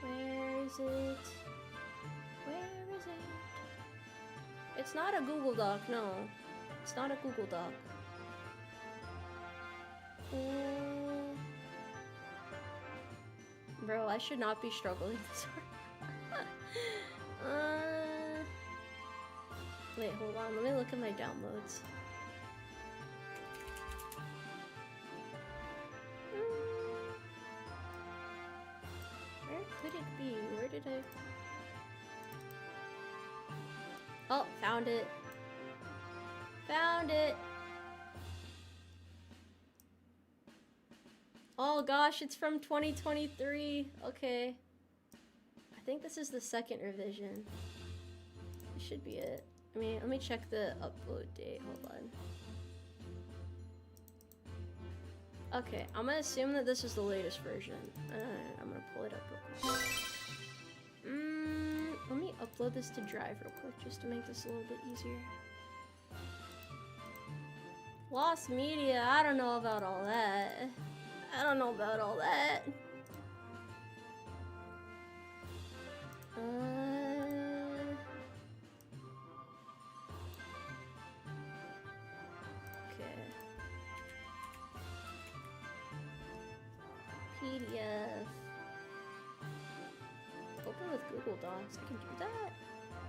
Speaker 1: Where is it? Where is it? It's not a Google Doc, no. It's not a Google Doc. Bro, I should not be struggling this hard. Wait, hold on. Let me look at my downloads. Where could it be? Where did I... Oh, found it. Found it. Oh gosh, it's from 2023. Okay. I think this is the second revision. This should be it. Let me check the upload date. Hold on. Okay, I'm gonna assume that this is the latest version. I'm gonna pull it up real quick. upload this to Drive real quick just to make this a little bit easier. Lost media, I don't know about all that. I don't know about all that. Okay. PDF. Open with Google Docs. I can do that?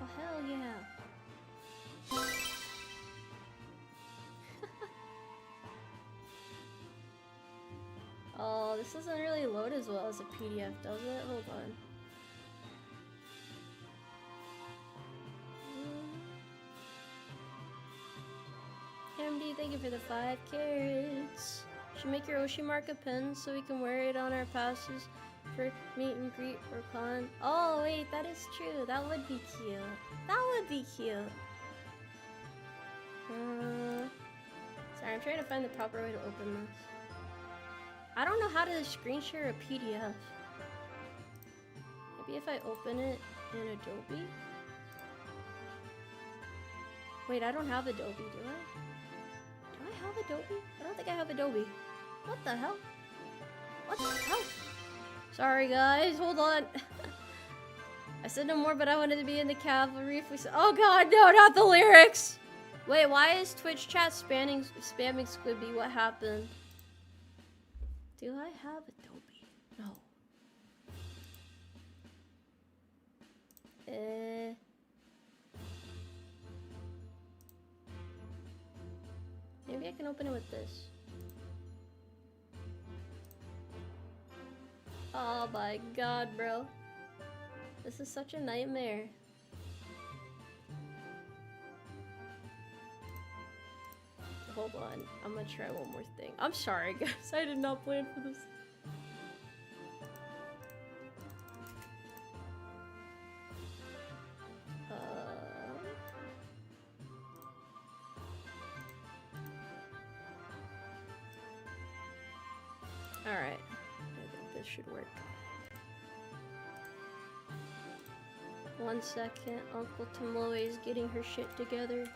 Speaker 1: Oh, hell yeah. Oh, this doesn't really load as well as a PDF, does it? Hold on. MD, thank you for the 5 carrots. Should make your Oshi Mark a pin so we can wear it on our passes for meet and greet or con. Oh wait, that is true. That would be cute. That would be cute. Sorry, I'm trying to find the proper way to open this. I don't know how to screen share a PDF. Maybe if I open it in Adobe? Wait, I don't have Adobe, do I? Do I have Adobe? I don't think I have Adobe. What the hell? What the hell? Sorry guys, hold on. I said no more, but I wanted to be in the cavalry if we saw— oh god, no, not the lyrics! Wait, why is Twitch chat spamming Squibby? What happened? Do I have Adobe? No. Maybe I can open it with this. Oh my god, bro. This is such a nightmare. Hold on, I'm gonna try one more thing. I'm sorry guys, I did not plan for this. Alright, I think this should work. 1 second, Uncle Tomoe is getting her shit together.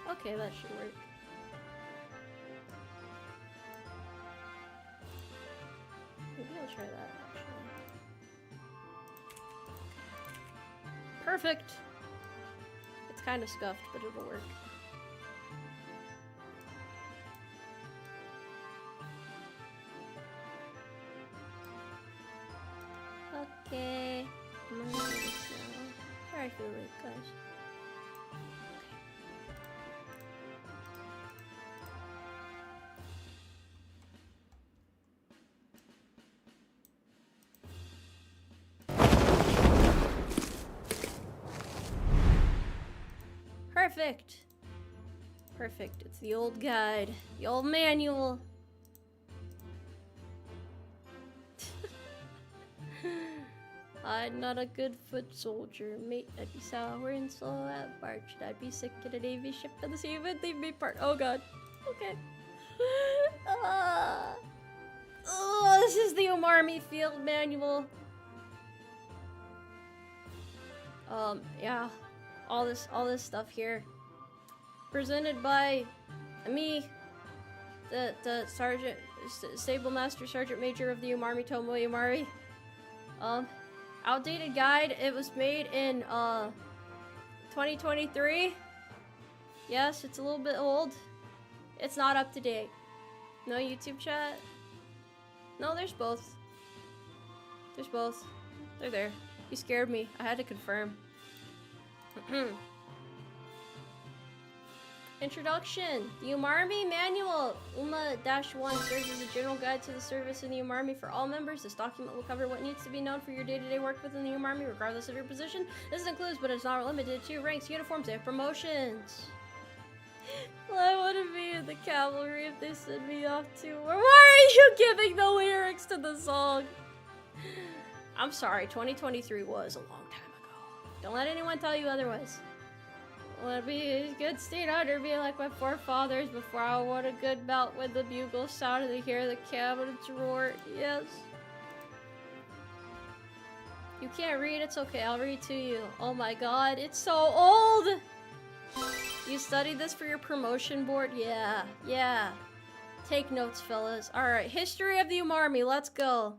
Speaker 1: Okay, that should work. Maybe I'll try that actually. Perfect! It's kind of scuffed, but it'll work. Okay. I'm gonna do this now. Sorry for the wait, guys. Perfect. Perfect. It's the old guide. The old manual. I'm not a good foot soldier, mate. I'd be sour and slow at march. I'd be sick at a navy ship to the sea, but leave me part. Oh god. Okay. Oh, this is the Umarmy field manual. Yeah. All this stuff here. Presented by me, the Sergeant, Stable Master Sergeant Major of the Umarmy, Tomoe Umari. Outdated guide. It was made in 2023. Yes, it's a little bit old. It's not up to date. No YouTube chat. No, there's both. There's both. They're there. You scared me. I had to confirm. Introduction. The Umarmy Manual, UMA-1, serves as a general guide to the service in the Umarmy for all members. This document will cover what needs to be known for your day-to-day work within the Umarmy, regardless of your position. This includes, but is not limited to, ranks, uniforms, and promotions. Well, I want to be in the cavalry if they send me off to war. Why are you giving the lyrics to the song? I'm sorry, 2023 was a long time ago. Don't let anyone tell you otherwise. I want to be a good steed hunter, be like my forefathers before I want a good bout with the bugle sound and to hear the cannons roar. Yes. You can't read, it's okay, I'll read to you. Oh my god, it's so old! You studied this for your promotion board? Yeah, yeah. Take notes, fellas. Alright, history of the Umarmy, let's go.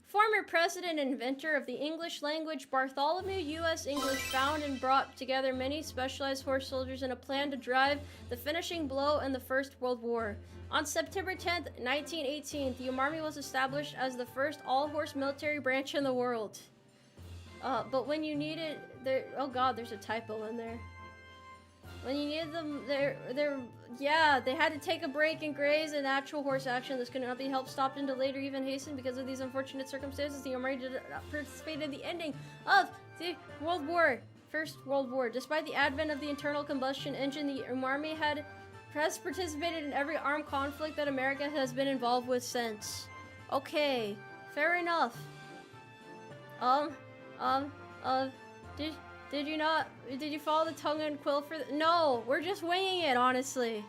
Speaker 1: Former president and inventor of the English language, Bartholomew U.S. English found and brought together many specialized horse soldiers in a plan to drive the finishing blow in the First World War. On September 10th, 1918, the Umarmy was established as the first all-horse military branch in the world. But when you needed oh god, there's a typo in there. When you needed them, yeah, they had to take a break and graze in actual horse action. This could not be helped, stopped, and delayed or even hastened because of these unfortunate circumstances. The Umarmy did not participate in the ending of the First World War. Despite the advent of the internal combustion engine, the Umarmy has participated in every armed conflict that America has been involved with since. Okay, fair enough. Did you follow the tongue and quill for no, we're just winging it, honestly.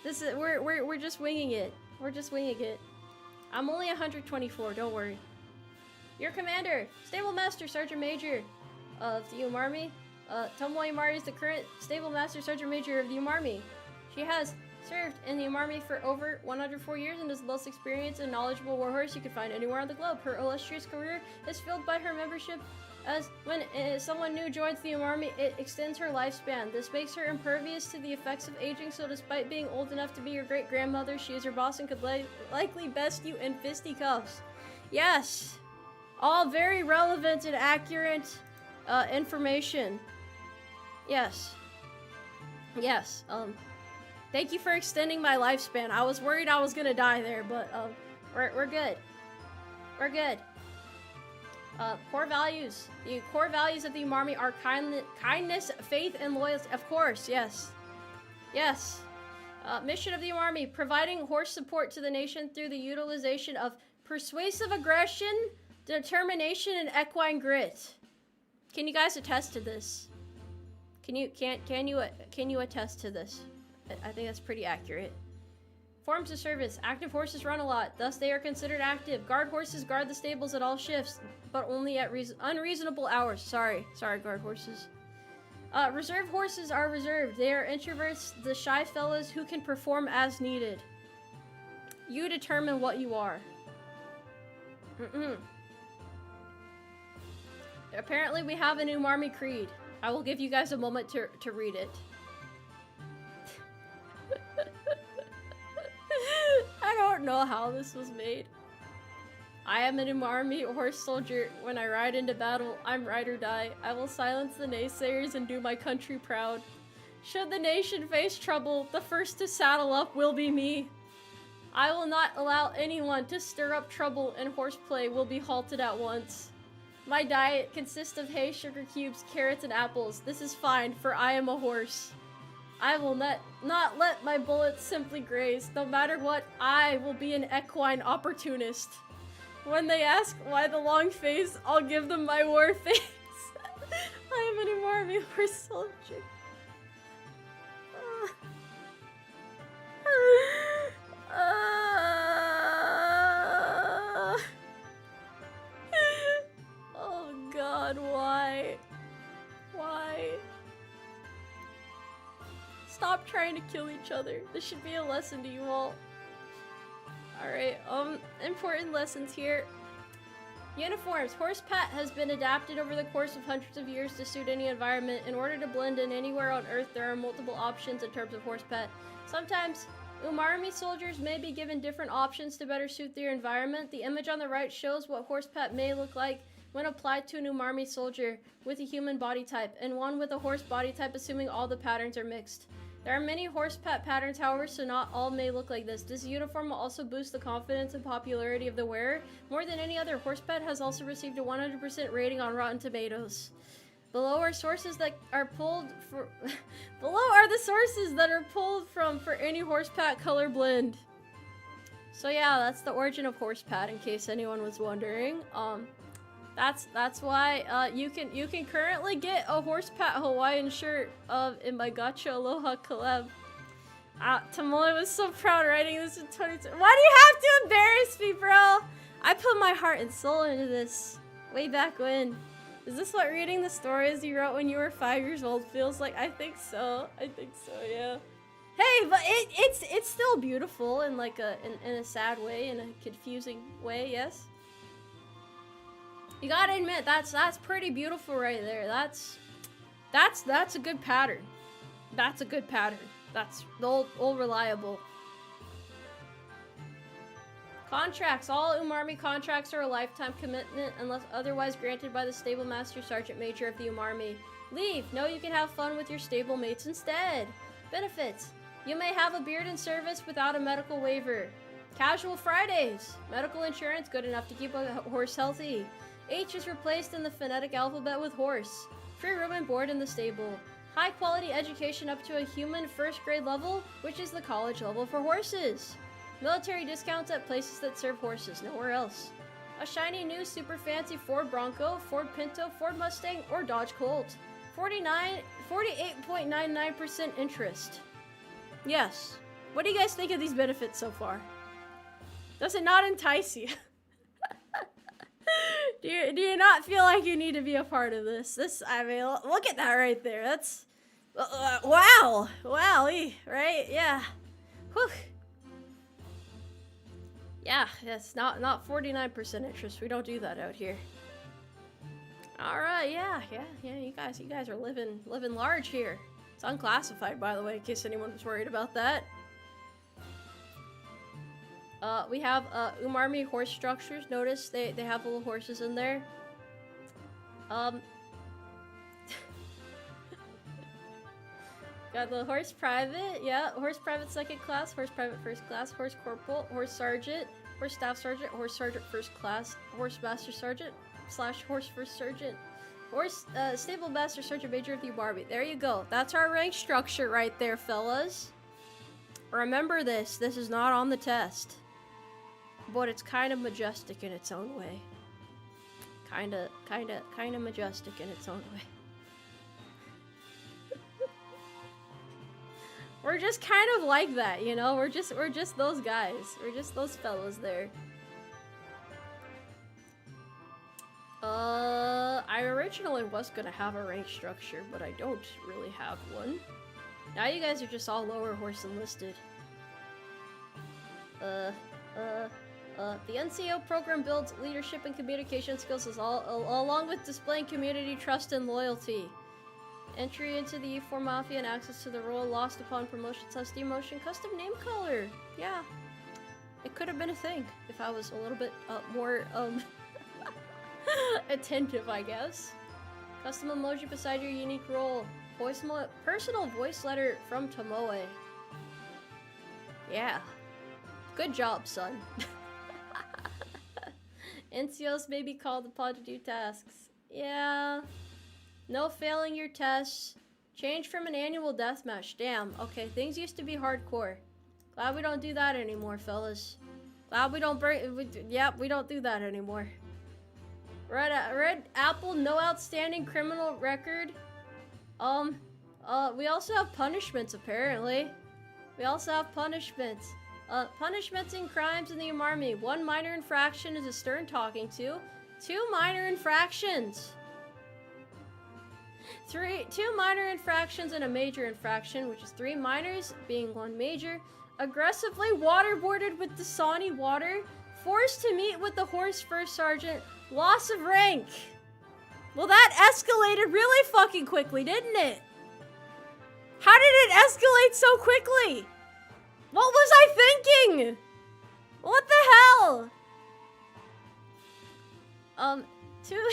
Speaker 1: We're just winging it. We're just winging it. I'm only 124, don't worry. Your commander, Stable Master Sergeant Major of the Umarmy. Tomoe Umari is the current Stable Master Sergeant Major of the Umarmy. She has served in the Umarmy for over 104 years and is the most experienced and knowledgeable warhorse you can find anywhere on the globe. Her illustrious career is filled by her membership, as when someone new joins the Umarmy, it extends her lifespan. This makes her impervious to the effects of aging, so despite being old enough to be your great-grandmother, she is your boss and could likely best you in fisticuffs. Yes! All very relevant and accurate information. Yes. Yes, thank you for extending my lifespan. I was worried I was gonna die there, but, we're good. We're good. Core values. The core values of the Umarmy are kindness, faith, and loyalty. Of course, yes. Yes. Mission of the Umarmy, providing horse support to the nation through the utilization of persuasive aggression, determination, and equine grit. Can you guys attest to this? Can you attest to this? I think that's pretty accurate. Forms of service. Active horses run a lot, thus they are considered active. Guard horses guard the stables at all shifts, but only at unreasonable hours. Sorry, guard horses. Reserve horses are reserved. They are introverts, the shy fellows who can perform as needed. You determine what you are. Apparently we have an Umarmy creed. I will give you guys a moment to read it. I don't know how this was made. I am an Umarmy horse soldier. When I ride into battle, I'm ride or die. I will silence the naysayers and do my country proud. Should the nation face trouble, the first to saddle up will be me. I will not allow anyone to stir up trouble, and horseplay will be halted at once. My diet consists of hay, sugar cubes, carrots, and apples. This is fine, for I am a horse. I will not let my bullets simply graze. No matter what, I will be an equine opportunist. When they ask why the long face, I'll give them my war face. I am an Umarmy horse soldier. Oh god, why? Why? Stop trying to kill each other. This should be a lesson to you all. Alright, important lessons here. Uniforms. Horse pat has been adapted over the course of hundreds of years to suit any environment. In order to blend in anywhere on Earth, there are multiple options in terms of horse pat. Sometimes, Umarmy soldiers may be given different options to better suit their environment. The image on the right shows what horse pat may look like when applied to an Umarmy soldier with a human body type, and one with a horse body type, assuming all the patterns are mixed. There are many horse pet patterns, however, so not all may look like this. This uniform will also boost the confidence and popularity of the wearer. More than any other, horse pet has also received a 100% rating on Rotten Tomatoes. Below are sources that are pulled for. Below are the sources that are pulled from for any horse pet color blend. So yeah, that's the origin of horse pet. In case anyone was wondering, that's why you can currently get a horse pet Hawaiian shirt in my Gacha Aloha collab. Tomoe was so proud writing this in 2020. Why do you have to embarrass me, bro? I put my heart and soul into this way back when. Is this what reading the stories you wrote when you were 5 years old feels like? I think so. I think so, yeah. Hey, but it's still beautiful in like in a sad way, in a confusing way, yes? You gotta admit, that's pretty beautiful right there. That's a good pattern. That's a good pattern. That's old reliable. Contracts. All Umarmy contracts are a lifetime commitment unless otherwise granted by the Stable Master Sergeant Major of the Umarmy. Leave. No, you can have fun with your stable mates instead. Benefits. You may have a beard in service without a medical waiver. Casual Fridays. Medical insurance good enough to keep a horse healthy. H is replaced in the phonetic alphabet with horse. Free room and board in the stable. High quality education up to a human first grade level, which is the college level for horses. Military discounts at places that serve horses, nowhere else. A shiny new super fancy Ford Bronco, Ford Pinto, Ford Mustang, or Dodge Colt. 48.99% interest. Yes. What do you guys think of these benefits so far? Does it not entice you? Do you not feel like you need to be a part of this? I mean, look at that right there. That's wow, right? Yeah. Whew. Yeah, it's not 49% interest. We don't do that out here. All right, yeah. You guys are living large here. It's unclassified, by the way, in case anyone was worried about that. We have Umarmy horse structures. Notice they have little horses in there. Got the horse private, yeah, horse private second class, horse private first class, horse corporal, horse sergeant, horse staff sergeant, horse sergeant first class, horse master sergeant / horse first sergeant, horse stable master sergeant major of the Umarmy. There you go. That's our rank structure right there, fellas. Remember this. This is not on the test, but it's kind of majestic in its own way. Kind of majestic in its own way. We're just kind of like that, you know? We're just those guys. We're just those fellas there. I originally was gonna have a rank structure, but I don't really have one. Now you guys are just all lower horse enlisted. The NCO program builds leadership and communication skills along with displaying community trust and loyalty. Entry into the E4 Mafia and access to the role lost upon promotion / demotion. Custom name color. Yeah. It could have been a thing if I was a little bit more attentive, I guess. Custom emoji beside your unique role. Personal voice letter from Tomoe. Yeah. Good job, son. NCOs may be called upon to do tasks. Yeah. No failing your tests. Change from an annual deathmatch. Damn. Okay, things used to be hardcore. Glad we don't do that anymore, fellas. Glad we don't we don't do that anymore. Red Apple, no outstanding criminal record. We also have punishments, apparently. We also have punishments. Punishments and crimes in the Umarmy. 1 minor infraction is a stern talking to. 2 minor infractions. 2 minor infractions and a major infraction, which is 3 minors, being 1 major. Aggressively waterboarded with Dasani water. Forced to meet with the horse first sergeant. Loss of rank. Well, that escalated really fucking quickly, didn't it? How did it escalate so quickly? What was I thinking? What the hell? two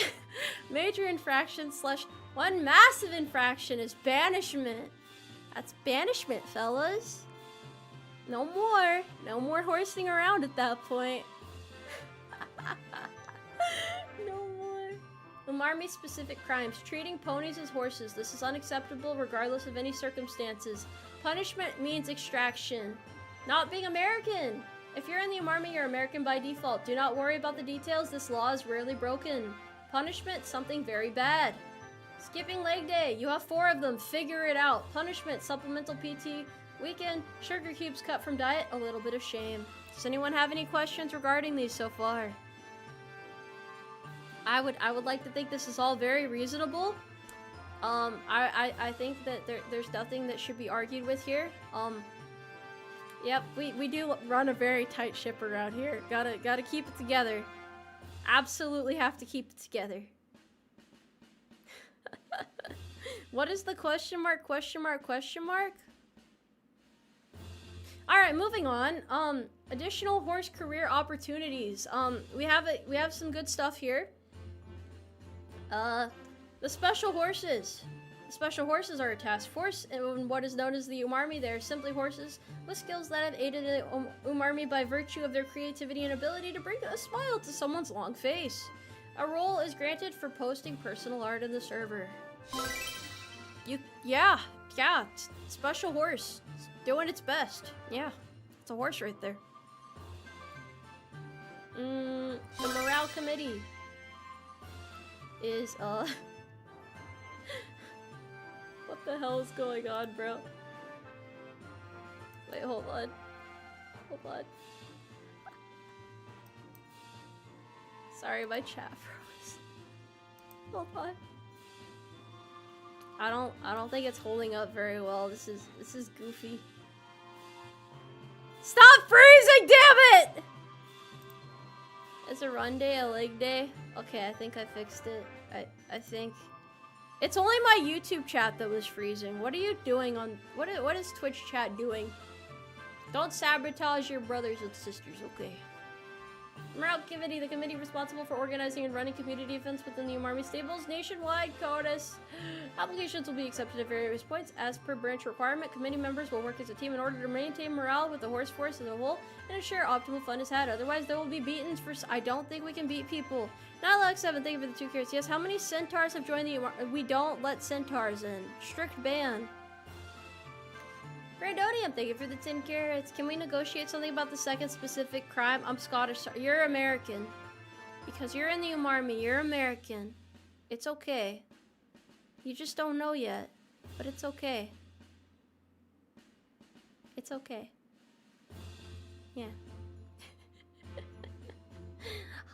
Speaker 1: major infractions slash one massive infraction is banishment. That's banishment, fellas. No more. No more horsing around at that point. No more. Umarmy specific crimes. Treating ponies as horses. This is unacceptable regardless of any circumstances. Punishment means extraction. Not being American. If you're in the Umarmy, you're American by default. Do not worry about the details. This law is rarely broken. Punishment, something very bad. Skipping leg day. You have 4 of them. Figure it out. Punishment, supplemental PT. Weekend, sugar cubes cut from diet. A little bit of shame. Does anyone have any questions regarding these so far? I would like to think this is all very reasonable. I think that there's nothing that should be argued with here. Yep, we do run a very tight ship around here. Gotta keep it together. Absolutely have to keep it together. What is the question mark, question mark, question mark? Alright, moving on. Additional horse career opportunities. We have some good stuff here. The special horses. The special horses are a task force in what is known as the Umarmy. They are simply horses with skills that have aided the Umarmy by virtue of their creativity and ability to bring a smile to someone's long face. A role is granted for posting personal art in the server. Yeah, special horse. It's doing its best. Yeah, it's a horse right there. The morale committee is, what the hell is going on, bro? Wait, hold on. Hold on. Sorry, my chat froze. Hold on. I don't think it's holding up very well. This is goofy. Stop freezing, damn it! Is a run day a leg day? Okay, I think I fixed it. I think it's only my YouTube chat that was freezing. What are you doing on what is Twitch chat doing? Don't sabotage your brothers and sisters, okay? Morale Committee, the committee responsible for organizing and running community events within the Umarmy stables. Nationwide CODIS. Applications will be accepted at various points. As per branch requirement, committee members will work as a team in order to maintain morale with the horse force as a whole and ensure optimal fun is had. Otherwise, there will be beatings for... I don't think we can beat people. Not Alex 7, thank you for the 2 carrots. Yes, how many centaurs have joined the Umarmy? We don't let centaurs in. Strict ban. Brandonium, thank you for the 10 carrots. Can we negotiate something about the second specific crime? I'm Scottish. You're American. Because you're in the Umarmy. You're American. It's okay. You just don't know yet. But it's okay. It's okay. Yeah.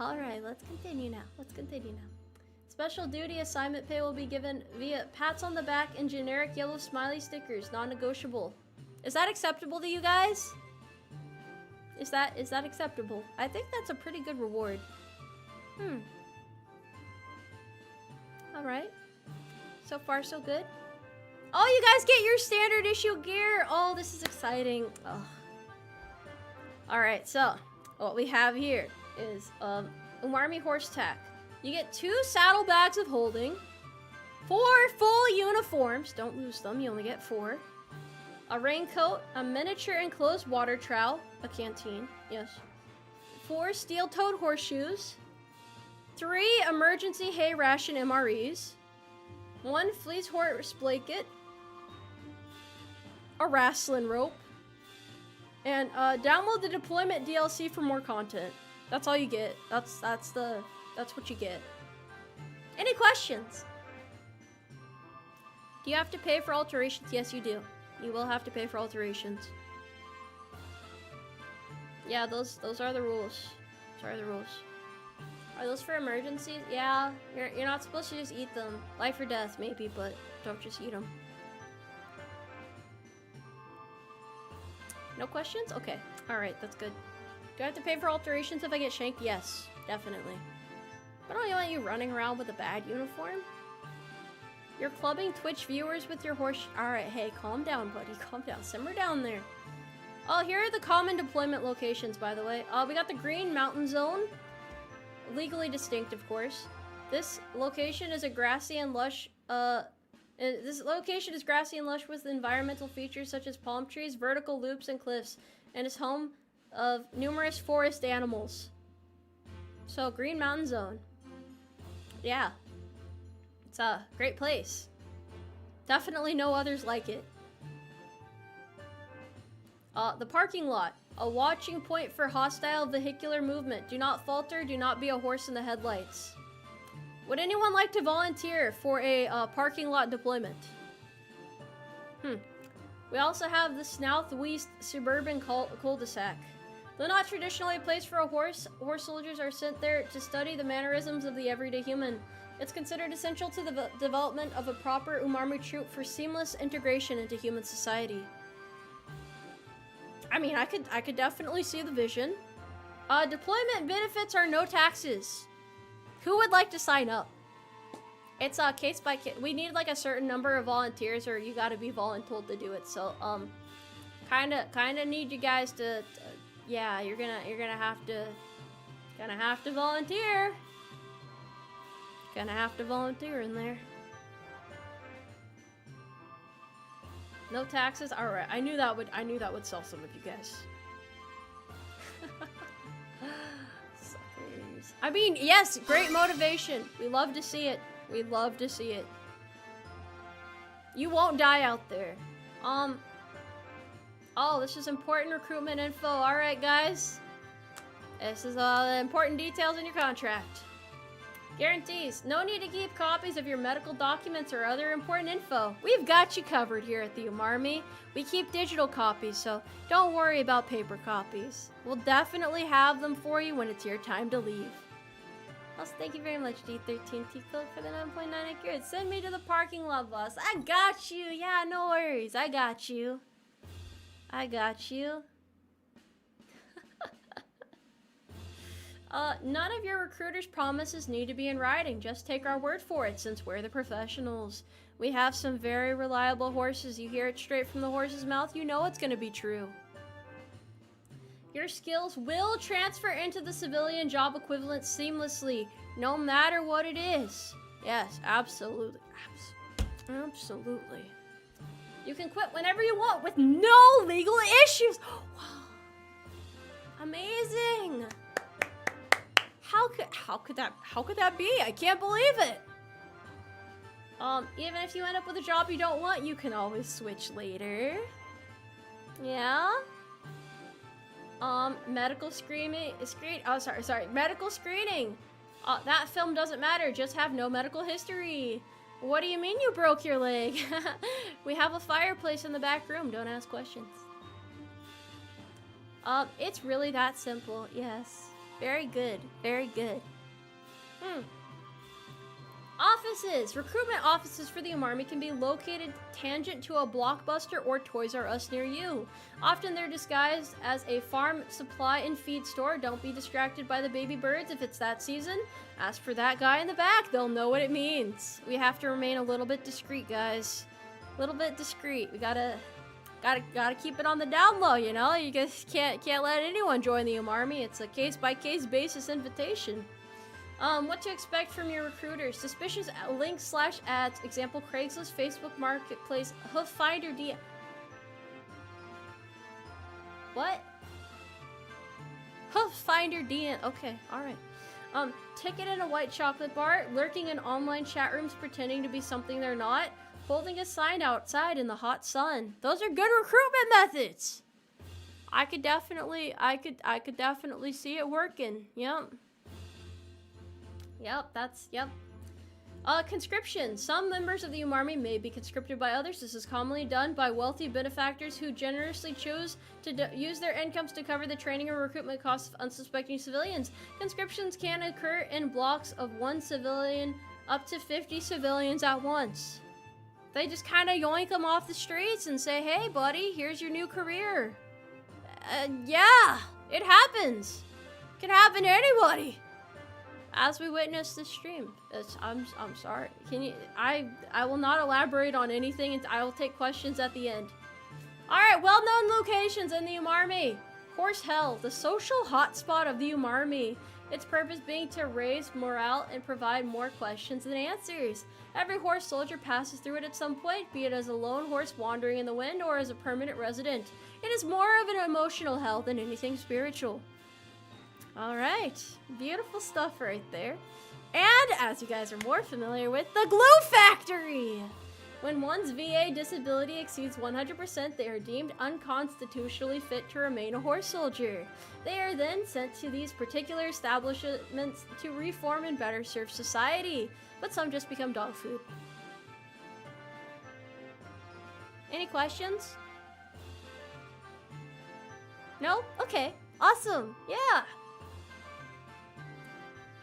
Speaker 1: Alright, let's continue now. Let's continue now. Special duty assignment pay will be given via pats on the back and generic yellow smiley stickers. Non-negotiable. Is that acceptable to you guys? Is that acceptable? I think that's a pretty good reward. Alright. So far, so good. Oh, you guys get your standard issue gear! Oh, this is exciting. Oh. Alright, so what we have here is Umarmy horse tack. You get 2 saddlebags of holding, 4 full uniforms. Don't lose them, you only get 4. A raincoat, a miniature enclosed water trowel, a canteen, yes. 4 steel-toed horseshoes, 3 emergency hay ration MREs, 1 fleece horse blanket, a wrestling rope, and download the deployment DLC for more content. That's all you get. That's what you get. Any questions? Do you have to pay for alterations? Yes, you do. You will have to pay for alterations. Yeah, those are the rules. Those are the rules. Are those for emergencies? Yeah, you're not supposed to just eat them. Life or death, maybe, but don't just eat them. No questions? Okay. Alright, that's good. Do I have to pay for alterations if I get shanked? Yes, definitely. But I don't want you running around with a bad uniform. You're clubbing Twitch viewers with your horse. Alright, hey, calm down, buddy. Calm down. Simmer down there. Oh, here are the common deployment locations, by the way. We got the Green Mountain Zone. legally distinct, of course. This location is a grassy and lush, this location is grassy and lush with environmental features such as palm trees, vertical loops, and cliffs, and is home of numerous forest animals. So, Green Mountain Zone. Yeah. It's a great place. Definitely no others like it. The parking lot. A watching point for hostile vehicular movement. Do not falter, do not be a horse in the headlights. Would anyone like to volunteer for a parking lot deployment? We also have the Southwest Suburban Cul-de-sac. Though not traditionally a place for a horse soldiers are sent there to study the mannerisms of the everyday human. It's considered essential to the development of a proper Umarmy troop for seamless integration into human society. I mean, I could definitely see the vision. Deployment benefits are no taxes. Who would like to sign up? It's case by case. We need like a certain number of volunteers, or you got to be voluntold to do it. So kind of need you guys to yeah, you're gonna have to volunteer. Gonna have to volunteer in there. No taxes. All right. I knew that would sell some of you guys. Suckers. I mean, yes, great motivation. We love to see it. We love to see it. You won't die out there. Oh, this is important recruitment info. All right, guys. This is all the important details in your contract. Guarantees. No need to keep copies of your medical documents or other important info. We've got you covered here at the Umarmy. We keep digital copies, so don't worry about paper copies. We'll definitely have them for you when it's your time to leave. Also, thank you very much, D13Tico, for the 9.9 accurate. Send me to the parking lot, boss. I got you. Yeah, no worries. I got you. I got you. None of your recruiters' promises need to be in writing. Just take our word for it, since we're the professionals. We have some very reliable horses. You hear it straight from the horse's mouth, you know it's gonna be true. Your skills will transfer into the civilian job equivalent seamlessly, no matter what it is. Yes, absolutely. Absolutely. You can quit whenever you want with no legal issues. Wow. Amazing. How could that be? I can't believe it. Even if you end up with a job you don't want, you can always switch later. Yeah. Medical medical screening. That film doesn't matter, just have no medical history. What do you mean you broke your leg? We have a fireplace in the back room, don't ask questions. It's really that simple, yes. Very good, very good. Offices! Recruitment offices for the Umarmy can be located tangent to a Blockbuster or Toys R Us near you. Often they're disguised as a farm supply and feed store. Don't be distracted by the baby birds if it's that season. Ask for that guy in the back, they'll know what it means. We have to remain a little bit discreet, guys. A little bit discreet. We gotta keep it on the down low, you know? You guys can't let anyone join the Umarmy. It's a case-by-case basis invitation. What to expect from your recruiters. Suspicious links/ads. Example, Craigslist, Facebook Marketplace, Hoof Finder DM. What? Hoof Finder DM. Okay, alright. Ticket in a white chocolate bar. Lurking in online chat rooms pretending to be something they're not. Holding a sign outside in the hot sun. Those are good recruitment methods. I could definitely see it working. Yep. Yep. Conscription. Some members of the Umarmy may be conscripted by others. This is commonly done by wealthy benefactors who generously choose to use their incomes to cover the training or recruitment costs of unsuspecting civilians. Conscriptions can occur in blocks of 1 civilian up to 50 civilians at once. They just kind of yoink them off the streets and say, hey, buddy, here's your new career. Yeah, it happens. It can happen to anybody. As we witness this stream. I'm sorry. I will not elaborate on anything, and I will take questions at the end. Alright, well-known locations in the Umarmy. Horse Hell, the social hotspot of the Umarmy. its purpose being to raise morale and provide more questions than answers. Every horse soldier passes through it at some point, be it as a lone horse wandering in the wind or as a permanent resident. It is more of an emotional hell than anything spiritual. Alright, beautiful stuff right there. And, as you guys are more familiar with, the Glue Factory! When one's VA disability exceeds 100%, they are deemed unconstitutionally fit to remain a horse soldier. They are then sent to these particular establishments to reform and better serve society, but some just become dog food. Any questions? No? Okay. Awesome. Yeah.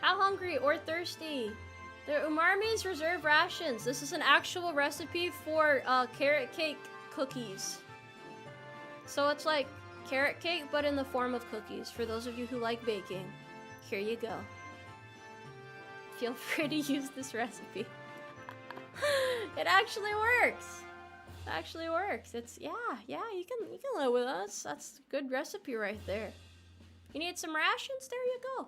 Speaker 1: How hungry or thirsty? The Umarmy's reserve rations. This is an actual recipe for carrot cake cookies. So it's like carrot cake, but in the form of cookies. For those of you who like baking, here you go. Feel free to use this recipe. It actually works. It actually works. It's yeah, you can live with us. That's a good recipe right there. You need some rations? There you go.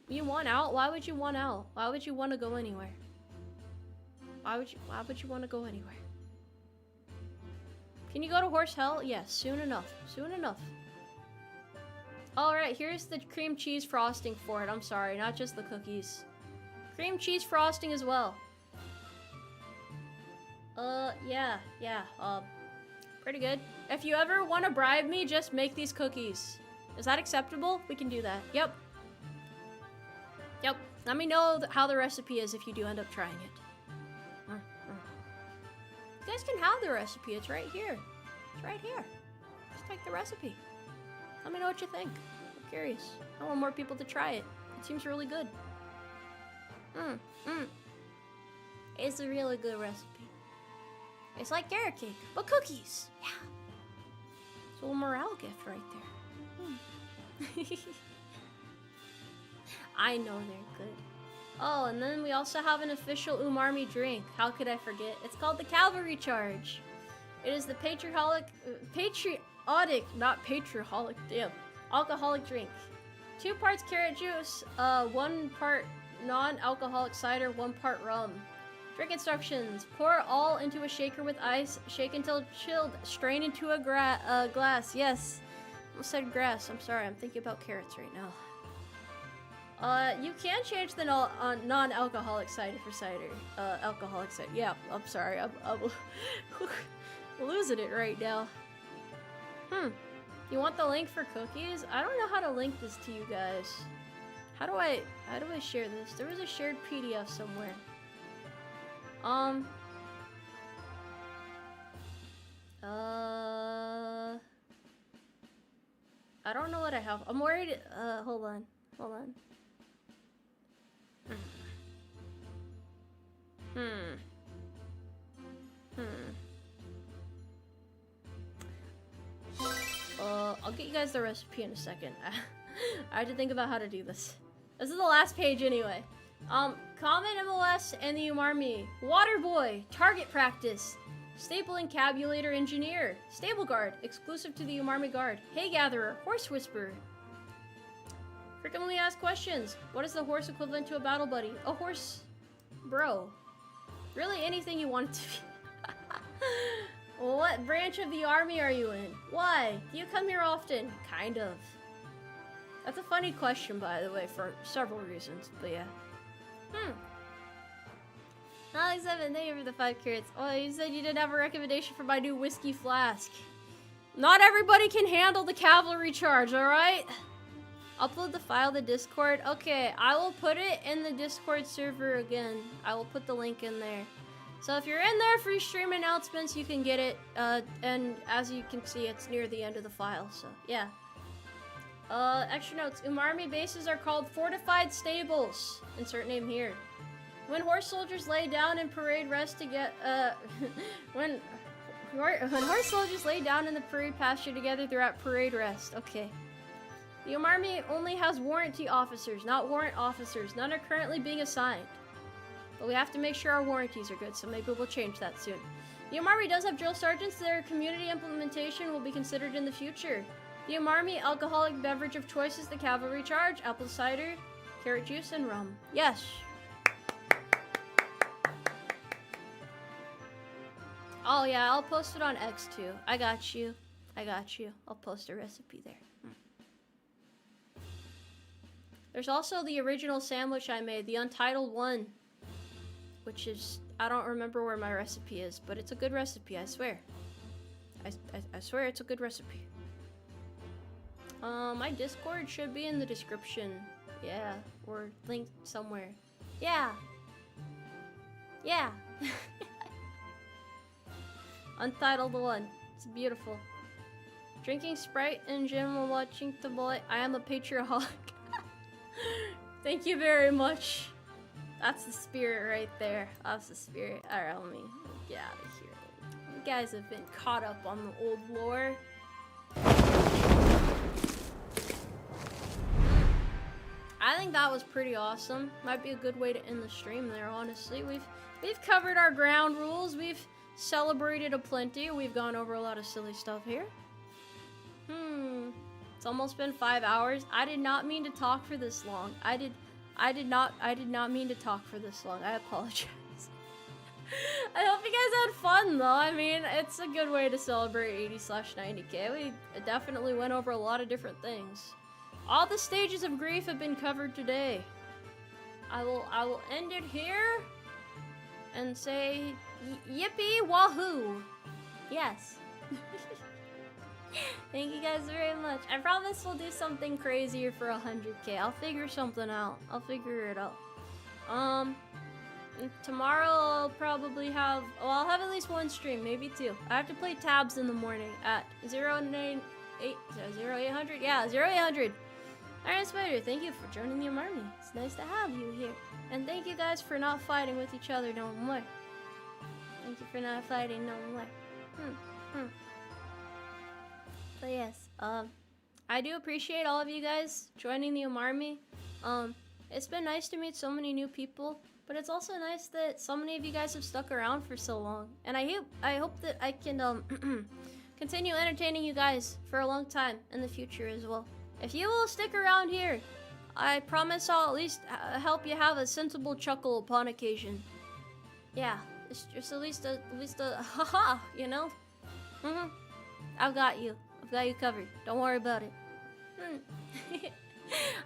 Speaker 1: You want out? Why would you want out? Why would you want to go anywhere? Why would you want to go anywhere? Can you go to horse hell? Yes, soon enough. Soon enough. Alright, here's the cream cheese frosting for it. I'm sorry, not just the cookies. Cream cheese frosting as well. Yeah. Pretty good. If you ever want to bribe me, just make these cookies. Is that acceptable? We can do that. Yep. Let me know how the recipe is if you do end up trying it. You guys can have the recipe. It's right here. It's right here. Just take the recipe. Let me know what you think. I'm curious. I want more people to try it. It seems really good. It's a really good recipe. It's like carrot cake, but cookies. Yeah. It's a little morale gift right there. I know they're good. Oh, and then we also have an official Umarmy drink. How could I forget? It's called the Cavalry Charge. It is the alcoholic drink. 2 parts carrot juice, 1 part non-alcoholic cider, 1 part rum. Drink instructions. Pour all into a shaker with ice. Shake until chilled. Strain into a glass. Yes. I said grass. I'm sorry. I'm thinking about carrots right now. You can change the non-alcoholic cider for cider. Alcoholic cider. Yeah, I'm sorry. I'm losing it right now. You want the link for cookies? I don't know how to link this to you guys. How do I share this? There was a shared PDF somewhere. I don't know what I have. I'm worried. Hold on. I'll get you guys the recipe in a second. I had to think about how to do this. This is the last page anyway. Common MOS and the Umarmy. Water Boy, Target Practice, Staple Encabulator Engineer, Stable Guard, exclusive to the Umarmy Guard, Hay Gatherer, Horse Whisperer. Frequently asked questions. What is the horse equivalent to a battle buddy? A horse bro. Really anything you want it to be. What branch of the army are you in? Why? Do you come here often? Kind of. That's a funny question, by the way, for several reasons, but yeah. Alex 7, thank you for the 5 carrots. Oh, you said you didn't have a recommendation for my new whiskey flask. Not everybody can handle the cavalry charge, alright? Upload the file to Discord. Okay, I will put it in the Discord server again. I will put the link in there. So if you're in there for stream announcements, you can get it. And as you can see, it's near the end of the file, so yeah. Extra notes. Umarmy bases are called fortified stables. Insert name here. When horse soldiers lay down in parade rest to get, when horse soldiers lay down in the parade pasture together, they're at parade rest. Okay. The Umarmy only has warranty officers, not warrant officers. None are currently being assigned. But we have to make sure our warranties are good, so maybe we'll change that soon. The Umarmy does have drill sergeants. Their community implementation will be considered in the future. The Umarmy alcoholic beverage of choice is the Cavalry Charge, apple cider, carrot juice, and rum. Yes. Oh yeah, I'll post it on X too. I got you. I got you. I'll post a recipe there. There's also the original sandwich I made, the untitled one, which is, I don't remember where my recipe is, but it's a good recipe, I swear. I swear it's a good recipe. My Discord should be in the description. Yeah, or linked somewhere. Yeah. Yeah. Untitled one. It's beautiful. Drinking Sprite in gym while watching Tomboy. I am a patriarchal. Thank you very much. That's the spirit right there. That's the spirit. Alright, let me get out of here. You guys have been caught up on the old lore. I think that was pretty awesome. Might be a good way to end the stream there, honestly. We've covered our ground rules. We've celebrated aplenty. We've gone over a lot of silly stuff here. It's almost been 5 hours. I did not mean to talk for this long. I did not mean to talk for this long. I apologize. I hope you guys had fun though. I mean, it's a good way to celebrate 80/90K. We definitely went over a lot of different things. All the stages of grief have been covered today. I will end it here and say yippee wahoo. Yes. Thank you guys very much. I promise we'll do something crazier for 100K. I'll figure something out. I'll figure it out. Tomorrow I'll probably have, well, I'll have at least one stream, maybe two. I have to play tabs in the morning at 0800? Yeah, 0800. Iron Spider, thank you for joining the Umarmy. It's nice to have you here. And thank you guys for not fighting with each other no more. Thank you for not fighting no more. But yes, I do appreciate all of you guys joining the Umarmy. It's been nice to meet so many new people, but it's also nice that so many of you guys have stuck around for so long. And I hope that I can continue entertaining you guys for a long time in the future as well. If you will stick around here, I promise I'll at least help you have a sensible chuckle upon occasion. Yeah, it's just at least a haha, you know? I've got you. I've got you covered. Don't worry about it.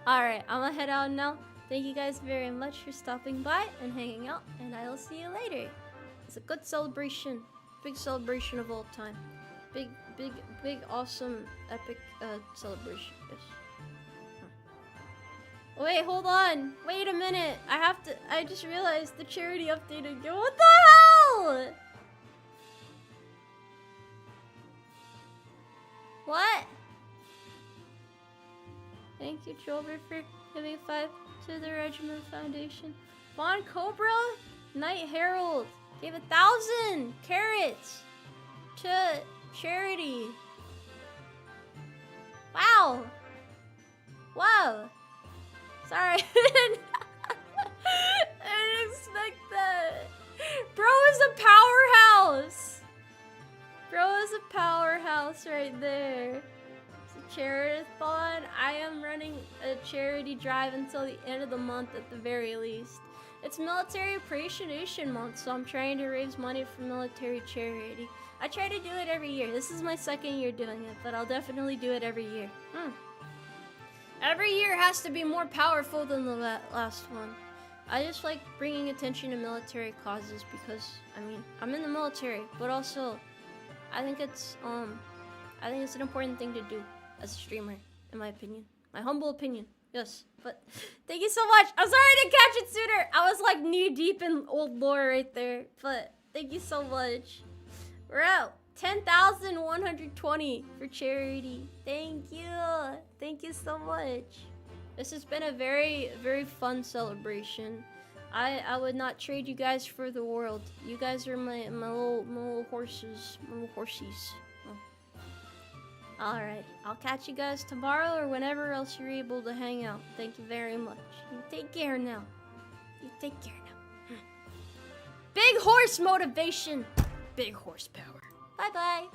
Speaker 1: Alright, I'm gonna head out now. Thank you guys very much for stopping by and hanging out, and I will see you later. It's a good celebration. Big celebration of all time. Big, awesome, epic celebration. Yes. Wait, hold on. Wait a minute. I just realized the charity update again. What the hell? What? Thank you, Trover, for giving 5 to the Regiment Foundation. Von Cobra, Knight Herald, gave 1,000 carrots to charity. Wow. Whoa. Sorry. I didn't expect that. Bro is a powerhouse. Bro is a powerhouse right there. It's a charity-a-thon. I am running a charity drive until the end of the month at the very least. It's Military Appreciation Month, so I'm trying to raise money for military charity. I try to do it every year. This is my 2nd year doing it, but I'll definitely do it every year. Every year has to be more powerful than the last one. I just like bringing attention to military causes because, I mean, I'm in the military, but also I think it's an important thing to do as a streamer, in my opinion. My humble opinion. Yes, but thank you so much. I'm sorry I didn't catch it sooner. I was like knee deep in old lore right there, but thank you so much. We're out. 10,120 for charity. Thank you. Thank you so much. This has been a very, very fun celebration. I would not trade you guys for the world. You guys are my little horses. My little horsies. Oh. Alright. I'll catch you guys tomorrow or whenever else you're able to hang out. Thank you very much. You take care now. You take care now. Big horse motivation. Big horsepower. Bye-bye.